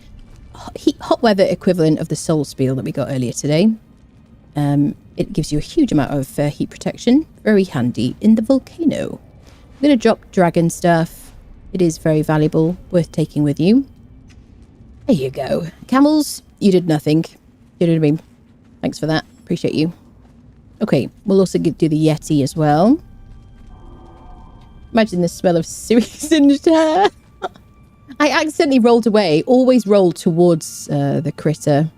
hot weather equivalent of the Soul Spiel that we got earlier today. It gives you a huge amount of heat protection. Very handy in the volcano. I'm going to drop dragon stuff. It is very valuable, worth taking with you. There you go. Camels, you did nothing. You know what I mean? Thanks for that. Appreciate you. Okay, we'll also do the Yeti as well. Imagine the smell of singed hair. I accidentally rolled away. Always roll towards the critter.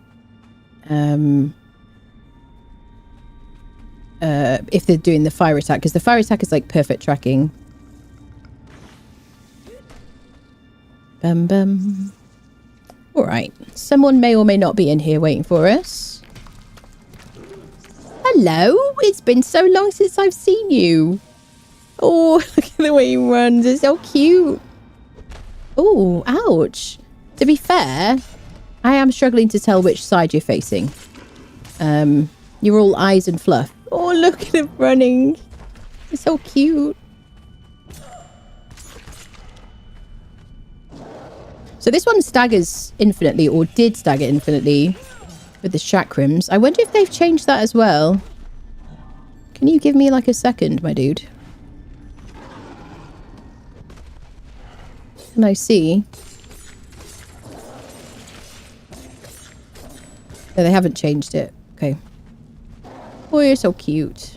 If they're doing the fire attack, because the fire attack is like perfect tracking. Bum bum. Alright. Someone may or may not be in here waiting for us. Hello. It's been so long since I've seen you. Oh, look at the way he runs. It's so cute. Oh, ouch. To be fair, I am struggling to tell which side you're facing. You're all eyes and fluff. Oh, look at him running. It's so cute. So this one staggers infinitely, or did stagger infinitely with the chakrams. I wonder if they've changed that as well. Can you give me like a second, my dude? Can I see? No, they haven't changed it. Okay. Oh, you're so cute.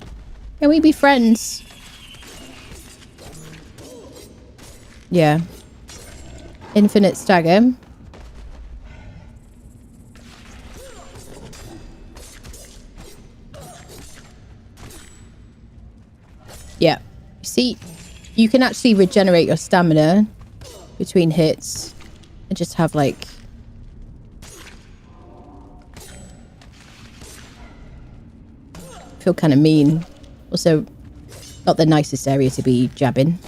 Can we be friends? Yeah. Infinite stagger. Yeah. See, you can actually regenerate your stamina between hits and just have like feel kind of mean. Also, not the nicest area to be jabbing.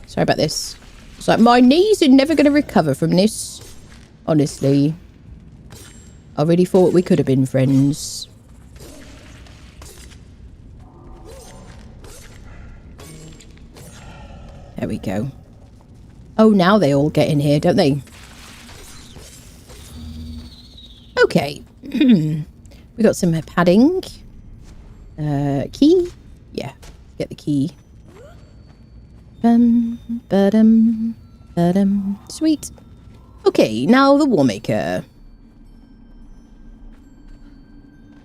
Sorry about this. It's like my knees are never going to recover from this. Honestly, I really thought we could have been friends. There we go. Oh, now they all get in here, don't they? Okay. We got some padding. Key? Yeah, get the key. Sweet. Okay, now the Warmaker.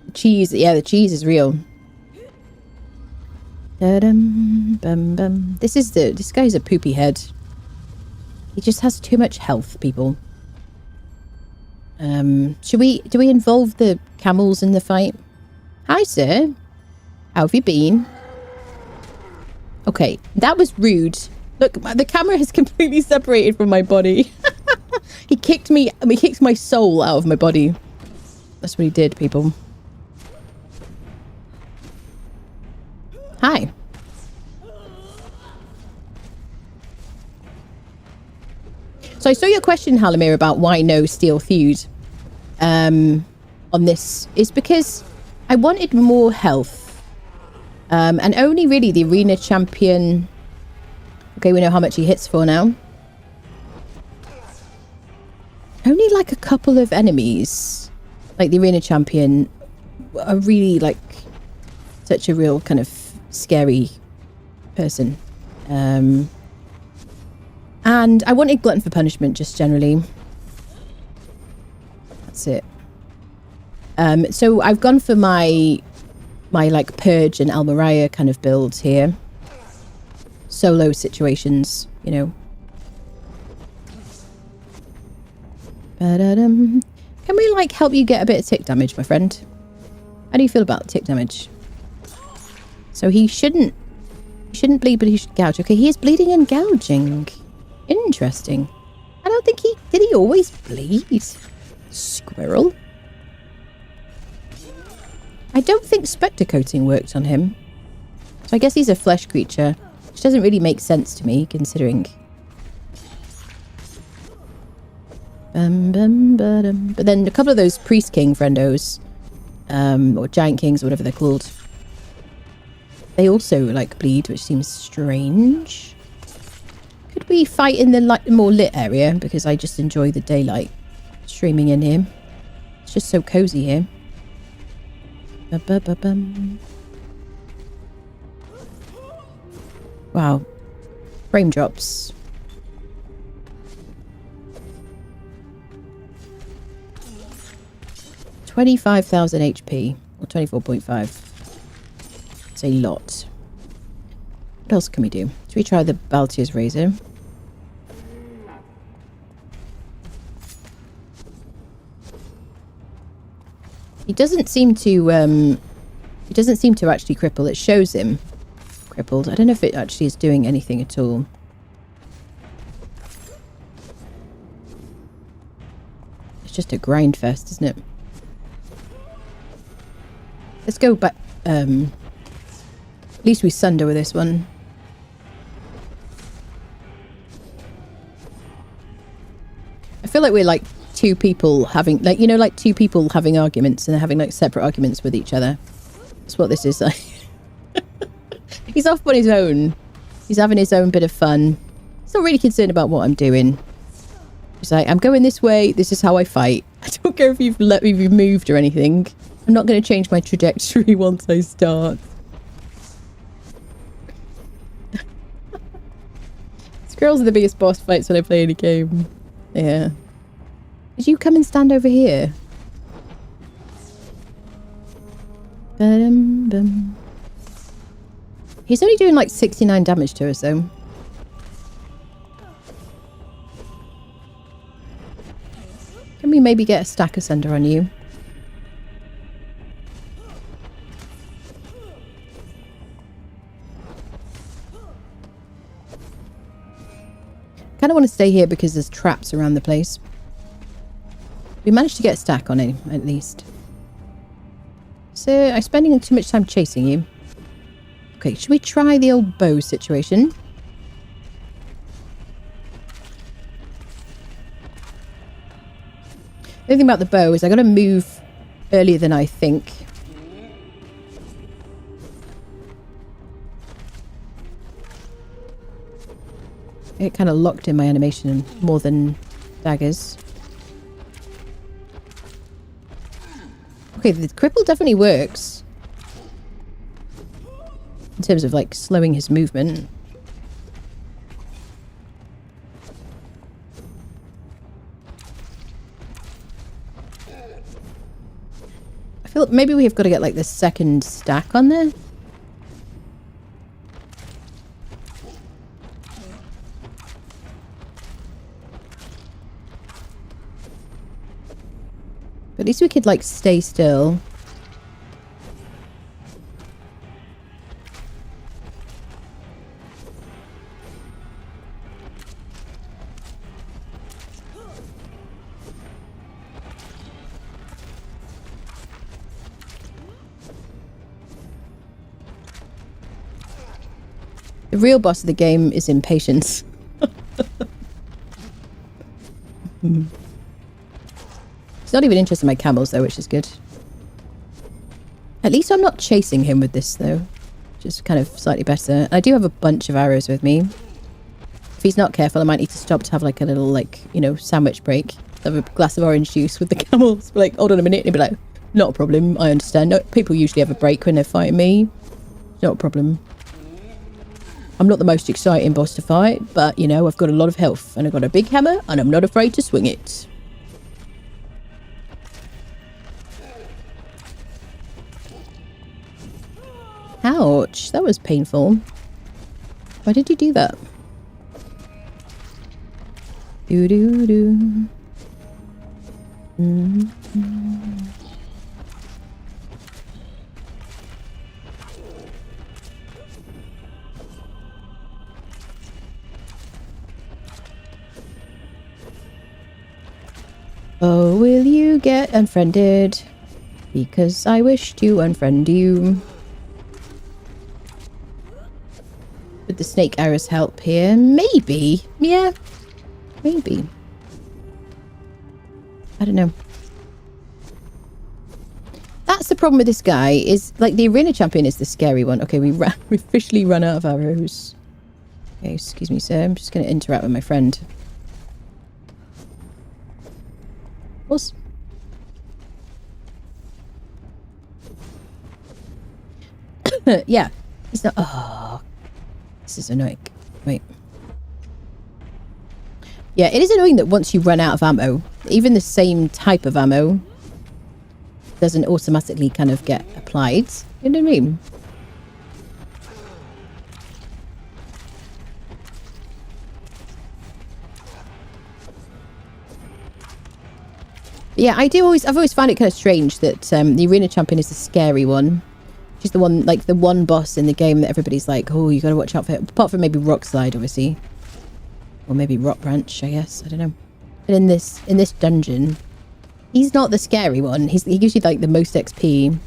The cheese, yeah, the cheese is real. This guy's a poopy head. He just has too much health, people. Do we involve the camels in the fight? Hi, sir. How have you been? Okay, that was rude. Look, the camera is completely separated from my body. He kicked me, he kicked my soul out of my body. That's what he did, people. Hi. So I saw your question, Halimir, about why no steel feud on this. Is because I wanted more health. And only really the arena champion. Okay, we know how much he hits for now. Only like a couple of enemies like the arena champion, are really like such a real kind of scary person. And I wanted Glutton for Punishment just generally. That's it. So I've gone for my like Purge and Almariah kind of builds here. Solo situations, you know. Can we like help you get a bit of tick damage, my friend? How do you feel about tick damage? So he shouldn't bleed, but he should gouge. Okay, he is bleeding and gouging. Interesting. I don't think did he always bleed? Squirrel. I don't think Spectre Coating worked on him. So I guess he's a flesh creature, which doesn't really make sense to me, considering. But then a couple of those Priest King friendos, or Giant Kings, or whatever they're called, they also like bleed, which seems strange. Could we fight in the more lit area? Because I just enjoy the daylight streaming in here. It's just so cozy here. Wow. Frame drops. $25,000 HP, or 24.5. It's a lot. What else can we do? Should we try the Baltier's Razor? He doesn't seem to actually cripple. It shows him crippled. I don't know if it actually is doing anything at all. It's just a grind fest, isn't it? Let's go back. At least we sunder with this one. I feel like we're like two people having, like, you know, like two people having arguments and they're having like separate arguments with each other. That's what this is like. He's off on his own. He's having his own bit of fun. He's not really concerned about what I'm doing. He's like, I'm going this way. This is how I fight. I don't care if you've let me be moved or anything. I'm not going to change my trajectory once I start. Squirrels are the biggest boss fights when I play any game. Yeah. Did you come and stand over here? Ba-dum-bum. He's only doing like 69 damage to us though. Can we maybe get a stack asunder on you? I kind of want to stay here because there's traps around the place. We managed to get a stack on him, at least. So, I'm spending too much time chasing you. Okay, should we try the old bow situation? The only thing about the bow is I got to move earlier than I think. It kind of locked in my animation more than daggers. Okay, the cripple definitely works. In terms of like slowing his movement. I feel like maybe we've got to get like the second stack on there. But at least we could like stay still. The real boss of the game is impatience. He's not even interested in my camels though, which is good. At least I'm not chasing him with this though. Which is kind of slightly better. I do have a bunch of arrows with me. If he's not careful, I might need to stop to have like a little like, you know, sandwich break. have a glass of orange juice with the camels. Like, hold on a minute. And he'd be like, not a problem. I understand. No, people usually have a break when they're fighting me. Not a problem. I'm not the most exciting boss to fight, but, you know, I've got a lot of health. And I've got a big hammer, and I'm not afraid to swing it. Ouch. That was painful. Why did you do that? Do-do-do. Mm-hmm. Oh, will you get unfriended? Because I wish to unfriend you. Would the snake arrows help here? Maybe. Yeah. Maybe. I don't know. That's the problem with this guy, is like the arena champion is the scary one. Okay, we officially run out of arrows. Okay, excuse me, sir. I'm just going to interact with my friend. Pause. Yeah. He's not... Oh. This is annoying. Wait. Yeah, it is annoying that once you run out of ammo, even the same type of ammo doesn't automatically kind of get applied. You know what I mean? Yeah, I've always found it kind of strange that the arena champion is the scary one. She's the one, like the one boss in the game that everybody's like, oh, you gotta watch out for it. Apart from maybe Rock Slide, obviously. Or maybe Rock Branch, I guess. I don't know. But in this dungeon, he's not the scary one. He gives you like the most XP.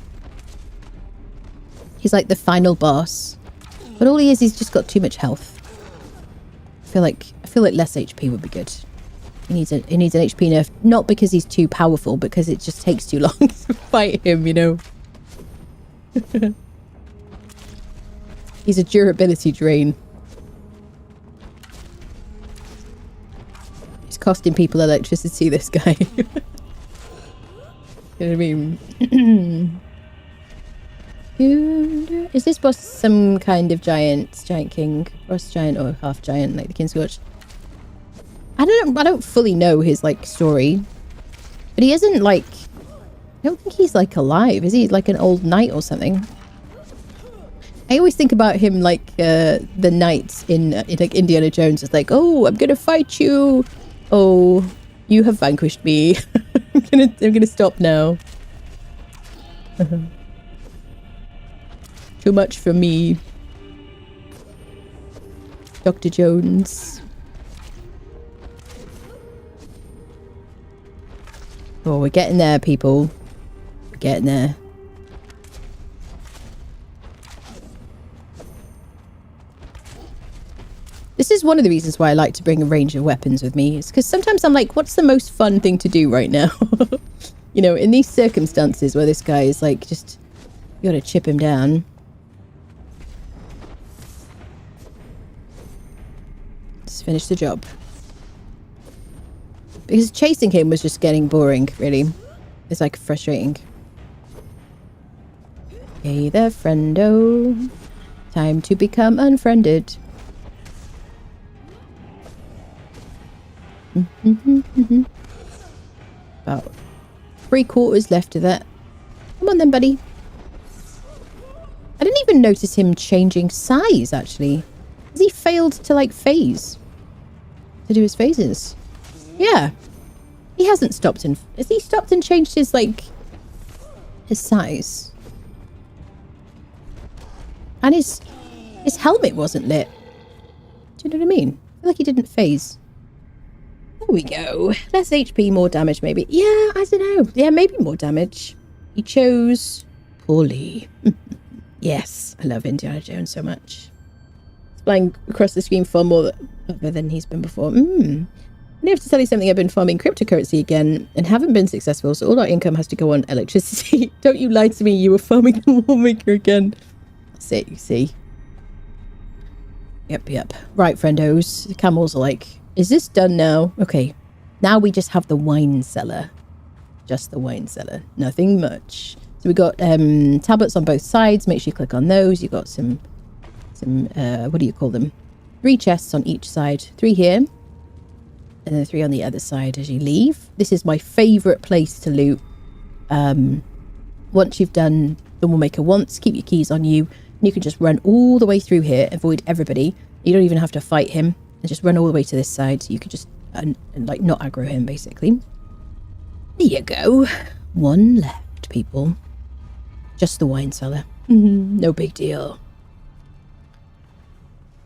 He's like the final boss. But all he is, he's just got too much health. I feel like less HP would be good. He needs an HP nerf, not because he's too powerful, because it just takes too long to fight him, you know. He's a durability drain. He's costing people electricity, this guy. You know what I mean? Is this boss some kind of giant king? Boss giant or half giant, like the Kingswatch? I don't fully know his like story. But he isn't like, I don't think he's like alive. Is he like an old knight or something? I always think about him like the knights in like Indiana Jones. It's like, oh, I'm gonna fight you. Oh, you have vanquished me. I'm gonna stop now. Too much for me, Dr. Jones. Oh, we're getting there, people. We're getting there. This is one of the reasons why I like to bring a range of weapons with me. It's because sometimes I'm like, what's the most fun thing to do right now? You know, in these circumstances where this guy is like, just, you gotta chip him down. Just finish the job. Because chasing him was just getting boring, really. It's like frustrating. Hey there, friendo. Time to become unfriended. About 3/4 left of that. Come on then, buddy. I didn't even notice him changing size, actually. Has he failed to, like, phase? To do his phases? Yeah. He hasn't stopped and... Has he stopped and changed his, like... his size? And his helmet wasn't lit. Do you know what I mean? I feel like he didn't phase. There we go. Less HP, more damage, maybe. Yeah, I don't know. Yeah, maybe more damage. He chose poorly. Yes, I love Indiana Jones so much. He's flying across the screen far more than he's been before. I have to tell you something. I've been farming cryptocurrency again and haven't been successful, so all our income has to go on electricity. Don't you lie to me. You were farming the Warmaker again. That's it, you see. Yep. Right, friendos. The camels are like, is this done now? Okay. Now we just have the wine cellar. Just the wine cellar. Nothing much. So we got tablets on both sides. Make sure you click on those. You've got some what do you call them? 3 chests on each side. 3 here. And then 3 on the other side as you leave. This is my favourite place to loot. Once you've done the Warmaker once, keep your keys on you. And you can just run all the way through here, avoid everybody. You don't even have to fight him. And just run all the way to this side. So you could just, like, not aggro him, basically. There you go. 1 left, people. Just the wine cellar. No big deal.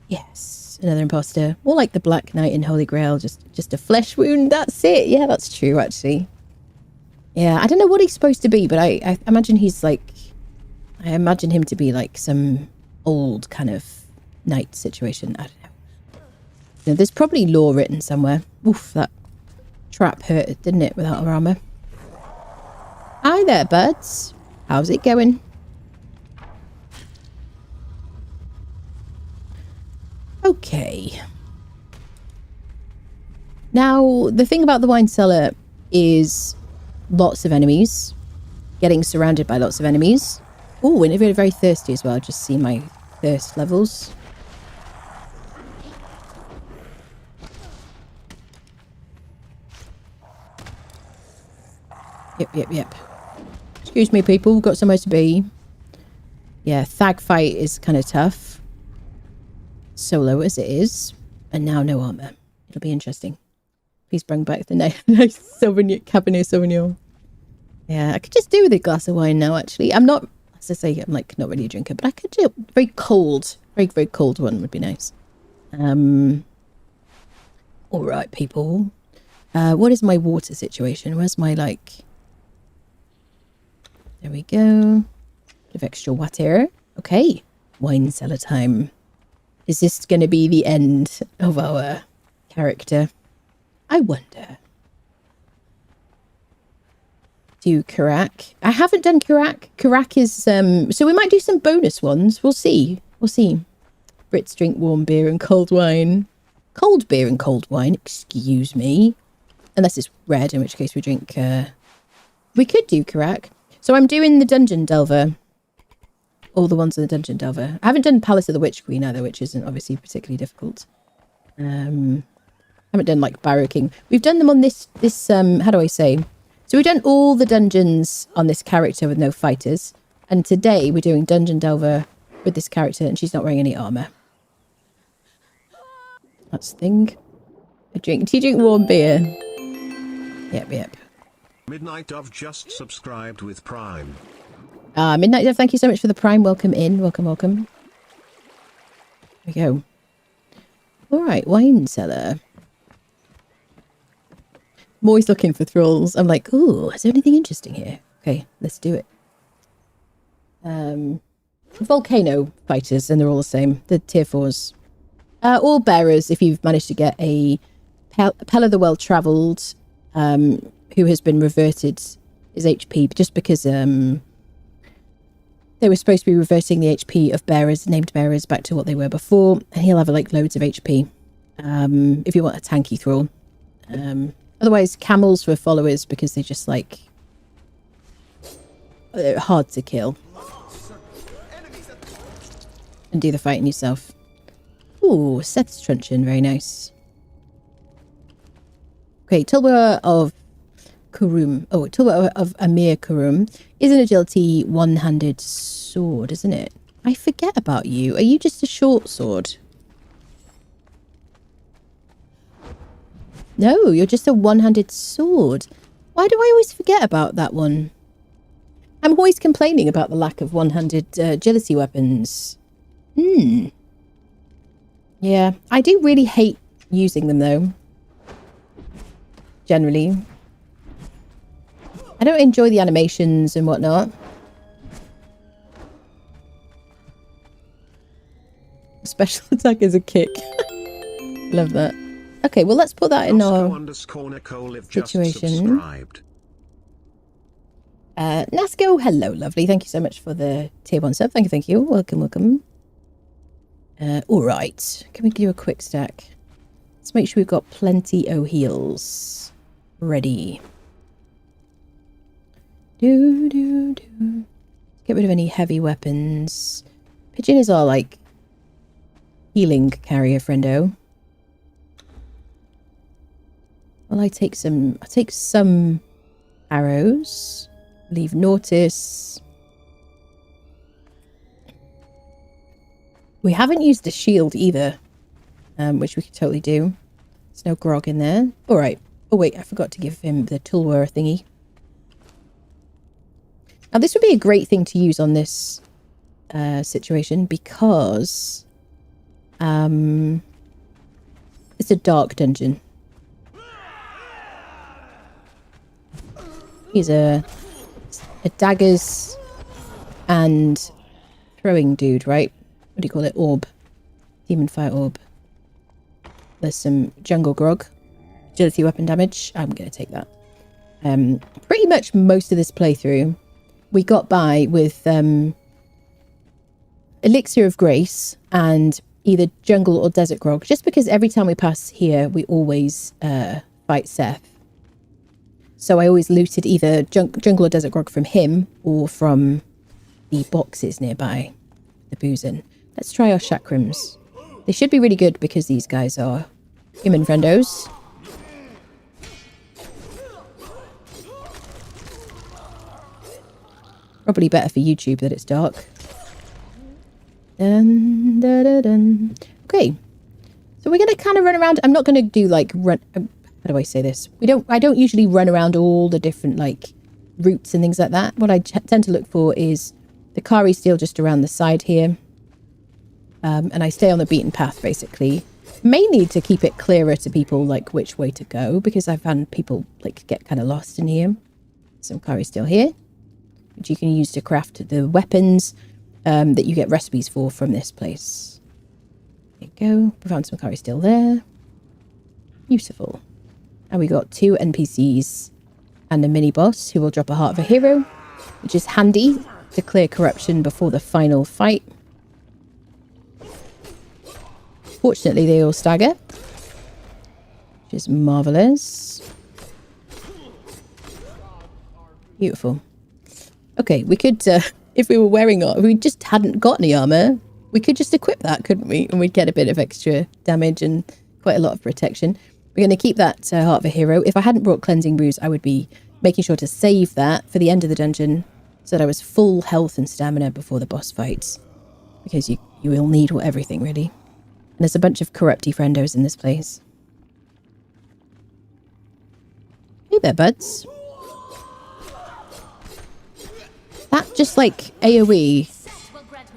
Yes. Another imposter. More like the Black Knight in Holy Grail. Just a flesh wound. That's it. Yeah, that's true, actually. Yeah, I don't know what he's supposed to be, but I imagine he's like... I imagine him to be like some old kind of knight situation. I don't know. You know, there's probably lore written somewhere. Oof, that trap hurt, didn't it, without our armour? Hi there, buds. How's it going? Okay. Now, the thing about the wine cellar is lots of enemies. Getting surrounded by lots of enemies. Oh, and very, very thirsty as well. Just see my thirst levels. Yep. Excuse me, people. We've got somewhere to be. Yeah, Thag fight is kind of tough. Solo as it is. And now no armor. It'll be interesting. Please bring back the nice Cabernet Sauvignon. Yeah, I could just do with a glass of wine now, actually. I'm not, as I say, I'm like not really a drinker, but I could do a very cold, very, very cold one would be nice. All right, people. What is my water situation? Where's my, like... There we go. Bit of extra water. Okay. Wine cellar time. Is this going to be the end of our character? I wonder. Do Karak. I haven't done Karak. Karak is... so we might do some bonus ones. We'll see. We'll see. Brits drink warm beer and cold wine. Cold beer and cold wine. Excuse me. Unless it's red, in which case we drink... we could do Karak. So I'm doing the Dungeon Delver. All the ones in the Dungeon Delver. I haven't done Palace of the Witch Queen either, which isn't obviously particularly difficult. Haven't done like Barrow King. We've done them on this how do I say? So we've done all the dungeons on this character with no fighters. And today we're doing Dungeon Delver with this character and she's not wearing any armor. That's the thing. Do you drink warm beer? Yep. Midnight Dove just subscribed with Prime. Midnight Dove, thank you so much for the Prime. Welcome in. Welcome. There we go. Alright, wine cellar. I'm always looking for thralls. I'm like, ooh, is there anything interesting here? Okay, let's do it. Volcano fighters, and they're all the same. The tier 4s. All bearers, if you've managed to get a Pell of the Well-Travelled, who has been reverted his HP, just because they were supposed to be reverting the HP of bearers, named bearers, back to what they were before, and he'll have like loads of HP if you want a tanky thrall. Otherwise, camels for followers, because they're just like they're hard to kill and do the fighting yourself. Ooh, Seth's truncheon, very nice. Okay, Tulba of Kurum. Oh, Tulba of Amir Kurum is an agility one-handed sword, isn't it? I forget about you. Are you just a short sword? No, you're just a one-handed sword. Why do I always forget about that one? I'm always complaining about the lack of one-handed agility weapons. Yeah, I do really hate using them though. Generally. I don't enjoy the animations and whatnot. Special attack is a kick. Love that. Okay, well let's put that in our situation. Nasco, hello, lovely. Thank you so much for the tier 1 sub. Thank you. Welcome. Alright. Can we do a quick stack? Let's make sure we've got plenty of heals. ready. Get rid of any heavy weapons. Pigeon is our, like, healing carrier, friendo. Well, I'll take some arrows. Leave Nautis. We haven't used the shield either, which we could totally do. There's no grog in there. All right. Oh, wait, I forgot to give him the Tulwar thingy. Now, this would be a great thing to use on this situation because it's a dark dungeon. He's a daggers and throwing dude, right? What do you call it? Orb. Demon fire orb. There's some jungle grog. Agility weapon damage. I'm going to take that. Pretty much most of this playthrough, we got by with Elixir of Grace and either jungle or desert grog, just because every time we pass here, we always fight Seth. So I always looted either jungle or desert grog from him or from the boxes nearby, the boozing. Let's try our chakrams. They should be really good because these guys are human friendos. Probably better for YouTube that it's dark. Dun, dun, dun, dun. Okay. So we're going to kind of run around. I'm not going to do like run... how do I say this? I don't usually run around all the different like routes and things like that. What I tend to look for is the Kari steel just around the side here. And I stay on the beaten path basically. Mainly to keep it clearer to people like which way to go, because I found people like get kind of lost in here. Some Kari steel here, which you can use to craft the weapons that you get recipes for from this place. There you go. We found some Kari steel there. Beautiful. And we got 2 NPCs and a mini boss who will drop a heart of a hero, which is handy to clear corruption before the final fight. Fortunately, they all stagger, which is marvelous. Beautiful. Okay, we could, if we were wearing armor, if we just hadn't got any armor, we could just equip that, couldn't we? And we'd get a bit of extra damage and quite a lot of protection. We're going to keep that Heart of a Hero. If I hadn't brought Cleansing Brews, I would be making sure to save that for the end of the dungeon so that I was full health and stamina before the boss fights. Because you will need everything, really. And there's a bunch of corrupty friendos in this place. Hey there, buds. That just like AoE.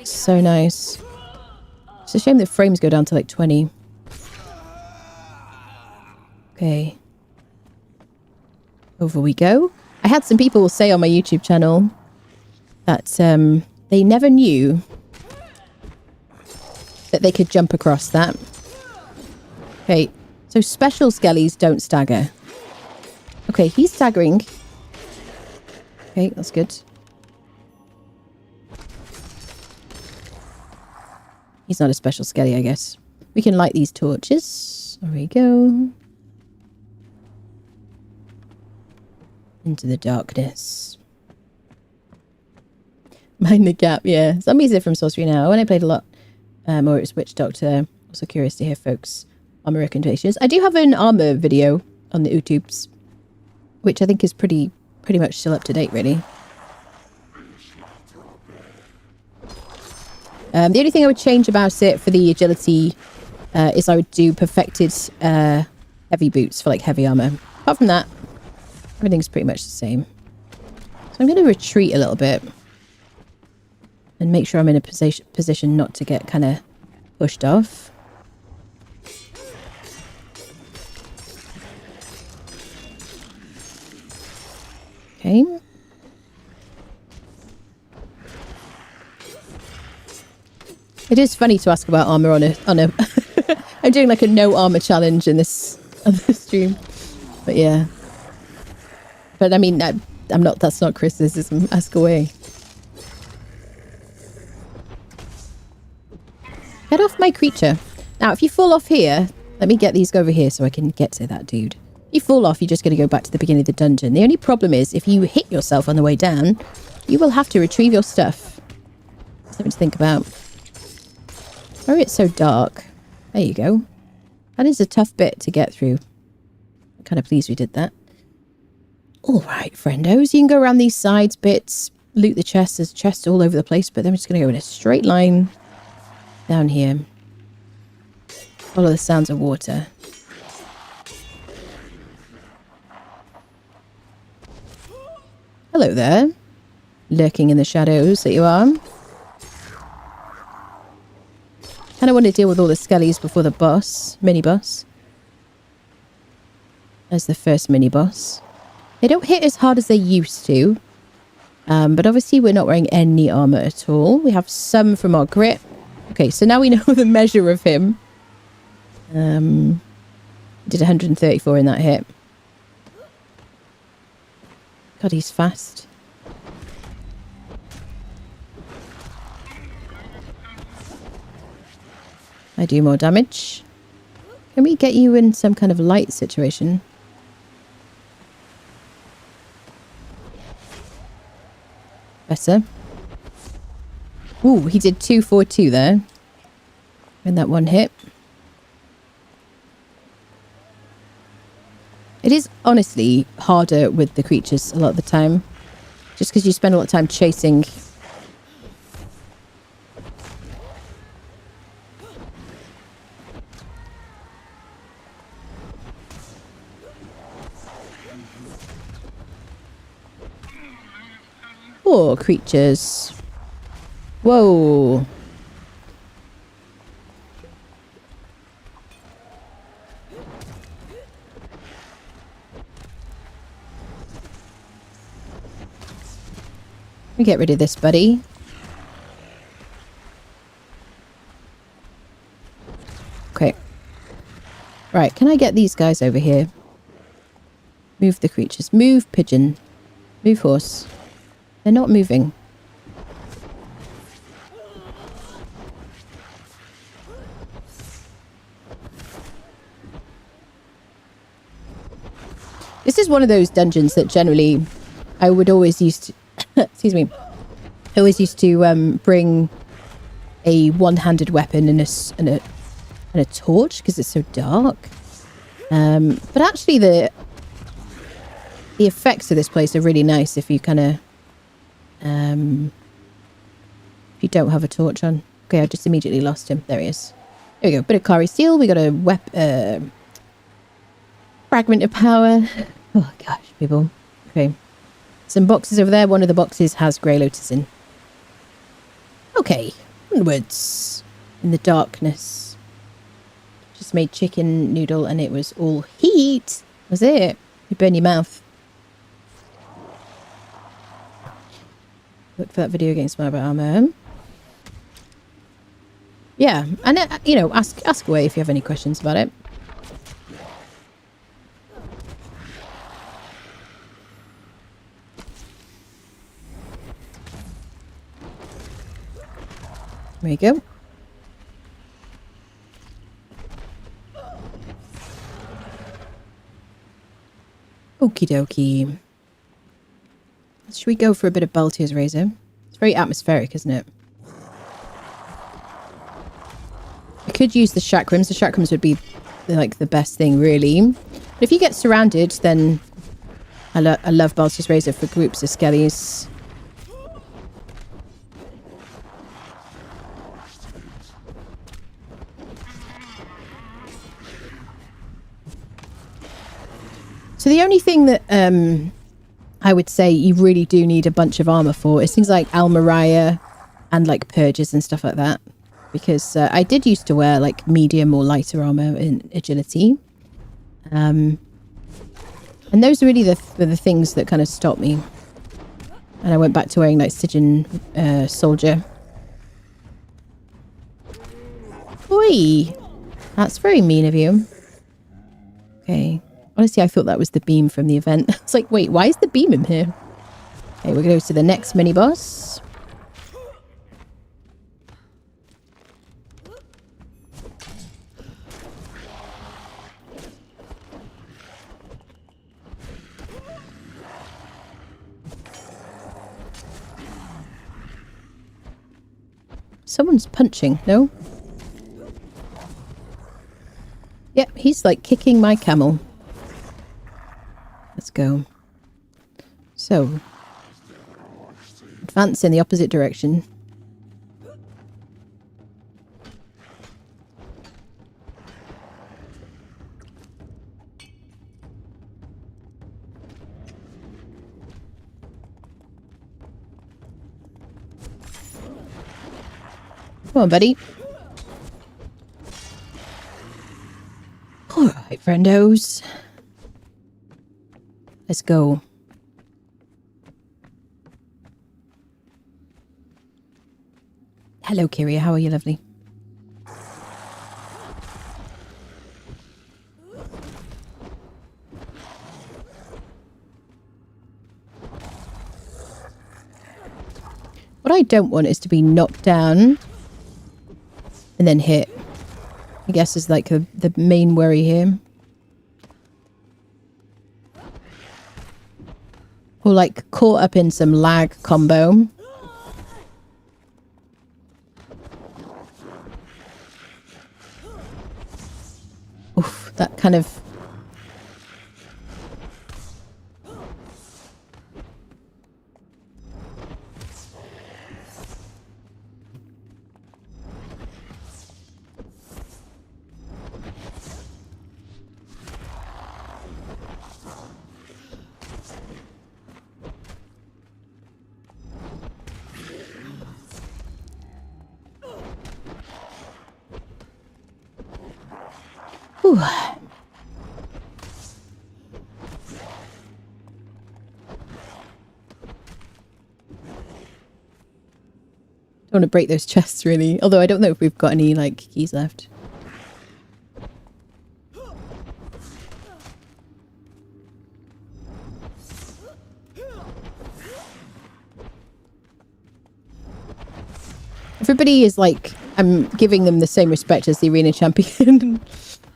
So nice. It's a shame the frames go down to like 20. Okay. Over we go. I had some people say on my YouTube channel that they never knew that they could jump across that. Okay, so special skellies don't stagger. Okay, he's staggering. Okay, that's good. He's not a special skelly, I guess. We can light these torches. There we go. Into the darkness. Mind the gap, yeah. Zombies are from Sorcery Now. When I played a lot, or it was Witch Doctor. Also curious to hear folks' armor recommendations. I do have an armor video on the YouTubes, which I think is pretty much still up to date, really. The only thing I would change about it for the agility is I would do perfected heavy boots for like heavy armor. Apart from that, everything's pretty much the same. So I'm going to retreat a little bit and make sure I'm in a position not to get kind of pushed off. Okay. It is funny to ask about armor on a I'm doing like a no armor challenge in this on this stream. But yeah. But I mean, that's not criticism. Ask away. Get off my creature. Now, if you fall off here, let me get these over here so I can get to that dude. If You fall off, you're just going to go back to the beginning of the dungeon. The only problem is, if you hit yourself on the way down, you will have to retrieve your stuff. Something to think about. Why it's so dark? There you go. That is a tough bit to get through. I'm kind of pleased we did that. All right, friendos. You can go around these sides bits, loot the chests. There's chests all over the place, but then we're just going to go in a straight line down here. Follow the sounds of water. Hello there. Lurking in the shadows that you are. Kind of want to deal with all the skellies before the boss, mini-boss. As the first mini-boss. They don't hit as hard as they used to. But obviously we're not wearing any armor at all. We have some from our grit. Okay, so now we know the measure of him. Did 134 in that hit. God, he's fast. I do more damage. Can we get you in some kind of light situation? Better. Ooh, he did 242 there. In that one hit. It is honestly harder with the creatures a lot of the time. Just because you spend a lot of time chasing. Poor creatures. Whoa. Let me get rid of this, buddy. Okay. Right, can I get these guys over here? Move the creatures. Move, pigeon. Move, horse. They're not moving. This is one of those dungeons that generally I would always used to... excuse me. I always used to bring a one-handed weapon and a torch because it's so dark. But actually the effects of this place are really nice if you kind of... if you don't have a torch on. Okay, I just immediately lost him. There he is. There we go. Bit of Kari steel. We got a fragment of power. Oh gosh, people. Okay. Some boxes over there. One of the boxes has grey lotus in. Okay. Onwards. In the darkness. Just made chicken noodle and it was all heat. Was it? You burn your mouth. Look for that video against my armor. Yeah, and you know, ask away if you have any questions about it. There you go. Okie dokie. Should we go for a bit of Baltier's Razor? It's very atmospheric, isn't it? I could use the chakrams. The chakrams would be like the best thing, really. But if you get surrounded, then I love Baltier's Razor for groups of skellies. So the only thing that I would say you really do need a bunch of armor for is things like Almariah and like purges and stuff like that. Because I did used to wear like medium or lighter armor in agility. And those are really were the things that kind of stopped me. And I went back to wearing like Stygian soldier. Oi! That's very mean of you. Okay. Honestly, I thought that was the beam from the event. It's like, wait, why is the beam in here? Okay, we're going to go to the next mini-boss. Someone's punching, no? Yep, he's like kicking my camel. Let's go. So, advance in the opposite direction. Come on, buddy. All right, friendos. Let's go. Hello, Kyria. How are you, lovely? What I don't want is to be knocked down and then hit. I guess is like the main worry here. Or like caught up in some lag combo. Oof, that kind of... Whew. Don't want to break those chests, really. Although I don't know if we've got any, like, keys left. Everybody is, like... I'm giving them the same respect as the arena champion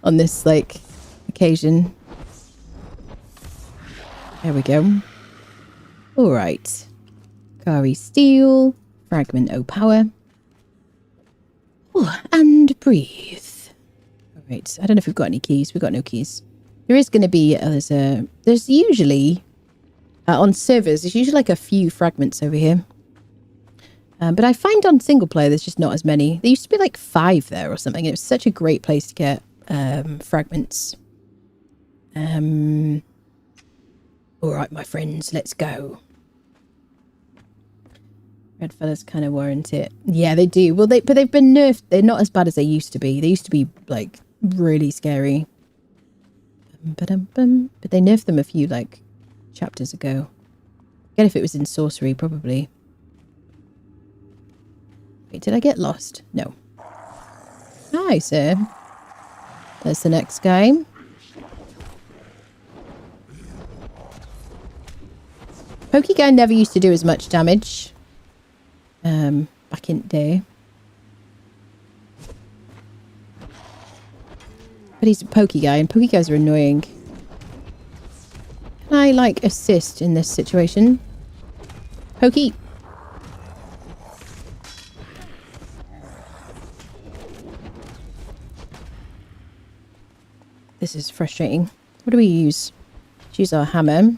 on this, like, occasion. There we go. All right. Kari Steel. Fragment O Power. Oh, and breathe. All right. I don't know if we've got any keys. We've got no keys. There is going to be... there's usually... on servers, there's usually like a few fragments over here. But I find on single player, there's just not as many. There used to be like 5 there or something. It was such a great place to get fragments. All right, my friends, let's go. Red fellas kind of warrant it. Yeah, they do. Well, but they've been nerfed. They're not as bad as they used to be. They used to be like really scary. But they nerfed them a few like chapters ago. Again, if it was in sorcery, probably. Wait, did I get lost? No. Hi, sir. There's the next guy. Pokey guy never used to do as much damage. Back in the day. But he's a pokey guy, and pokey guys are annoying. Can I, like, assist in this situation? Pokey! This is frustrating. What do we use? Let's use our hammer.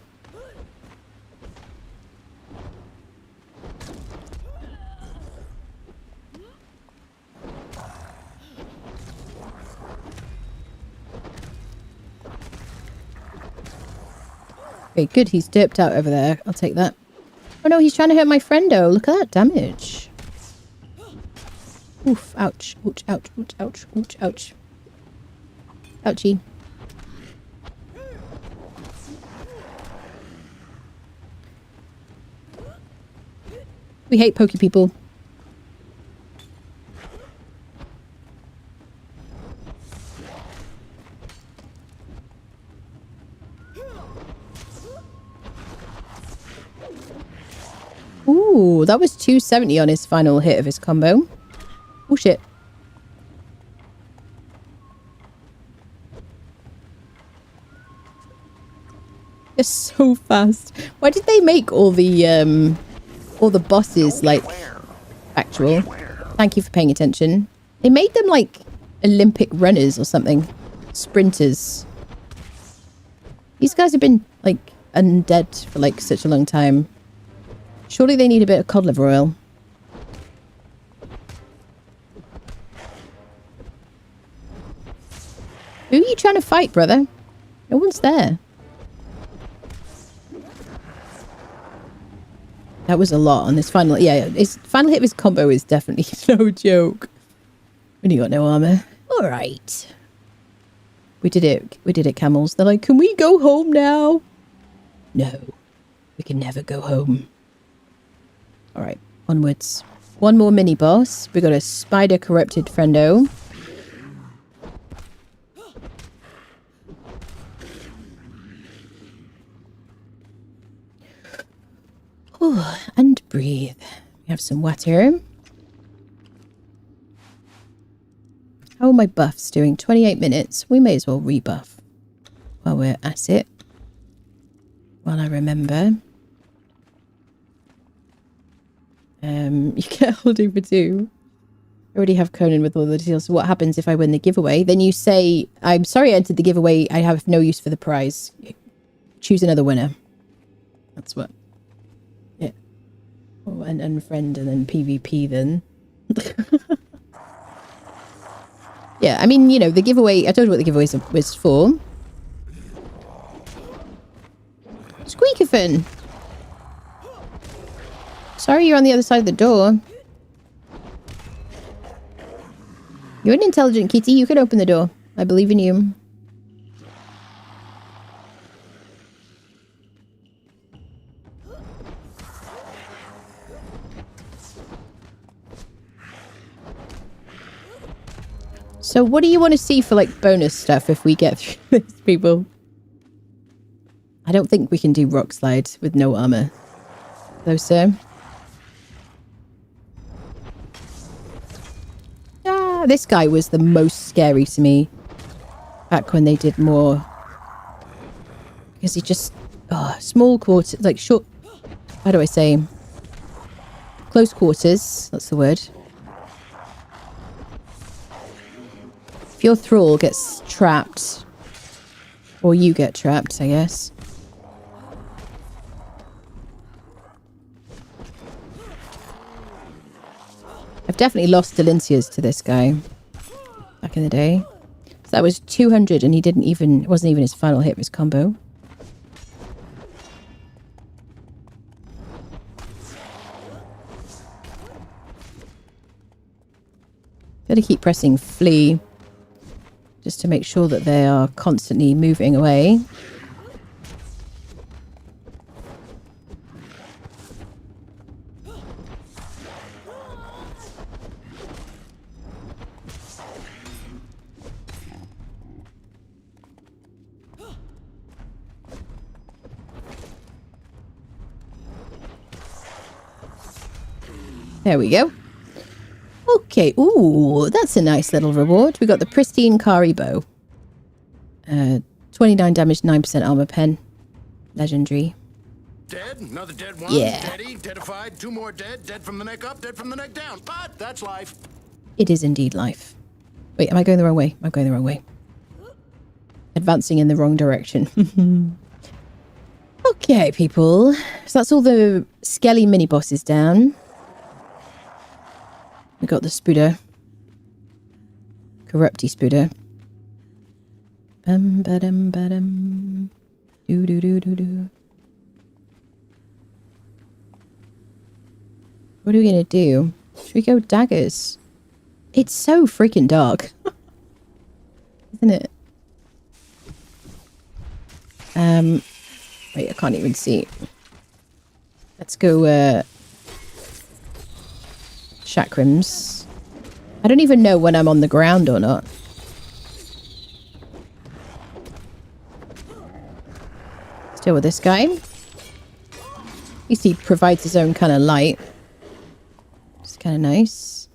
Okay, good. He's derped out over there. I'll take that. Oh no, he's trying to hurt my friendo. Look at that damage. Oof. Ouch. Ouch, ouch, ouch, ouch, ouch, ouch. Ouchie. We hate pokey people. Ooh, that was 270 on his final hit of his combo. Oh shit. It's so fast. Why did they make all the bosses like actual? Thank you for paying attention. They made them like Olympic runners or something. Sprinters. These guys have been like undead for like such a long time. Surely they need a bit of cod liver oil. Who are you trying to fight, brother? No one's there. That was a lot on this final... Yeah, his final hit of his combo is definitely no joke. When you got no armor. Alright. We did it. We did it, camels. They're like, can we go home now? No. We can never go home. Alright, onwards. One more mini-boss. We got a spider corrupted friendo. Oh, and breathe. We have some water. How are my buffs doing? 28 minutes. We may as well rebuff while we're at it. While I remember. You get holding for 2. I already have Conan with all the details. So what happens if I win the giveaway? Then you say, I'm sorry I entered the giveaway. I have no use for the prize. Choose another winner. That's what. Yeah. Oh, and unfriend and then PvP then. Yeah, I mean, you know, the giveaway... I told you what the giveaway was for. Squeakathon! Sorry you're on the other side of the door. You're an intelligent kitty. You can open the door. I believe in you. So what do you want to see for, like, bonus stuff if we get through this, people? I don't think we can do rock slide with no armor. Though, sir. Ah, this guy was the most scary to me. Back when they did more. Because he just... Oh, small quarters, like short... How do I say? Close quarters, that's the word. If your thrall gets trapped, or you get trapped, I guess. I've definitely lost Delincias to this guy back in the day. So that was 200 and he didn't even, it wasn't even his final hit of his combo. Gotta keep pressing flee. Just to make sure that they are constantly moving away. There we go. Okay, ooh, that's a nice little reward. We got the pristine Kari bow. 29 damage, 9% armor pen. Legendary. Dead, another dead one. Yeah. Deady, deadified, 2 more dead. Dead from the neck up, dead from the neck down. But that's life. It is indeed life. Wait, am I going the wrong way? I'm going the wrong way. Advancing in the wrong direction. Okay, people. So that's all the skelly mini-bosses down. We got the Spuda. Corrupty Spuda. Bum ba-dum ba-dum. Do do do do do. What are we gonna do? Should we go daggers? It's so freaking dark. Isn't it? Wait, I can't even see. Let's go chakrams. I don't even know when I'm on the ground or not. Still with this guy. At least he provides his own kind of light. It's kind of nice.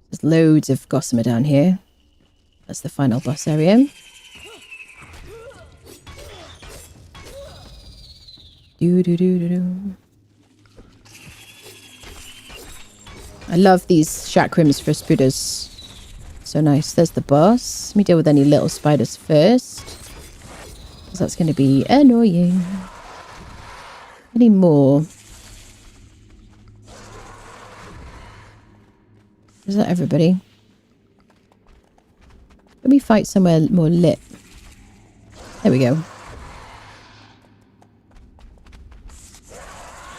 There's loads of gossamer down here. That's the final boss area. Do do do do do. I love these chakrams for Spudas. So nice. There's the boss. Let me deal with any little spiders first. Because that's going to be annoying. Any more? Is that everybody? Let me fight somewhere more lit. There we go.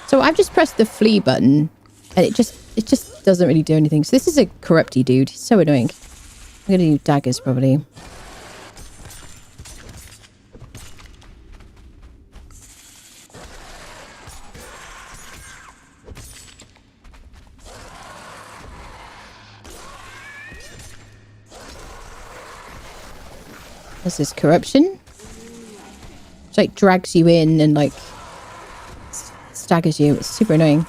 So I've just pressed the flee button and it just doesn't really do anything. So this is a corrupty dude. He's so annoying. I'm gonna use daggers probably. This is corruption. It's like drags you in and like staggers you. It's super annoying.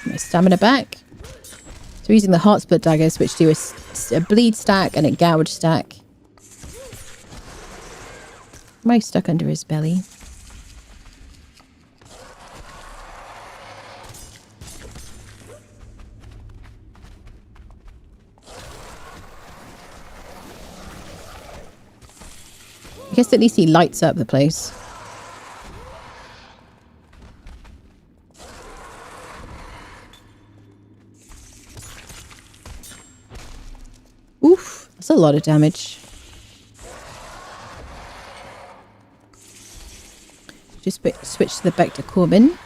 My stamina back. So we're using the heart split daggers, which do a bleed stack and a gouge stack. Am I stuck under his belly? I guess at least he lights up the place. Oof, that's a lot of damage. Just switch to the back to Corbin.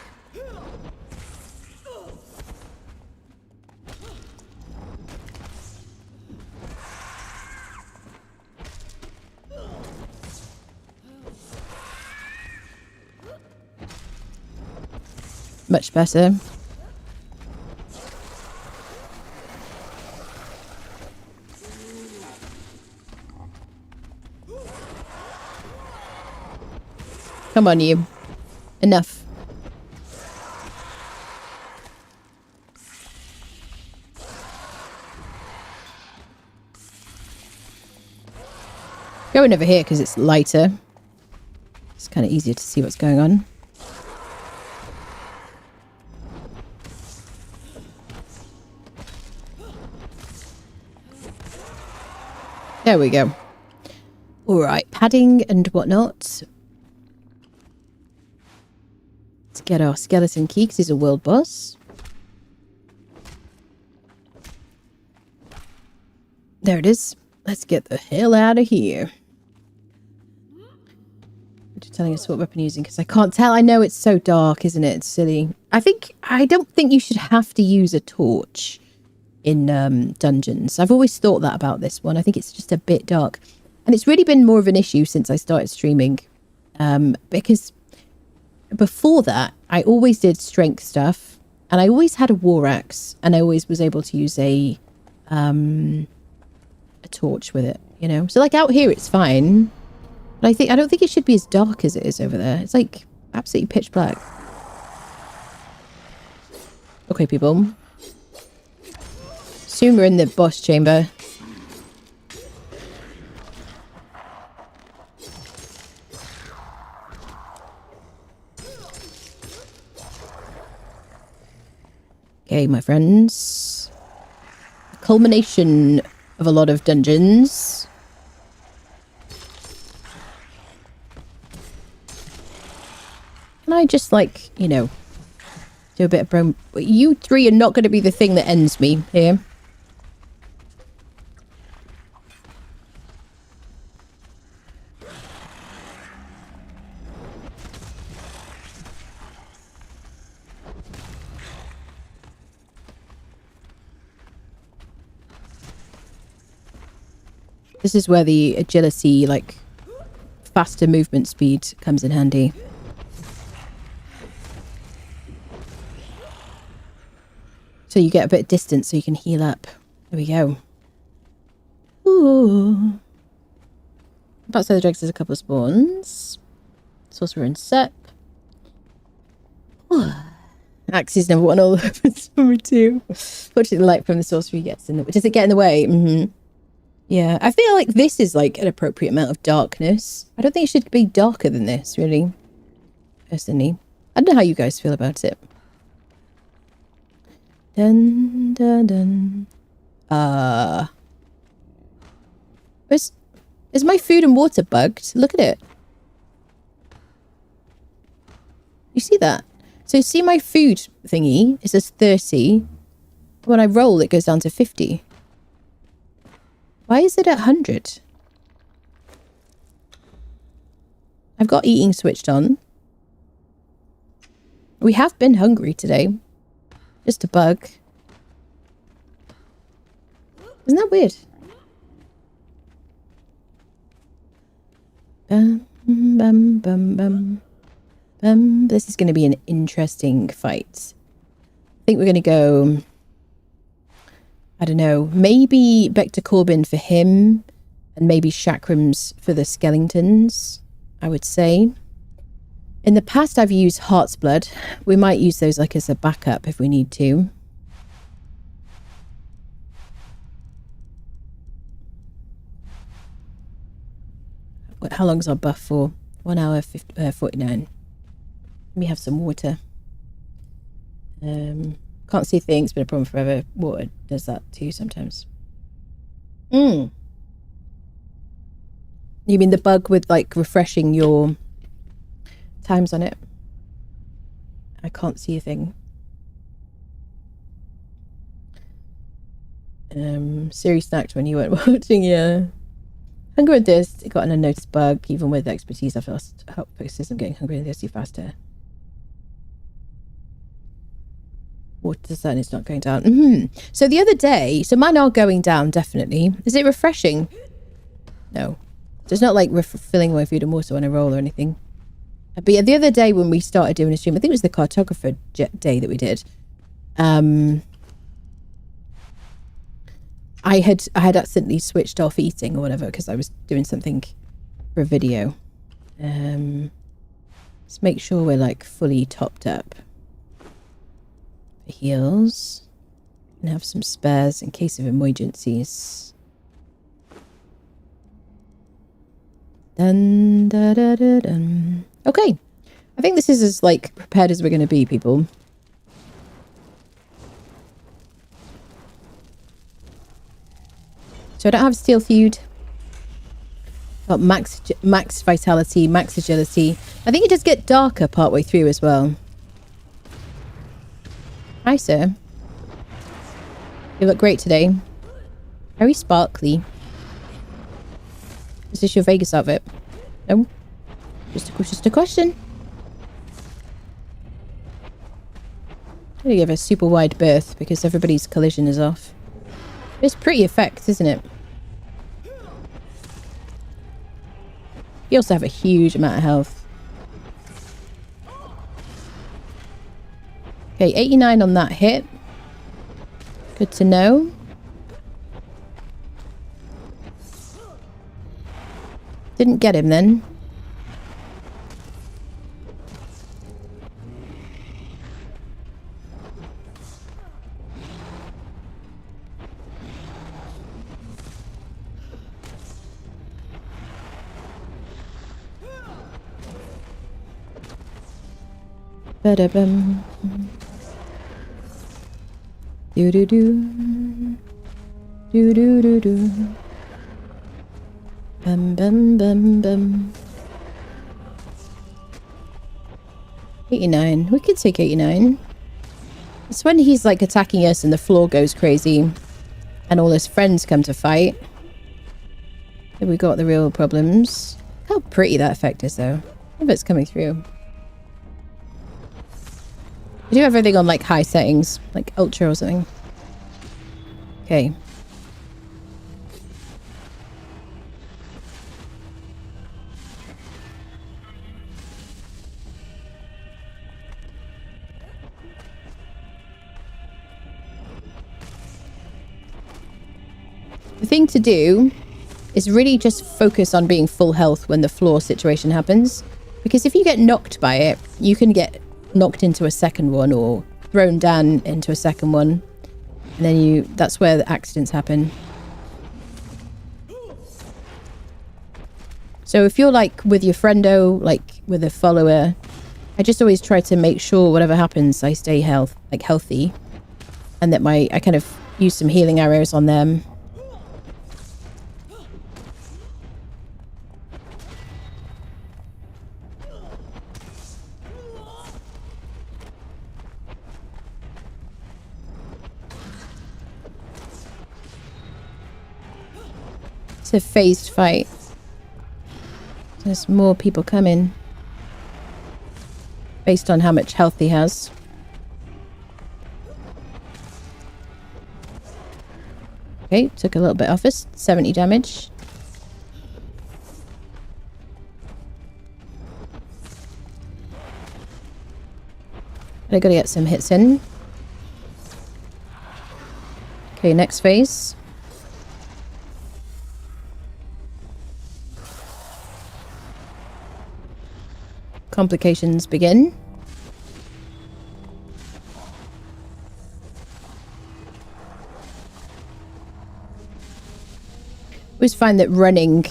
Much better. Come on, you. Enough. Going over here because it's lighter. It's kind of easier to see what's going on. There we go. All right, padding and whatnot. Let's get our skeleton key because he's a world boss. There it is. Let's get the hell out of here. You're telling us what weapon you're using because I can't tell. I know it's so dark, isn't it? It's silly. I don't think you should have to use a torch in dungeons. I've always thought that about this one. I think it's just a bit dark. And it's really been more of an issue since I started streaming. Because before that, I always did strength stuff. And I always had a war axe. And I always was able to use a torch with it, you know? So like out here, it's fine. But I don't think it should be as dark as it is over there. It's like absolutely pitch black. Okay, people. Soon we're in the boss chamber. Okay, my friends. Culmination of a lot of dungeons. Can I just, like, you know, do a bit of bro... You three are not going to be the thing that ends me here. This is where the agility, like, faster movement speed comes in handy. So you get a bit of distance so you can heal up. There we go. Ooh. Outside the dregs, there's a couple of spawns. Sorcerer and Sep. Axe is number one, all the weapons number two. Fortunately, the light from the sorcery gets in the... Does it get in the way? Mm-hmm. Yeah, I feel like this is like an appropriate amount of darkness. I don't think it should be darker than this, really. personally. I don't know how you guys feel about it. Dun, dun, dun. Is my food and water bugged? Look at it. You see that? So see my food thingy? It says 30. When I roll, it goes down to 50. Why is it at 100? I've got eating switched on. We have been hungry today. Just a bug. Isn't that weird? Bum, bum, bum, bum. This is going to be an interesting fight. I think we're going to go... I don't know. Maybe Bector Corbin for him. And maybe Chakrams for the Skellingtons, I would say. In the past, I've used Heart's Blood. We might use those like as a backup if we need to. How long is our buff for? 1 hour 49. Let me have some water. Can't see things, been a problem forever. Water does that too sometimes. You mean the bug with like refreshing your times on it? I can't see a thing. Siri snacked when you weren't watching, yeah. Hunger and thirst, it got an unnoticed bug. Even with expertise, I've lost hope for system getting hungry and thirsty faster. Water sun is not going down. So the other day, so mine are going down, definitely. Is it refreshing? No. So it's not like filling my food and water when I roll or anything. But yeah, the other day when we started doing a stream, I think it was the cartographer day that we did. I had accidentally switched off eating or whatever because I was doing something for a video. Let's make sure we're like fully topped up. Heals and have some spares in case of emergencies. Dun, da, da, da, dun. Okay, I think this is as like prepared as we're going to be, people. So I don't have steel feud. Got max vitality, max agility. I think it does get darker partway through as well. Hi, sir. You look great today. Very sparkly. Is this your Vegas outfit? No. Just a question. I'm gonna give a super wide berth because everybody's collision is off. It's pretty effect, isn't it? You also have a huge amount of health. Okay, 89 on that hit. Good to know. Didn't get him then. Ba-da-bum. Do-do-do. Do-do-do-do. Bum bum bum bum. 89. We could take 89. It's when he's like attacking us and the floor goes crazy and all his friends come to fight. Then we got the real problems. How pretty that effect is though. I hope it's coming through. I do everything on like high settings, like ultra or something. Okay. The thing to do is really just focus on being full health when the floor situation happens. Because if you get knocked by it, you can get knocked into a second one or thrown down into a second one. And then that's where the accidents happen. So if you're like with your friendo, like with a follower, I just always try to make sure whatever happens, I stay healthy. And that I kind of use some healing arrows on them. It's a phased fight. There's more people coming. Based on how much health he has. Okay, took a little bit off us. 70 damage. But I gotta get some hits in. Okay, next phase. Complications begin. I always find that running,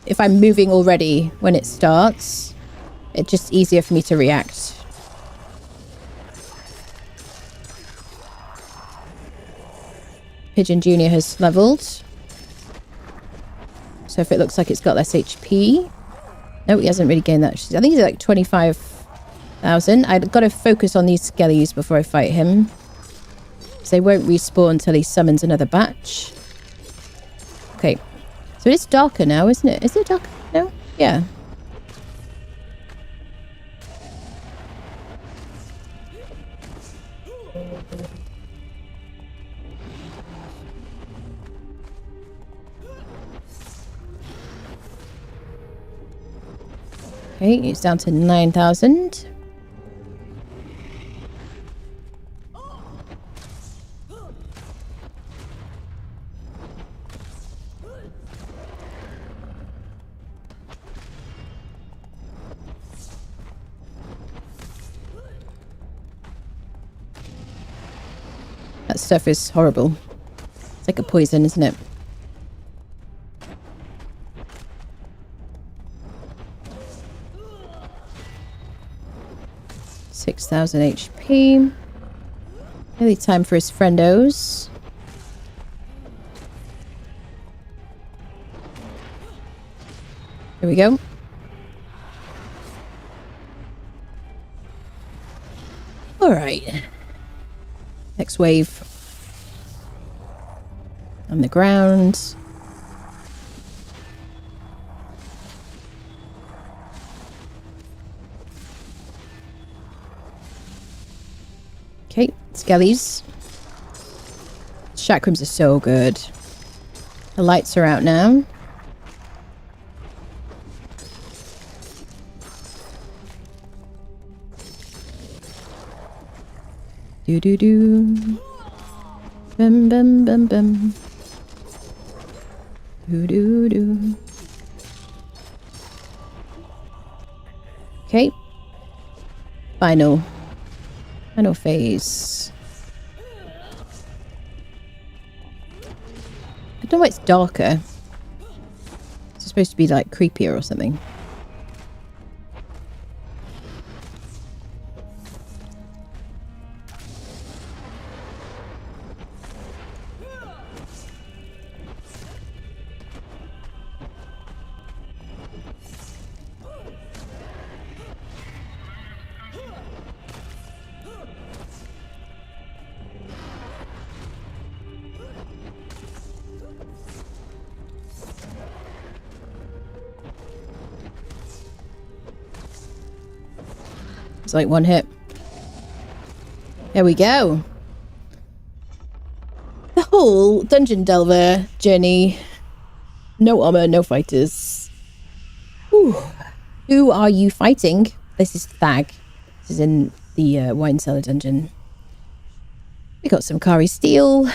if I'm moving already when it starts, it's just easier for me to react. Pigeon Jr. has leveled. So if it looks like it's got less HP. No, he hasn't really gained that. I think he's like 25,000. I've got to focus on these skellies before I fight him. They won't respawn until he summons another batch. Okay. So it's darker now, isn't it? Is it darker now? Yeah. Okay, it's down to 9,000. That stuff is horrible. It's like a poison, isn't it? HP. Nearly time for his friendos. Here we go. Alright. Next wave. On the ground. Okay, skellies. Chakrams are so good. The lights are out now. Do do do. Bum bum bum bum. Do do do. Okay. Final phase. I don't know why it's darker. It's supposed to be like creepier or something. It's like one hit. There we go. The whole Dungeon Delver journey. No armor, no fighters. Ooh. Who are you fighting? This is Thag. This is in the wine cellar dungeon. We got some Kari steel.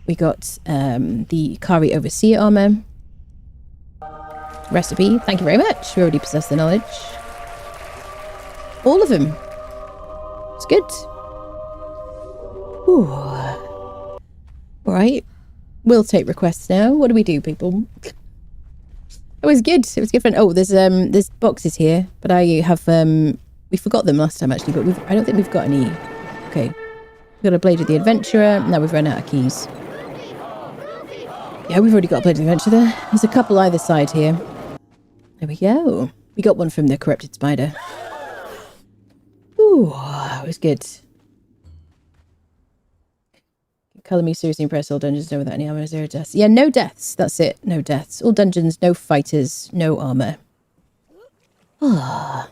We got the Kari overseer armor. Recipe. Thank you very much. We already possess the knowledge. All of them. It's good. Ooh. Right. We'll take requests now. What do we do, people? It was good. It was good fun. Oh, there's boxes here, but I have we forgot them last time actually, but I don't think we've got any. Okay. We've got a Blade of the Adventurer. Now we've run out of keys. Yeah, we've already got a Blade of the Adventurer. There's a couple either side here. There we go. We got one from the Corrupted Spider. Ooh, it was good. Colour me seriously impressed. All dungeons done without any armor. 0 deaths. Yeah, no deaths. That's it. No deaths. All dungeons, no fighters, no armor. Ah.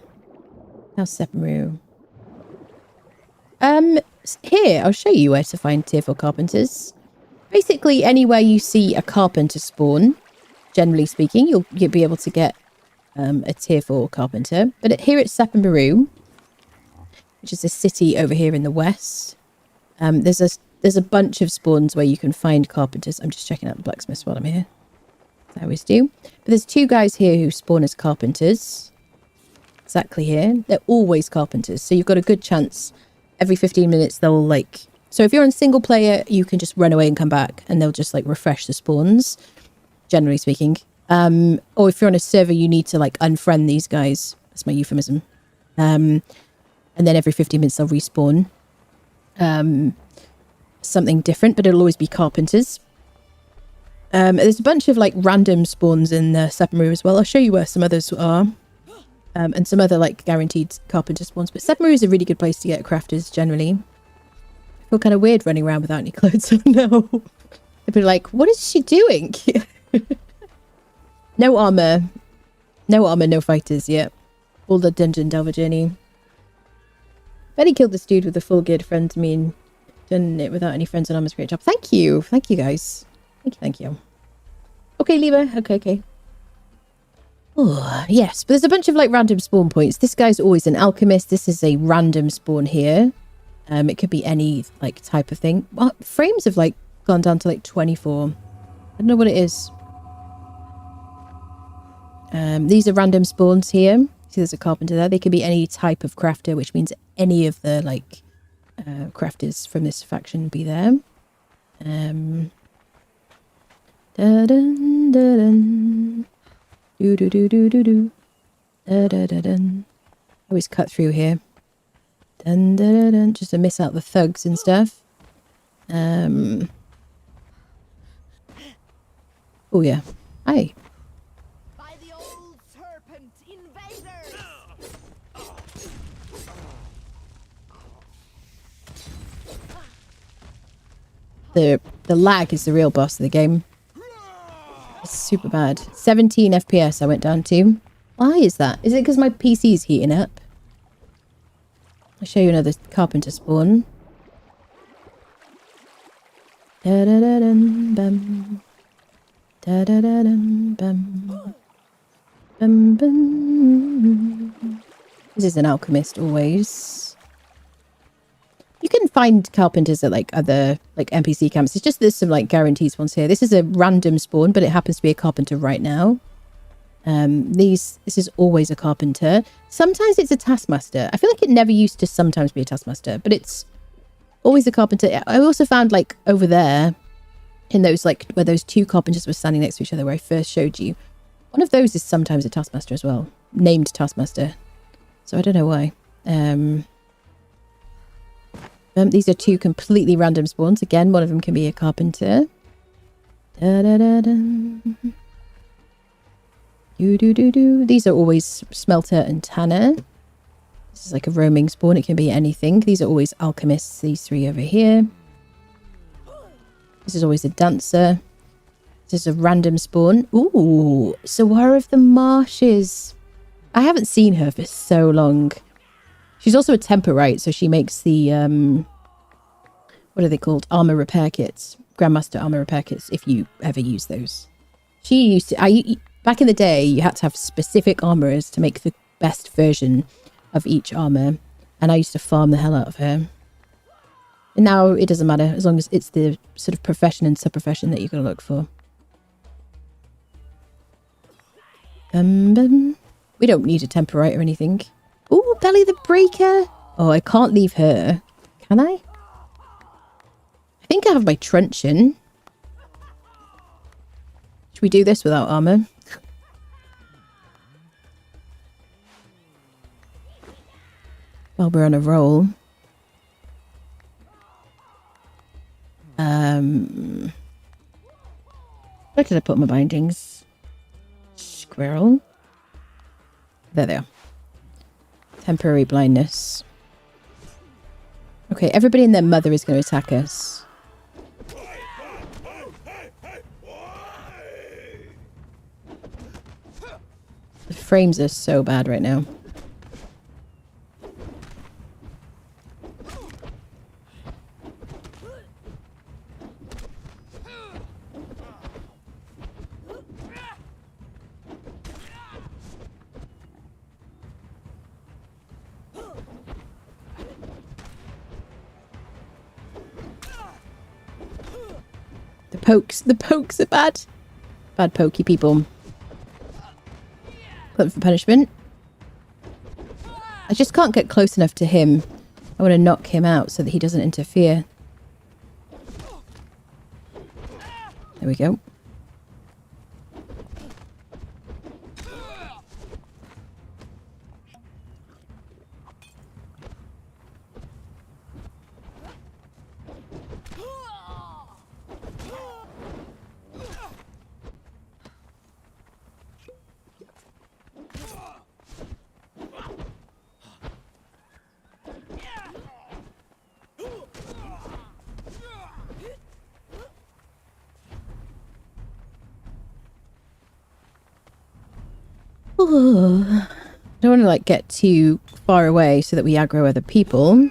How's Sephiroth? Here, I'll show you where to find tier 4 carpenters. Basically, anywhere you see a carpenter spawn, generally speaking, you'll be able to get a tier 4 carpenter. But here at Sephiroth, which is a city over here in the west, there's a bunch of spawns where you can find carpenters. I'm just checking out the blacksmiths while I'm here. As I always do. But there's 2 guys here who spawn as carpenters. Exactly here. They're always carpenters. So you've got a good chance. Every 15 minutes they'll like... So if you're on single player, you can just run away and come back. And they'll just like refresh the spawns. Generally speaking. Or if you're on a server, you need to like unfriend these guys. That's my euphemism. And then every 15 minutes they'll respawn. Something different, but it'll always be carpenters. There's a bunch of like random spawns in the Sephiroth as well. I'll show you where some others are. And some other like guaranteed carpenter spawns. But Sephiroth is a really good place to get crafters generally. I feel kind of weird running around without any clothes on now. They'd be like, what is she doing? No armor. No armor, no fighters, yeah. All the dungeon delver journey. Betty killed this dude with a full geared friend to me and done it without any friends and armor's great job. Thank you. Thank you, guys. Thank you. Okay, Lieber. Okay. Oh, yes. But there's a bunch of, like, random spawn points. This guy's always an alchemist. This is a random spawn here. It could be any, like, type of thing. Well, frames have, like, gone down to, like, 24. I don't know what it is. These are random spawns here. See, there's a carpenter there. They could be any type of crafter, which means any of the, like... crafters from this faction be there. Dun dun dun do do do do do do dun. Always cut through here. Dun dun dun, just to miss out the thugs and stuff. Oh yeah. Hi. By the old serpent invaders. The lag is the real boss of the game. It's super bad. 17 FPS I went down to. Why is that? Is it because my PC's heating up? I'll show you another carpenter spawn. Da da da dum bum. Da da da dum bum. Bum bum. This is an alchemist always. You can find carpenters at like other like NPC camps. It's just there's some like guaranteed spawns here. This is a random spawn, but it happens to be a carpenter right now. This is always a carpenter. Sometimes it's a taskmaster. I feel like it never used to sometimes be a taskmaster, but it's always a carpenter. I also found like over there in those like where those 2 carpenters were standing next to each other where I first showed you. One of those is sometimes a taskmaster as well. Named taskmaster. So I don't know why. These are 2 completely random spawns. Again, one of them can be a carpenter. These are always smelter and tanner. This is like a roaming spawn. It can be anything. These are always alchemists. These 3 over here. This is always a dancer. This is a random spawn. Ooh, Sawara of the Marshes. I haven't seen her for so long. She's also a temper, right? So she makes the, what are they called? Armor repair kits. Grandmaster armor repair kits, if you ever use those. She used to, back in the day, you had to have specific armorers to make the best version of each armor. And I used to farm the hell out of her. And now it doesn't matter, as long as it's the sort of profession and sub-profession that you're going to look for. We don't need a temperite or anything. Ooh, Belly the Breaker. Oh, I can't leave her. Can I? I think I have my truncheon. Should we do this without armor? while we're on a roll. Where did I put my bindings? Squirrel. There they are. Temporary blindness. Okay, everybody and their mother is going to attack us. The frames are so bad right now. The pokes are bad. Bad pokey people. Put them for punishment. I just can't get close enough to him. I want to knock him out so that he doesn't interfere. There we go. I don't want to like get too far away so that we aggro other people.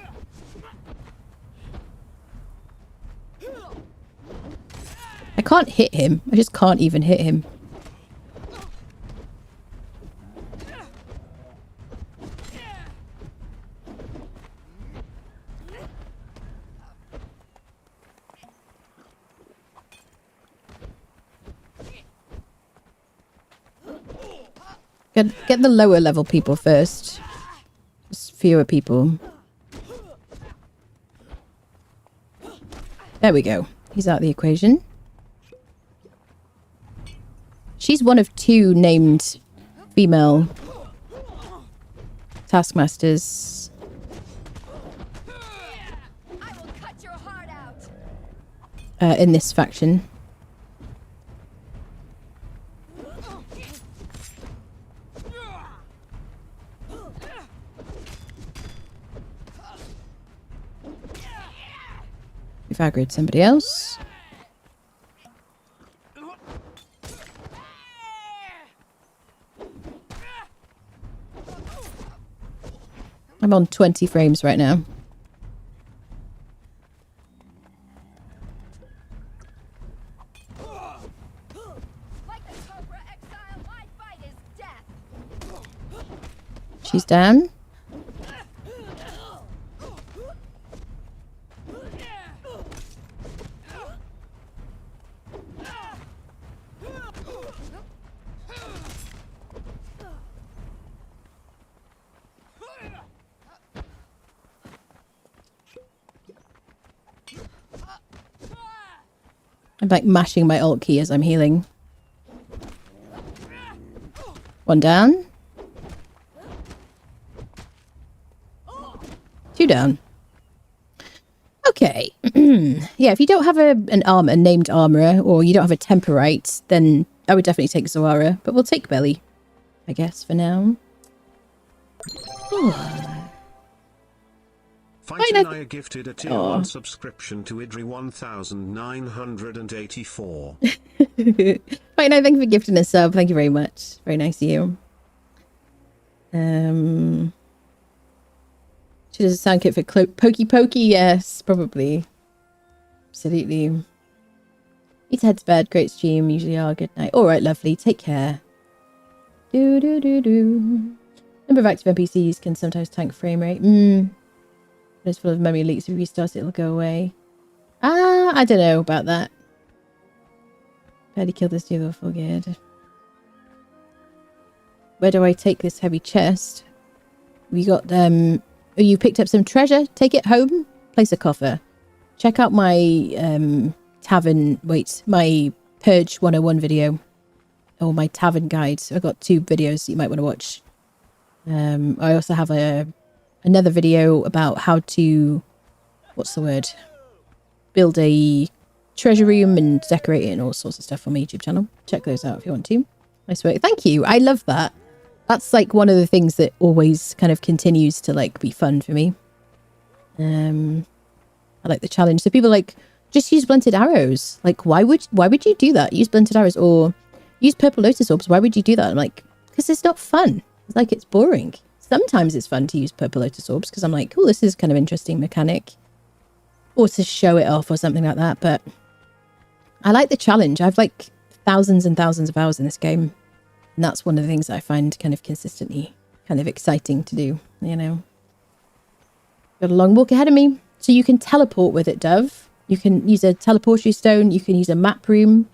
I can't hit him. I just can't even hit him. Get the lower level people first. Just fewer people. There we go. He's out of the equation. She's one of 2 named female taskmasters. I will cut your heart out. In this faction. We've aggroed somebody else. I'm on 20 frames right now. Like the Cobra Exile, my fight is death. She's down. I'm like mashing my alt key as I'm healing. 1 down. 2 down. Okay. Yeah, if you don't have a named armourer, or you don't have a temperite, then I would definitely take Zoara. But we'll take Belly, I guess, for now. Fightanaya gifted a tier 1 subscription to Idri 1984. Right, no, thank you for gifting a sub. Thank you very much. Very nice of you. Should have a sound kit for Pokey Pokey? Yes, probably. Absolutely. Need to head to bed. Great stream. Usually are. Good night. Alright, lovely. Take care. Do. Number of active NPCs can sometimes tank frame rate. It's full of memory leaks. If you restart it, it'll go away. I don't know about that. Barely killed this dude. Forget. Where do I take this heavy chest? We got you picked up some treasure. Take it home. Place a coffer. Check out my tavern. Wait, my Purge 101 video, or my tavern guide. I've got 2 videos that you might want to watch. I also have a another video about how to, what's the word? Build a treasure room and decorate it and all sorts of stuff on my YouTube channel. Check those out if you want to. Nice work. Thank you. I love that. That's like one of the things that always kind of continues to like be fun for me. I like the challenge. So people like, just use blunted arrows. Like, why would you do that? Use blunted arrows or use purple lotus orbs. Why would you do that? I'm like, because it's not fun. It's like, it's boring. Sometimes it's fun to use purple lotus orbs because I'm like, cool, this is kind of interesting mechanic. Or to show it off or something like that. But I like the challenge. I've like thousands and thousands of hours in this game. And that's one of the things that I find kind of consistently kind of exciting to do, you know. Got a long walk ahead of me. So you can teleport with it, Dove. You can use a teleportary stone. You can use a map room.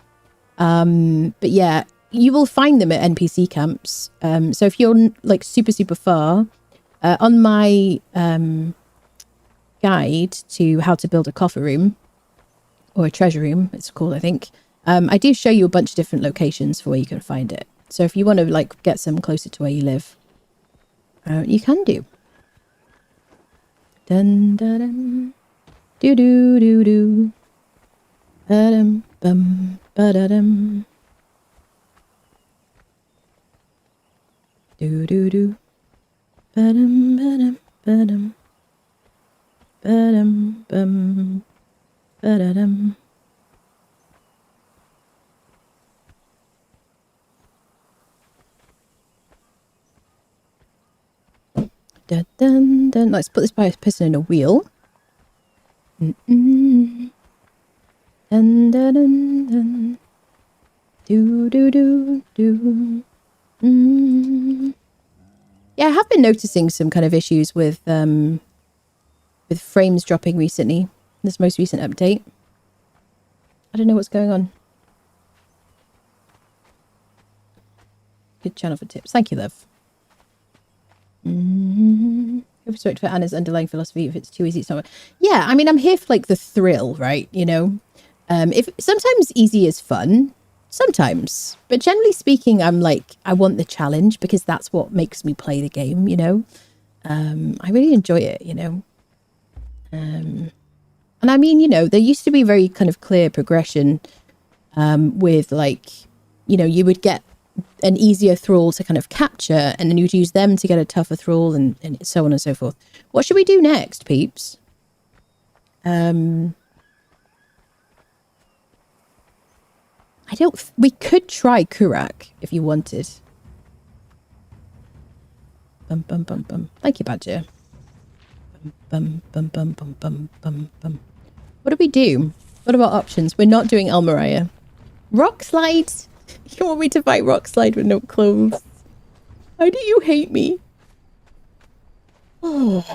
But yeah, you will find them at NPC camps. So if you're like super, super far, on my guide to how to build a coffer room or a treasure room, it's called, I think, I do show you a bunch of different locations for where you can find it. So if you want to like get some closer to where you live, you can do. Dun dun dun, do do do do, ba-dum bum ba-da-dum, do do do, ba-dum ba-dum ba-dum, ba-dum bum ba-da-dum. Dun, dun, dun. Let's put this person in a wheel. Dun, dun, dun, dun. Do, do, do, do. Yeah, I have been noticing some kind of issues with frames dropping recently. This most recent update. I don't know what's going on. Good channel for tips. Thank you, love. Respect for Anna's underlying philosophy. If it's too easy, it's not. Yeah, I mean, I'm here for like the thrill, right? You know, if sometimes easy is fun, sometimes, but generally speaking, I'm like, I want the challenge because that's what makes me play the game. You know, I really enjoy it. You know, and I mean, you know, there used to be very kind of clear progression with like, you know, you would get an easier thrall to kind of capture and then you'd use them to get a tougher thrall and so on and so forth. What should we do next, peeps? We could try Kurak if you wanted. Bum bum bum bum. Thank you, Badger. Bum bum bum bum bum bum bum. What do we do? What about options? We're not doing Almariah. Rock slide. You want me to fight rock slide with no clothes? Why do you hate me? Oh,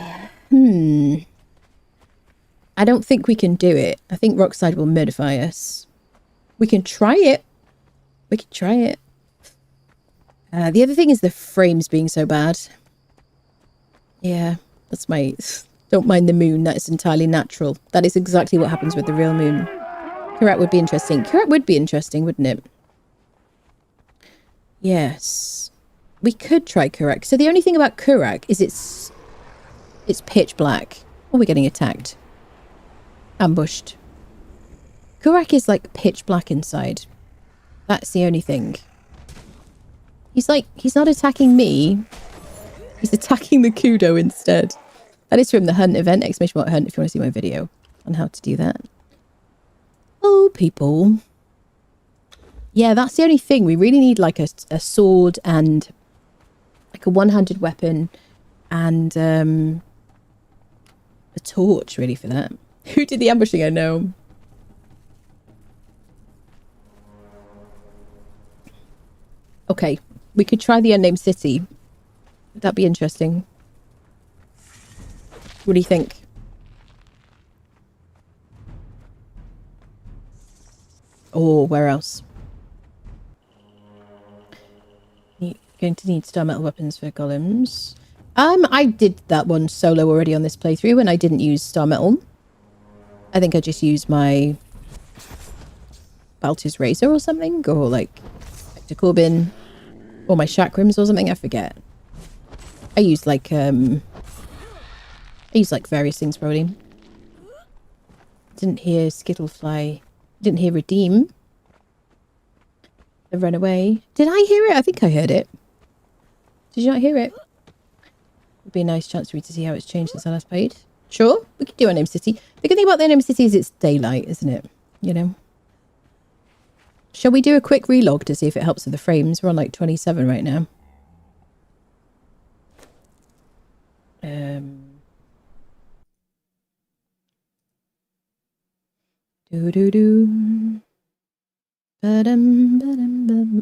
I don't think we can do it. I think rock slide will modify us. We can try it. We can try it. The other thing is the frames being so bad. Yeah, that's my... Don't mind the moon. That is entirely natural. That is exactly what happens with the real moon. Kurak would be interesting. Kurak would be interesting, wouldn't it? Yes. We could try Kurak. So the only thing about Kurak is it's pitch black. Oh, we're getting attacked. Ambushed. Kurak is like pitch black inside. That's the only thing. He's not attacking me. He's attacking the Kudo instead. That is from the Hunt event, ! Hunt, if you want to see my video on how to do that. Oh, people. Yeah, that's the only thing. We really need like a sword and like a one-handed weapon and a torch really for that. Who did the ambushing? I know. Okay, we could try the unnamed city. Would that be interesting? What do you think? Or where else? Going to need star metal weapons for golems. I did that one solo already on this playthrough and I didn't use star metal. I think I just used my Baltus Razor or something, or like Vector Corbin, or my Chakrams or something, I forget. I used like I use like various things probably. Didn't hear Skittlefly. Didn't hear Redeem. The Runaway. Did I hear it? I think I heard it. Did you not hear it? Would be a nice chance for me to see how it's changed since I last played. Sure, we could do Unnamed City. The good thing about the Unnamed City is it's daylight, isn't it? You know. Shall we do a quick relog to see if it helps with the frames? We're on like 27 right now. I'm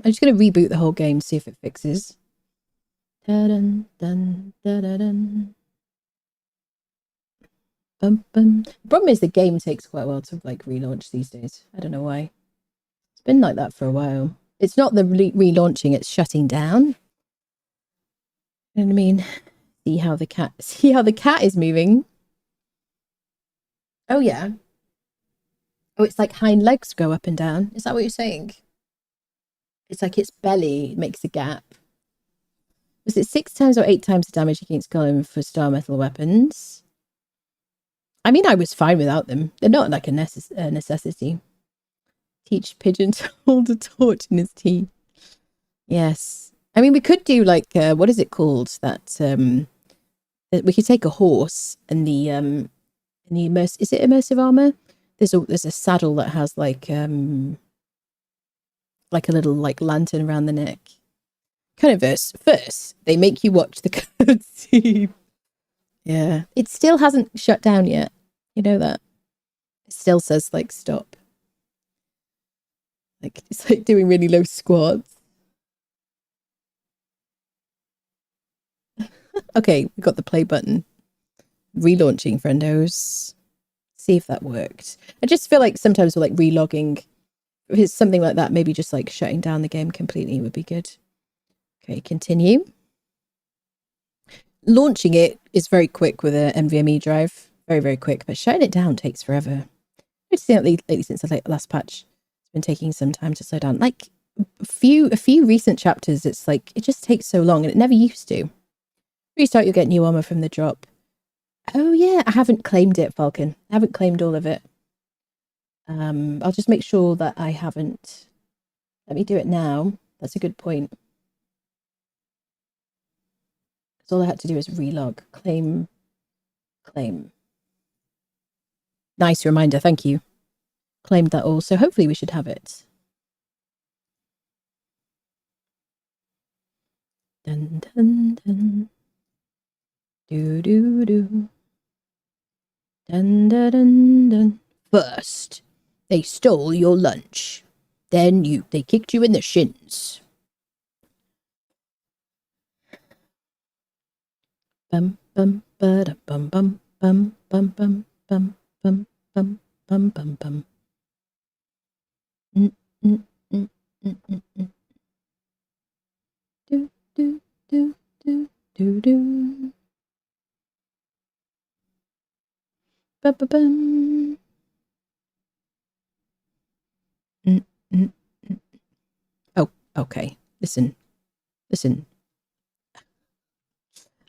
just going to reboot the whole game, see if it fixes. The problem is the game takes quite a while to like relaunch these days. I don't know why. It's been like that for a while. It's not the relaunching, it's shutting down. You know what I mean? See how the cat is moving. Oh yeah. Oh, it's like hind legs go up and down. Is that what you're saying? It's like its belly makes a gap. Was it 6 times or 8 times the damage against Golem for star metal weapons? I mean, I was fine without them. They're not like a necessity. Teach Pigeon to hold a torch in his teeth. Yes. I mean, we could do like, what is it called? That, we could take a horse and is it immersive armor? There's a saddle that has like a little like lantern around the neck. Kind of first, they make you watch the cutscene. Yeah. It still hasn't shut down yet. You know that? It still says like stop. Like it's like doing really low squats. Okay, we got the play button. Relaunching, friendos. See if that worked. I just feel like sometimes we're like relogging. If it's something like that, maybe just like shutting down the game completely would be good. Okay, continue. Launching it is very quick with an NVMe drive. Very, very quick. But shutting it down takes forever. I've seen lately since the last patch. It's been taking some time to slow down. Like a few recent chapters, it's like it just takes so long and it never used to. Restart, you'll get new armor from the drop. Oh yeah, I haven't claimed it, Falcon. I haven't claimed all of it. I'll just make sure that I haven't. Let me do it now. That's a good point. Because all I had to do is relog. Claim. Nice reminder, thank you. Claimed that all, so hopefully we should have it. Dun dun dun. Do do do. Dun dun dun dun. First, they stole your lunch. Then they kicked you in the shins. Bum bum ba da bum bum bum bum bum bum bum bum bum bum bum. Do do do do do do. Ba ba bum. Oh, okay. Listen.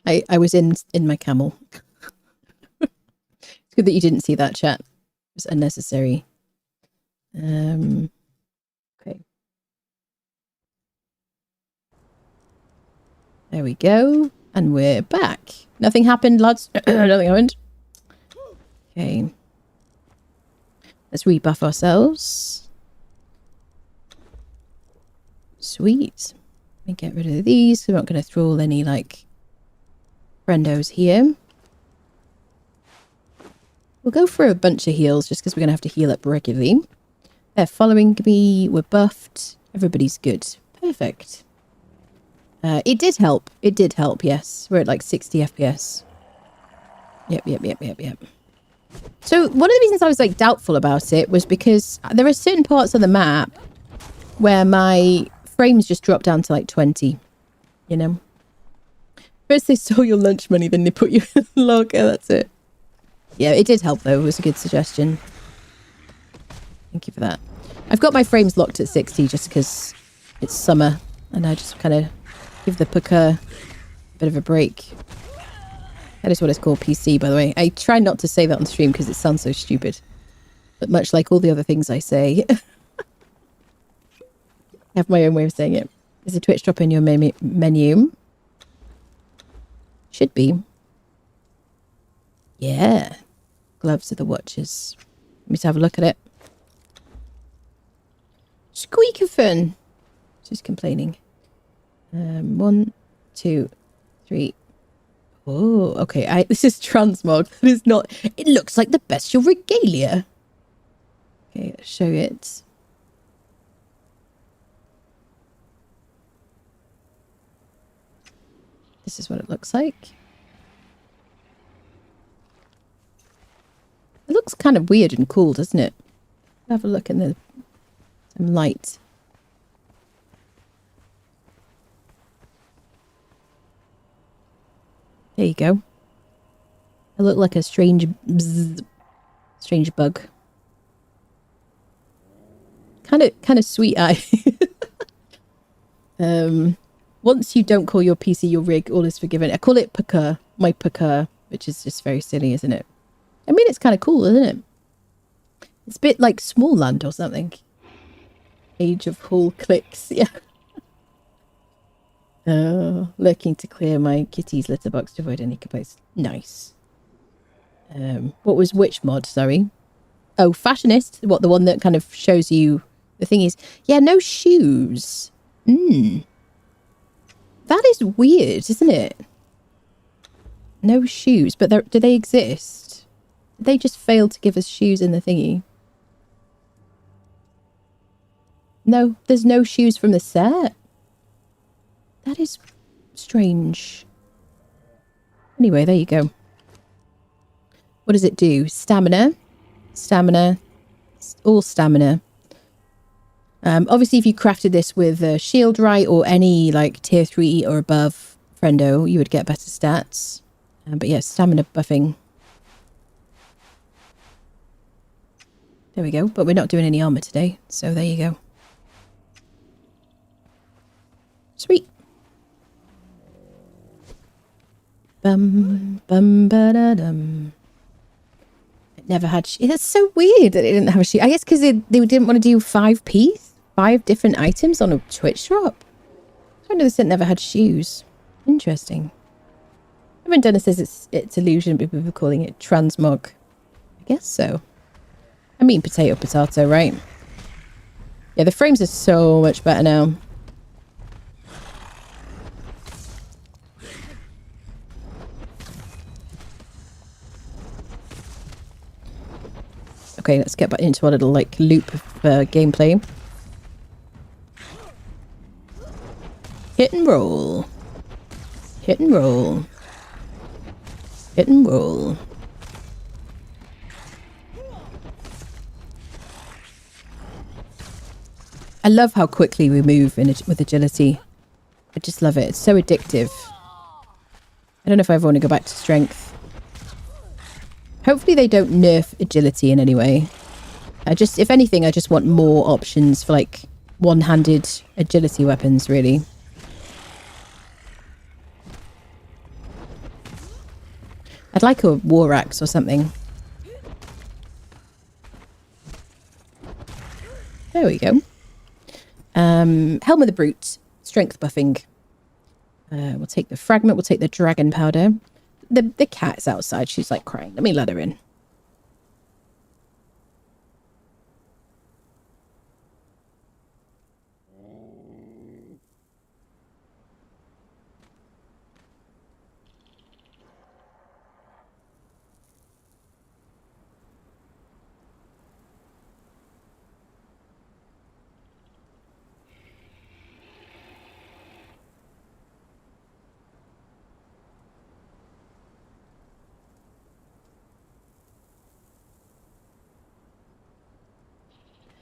I was in my camel. It's good that you didn't see that, chat. It was unnecessary. Okay. There we go. And we're back. Nothing happened, lads. Nothing happened. Okay. Let's rebuff ourselves. Sweet. Let me get rid of these. We're not going to throw any, like, friendos here. We'll go for a bunch of heals just because we're going to have to heal up regularly. They're following me. We're buffed. Everybody's good. Perfect. It did help. It did help, yes. We're at like 60 FPS. Yep. So one of the reasons I was like doubtful about it was because there are certain parts of the map where my frames just drop down to like 20, you know? First they stole your lunch money, then they put you in a locker, that's it. Yeah, it did help though, it was a good suggestion. Thank you for that. I've got my frames locked at 60 just because it's summer and I just kind of give the pucker a bit of a break. That is what it's called, PC, by the way. I try not to say that on stream because it sounds so stupid. But much like all the other things I say, I have my own way of saying it. Is a Twitch drop in your menu? Should be. Yeah. Gloves are the watches. Let me just have a look at it. Squeakathon. She's complaining. 1, 2, 3. Oh, okay. This is transmog. That is not. It looks like the bestial regalia. Okay, let's show it. This is what it looks like. It looks kind of weird and cool, doesn't it? Have a look in the some light. There you go. I look like a strange bug. Kind of sweet eye. Once you don't call your PC your rig, all is forgiven. I call it Pucker, my Pucker, which is just very silly, isn't it? I mean, it's kind of cool, isn't it? It's a bit like Small Land or something. Age of Hall Clicks, yeah. Lurking to clear my kitty's litter box to avoid any complaints. Nice. What was which mod, sorry? Oh, Fashionist. What, the one that kind of shows you the thing is... Yeah, no shoes. That is weird, isn't it? No shoes, but do they exist? Did they just fail to give us shoes in the thingy? No, there's no shoes from the set. That is strange. Anyway, there you go. What does it do? Stamina. Stamina. All stamina. Obviously, if you crafted this with shield right or any like tier 3 or above friendo, you would get better stats. But yeah, stamina buffing. There we go. But we're not doing any armor today, so there you go. Sweet. Bum bum ba da dum. It never had. It's so weird that it didn't have a sheet. I guess because they didn't want to do 5 different items on a Twitch drop. I know this never had shoes. Interesting. Everyone Denner says it's illusion, but people are calling it transmog. I guess so. I mean potato, right? Yeah, the frames are so much better now. Okay, let's get back into our little like loop of gameplay. Hit and roll. Hit and roll. Hit and roll. I love how quickly we move with agility. I just love it. It's so addictive. I don't know if I ever want to go back to strength. Hopefully they don't nerf agility in any way. If anything, I just want more options for like one-handed agility weapons, really. I'd like a war axe or something. There we go. Helm of the Brute. Strength buffing. We'll take the fragment. We'll take the dragon powder. The cat's outside. She's like crying. Let me let her in.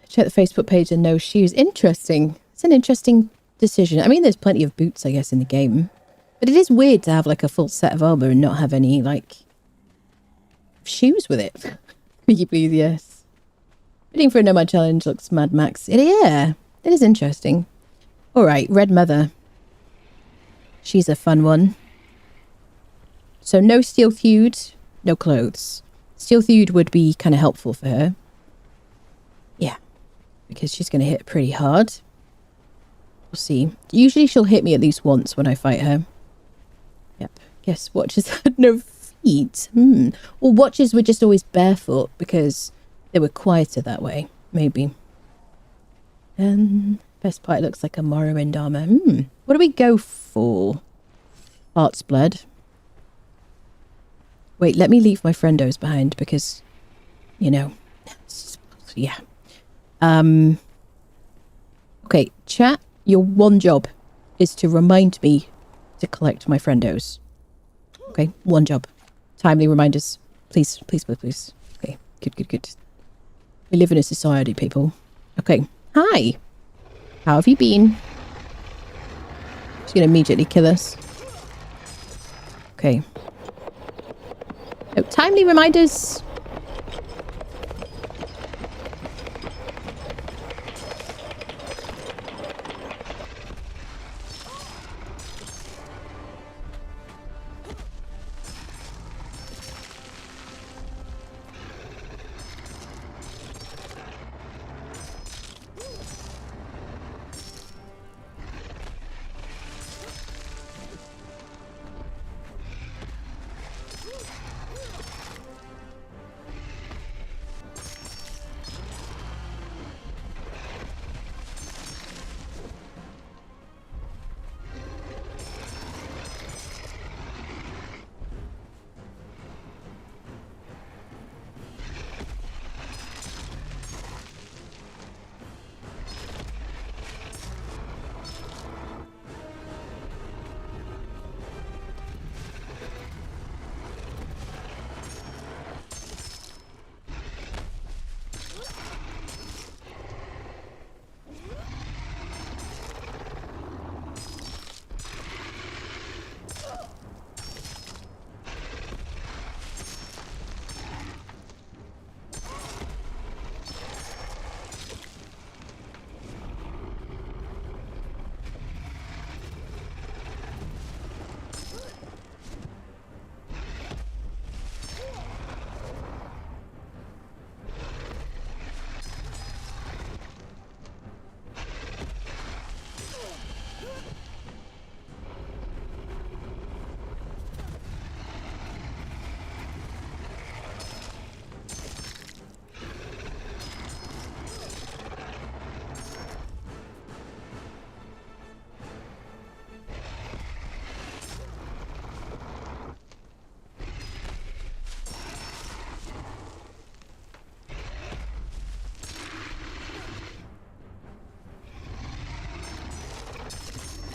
Check the Facebook page and no shoes. Interesting. It's an interesting decision. I mean, there's plenty of boots, I guess, in the game. But it is weird to have like a full set of armor and not have any like shoes with it. Will you please? Yes. Bidding for a Nomad challenge looks Mad Max. Yeah, it is interesting. All right, Red Mother. She's a fun one. So no steel thewed, no clothes. Steel thewed would be kind of helpful for her. Yeah, because she's going to hit pretty hard. We'll see. Usually she'll hit me at least once when I fight her. Yep. Guess watches had no feet. Well, watches were just always barefoot because they were quieter that way. Maybe. Best part, it looks like a Morrowind armor. What do we go for? Heart's Blood. Wait, let me leave my friendos behind because, you know, yeah. Okay, chat, your one job is to remind me to collect my friendos. Okay, one job. Timely reminders. Please, please, please, please. Okay, good. We live in a society, people. Okay, hi. How have you been? She's gonna immediately kill us. Okay. Oh, timely reminders.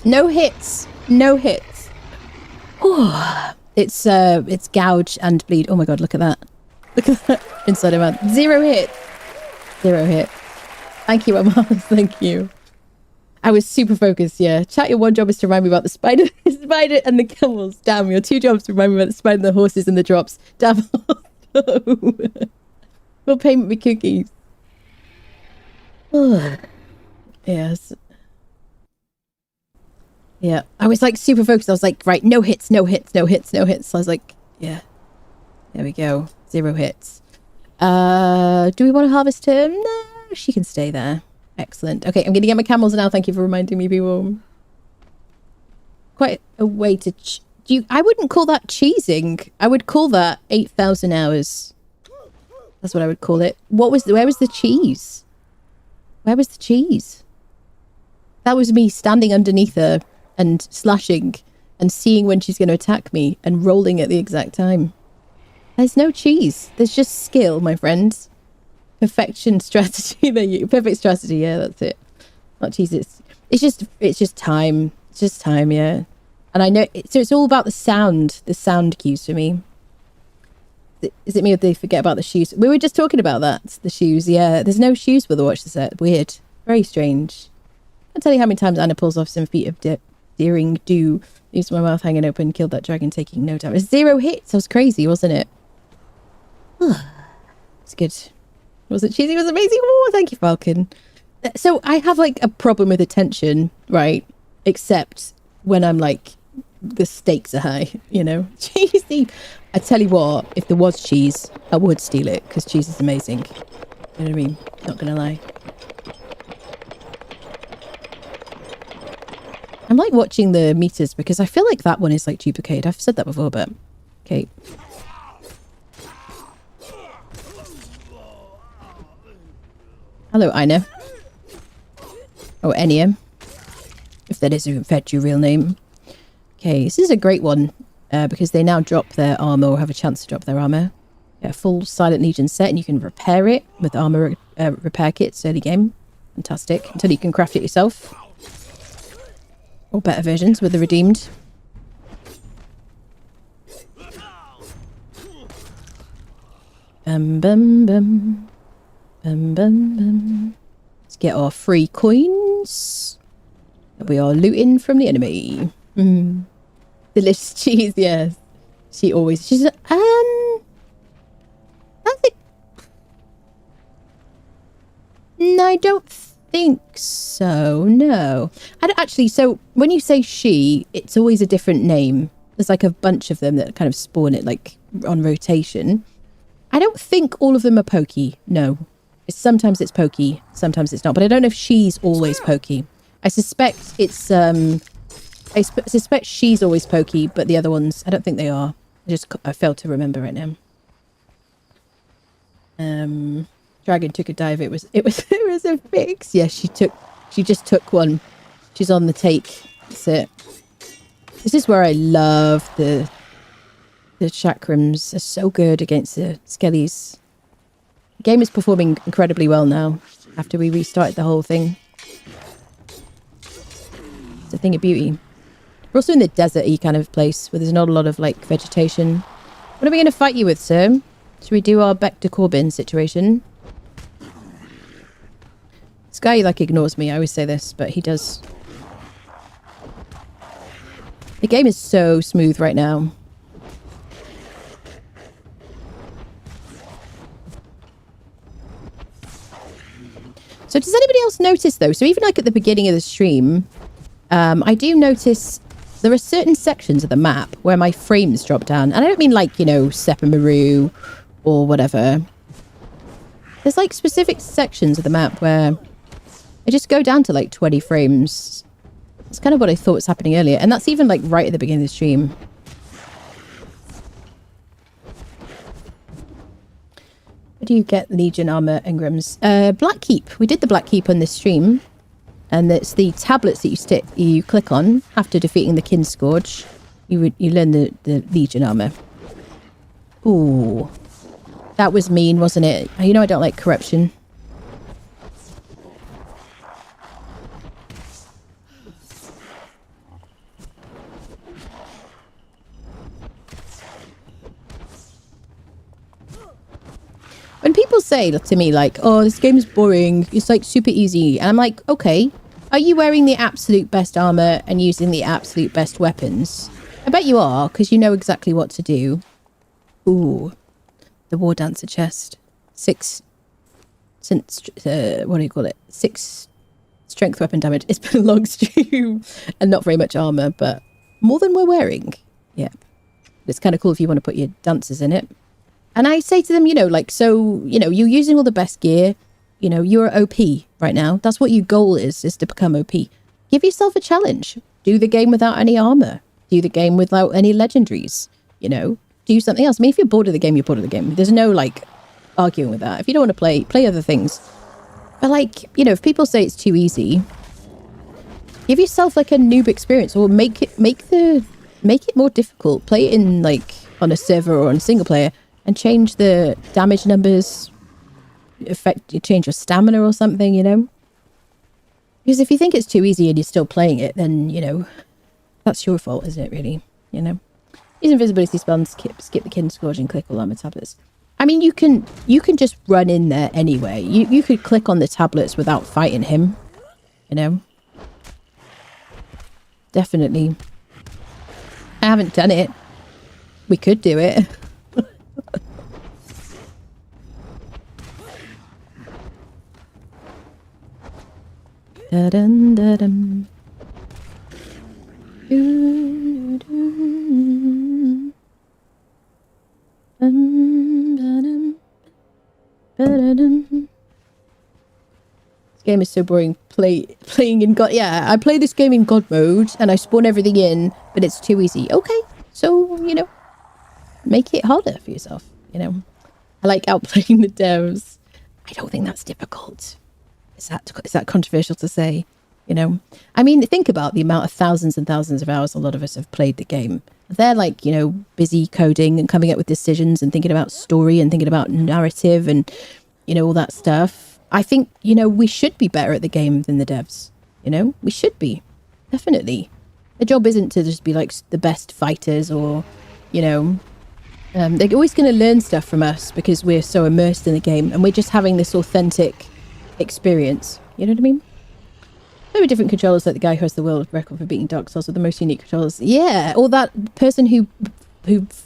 No hits. No hits. It's gouge and bleed. Oh my god, look at that. Look at that inside her mouth. 0 hit. 0 hit. Thank you, Emma. Thank you. I was super focused, yeah. Chat, your one job is to remind me about the spider, spider and the camels. Damn, your 2 jobs to remind me about the spider and the horses and the drops. Damn. We'll pay me cookies. Yes. Yeah, I was like super focused. I was like, right, no hits, no hits, no hits, no hits. So I was like, yeah, there we go. 0 hits. Do we want to harvest her? No, she can stay there. Excellent. Okay, I'm going to get my camels now. Thank you for reminding me, people. Quite a way to... I wouldn't call that cheesing. I would call that 8,000 hours. That's what I would call it. Where was the cheese? Where was the cheese? That was me standing underneath her and slashing and seeing when she's going to attack me and rolling at the exact time. There's no cheese. There's just skill, my friends. Perfection strategy. There you perfect strategy. Yeah, that's it. Not cheese. It's just time. It's just time. Yeah. And I know. So it's all about the sound cues for me. Is it me or they forget about the shoes? We were just talking about that. The shoes. Yeah. There's no shoes with the watch set. Weird. Very strange. I'll tell you how many times Anna pulls off some feat of daring do. Leaves my mouth hanging open, killed that dragon taking no damage. 0 hits. That was crazy, wasn't it? It's good. Was it cheesy? It was amazing. Oh, thank you, Falcon. So I have like a problem with attention, right? Except when I'm like the stakes are high, you know. Cheesy. I tell you what, if there was cheese, I would steal it because cheese is amazing. You know what I mean? Not gonna lie. I'm like watching the meters because I feel like that one is like duplicated. I've said that before, but okay. Hello, Ina. Or Enya. If that is in fact your real name. Okay, this is a great one because they now drop their armor or have a chance to drop their armor. Yeah, full Silent Legion set and you can repair it with armor repair kits early game. Fantastic. Until you can craft it yourself. Or better versions with the redeemed. Bum bum bum. Bum bum bum. Let's get our free coins. We are looting from the enemy. Delicious cheese, yes. She's I think no, I don't think so. No. I don't, actually, so when you say she, it's always a different name. There's like a bunch of them that kind of spawn it like on rotation. I don't think all of them are Pokey. No. Sometimes it's Pokey, sometimes it's not. But I don't know if she's always Pokey. I suspect it's I suspect she's always Pokey, but the other ones I don't think they are. I failed to remember right now. Dragon took a dive. It was a fix. Yeah, she just took one. She's on the take. That's it. This is where I love the chakrams. They're so good against the skellies. The game is performing incredibly well now after we restarted the whole thing. It's a thing of beauty. We're also in the desert-y kind of place where there's not a lot of like vegetation. What are we going to fight you with, sir? Should we do our back to Corbin situation? This guy like ignores me. I always say this, but he does. The game is so smooth right now. So does anybody else notice though? So even like at the beginning of the stream, I do notice there are certain sections of the map where my frames drop down. And I don't mean like, you know, Sepamaru or whatever. There's like specific sections of the map where I just go down to like 20 frames. It's kind of what I thought was happening earlier. And that's even like right at the beginning of the stream. Where do you get Legion armor engrams? Black Keep. We did the Black Keep on this stream. And it's the tablets that you click on after defeating the Kin Scourge. You learn the Legion armor. Ooh. That was mean, wasn't it? You know I don't like corruption. When people say to me like, oh, this game is boring, it's like super easy. And I'm like, okay, are you wearing the absolute best armor and using the absolute best weapons? I bet you are, because you know exactly what to do. Ooh, the War Dancer chest. 6 strength weapon damage. It's been a long stream and not very much armor, but more than we're wearing. Yeah. It's kind of cool if you want to put your dancers in it. And I say to them, you know, like, so, you know, you're using all the best gear. You know, you're OP right now. That's what your goal is to become OP. Give yourself a challenge. Do the game without any armor. Do the game without any legendaries. You know, do something else. I mean, if you're bored of the game, you're bored of the game. There's no, like, arguing with that. If you don't want to play other things. But, like, you know, if people say it's too easy, give yourself, like, a noob experience. Or make it more difficult. Play it in, like, on a server or on single player. And change the damage numbers, change your stamina or something, you know? Because if you think it's too easy and you're still playing it, then, you know, that's your fault, isn't it, really? You know? Use invisibility spells, skip the Kin Scourge and click all armor tablets. I mean, you can just run in there anyway. You could click on the tablets without fighting him, you know? Definitely. I haven't done it. We could do it. Da-dum, da-dum. game is so boring. Playing in God. Yeah, I play this game in God mode and I spawn everything in, but it's too easy. Okay, so you know, make it harder for yourself. You know, I like outplaying the devs. I don't think that's difficult. Is that controversial to say? You know, I mean, think about the amount of thousands and thousands of hours a lot of us have played the game. They're like, you know, busy coding and coming up with decisions and thinking about story and thinking about narrative and, you know, all that stuff. I think, you know, we should be better at the game than the devs. You know, we should be. Definitely. The job isn't to just be like the best fighters or, you know, they're always going to learn stuff from us because we're so immersed in the game and we're just having this authentic experience. You know what I mean? Maybe different controllers, like the guy who has the world record for beating Dark Souls with the most unique controllers. Yeah, or that person who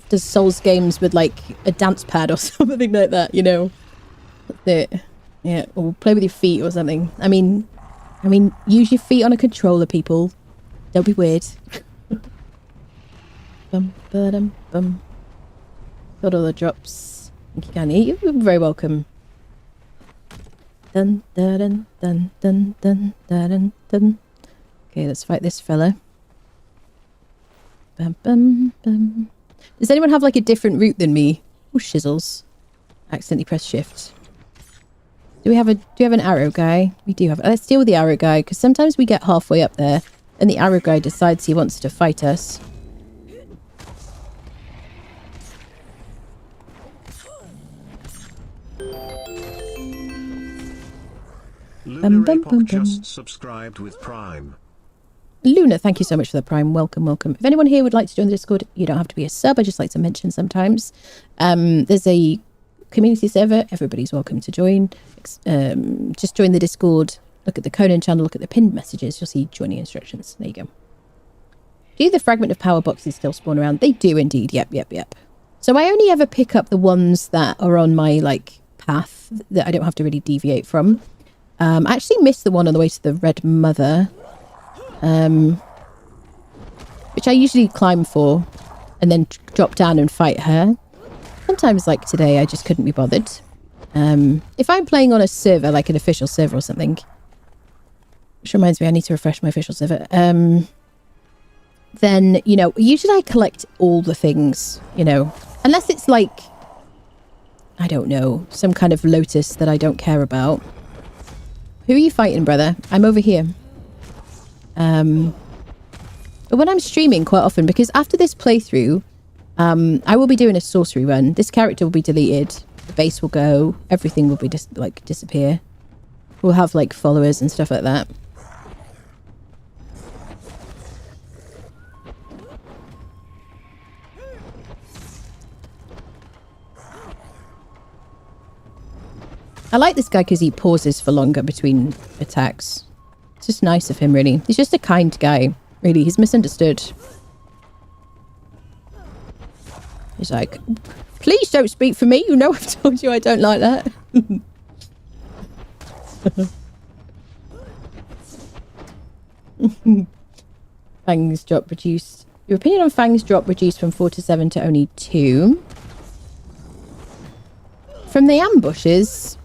does Souls games with like a dance pad or something like that. You know, yeah, or play with your feet or something. I mean, use your feet on a controller, people. Don't be weird. Bum ba-dum bum. Got all the drops. Thank you, Candy. You're very welcome. Dun dun dun dun dun dun dun. Okay, let's fight this fella. Bum bum bum. Does anyone have like a different route than me? Oh, shizzles. Accidentally press shift. Do we have an arrow guy? We do have. Let's deal with the arrow guy because sometimes we get halfway up there and the arrow guy decides he wants to fight us. Just subscribed with Prime. Luna, thank you so much for the Prime. Welcome, welcome. If anyone here would like to join the Discord, you don't have to be a sub. I just like to mention sometimes. There's a community server. Everybody's welcome to join. Just join the Discord. Look at the Conan channel. Look at the pinned messages. You'll see joining instructions. There you go. Do the fragment of power boxes still spawn around? They do indeed. Yep. So I only ever pick up the ones that are on my like path that I don't have to really deviate from. I actually missed the one on the way to the Red Mother, which I usually climb for and then drop down and fight her. Sometimes, like today, I just couldn't be bothered. If I'm playing on a server, like an official server or something, which reminds me, I need to refresh my official server, then, you know, usually I collect all the things, you know, unless it's like, I don't know, some kind of lotus that I don't care about. Who are you fighting, brother? I'm over here. But when I'm streaming quite often, because after this playthrough, I will be doing a sorcery run. This character will be deleted. The base will go. Everything will be disappear. We'll have like followers and stuff like that. I like this guy because he pauses for longer between attacks. It's just nice of him, really. He's just a kind guy, really. He's misunderstood. He's like, please don't speak for me. You know I've told you I don't like that. Fangs drop reduced. Your opinion on Fangs drop reduced from 4 to 7 to only 2. From the ambushes...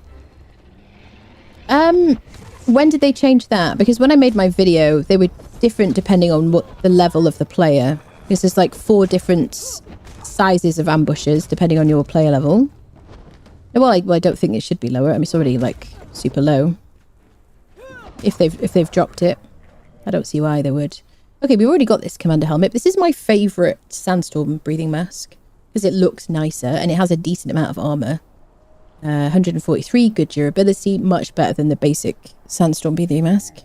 when did they change that? Because when I made my video, they were different depending on what the level of the player. Because there's like 4 different sizes of ambushes depending on your player level. Well, I don't think it should be lower. I mean, it's already like super low. If they've dropped it, I don't see why they would. Okay, we've already got this commander helmet. This is my favorite sandstorm breathing mask because it looks nicer and it has a decent amount of armor. 143, good durability, much better than the basic sandstorm breathing mask.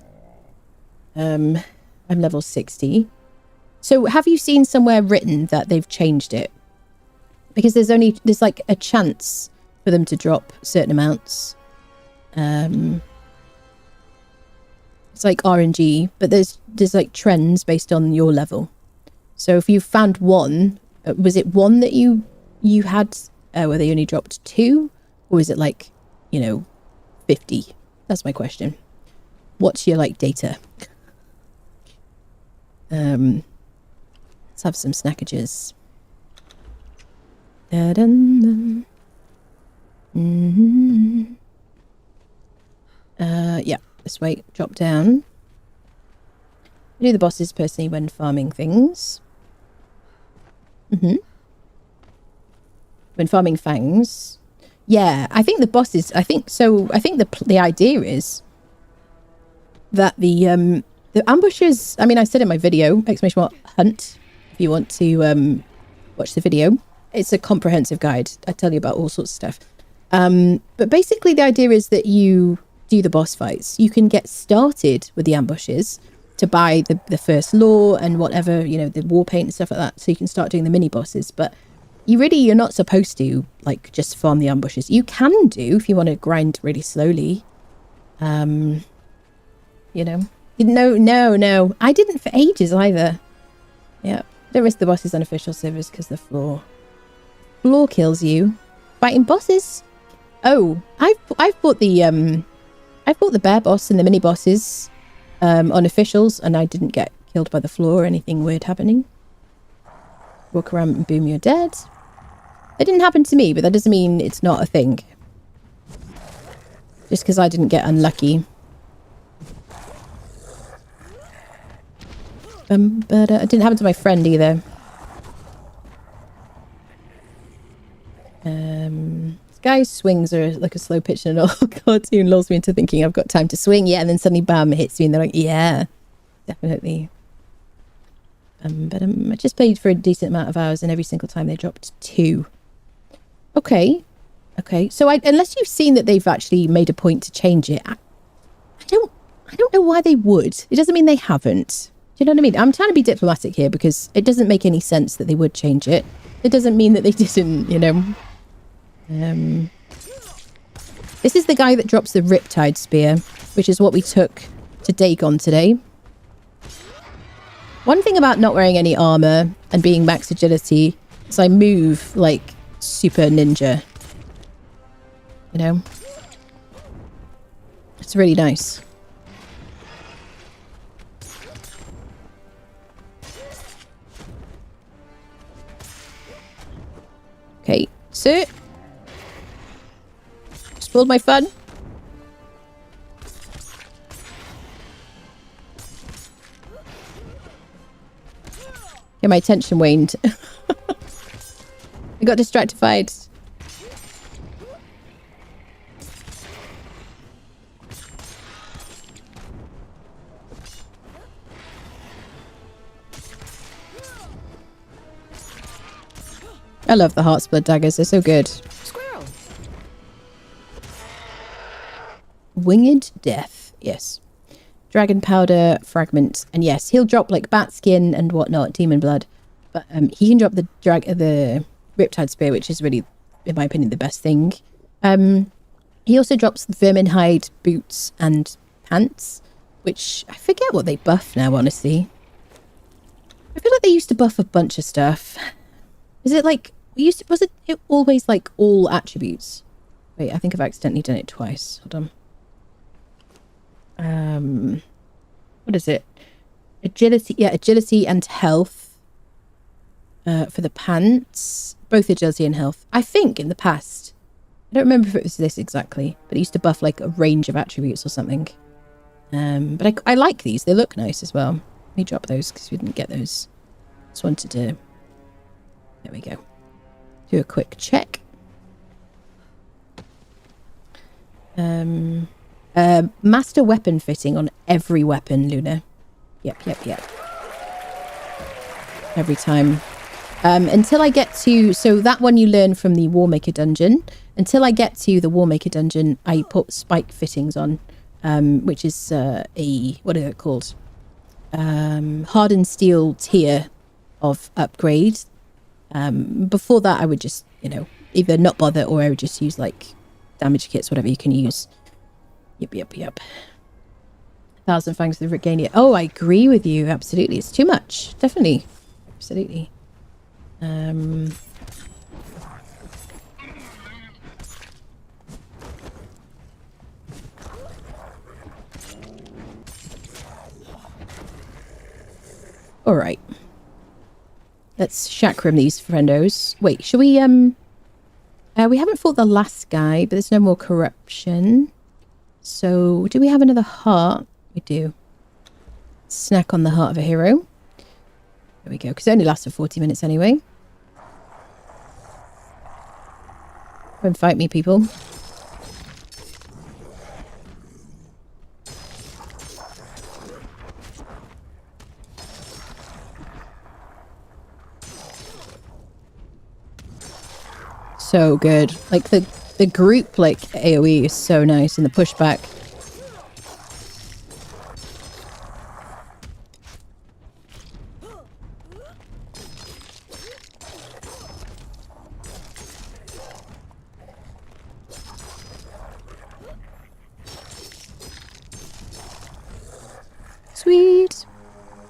I'm level 60. So have you seen somewhere written that they've changed it? Because there's like a chance for them to drop certain amounts. It's like RNG, but there's like trends based on your level. So if you found one, was it one that you had where they only dropped 2? Or is it like, you know, 50? That's my question. What's your like data? Let's have some snackages. Yeah, this way. Drop down. I do the bosses personally when farming things. When farming fangs. Yeah, I think the bosses, I think the idea is that the ambushes, I mean, I said in my video, !hunt, if you want to watch the video. It's a comprehensive guide. I tell you about all sorts of stuff. But basically the idea is that you do the boss fights. You can get started with the ambushes to buy the first lore and whatever, you know, the war paint and stuff like that. So you can start doing the mini bosses. But you're not supposed to like just farm the ambushes. You can do if you want to grind really slowly. You know, no. I didn't for ages either. Yeah. Don't risk the bosses on official servers because the floor kills you. Fighting bosses. Oh, I've bought the bear boss and the mini bosses on officials, and I didn't get killed by the floor or anything weird happening. Walk around and boom, you're dead. It didn't happen to me, but that doesn't mean it's not a thing. Just because I didn't get unlucky. But it didn't happen to my friend either. This guy's swings are like a slow pitch in an old cartoon, lulls me into thinking I've got time to swing. Yeah, and then suddenly bam, it hits me and they're like, yeah, definitely. But I just played for a decent amount of hours and every single time they dropped 2. Okay. So unless you've seen that they've actually made a point to change it, I don't know why they would. It doesn't mean they haven't. Do you know what I mean? I'm trying to be diplomatic here because it doesn't make any sense that they would change it. It doesn't mean that they didn't, you know. This is the guy that drops the Riptide Spear, which is what we took to Dagon today. One thing about not wearing any armor and being max agility is I move like super ninja. You know? It's really nice. Okay, so spoiled my fun. Yeah, my attention waned. I got distractified. I love the Heart's-Blood daggers. They're so good. Squirrel. Winged Death. Yes. Dragon Powder, Fragment. And yes, he'll drop like bat skin and whatnot, demon blood. But he can drop the Riptide Spear, which is really, in my opinion, the best thing. He also drops Vermin Hide, boots, and pants, which I forget what they buff now, honestly. I feel like they used to buff a bunch of stuff. Is it like... Was it always like all attributes? Wait, I think I've accidentally done it twice. Hold on. What is it? Agility. Yeah, agility and health. For the pants. Both agility and health. I think in the past. I don't remember if it was this exactly. But it used to buff like a range of attributes or something. But I like these. They look nice as well. Let me drop those because we didn't get those. Just wanted to... There we go. Do a quick check. Master weapon fitting on every weapon, Luna. Yep. Every time. Until I get to... So that one you learn from the Warmaker dungeon. Until I get to the Warmaker dungeon, I put spike fittings on. Which is what is it called? Hardened steel tier of upgrade. Before that, I would just, you know, either not bother or I would just use like damage kits, whatever you can use. Yep. 1,000 fangs for the Regania. Oh, I agree with you. Absolutely. It's too much. Definitely. Absolutely. All right. Let's chakram these friendos. Wait, should we, we haven't fought the last guy, but there's no more corruption. So, do we have another heart? We do. Snack on the heart of a hero. There we go, because it only lasts for 40 minutes anyway. Come and fight me, people. So good. Like the group like AoE is so nice and the pushback. Sweet.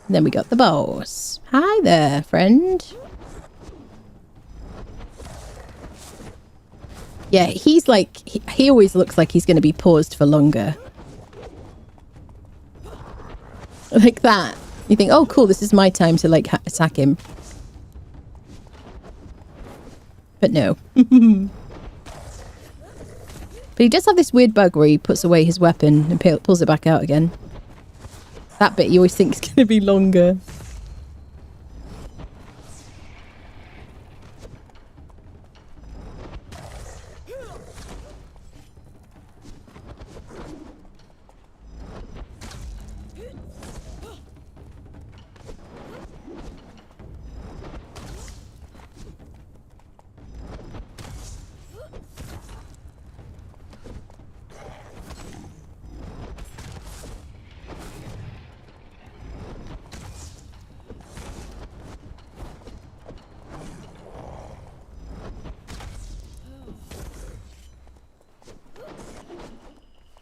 And then we got the boss. Hi there, friend. Yeah, he's like, he always looks like he's going to be paused for longer. Like that. You think, oh cool, this is my time to like attack him. But no. But he does have this weird bug where he puts away his weapon and pulls it back out again. That bit you always think is going to be longer.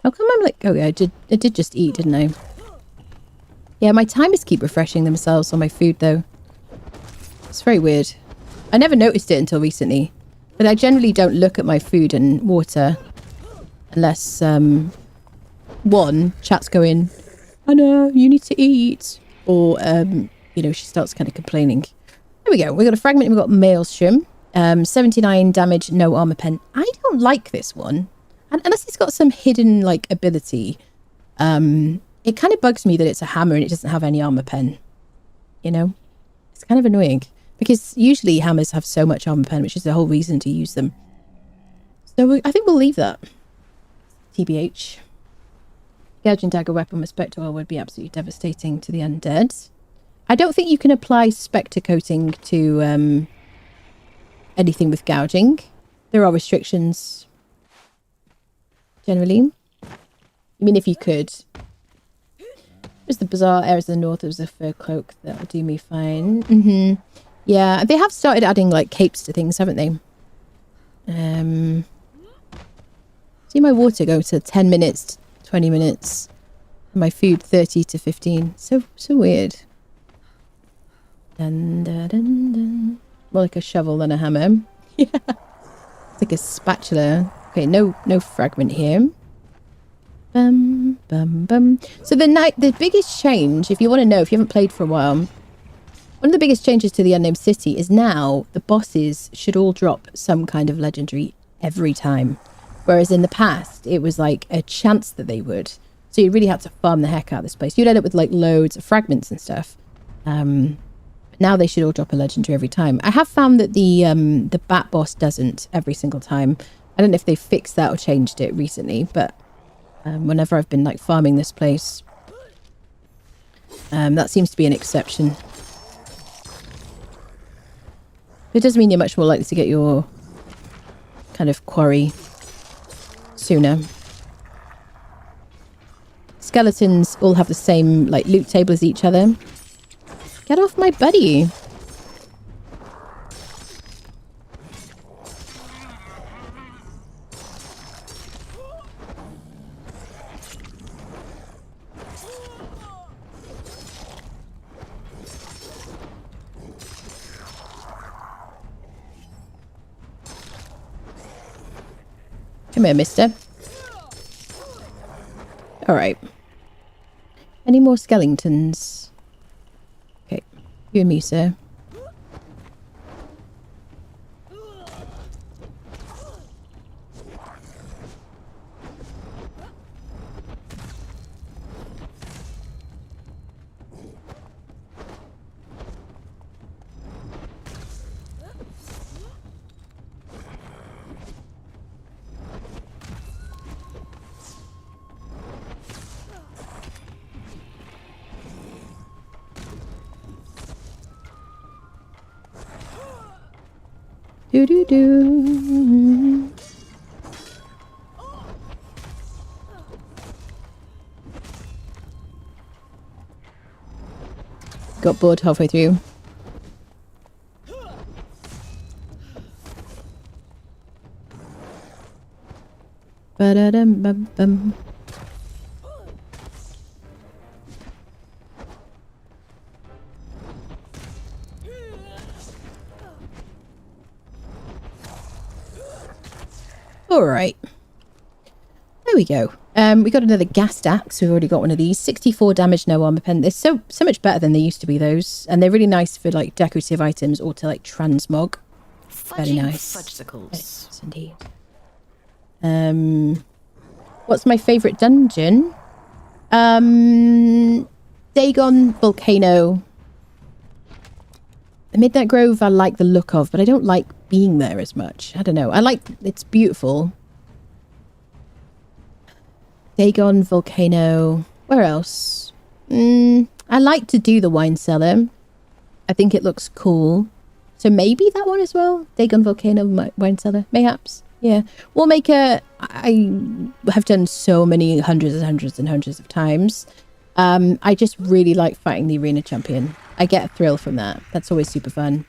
How come I'm like, oh yeah, I did just eat, didn't I? Yeah, my timers keep refreshing themselves on my food though. It's very weird. I never noticed it until recently. But I generally don't look at my food and water unless one, chat's going, Anna, you need to eat. Or you know, she starts kind of complaining. There we go. We got a fragment, we've got Maelstrom. 79 damage, no armor pen. I don't like this one. Unless it's got some hidden, like, ability. It kind of bugs me that it's a hammer and it doesn't have any armor pen. You know? It's kind of annoying. Because usually hammers have so much armor pen, which is the whole reason to use them. So I think we'll leave that. TBH. Gouging dagger weapon with Spectre Oil would be absolutely devastating to the undead. I don't think you can apply Spectre coating to anything with gouging. There are restrictions. Generally. I mean, if you could. There's the Bazaar areas of the north. There was a fur cloak. That'll do me fine. Yeah, they have started adding, like, capes to things, haven't they? See my water go to 10 minutes, 20 minutes. And my food 30 to 15. So weird. Dun, dun, dun, dun. More like a shovel than a hammer. Yeah. It's like a spatula. Okay, no fragment here. Bum, bum, bum. So the biggest change, if you want to know, if you haven't played for a while, one of the biggest changes to the Unnamed City is now the bosses should all drop some kind of legendary every time. Whereas in the past, it was like a chance that they would. So you really had to farm the heck out of this place. You'd end up with like loads of fragments and stuff. Now they should all drop a legendary every time. I have found that the bat boss doesn't every single time. I don't know if they fixed that or changed it recently, but whenever I've been like farming this place, that seems to be an exception. It does mean you're much more likely to get your kind of quarry sooner. Skeletons all have the same like loot table as each other. Get off my buddy. Come here, mister. Alright. Any more skeletons? Okay. You and me, sir. Do do do. Got bored halfway through. Ba-da-dum-bum-bum. All right. There we go. We got another gas axe. We've already got one of these. 64 damage, no armor pen. They're so much better than they used to be, those. And they're really nice for like decorative items or to like transmog. Very nice. Yes, indeed. What's my favourite dungeon? Dagon Volcano. The Midnight Grove I like the look of, but I don't like being there as much. I don't know. It's beautiful. Dagon Volcano. Where else? I like to do the wine cellar. I think it looks cool. So maybe that one as well? Dagon Volcano wine cellar, mayhaps. Yeah. Warmaker, I have done so many hundreds and hundreds and hundreds of times. I just really like fighting the arena champion. I get a thrill from that. That's always super fun.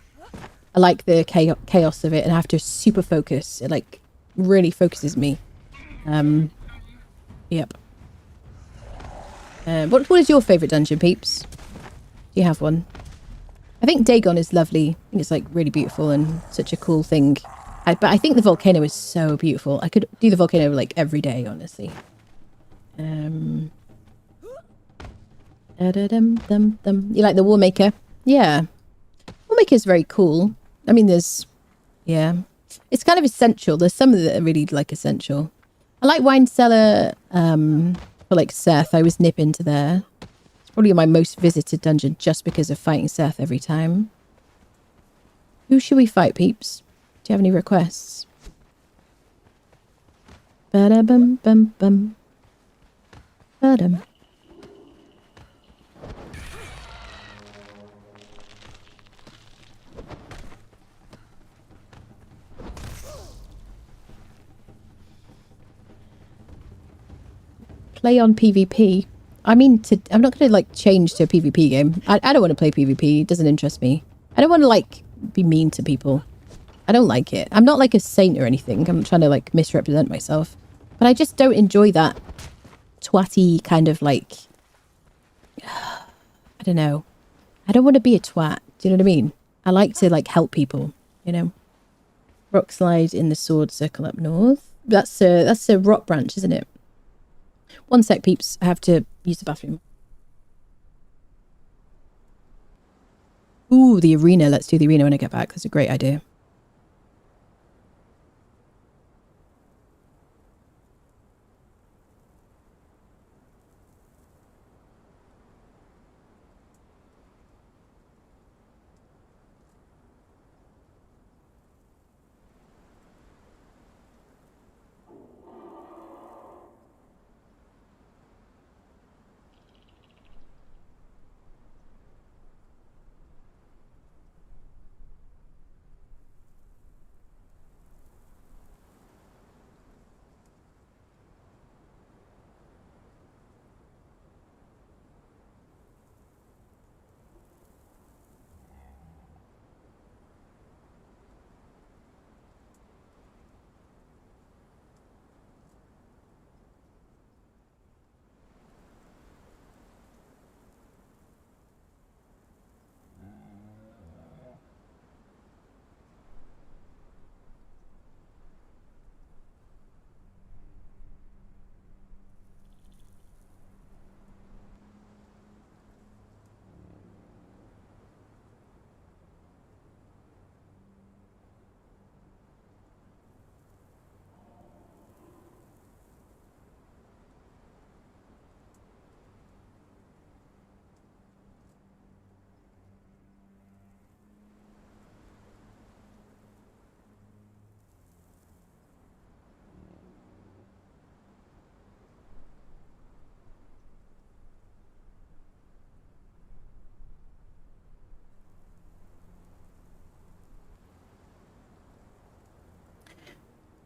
I like the chaos of it, and I have to super focus. It like really focuses me. Yep. What is your favourite dungeon, peeps? Do you have one? I think Dagon is lovely. I think it's like really beautiful and such a cool thing. But I think the volcano is so beautiful. I could do the volcano like every day, honestly. You like the Warmaker? Yeah. Warmaker is very cool. I mean, yeah. It's kind of essential. There's some that are really like essential. I like Wine Cellar for like Seth. I always nip into there. It's probably my most visited dungeon just because of fighting Seth every time. Who should we fight, peeps? Do you have any requests? Ba-da-bum-bum-bum. Ba-dum. Play on PvP. I mean, I'm not going to like change to a PvP game. I don't want to play PvP. It doesn't interest me. I don't want to like be mean to people. I don't like it. I'm not like a saint or anything. I'm trying to like misrepresent myself. But I just don't enjoy that twatty kind of like... I don't know. I don't want to be a twat. Do you know what I mean? I like to like help people, you know? Rock slide in the sword circle up north. That's a rock branch, isn't it? One sec, peeps. I have to use the bathroom. Ooh, the arena. Let's do the arena when I get back. That's a great idea.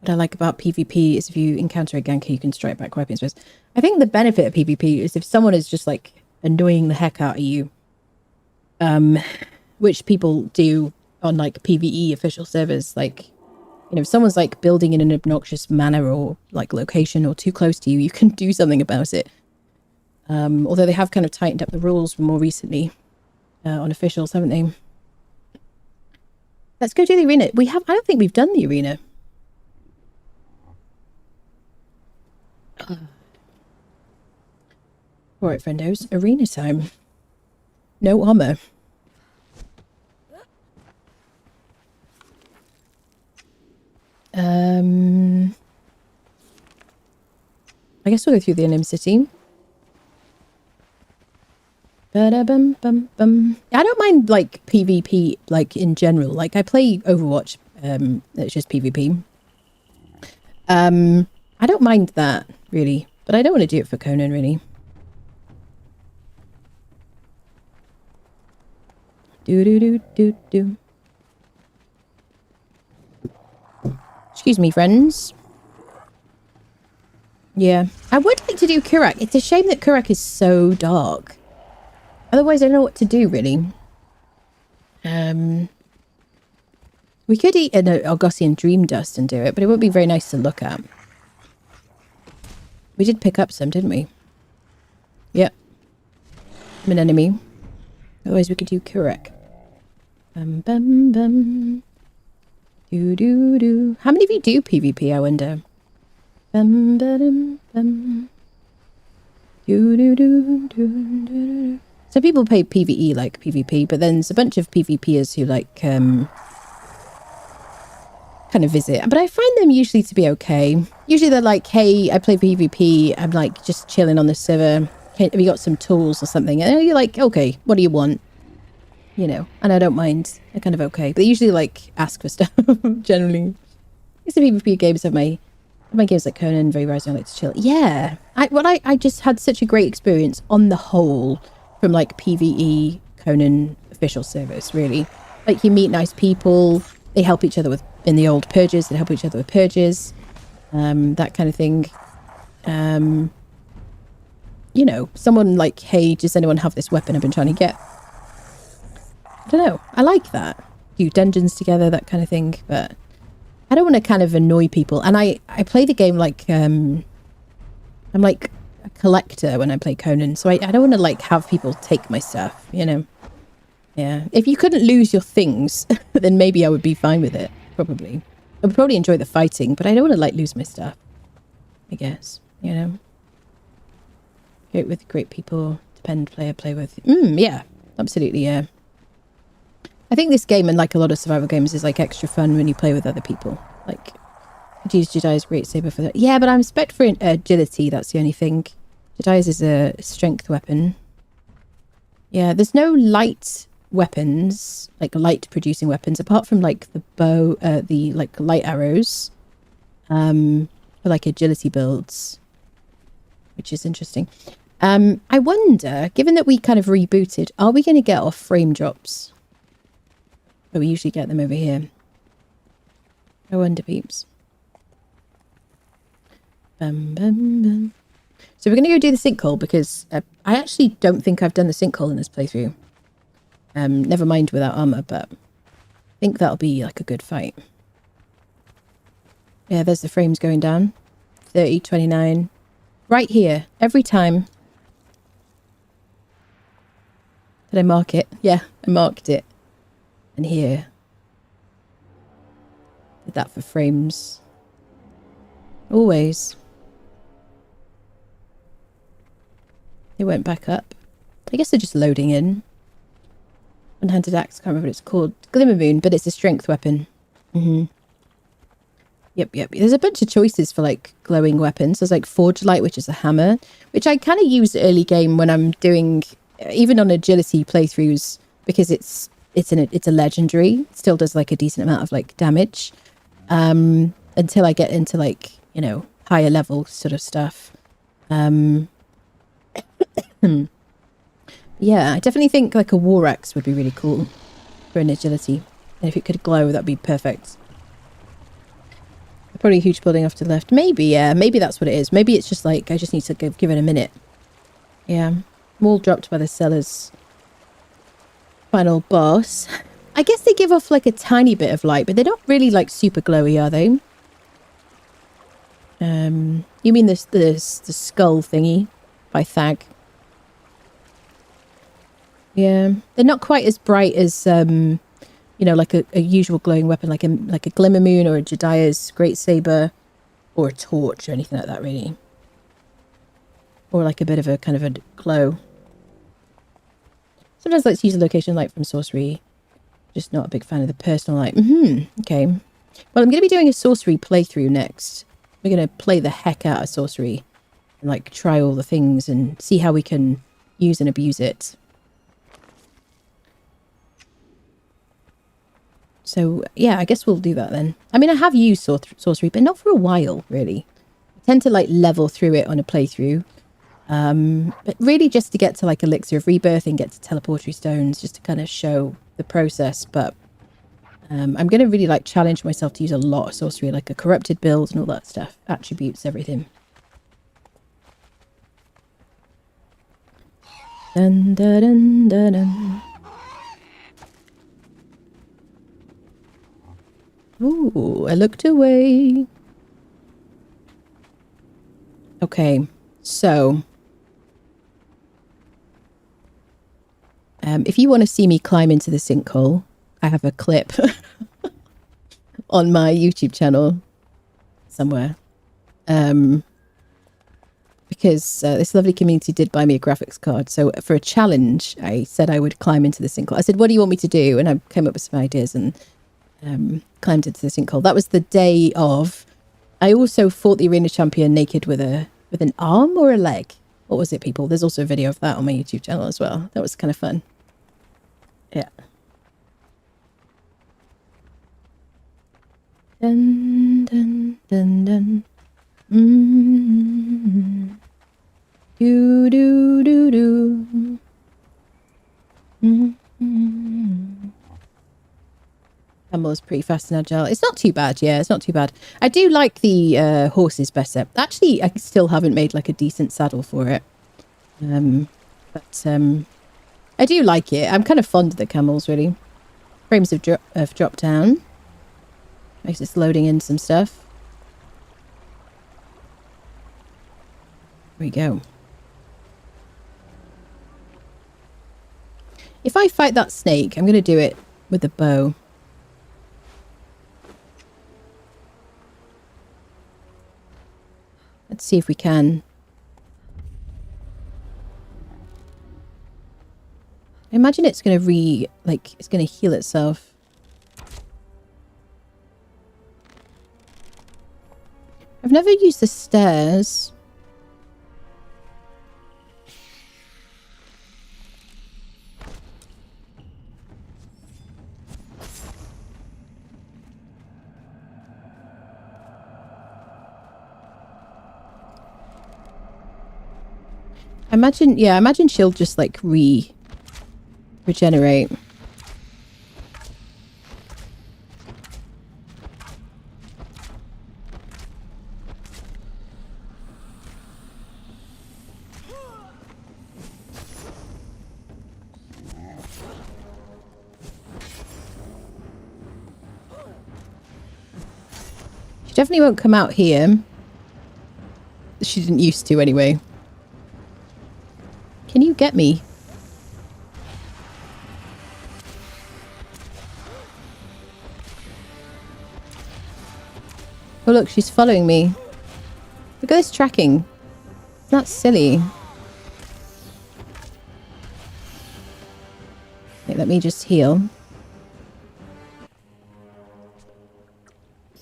what I like about PvP is if you encounter a ganker, you can strike back wiping space. I think the benefit of PvP is if someone is just like annoying the heck out of you, which people do on like PvE official servers, like, you know, if someone's like building in an obnoxious manner or like location or too close to you, you can do something about it. Although they have kind of tightened up the rules more recently on officials, haven't they? Let's go do the arena. I don't think we've done the arena. All right, friendos, arena time. No armor. I guess we'll go through the Unknown City. Ba-da-bum-bum-bum. I don't mind like PvP, like in general. Like I play Overwatch. It's just PvP. I don't mind that really, but I don't want to do it for Conan really. Do. Excuse me, friends. Yeah, I would like to do Kurak. It's a shame that Kurak is so dark. Otherwise, I don't know what to do, really. We could eat an Argosian Dream Dust and do it, but it wouldn't be very nice to look at. We did pick up some, didn't we? Yep. I'm an enemy. Otherwise, we could do Kurak. Bum, bum, bum. Do. How many of you do PvP, I wonder? Bum, ba-dum, bum. Do. So people play PvE like PvP, but then there's a bunch of PvPers who like kind of visit. But I find them usually to be okay. Usually they're like, hey, I play PvP. I'm like just chilling on the server. Hey, have you got some tools or something? And you're like, okay, what do you want? You know, and I don't mind. They're kind of okay. But they usually like ask for stuff generally. It's the PvP games have my games like Conan, Very Rising, I like to chill. Yeah. I just had such a great experience on the whole from like PvE Conan official servers, really. Like you meet nice people, they help each other with in the old purges, they help each other with purges, that kind of thing. You know, someone like, hey, does anyone have this weapon I've been trying to get? I don't know. I like that. Do dungeons together, that kind of thing, but I don't want to kind of annoy people. And I play the game like I'm like a collector when I play Conan, so I don't want to like have people take my stuff, you know. Yeah, if you couldn't lose your things then maybe I would be fine with it. Probably I would probably enjoy the fighting, but I don't want to like lose my stuff, I guess, you know. Great with great people, depend player play with. Yeah, absolutely. Yeah, I think this game and like a lot of survival games is like extra fun when you play with other people. Like Jedi's great saber for that. Yeah, but I'm spec for agility. That's the only thing. Jedi's is a strength weapon. Yeah, there's no light weapons, like light producing weapons, apart from like the bow, the like light arrows, for like agility builds, which is interesting. I wonder, given that we kind of rebooted, are we going to get our frame drops? But we usually get them over here. I wonder, peeps. Bum, bum, bum. So we're going to go do the sinkhole because I actually don't think I've done the sinkhole in this playthrough. Never mind without armor, but I think that'll be like a good fight. Yeah, there's the frames going down. 30, 29. Right here, every time. Did I mark it? Yeah, I marked it. And here. Did that for frames. Always. They went back up. I guess they're just loading in. One-handed axe, can't remember what it's called. Glimmer Moon, but it's a strength weapon. Yep. There's a bunch of choices for like glowing weapons. There's like Forge Light, which is a hammer, which I kind of use early game when I'm doing, even on agility playthroughs, because it's a legendary. It still does like a decent amount of like damage, until I get into like, you know, higher level sort of stuff. Yeah, I definitely think like a war axe would be really cool for an agility. And if it could glow, that'd be perfect. Probably a huge building off to the left. Maybe, yeah. Maybe that's what it is. Maybe it's just like, I just need to give it a minute. Yeah. Wall dropped by the cellar's final boss. I guess they give off like a tiny bit of light, but they're not really like super glowy, are they? You mean the skull thingy by Thag? Yeah. They're not quite as bright as, you know, like a usual glowing weapon, like a Glimmer Moon or a Jediah's Great Saber or a torch or anything like that, really. Or like a bit of a kind of a glow. Sometimes I like to use a location light from sorcery. Just not a big fan of the personal light. Okay. Well, I'm going to be doing a sorcery playthrough next. We're going to play the heck out of sorcery. And like try all the things and see how we can use and abuse it. So, yeah, I guess we'll do that then. I mean, I have used sorcery, but not for a while, really. I tend to, like, level through it on a playthrough. But really just to get to, like, Elixir of Rebirth and get to Teleportary Stones, just to kind of show the process. But I'm going to really, like, challenge myself to use a lot of sorcery, like a corrupted build and all that stuff. Attributes, everything. Dun, dun, dun, dun, dun. Ooh, I looked away. Okay, so if you want to see me climb into the sinkhole, I have a clip on my YouTube channel somewhere. Because this lovely community did buy me a graphics card. So for a challenge, I said I would climb into the sinkhole. I said, what do you want me to do? And I came up with some ideas and climbed into the sinkhole. That was the day of. I also fought the arena champion naked with an arm or a leg. What was it, people? There's also a video of that on my YouTube channel as well. That was kind of fun. Yeah. Dun dun dun dun. Do do do do. Camel is pretty fast and agile. It's not too bad, yeah, it's not too bad. I do like the horses better. Actually, I still haven't made like a decent saddle for it. But I do like it. I'm kind of fond of the camels, really. Frames have dropped down. Makes it's loading in some stuff. There we go. If I fight that snake, I'm going to do it with the bow. Let's see if we can. I imagine it's going to it's going to heal itself. I've never used the stairs. I imagine she'll just like regenerate. She definitely won't come out here. She didn't used to anyway. Can you get me? Oh look, she's following me. Look at this tracking. That's silly. Okay, let me just heal.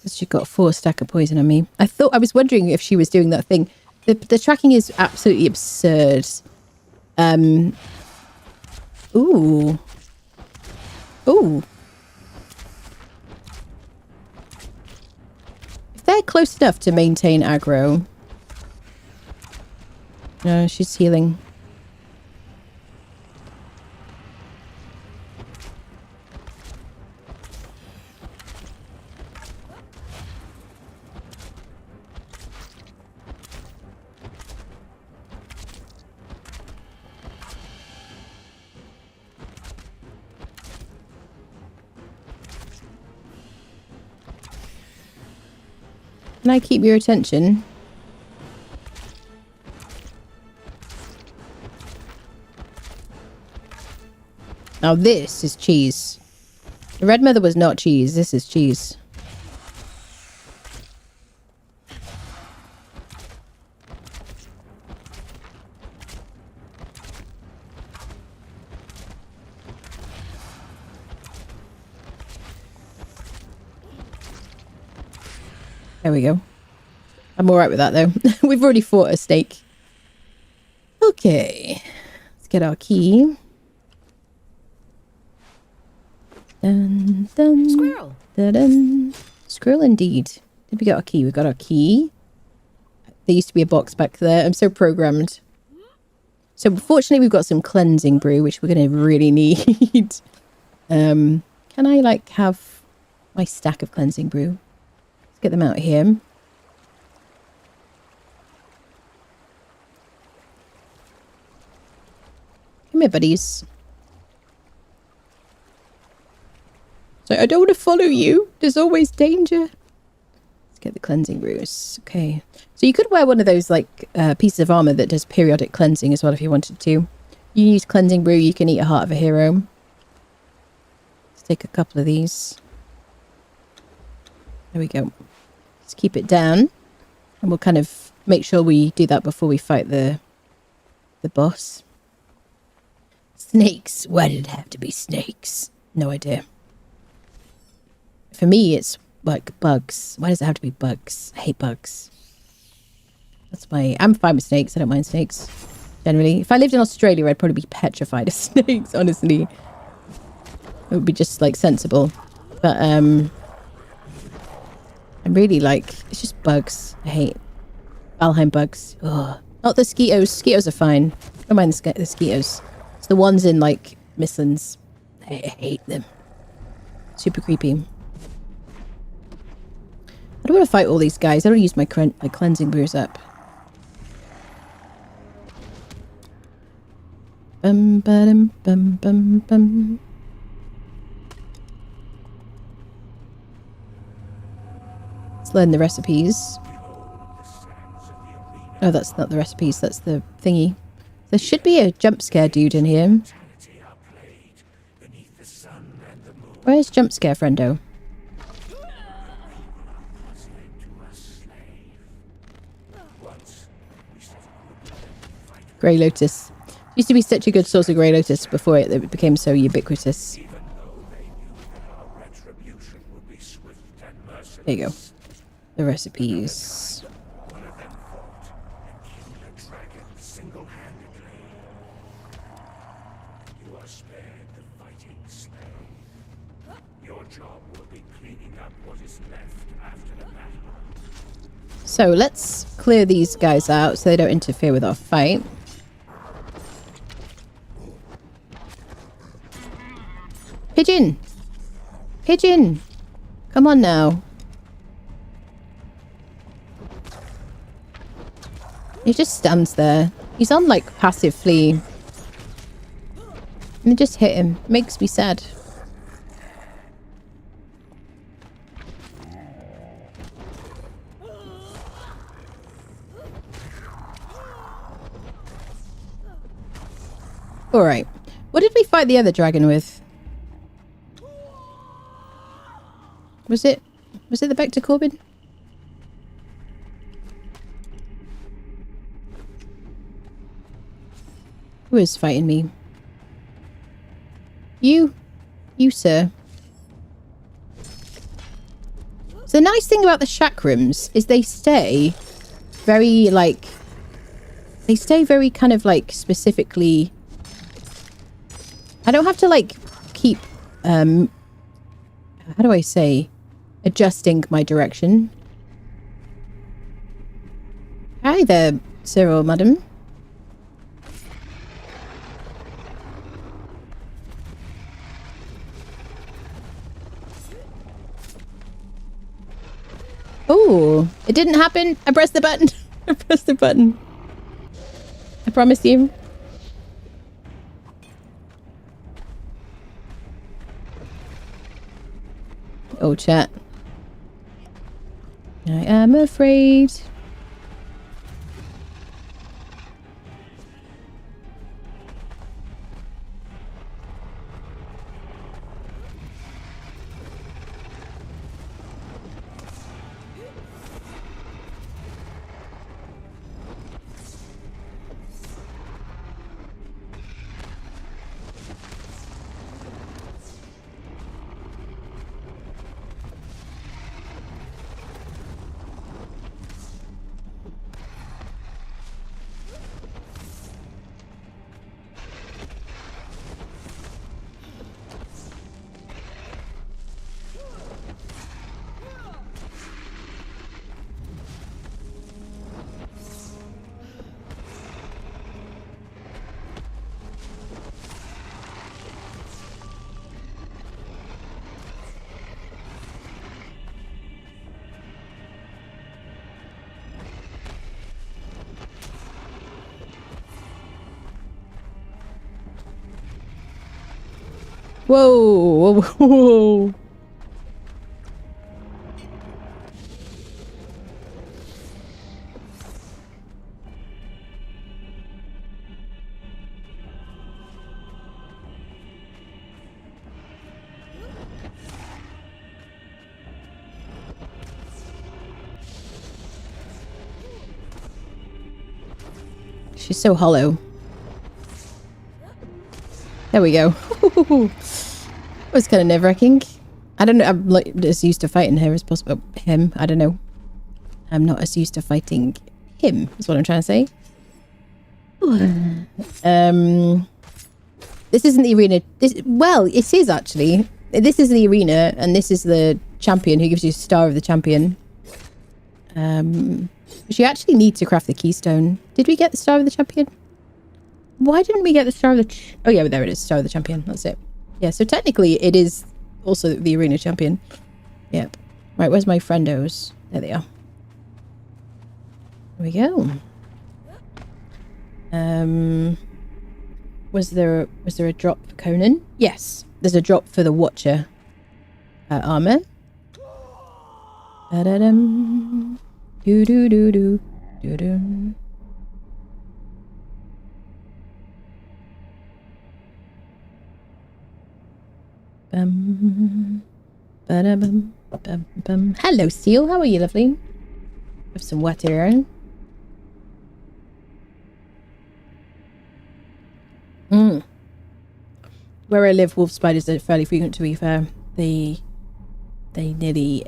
She's got 4 stack of poison on me. I was wondering if she was doing that thing. The tracking is absolutely absurd. Ooh. Ooh. If they're close enough to maintain aggro. No, she's healing. Can I keep your attention? Now this is cheese. The red mother was not cheese. This is cheese. There we go. I'm alright with that though. We've already fought a snake. Okay. Let's get our key. Dun, dun, Squirrel. dun, dun. Squirrel indeed. Did we get our key? We got our key. There used to be a box back there. I'm so programmed. So fortunately we've got some cleansing brew, which we're going to really need. Can I like have my stack of cleansing brew? Let's get them out here. Come here, buddies. So I don't want to follow you. There's always danger. Let's get the cleansing brews. Okay. So you could wear one of those like pieces of armor that does periodic cleansing as well if you wanted to. You use cleansing brew, you can eat a heart of a hero. Let's take a couple of these. There we go. Let's keep it down. And we'll kind of make sure we do that before we fight the boss. Snakes. Why did it have to be snakes? No idea. For me, it's like bugs. Why does it have to be bugs? I hate bugs. That's my... I'm fine with snakes. I don't mind snakes. Generally. If I lived in Australia, I'd probably be petrified of snakes, honestly. It would be just, like, sensible. But, I'm really, like... It's just bugs. I hate Valheim bugs. Ugh. Not the skeetos. Skeetos are fine. I don't mind the skeetos. It's the ones in, like, Misslands. I hate them. Super creepy. I don't want to fight all these guys. I don't use my cleansing brews up. Bum bum bum bum bum. Let's learn the recipes. Oh, that's not the recipes. That's the thingy. There should be a jump scare dude in here. Where's jump scare friendo? Grey Lotus. Used to be such a good source of Grey Lotus before it became so ubiquitous. There you go. The recipes. So let's clear these guys out so they don't interfere with our fight. Pigeon! Pigeon! Come on now. He just stands there. He's on like passive flee. And just hit him. Makes me sad. Alright. What did we fight the other dragon with? Was it the Vector Corbin? Who is fighting me? You, sir. So the nice thing about the chakrams is they stay very, like... They stay very kind of, like, specifically... I don't have to, like, keep... how do I say... adjusting my direction. Hi there, Cyril, madam. Oh, it didn't happen. I pressed the button. I pressed the button. I promise you. Oh, chat. I am afraid. Whoa, whoa, whoa. She's so hollow. There we go. It was kind of nerve-wracking. I don't know. I'm like as used to fighting her as possible. Him. I don't know. I'm not as used to fighting him. Is what I'm trying to say. This isn't the arena. Well, it is actually. This is the arena, and this is the champion who gives you Star of the Champion. You actually need to craft the keystone. Did we get the Star of the Champion? Why didn't we get the Star of the... Oh yeah, there it is. Star of the Champion. That's it. Yeah, so technically it is also the arena champion. Yep. Right, where's my friendos? There they are. There we go. Was there a drop for Conan? Yes. There's a drop for the Watcher armor. Da-da-dum. Do-do-do-do. Do-do. Bum, ba-da-bum, bum, bum. Hello, Seal. How are you, lovely? Have some water. Where I live, wolf spiders are fairly frequent, to be fair. They nearly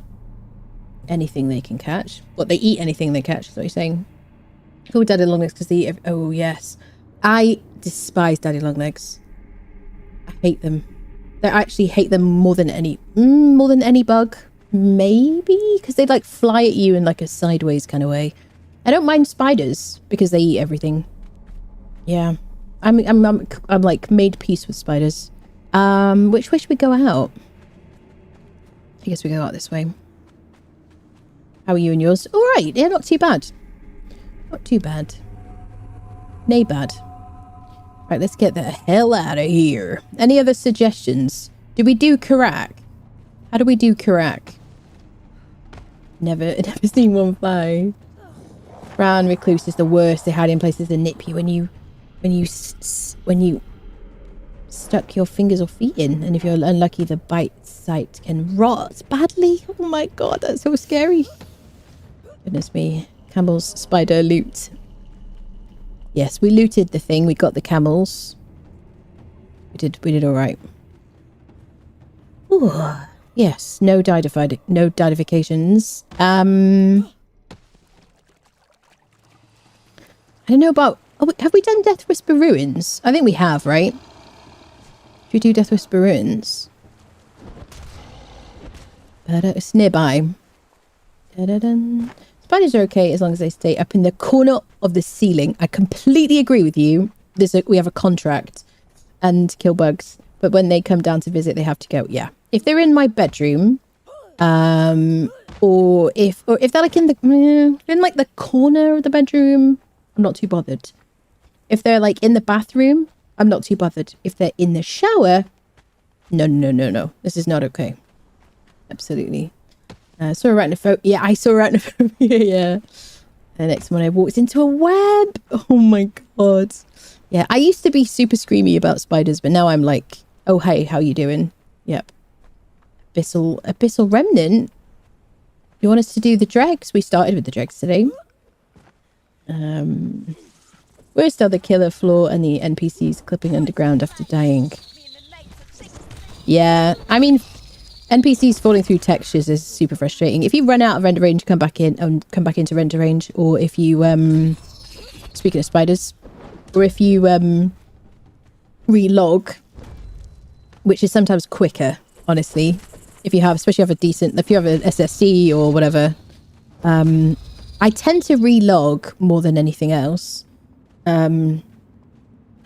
anything they can catch. What, they eat anything they catch, is what you're saying. Oh, daddy long legs, because they eat... Oh, yes. I despise daddy long legs. I hate them. I actually hate them more than any bug, maybe, because they like fly at you in like a sideways kind of way. I don't mind spiders because they eat everything. Yeah, I'm like made peace with spiders. Which way should we go out? I guess we go out this way. How are you and yours? All right, yeah, not too bad. Not too bad. Nay bad. Right, let's get the hell out of here. Any other suggestions? Do we do Karak? How do we do Karak? Never seen one fly. Brown recluse is the worst. They hide in places that nip you when you stuck your fingers or feet in, and if you're unlucky, the bite site can rot badly. Oh my god, that's so scary. Goodness me. Campbell's spider loot. Yes, we looted the thing. We got the camels. We did all right. Ooh, yes, no didifications. I don't know about... Oh, have we done Death Whisper Ruins? I think we have, right? Should we do Death Whisper Ruins? But it's nearby. Da-da-dun. Spiders are okay as long as they stay up in the corner of the ceiling. I completely agree with you. We have a contract and kill bugs, but when they come down to visit, they have to go. Yeah, if they're in my bedroom, or if they're like in the corner of the bedroom, I'm not too bothered. If they're like in the bathroom, I'm not too bothered. If they're in the shower, no. This is not okay. Absolutely Saw arachnophobia. Yeah, I saw arachnophobia. Yeah. The next one I walked into a web. Oh my god. Yeah, I used to be super screamy about spiders, but now I'm like, oh hey, how you doing? Yep. Abyssal remnant. You want us to do the dregs? We started with the dregs today. We're still the killer floor and the NPCs clipping underground after dying. Yeah, I mean, NPCs falling through textures is super frustrating. If you run out of render range, come back in and come back into render range, or if you speaking of spiders, or if you relog, which is sometimes quicker, honestly. If you have, especially if you have an SSD or whatever. I tend to relog more than anything else.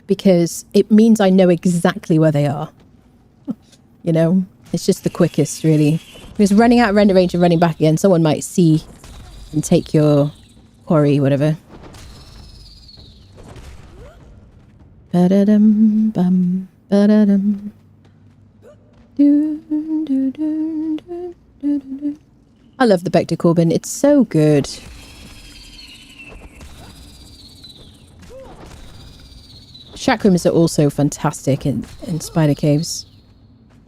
Because it means I know exactly where they are. You know? It's just the quickest, really. Because running out of render range and running back again, someone might see and take your quarry, whatever. Ba-da-dum, bum, ba-da-dum. I love the Bector Corbin. It's so good. Chakrams are also fantastic in spider caves.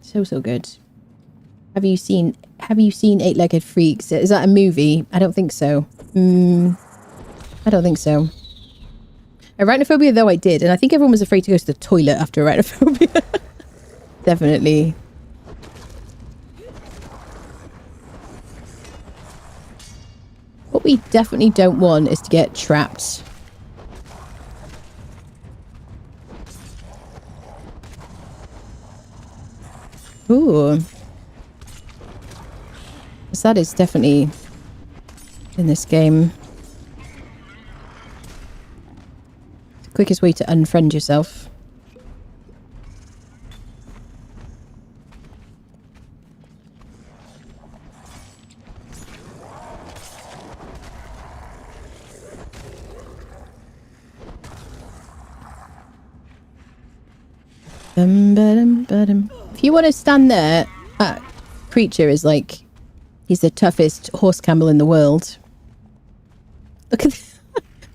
So good. Have you seen Eight-Legged Freaks? Is that a movie? I don't think so. I don't think so. Arachnophobia though I did, and I think everyone was afraid to go to the toilet after arachnophobia. Definitely. What we definitely don't want is to get trapped. Ooh. That is definitely in this game. The quickest way to unfriend yourself. If you want to stand there, that creature is like, he's the toughest horse camel in the world. Look at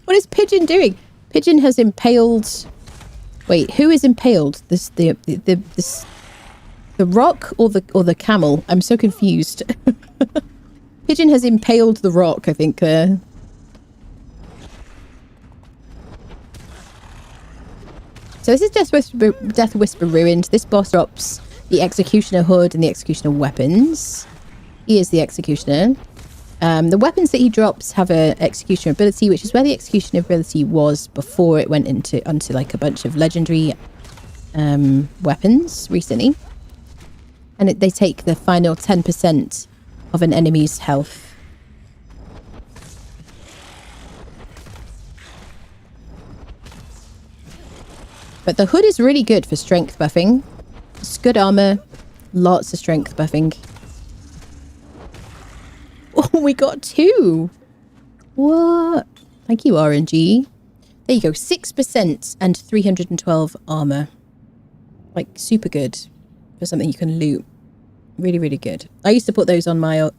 what is Pigeon doing? Pigeon has impaled. Wait, who is impaled? The rock or the camel? I'm so confused. Pigeon has impaled the rock, I think. So this is Death Whisper Ruined. This boss drops the Executioner Hood and the Executioner Weapons. He is the Executioner. The weapons that he drops have an Executioner ability, which is where the Executioner ability was before it went onto like a bunch of legendary weapons recently. And they take the final 10% of an enemy's health. But the hood is really good for strength buffing. It's good armor, lots of strength buffing. Oh, we got 2. What? Thank you, RNG. There you go, 6% and 312 armor. Like, super good for something you can loot. Really, really good. I used to put those on my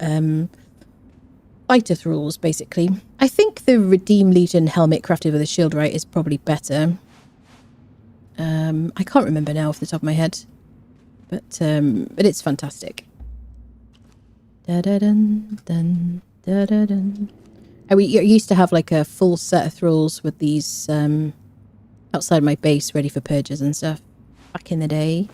fighter thralls, basically. I think the Redeem Legion helmet crafted with a shield right is probably better. I can't remember now off the top of my head, but it's fantastic. Da da dun dun da da dun. I used to have like a full set of thralls with these outside my base, ready for purges and stuff. Back in the day.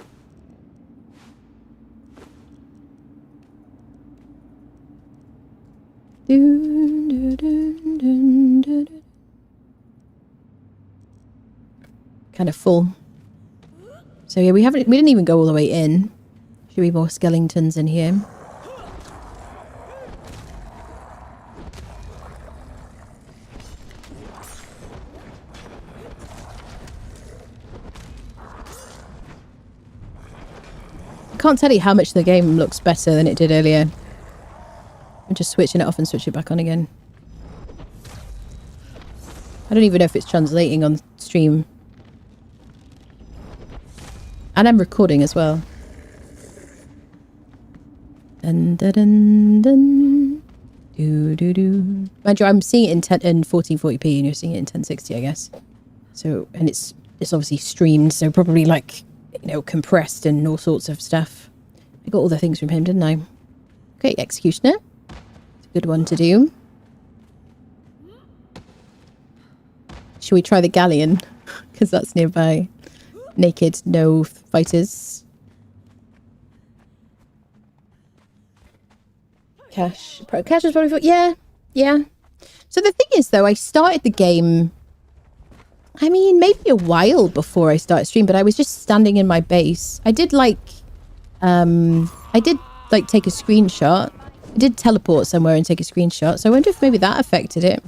Dun, dun, dun, dun, dun, dun. Kind of full. So yeah, we didn't even go all the way in. Should be more skeletons in here. I can't tell you how much the game looks better than it did earlier. I'm just switching it off and switch it back on again. I don't even know if it's translating on stream. And I'm recording as well. Dun, dun, dun, dun. Do, do, do. Mind you, I'm seeing it in 1440p and you're seeing it in 1060, I guess. So, and it's obviously streamed, so probably like, you know, compressed and all sorts of stuff. I got all the things from him, didn't I? Okay, Executioner. It's a good one to do. Should we try the Galleon? Because that's nearby. Naked, no fighters. Cash is probably... Yeah. So the thing is, though, I started the game... I mean, maybe a while before I started stream, but I was just standing in my base. I did, like, take a screenshot. I did teleport somewhere and take a screenshot, so I wonder if maybe that affected it.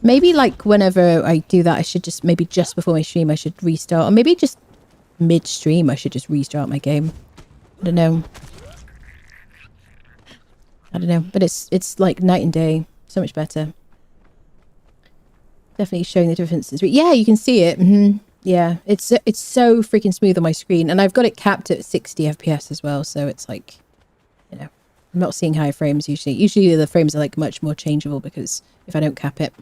Maybe, like, whenever I do that, I should just... Maybe just before my stream, I should restart. Or maybe just mid-stream, I should just restart my game. I don't know. But it's like night and day. So much better. Definitely showing the differences. Yeah, you can see it. Yeah, it's so freaking smooth on my screen. And I've got it capped at 60 FPS as well. So it's like, you know, I'm not seeing high frames usually. Usually the frames are like much more changeable because if I don't cap it.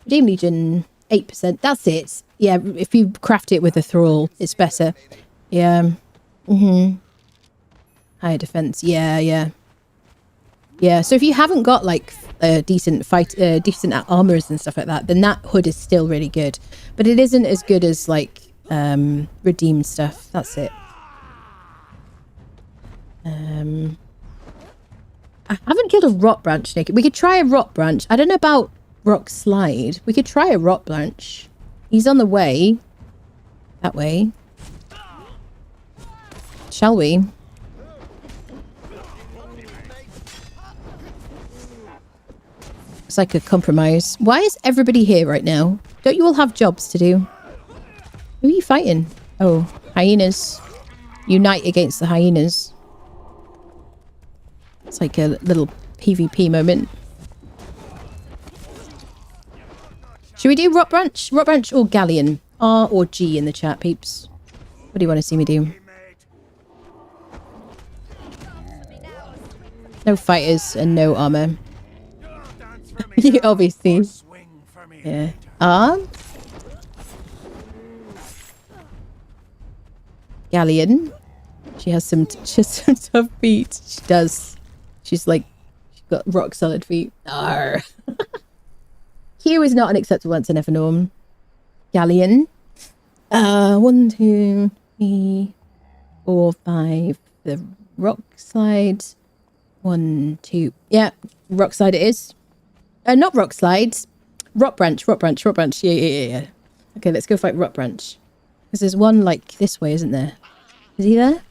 Redeem Legion, 8%. That's it. Yeah, if you craft it with a thrall, it's better. Yeah. Higher defense. Yeah. So if you haven't got like decent armors and stuff like that, then that hood is still really good. But it isn't as good as like redeemed stuff. That's it. I haven't killed a rot branch naked. We could try a rot branch. I don't know about rock slide. We could try a rot branch. He's on the way. That way. Shall we? It's like a compromise. Why is everybody here right now? Don't you all have jobs to do? Who are you fighting? Oh, hyenas. Unite against the hyenas. It's like a little PvP moment. Should we do Rot Branch? Rot Branch or Galleon? R or G in the chat, peeps. What do you want to see me do? No fighters and no armor. Obviously. Yeah. Galleon. She has some tough feet. She does. She's got rock solid feet. Arr. Q is not an acceptable answer, never norm. Galleon. 1, 2, 3, 4, 5. The rock slide. 1, 2. Yeah, rock slide it is. Not rock slides. Rot branch. Yeah. Okay, let's go fight Rot branch. Because there's one like this way, isn't there? Is he there?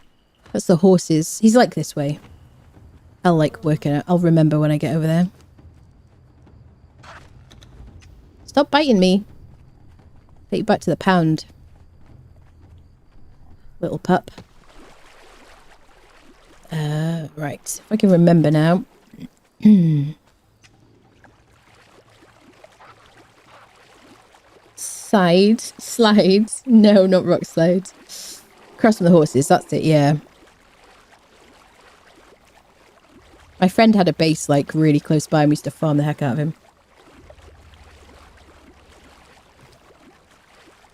That's the horses. He's like this way. I'll like work it out. I'll remember when I get over there. Stop biting me. Take you back to the pound. Little pup. Right. If I can remember now. Slides. No, not rock slides. Cross from the horses. That's it. Yeah. My friend had a base like really close by and we used to farm the heck out of him.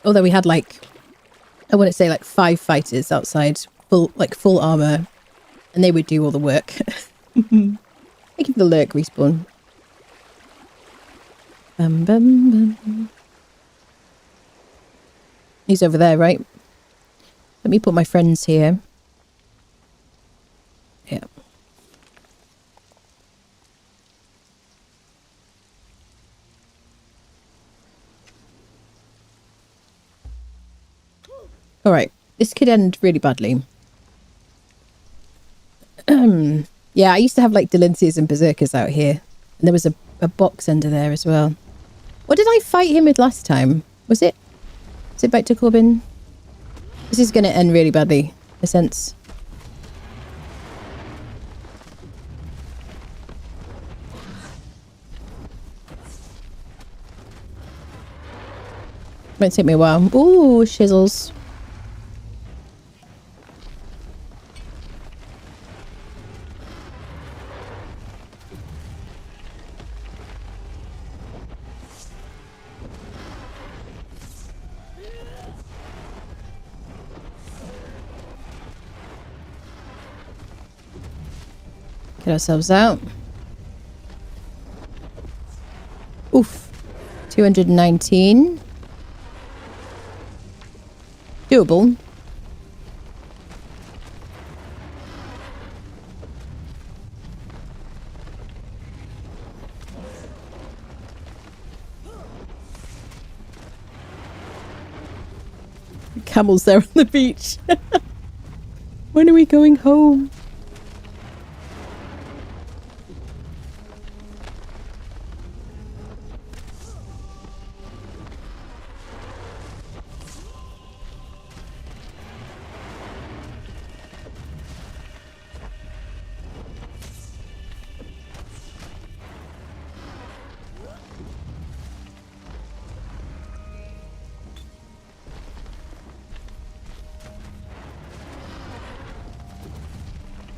Although we had like, I wouldn't say like 5 fighters outside, full armor, and they would do all the work. Thank you for the lurk respawn. Bum, bum, bum. He's over there, right? Let me put my friends here. Yeah. Alright, this could end really badly. Yeah, I used to have like Delincias and Berserkers out here. And there was a box under there as well. What did I fight him with last time? Was it back to Corbin? This is going to end really badly, in a sense. Might take me a while. Ooh, shizzles. Get ourselves out. Oof. 219. Doable. Camels there on the beach. When are we going home?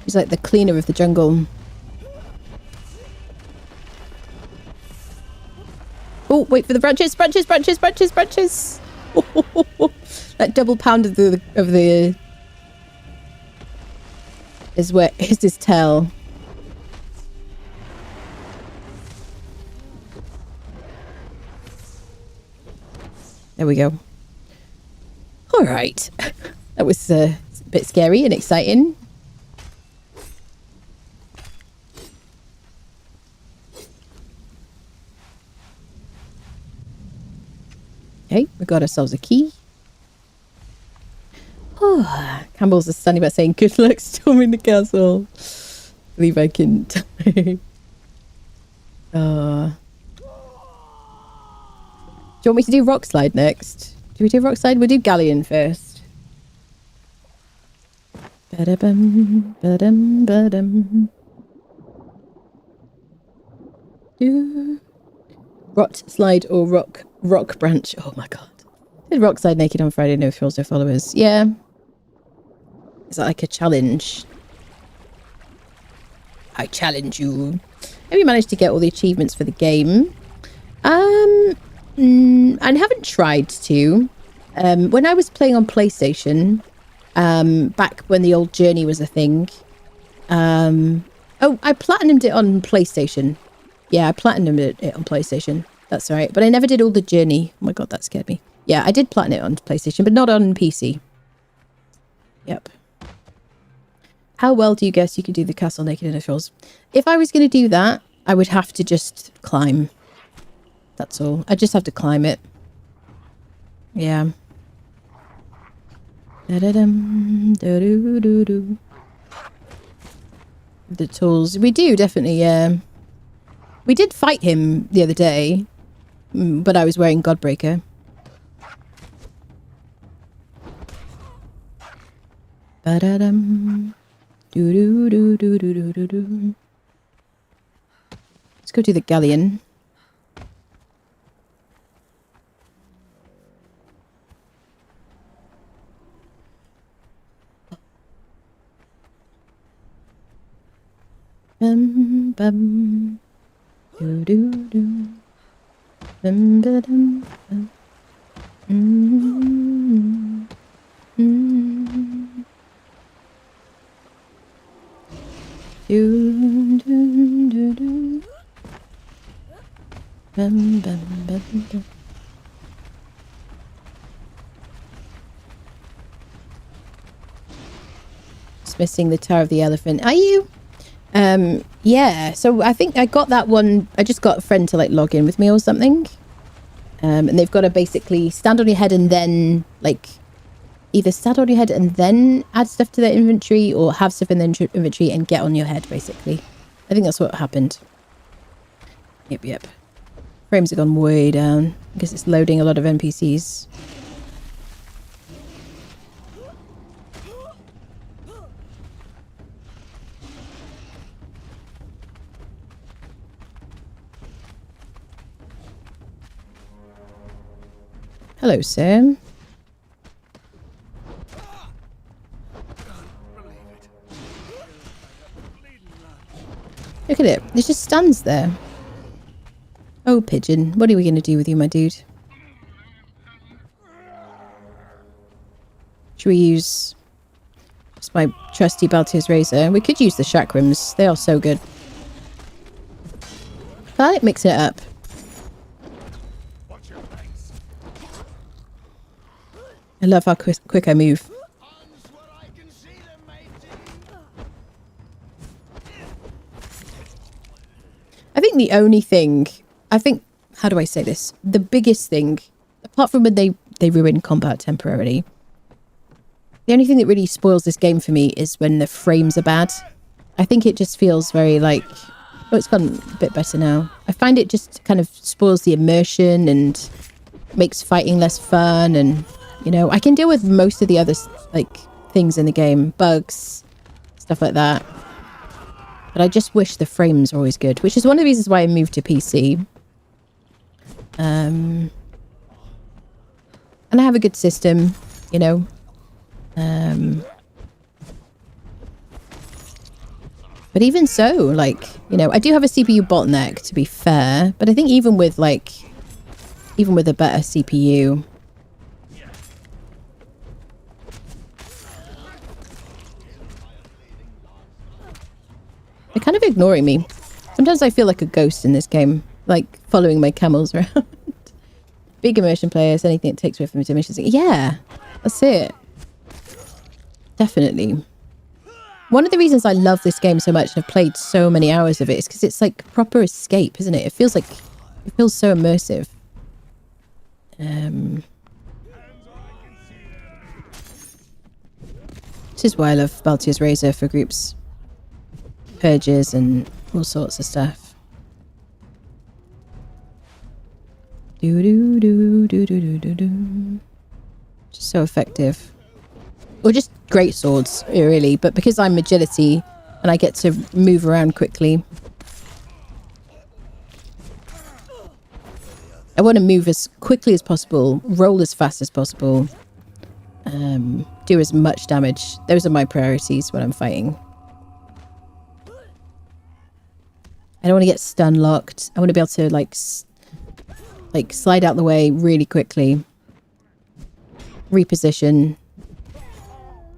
He's like the cleaner of the jungle. Oh, wait for the branches, branches, branches, branches, branches. That double pound of the is where is his tail. There we go. All right. That was a bit scary and exciting. Okay, we got ourselves a key. Oh, Campbell's just standing back saying, good luck storming the castle. Believe I can. Do you want me to do rock slide next? Do we do rock slide? We'll do galleon first. Ba-da-bum, ba-dum, ba-dum. Do. Rot slide or rock branch. Oh my god. Did rock slide naked on Friday, no thrills, no followers. Yeah. Is that like a challenge? I challenge you. Have you managed to get all the achievements for the game? I haven't tried to. When I was playing on PlayStation, back when the old Journey was a thing. Oh, I platinumed it on PlayStation. Yeah, I platinumed it on PlayStation. That's right. But I never did all the Journey. Oh my god, that scared me. Yeah, I did platinum it on PlayStation, but not on PC. Yep. How well do you guess you could do the castle naked in a shawls? If I was going to do that, I would have to just climb. That's all. I just have to climb it. Yeah. Da-da-dum, da-doo-doo-doo. The tools. We do, definitely, yeah. We did fight him the other day, but I was wearing Godbreaker. Ba-da-dum. Do-do-do-do-do-do-do. Let's go to the galleon. Bum bum. Do do do. Bum ba dum bum. Do do do do. Bum bum bum bum. Just missing the Tower of the Elephant. Are you? Yeah, so I think I got that one. I just got a friend to like log in with me or something. And they've got to basically stand on your head and then like either stand on your head and then add stuff to their inventory or have stuff in their inventory and get on your head, basically. I think that's what happened. Yep. Frames have gone way down because it's loading a lot of NPCs. Hello, sir. Look at it. It just stands there. Oh, pigeon. What are we going to do with you, my dude? Should we use just my trusty Baltier's razor? We could use the chakrams. They are so good. I like mixing it up. I love how quick I move. I think the only thing... how do I say this? The biggest thing, apart from when they ruin combat temporarily, the only thing that really spoils this game for me is when the frames are bad. I think it just feels very like... Oh, it's gotten a bit better now. I find it just kind of spoils the immersion and makes fighting less fun. And, you know, I can deal with most of the other, like, things in the game. Bugs, stuff like that. But I just wish the frames were always good, which is one of the reasons why I moved to PC. And I have a good system, you know. But even so, like, you know, I do have a CPU bottleneck, to be fair. But I think even with a better CPU... They're kind of ignoring me. Sometimes I feel like a ghost in this game. Like, following my camels around. Big immersion players, anything it takes away from the missions. Yeah, that's it. Definitely. One of the reasons I love this game so much and have played so many hours of it is because it's like proper escape, isn't it? It feels so immersive. This is why I love Baltier's Razor for groups. Purges and all sorts of stuff. Just so effective. Or just great swords, really. But because I'm agility and I get to move around quickly, I want to move as quickly as possible, roll as fast as possible, do as much damage. Those are my priorities when I'm fighting. I don't want to get stun locked. I want to be able to like slide out the way really quickly. Reposition.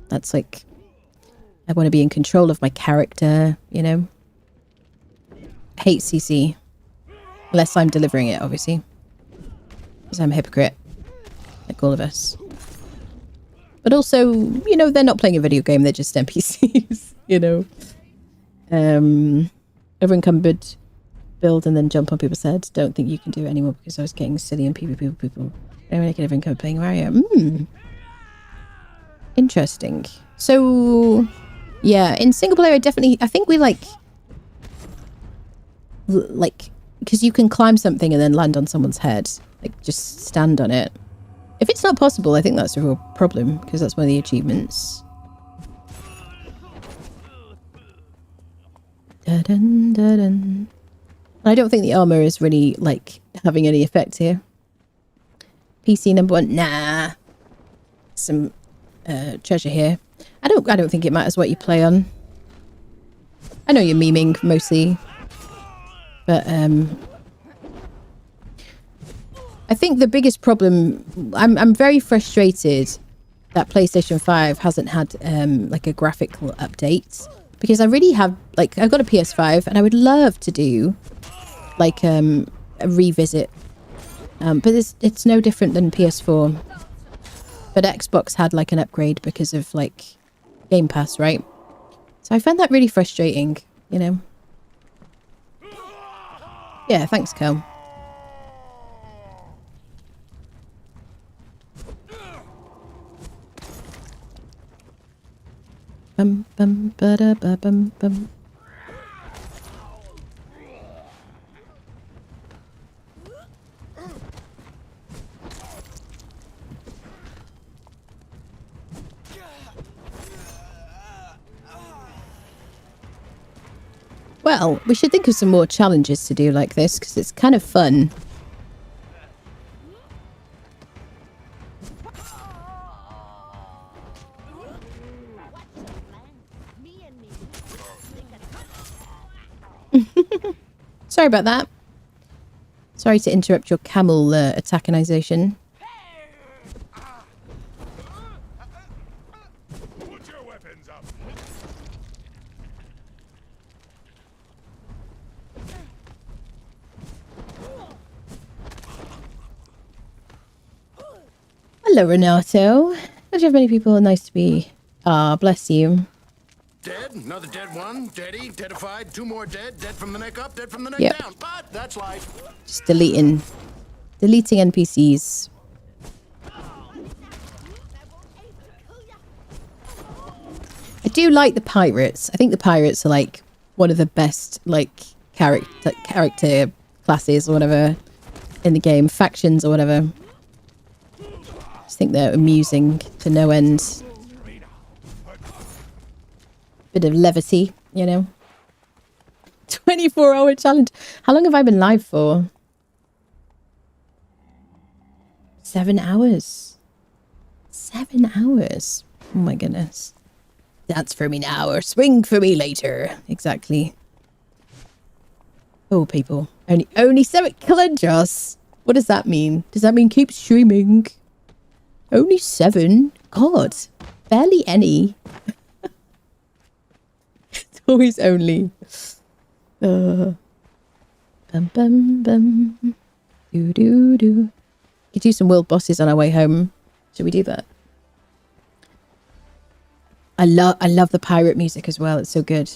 That's like, I want to be in control of my character, you know. I hate CC. Unless I'm delivering it, obviously. Because I'm a hypocrite. Like all of us. But also, you know, they're not playing a video game, they're just NPCs, you know. Over-encumbered, build and then jump on people's heads. Don't think you can do it anymore because I was getting silly and people. I'm like an over-encumbered playing Mario. Interesting. So, yeah, in single player, I think we like, because you can climb something and then land on someone's head. Like, just stand on it. If it's not possible, I think that's a real problem because that's one of the achievements. Dun, dun, dun. I don't think the armor is really like having any effect here. PC number 1, nah. Some treasure here. I don't think it matters what you play on. I know you're memeing mostly, but I think the biggest problem, I'm very frustrated that PlayStation 5 hasn't had like a graphical update. Because I really have, like, I've got a PS5 and I would love to do, like, a revisit. But it's no different than PS4. But Xbox had, like, an upgrade because of, like, Game Pass, right? So I find that really frustrating, you know? Yeah, thanks, Kel. Bum bum ba da ba bum bum. Well, we should think of some more challenges to do like this because it's kind of fun. Sorry about that. Sorry to interrupt your camel attackinization. Put your weapons up. Hello, Renato. Don't you have many people? Nice to be. Ah, bless you. Dead, another dead one, deady, deadified, 2 more dead, dead from the neck up, dead from the neck Yep. down. But that's life. Just deleting NPCs. I do like the pirates. I think the pirates are like one of the best like character classes or whatever in the game, factions or whatever. I just think they're amusing to no end. Bit of levity, you know. 24-hour challenge. How long have I been live for? 7 hours. 7 hours. Oh my goodness. Dance for me now or swing for me later. Exactly. Oh, people. Only 7 calendars. What does that mean? Does that mean keep streaming? Only 7? God. Barely any. It's always only. Bum bum bum. Do do do. Could do some world bosses on our way home. Should we do that? I love the pirate music as well. It's so good.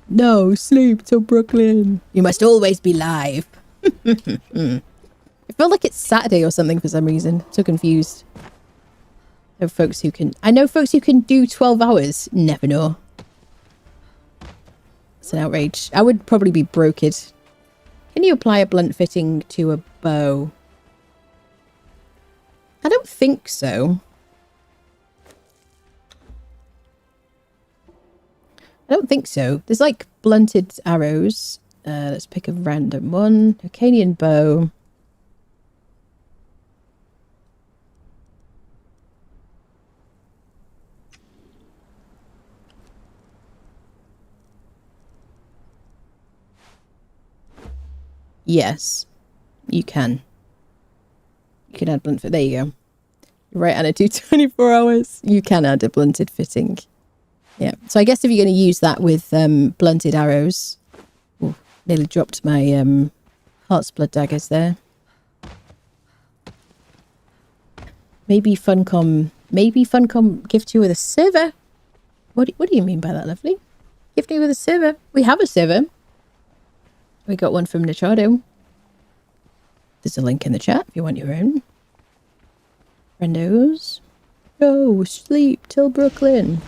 No sleep till Brooklyn. You must always be live. I feel like it's Saturday or something for some reason. So confused. I know folks who can do 12 hours. Never know. It's an outrage. I would probably be brokered. Can you apply a blunt fitting to a bow? I don't think so. I don't think so. There's like blunted arrows. Let's pick a random one. Arcanian bow. Yes, you can. You can add blunt fit. There you go. Right, Anna, do 24 hours. You can add a blunted fitting. Yeah. So I guess if you're going to use that with blunted arrows. Ooh, nearly dropped my Heart's Blood daggers there. Maybe Funcom gift you with a server. What do you mean by that, lovely? Gift you with a server. We have a server. We got one from Nichado. There's a link in the chat if you want your own. Friendos. No sleep till Brooklyn.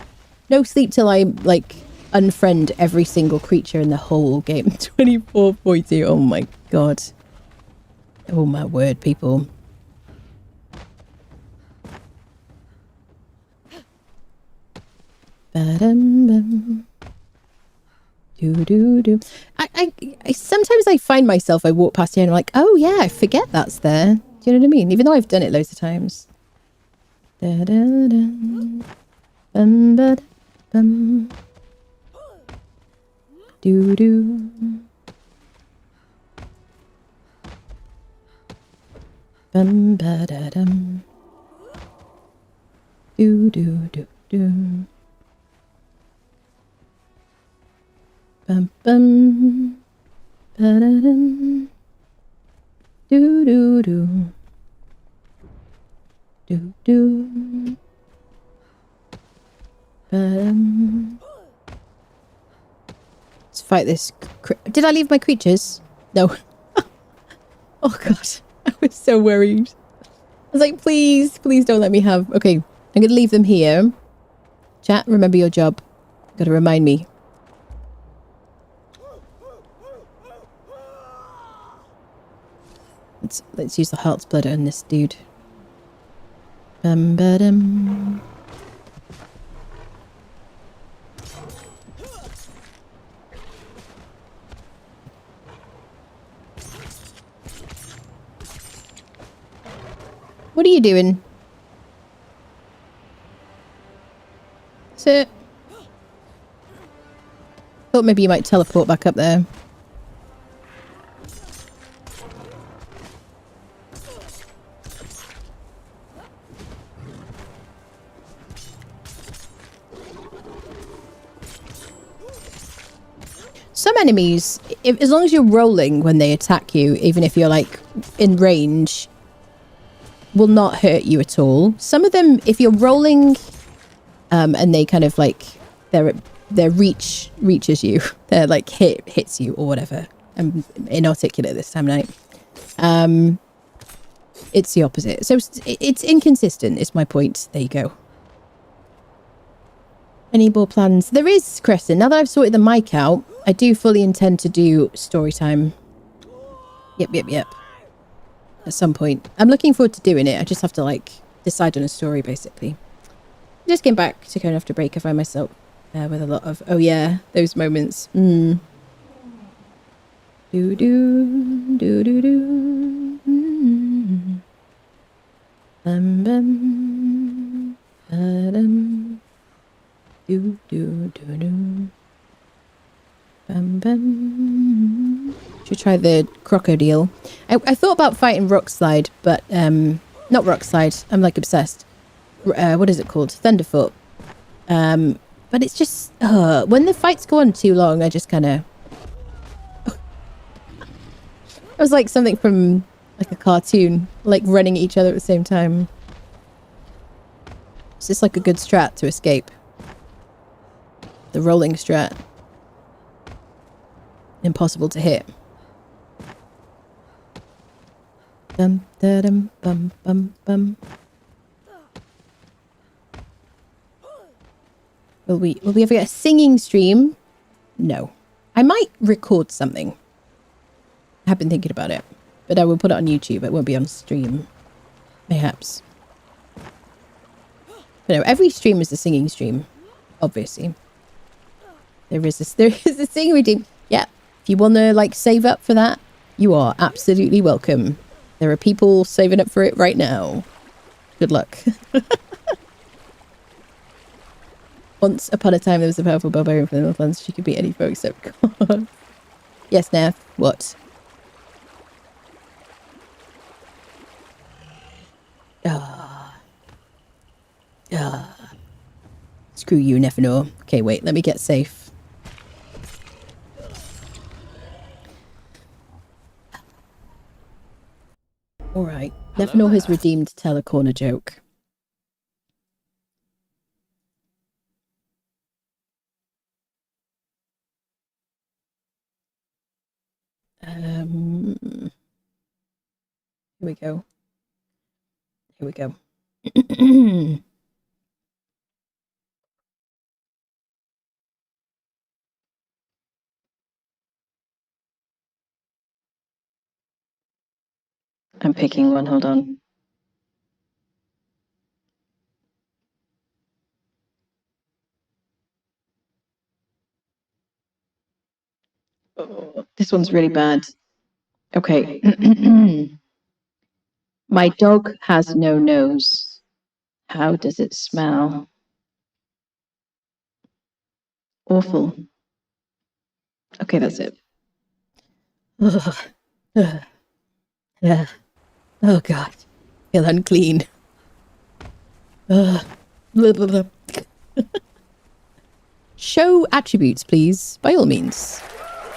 No sleep till I, like, unfriend every single creature in the whole game. 24.2. Oh my god. Oh my word, people. Ba-dum-bum. Do. I sometimes I find myself, I walk past here and I'm like, oh yeah, I forget that's there. Do you know what I mean? Even though I've done it loads of times. Da-da-da. Bum. Do. Bum-ba-da-dum. Do. Bum. Ba-da-dum. Do. Do. Let's fight this. Did I leave my creatures? No. Oh god, I was so worried. I was like, please don't let me have. Okay, I'm gonna leave them here. Chat, remember your job. Gotta remind me. Let's use the Heart's Blood on this dude. Bum-ba-dum. What are you doing? Sit. Thought maybe you might teleport back up there. some enemies, as long as you're rolling when they attack you, even if you're like in range, will not hurt you at all. Some of them, if you're rolling, and they kind of like their reach reaches you, their like hits you or whatever. I'm inarticulate this time of night. It's the opposite. So it's inconsistent. Is my point. There you go. Any more plans? There is, Crescent. Now that I've sorted the mic out, I do fully intend to do story time. Yep. At some point. I'm looking forward to doing it. I just have to, like, decide on a story, basically. Just getting back to Conan after break. I find myself with a lot of, oh yeah, those moments. Do-do-do-do-do. Bum-bum. Ba-dum. Do-do-do-do. Bum-bum. Should try the crocodile. I thought about fighting Rockslide, but not Rockslide. I'm like obsessed. What is it called? Thunderfoot. But it's just when the fights go on too long, I just kind of. It was like something from like a cartoon, like running at each other at the same time. It's just like a good strat to escape. The rolling strat. Impossible to hit. Dum da dum bum bum bum. Will we ever get a singing stream? No. I might record something. I have been thinking about it, but I will put it on YouTube. It won't be on stream. Perhaps. But no, every stream is a singing stream, obviously. There is a singing routine. Yeah. If you want to like save up for that, you are absolutely welcome. There are people saving up for it right now. Good luck. Once upon a time, there was a powerful barbarian from the Northlands. She could beat any foe except God. Yes, Neff. What? Screw you, Nefenor. Okay, wait. Let me get safe. Alright. Nefenor has redeemed Tell a Corner joke. Here we go. Here we go. I'm picking one, hold on. Oh, this one's really bad. Okay. My dog has no nose. How does it smell? Awful. Okay, that's it. Yeah. Oh God. Feel unclean. Blah, blah, blah. Show attributes, please. By all means.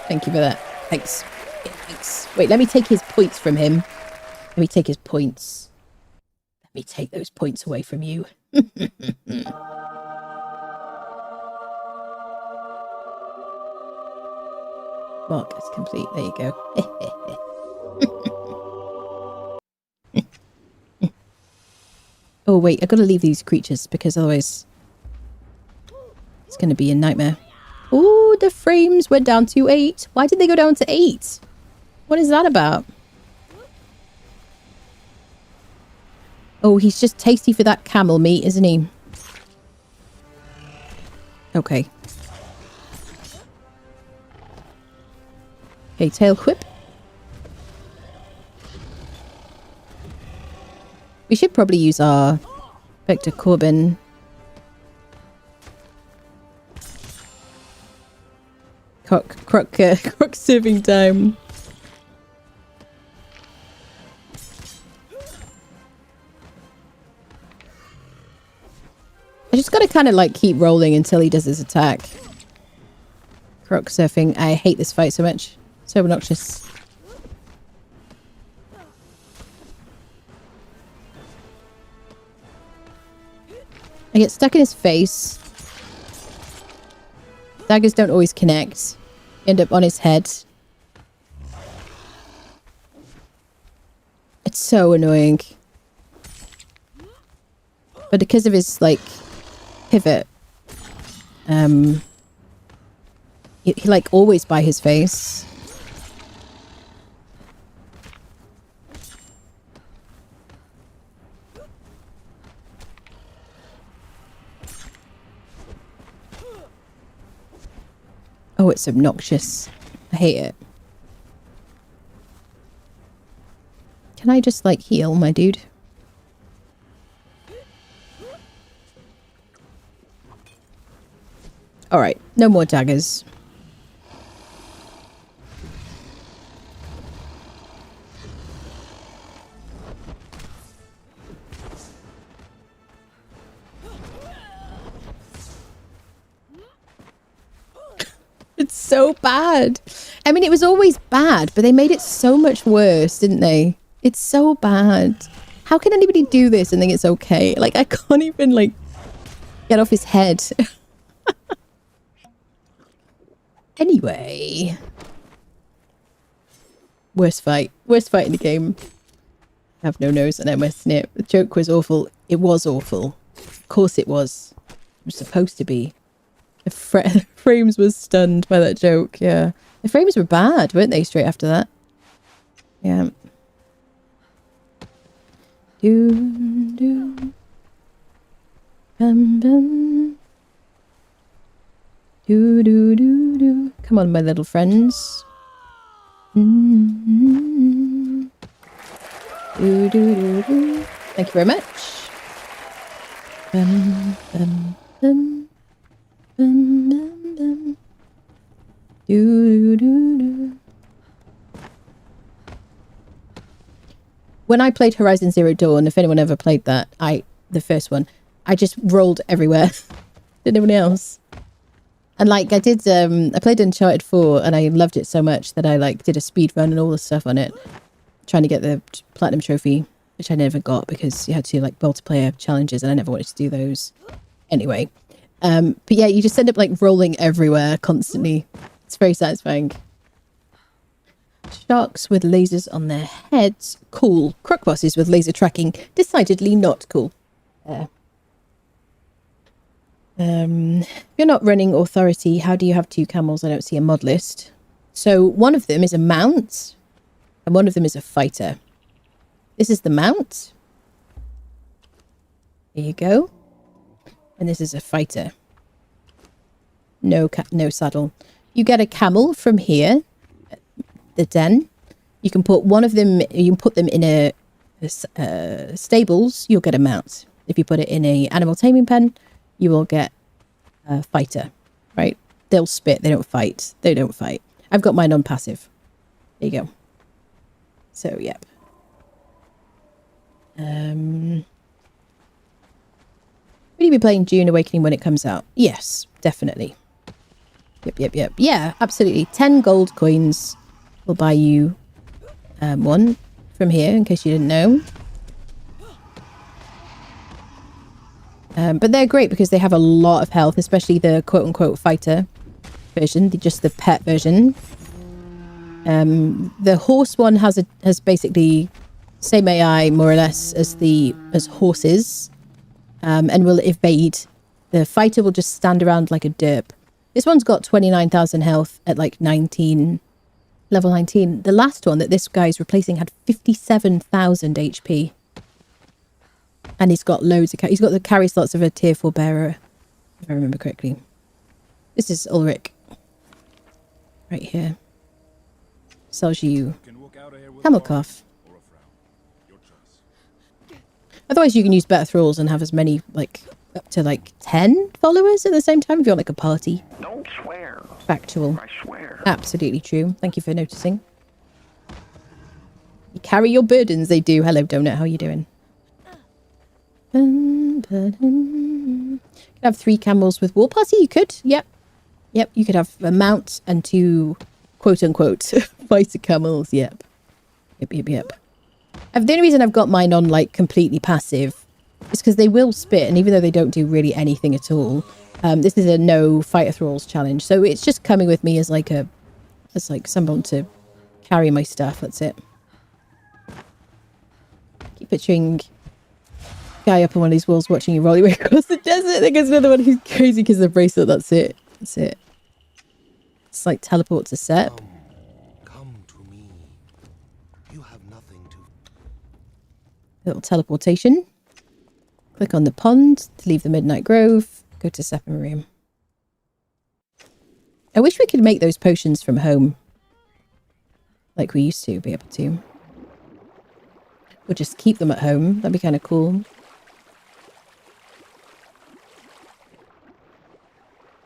Thank you for that. Thanks. Thanks. Wait, let me take his points from him. Let me take his points. Let me take those points away from you. Mark is complete. There you go. Oh, wait. I've got to leave these creatures because otherwise it's going to be a nightmare. Oh, the frames went down to 8. Why did they go down to 8? What is that about? Oh, he's just tasty for that camel meat, isn't he? Okay. Okay, tail whip. We should probably use our Vector Corbin. Croc serving time. I just gotta kind of like keep rolling until he does his attack. Croc surfing. I hate this fight so much. So obnoxious. I get stuck in his face. Daggers don't always connect. End up on his head. It's so annoying. But because of his, like, pivot, he like, always by his face. Oh, it's obnoxious. I hate it. Can I just, like, heal my dude? Alright, no more daggers. It's so bad. I mean, it was always bad, but they made it so much worse, didn't they? It's so bad. How can anybody do this and think it's okay? Like, I can't even, like, get off his head. Anyway. Worst fight. Worst fight in the game. I have no nose and I'm a snip. The joke was awful. It was awful. Of course it was. It was supposed to be. The frames was stunned by that joke, yeah. The frames were bad, weren't they, straight after that? Yeah. Do. Bum, bum. Do. Come on, my little friends. Do. Thank you very much. Bum, bum, bum. Bum, bum, bum. Do. When I played Horizon Zero Dawn, if anyone ever played that, the first one, I just rolled everywhere. Did anyone else? And like I did, I played Uncharted 4 and I loved it so much that I like did a speed run and all the stuff on it, trying to get the platinum trophy, which I never got because you had to like multiplayer challenges and I never wanted to do those. Anyway. But yeah, you just end up like rolling everywhere constantly. It's very satisfying. Sharks with lasers on their heads. Cool. Croc bosses with laser tracking. Decidedly not cool. If you're not running authority, how do you have 2 camels? I don't see a mod list. So one of them is a mount and one of them is a fighter. This is the mount. Here you go. And this is a fighter. No saddle. You get a camel from here, the den. You can put one of them. You can put them in a stables. You'll get a mount. If you put it in a animal taming pen, you will get a fighter. Right? They'll spit. They don't fight. They don't fight. I've got mine on passive. There you go. So yep. Will you be playing Dune Awakening when it comes out? Yes, definitely. Yep. Yeah, absolutely. 10 gold coins will buy you one from here, in case you didn't know. But they're great because they have a lot of health, especially the quote-unquote fighter version, just the pet version. The horse one has basically same AI, more or less, as horses. And will evade. The fighter will just stand around like a derp. This one's got 29,000 health at like level 19. The last one that this guy's replacing had 57,000 HP. And he's got loads of... He's got the carry slots of a tier 4 bearer, if I remember correctly. This is Ulrich. Right here. Sells you camel calf. Otherwise, you can use better thralls and have as many, like, up to, like, 10 followers at the same time if you're, like, a party. Don't swear. Factual. I swear. Absolutely true. Thank you for noticing. You carry your burdens, they do. Hello, Donut. How are you doing? You could have 3 camels with war party. You could. Yep. Yep, you could have a mount and 2 quote-unquote fighter camels. Yep. Yep. The only reason I've got mine on, like, completely passive is because they will spit, and even though they don't do really anything at all, this is a no fighter thralls challenge, so it's just coming with me as like someone to carry my stuff. That's it. Keep picturing guy up on one of these walls watching you roll your way across the desert. Then there's another one who's crazy because of the bracelet. That's it. It's like teleport to set. Come to me. You have nothing to. Little teleportation. Click on the pond to leave the Midnight Grove. Go to Septim Room. I wish we could make those potions from home. Like we used to be able to. Or just keep them at home. That'd be kind of cool.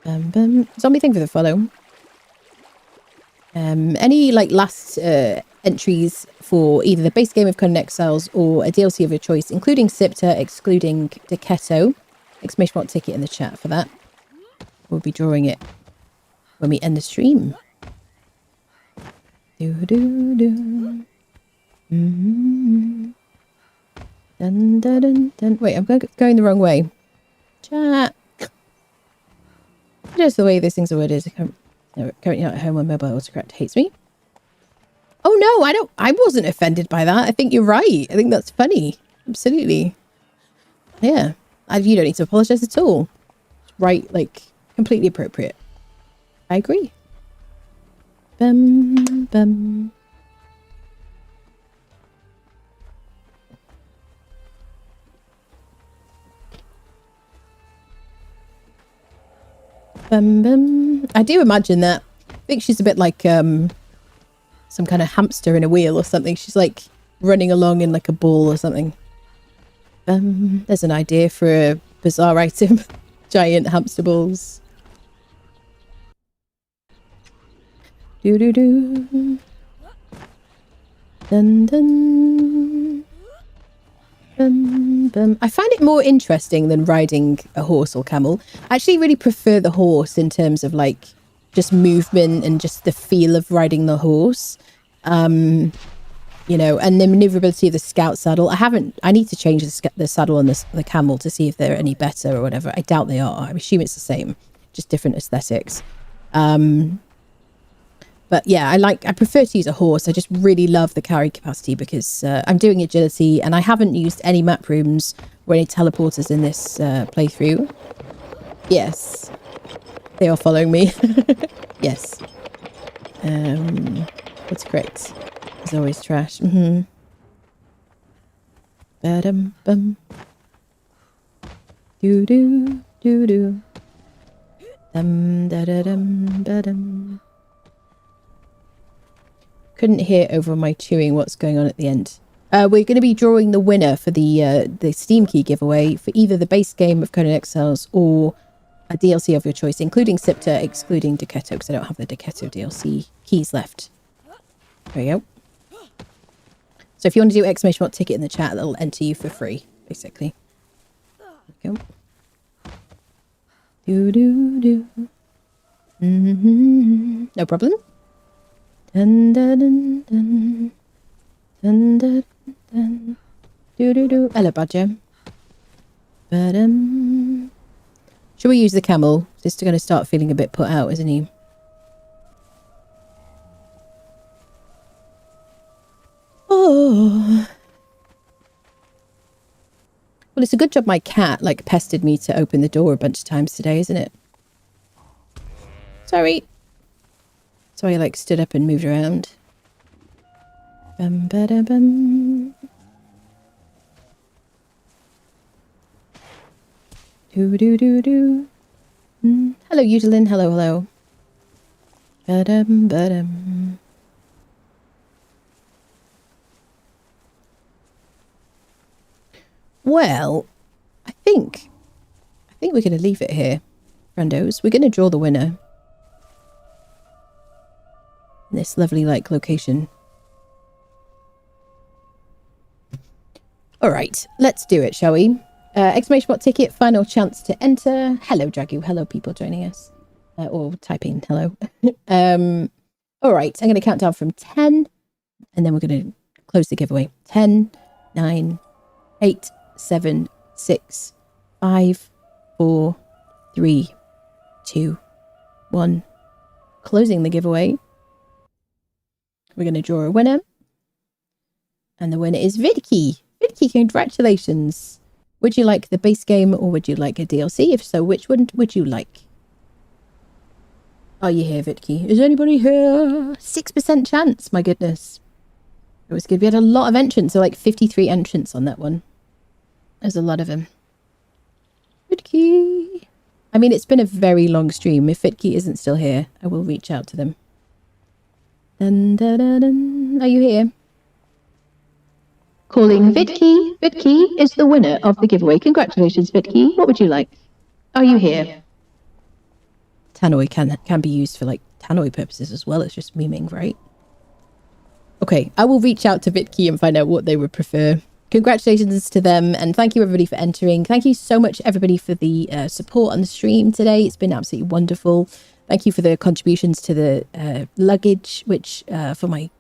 Zombie thing for the follow. Any like last entries for either the base game of Conan Exiles or a DLC of your choice, including Sipta, excluding Decetto. Exclamation mark ticket in the chat for that. We'll be drawing it when we end the stream. Dun, dun, dun, dun. Wait, I'm going the wrong way. Chat. Just the way these things are worded. Currently not at home on mobile autocorrect hates me. Oh no, I wasn't offended by that. I think you're right. I think that's funny. Absolutely. Yeah. You don't need to apologize at all. It's right, like, completely appropriate. I agree. Bum, bum. Bum, bum. I do imagine that. I think she's a bit like some kind of hamster in a wheel or something. She's like running along in like a ball or something. There's an idea for a Bazaar item. Giant hamster balls. Dun dun. I find it more interesting than riding a horse or camel. I actually really prefer the horse in terms of like just movement and just the feel of riding the horse. You know, and the maneuverability of the scout saddle. I need to change the saddle on the camel to see if they're any better or whatever. I doubt they are. I assume it's the same, just different aesthetics. But yeah, I prefer to use a horse. I just really love the carry capacity because I'm doing agility and I haven't used any map rooms or any teleporters in this playthrough. Yes. They are following me. Yes. What's correct? There's always trash. Ba-dum-bum. Do-do, do-do. Dum-da-da-dum, ba-dum. Couldn't hear over my chewing what's going on at the end. We're going to be drawing the winner for the Steam key giveaway for either the base game of Conan Exiles or a DLC of your choice, including Sipta, excluding Decetto, because I don't have the Decetto DLC keys left. There you go. So if you want to do exclamation mark ticket in the chat, that'll enter you for free, basically. There we go. Do-do-do. No problem. Dun dun dun dun. Dun dun dun. Do-do-do. Hello, Badger. Ba-dum. Should we use the camel? Just going to start feeling a bit put out, isn't he? Oh. Well, it's a good job my cat, like, pestered me to open the door a bunch of times today, isn't it? Sorry. So I, like, stood up and moved around. Bum-ba-da-bum. Do-do-do-do. Hello, Udelin. Hello, hello. Ba-dum, ba-dum. Well, I think we're going to leave it here, friendos. We're going to draw the winner. In this lovely, like, location. All right, let's do it, shall we? Exclamation mark ticket, final chance to enter. Hello, Dragu. Hello, people joining us. or typing hello. All right, I'm going to count down from 10, and then we're going to close the giveaway. 10, 9, 8, 7, 6, 5, 4, 3, 2, 1. Closing the giveaway. We're going to draw a winner. And the winner is Vidkey. Vidkey, congratulations. Would you like the base game or would you like a DLC? If so, which one would you like? Are you here, Vidkey? Is anybody here? 6% chance, my goodness. It was good. We had a lot of entrants, so like 53 entrants on that one. There's a lot of them. Vidkey. I mean, it's been a very long stream. If Vidkey isn't still here, I will reach out to them. Dun, dun, dun, dun. Are you here? Calling Vidkey. Vidkey is the winner of the giveaway. Congratulations, Vidkey. What would you like? Are you here? Tannoy can be used for like Tannoy purposes as well. It's just memeing, right? Okay, I will reach out to Vidkey and find out what they would prefer. Congratulations to them, and thank you everybody for entering. Thank you so much everybody for the support on the stream today. It's been absolutely wonderful. Thank you for the contributions to the luggage, which for my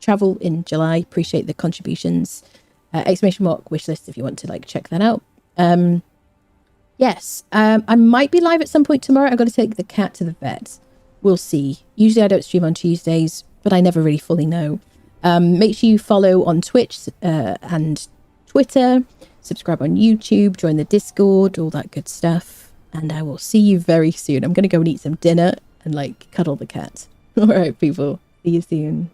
travel in July. Appreciate the contributions. Exclamation mark wishlist if you want to like check that out. Yes, I might be live at some point tomorrow. I've got to take the cat to the vet. We'll see. Usually I don't stream on Tuesdays, but I never really fully know. Make sure you follow on Twitch and Twitter, subscribe on YouTube, join the Discord, all that good stuff. And I will see you very soon. I'm going to go and eat some dinner and like cuddle the cat. All right, people. See you soon.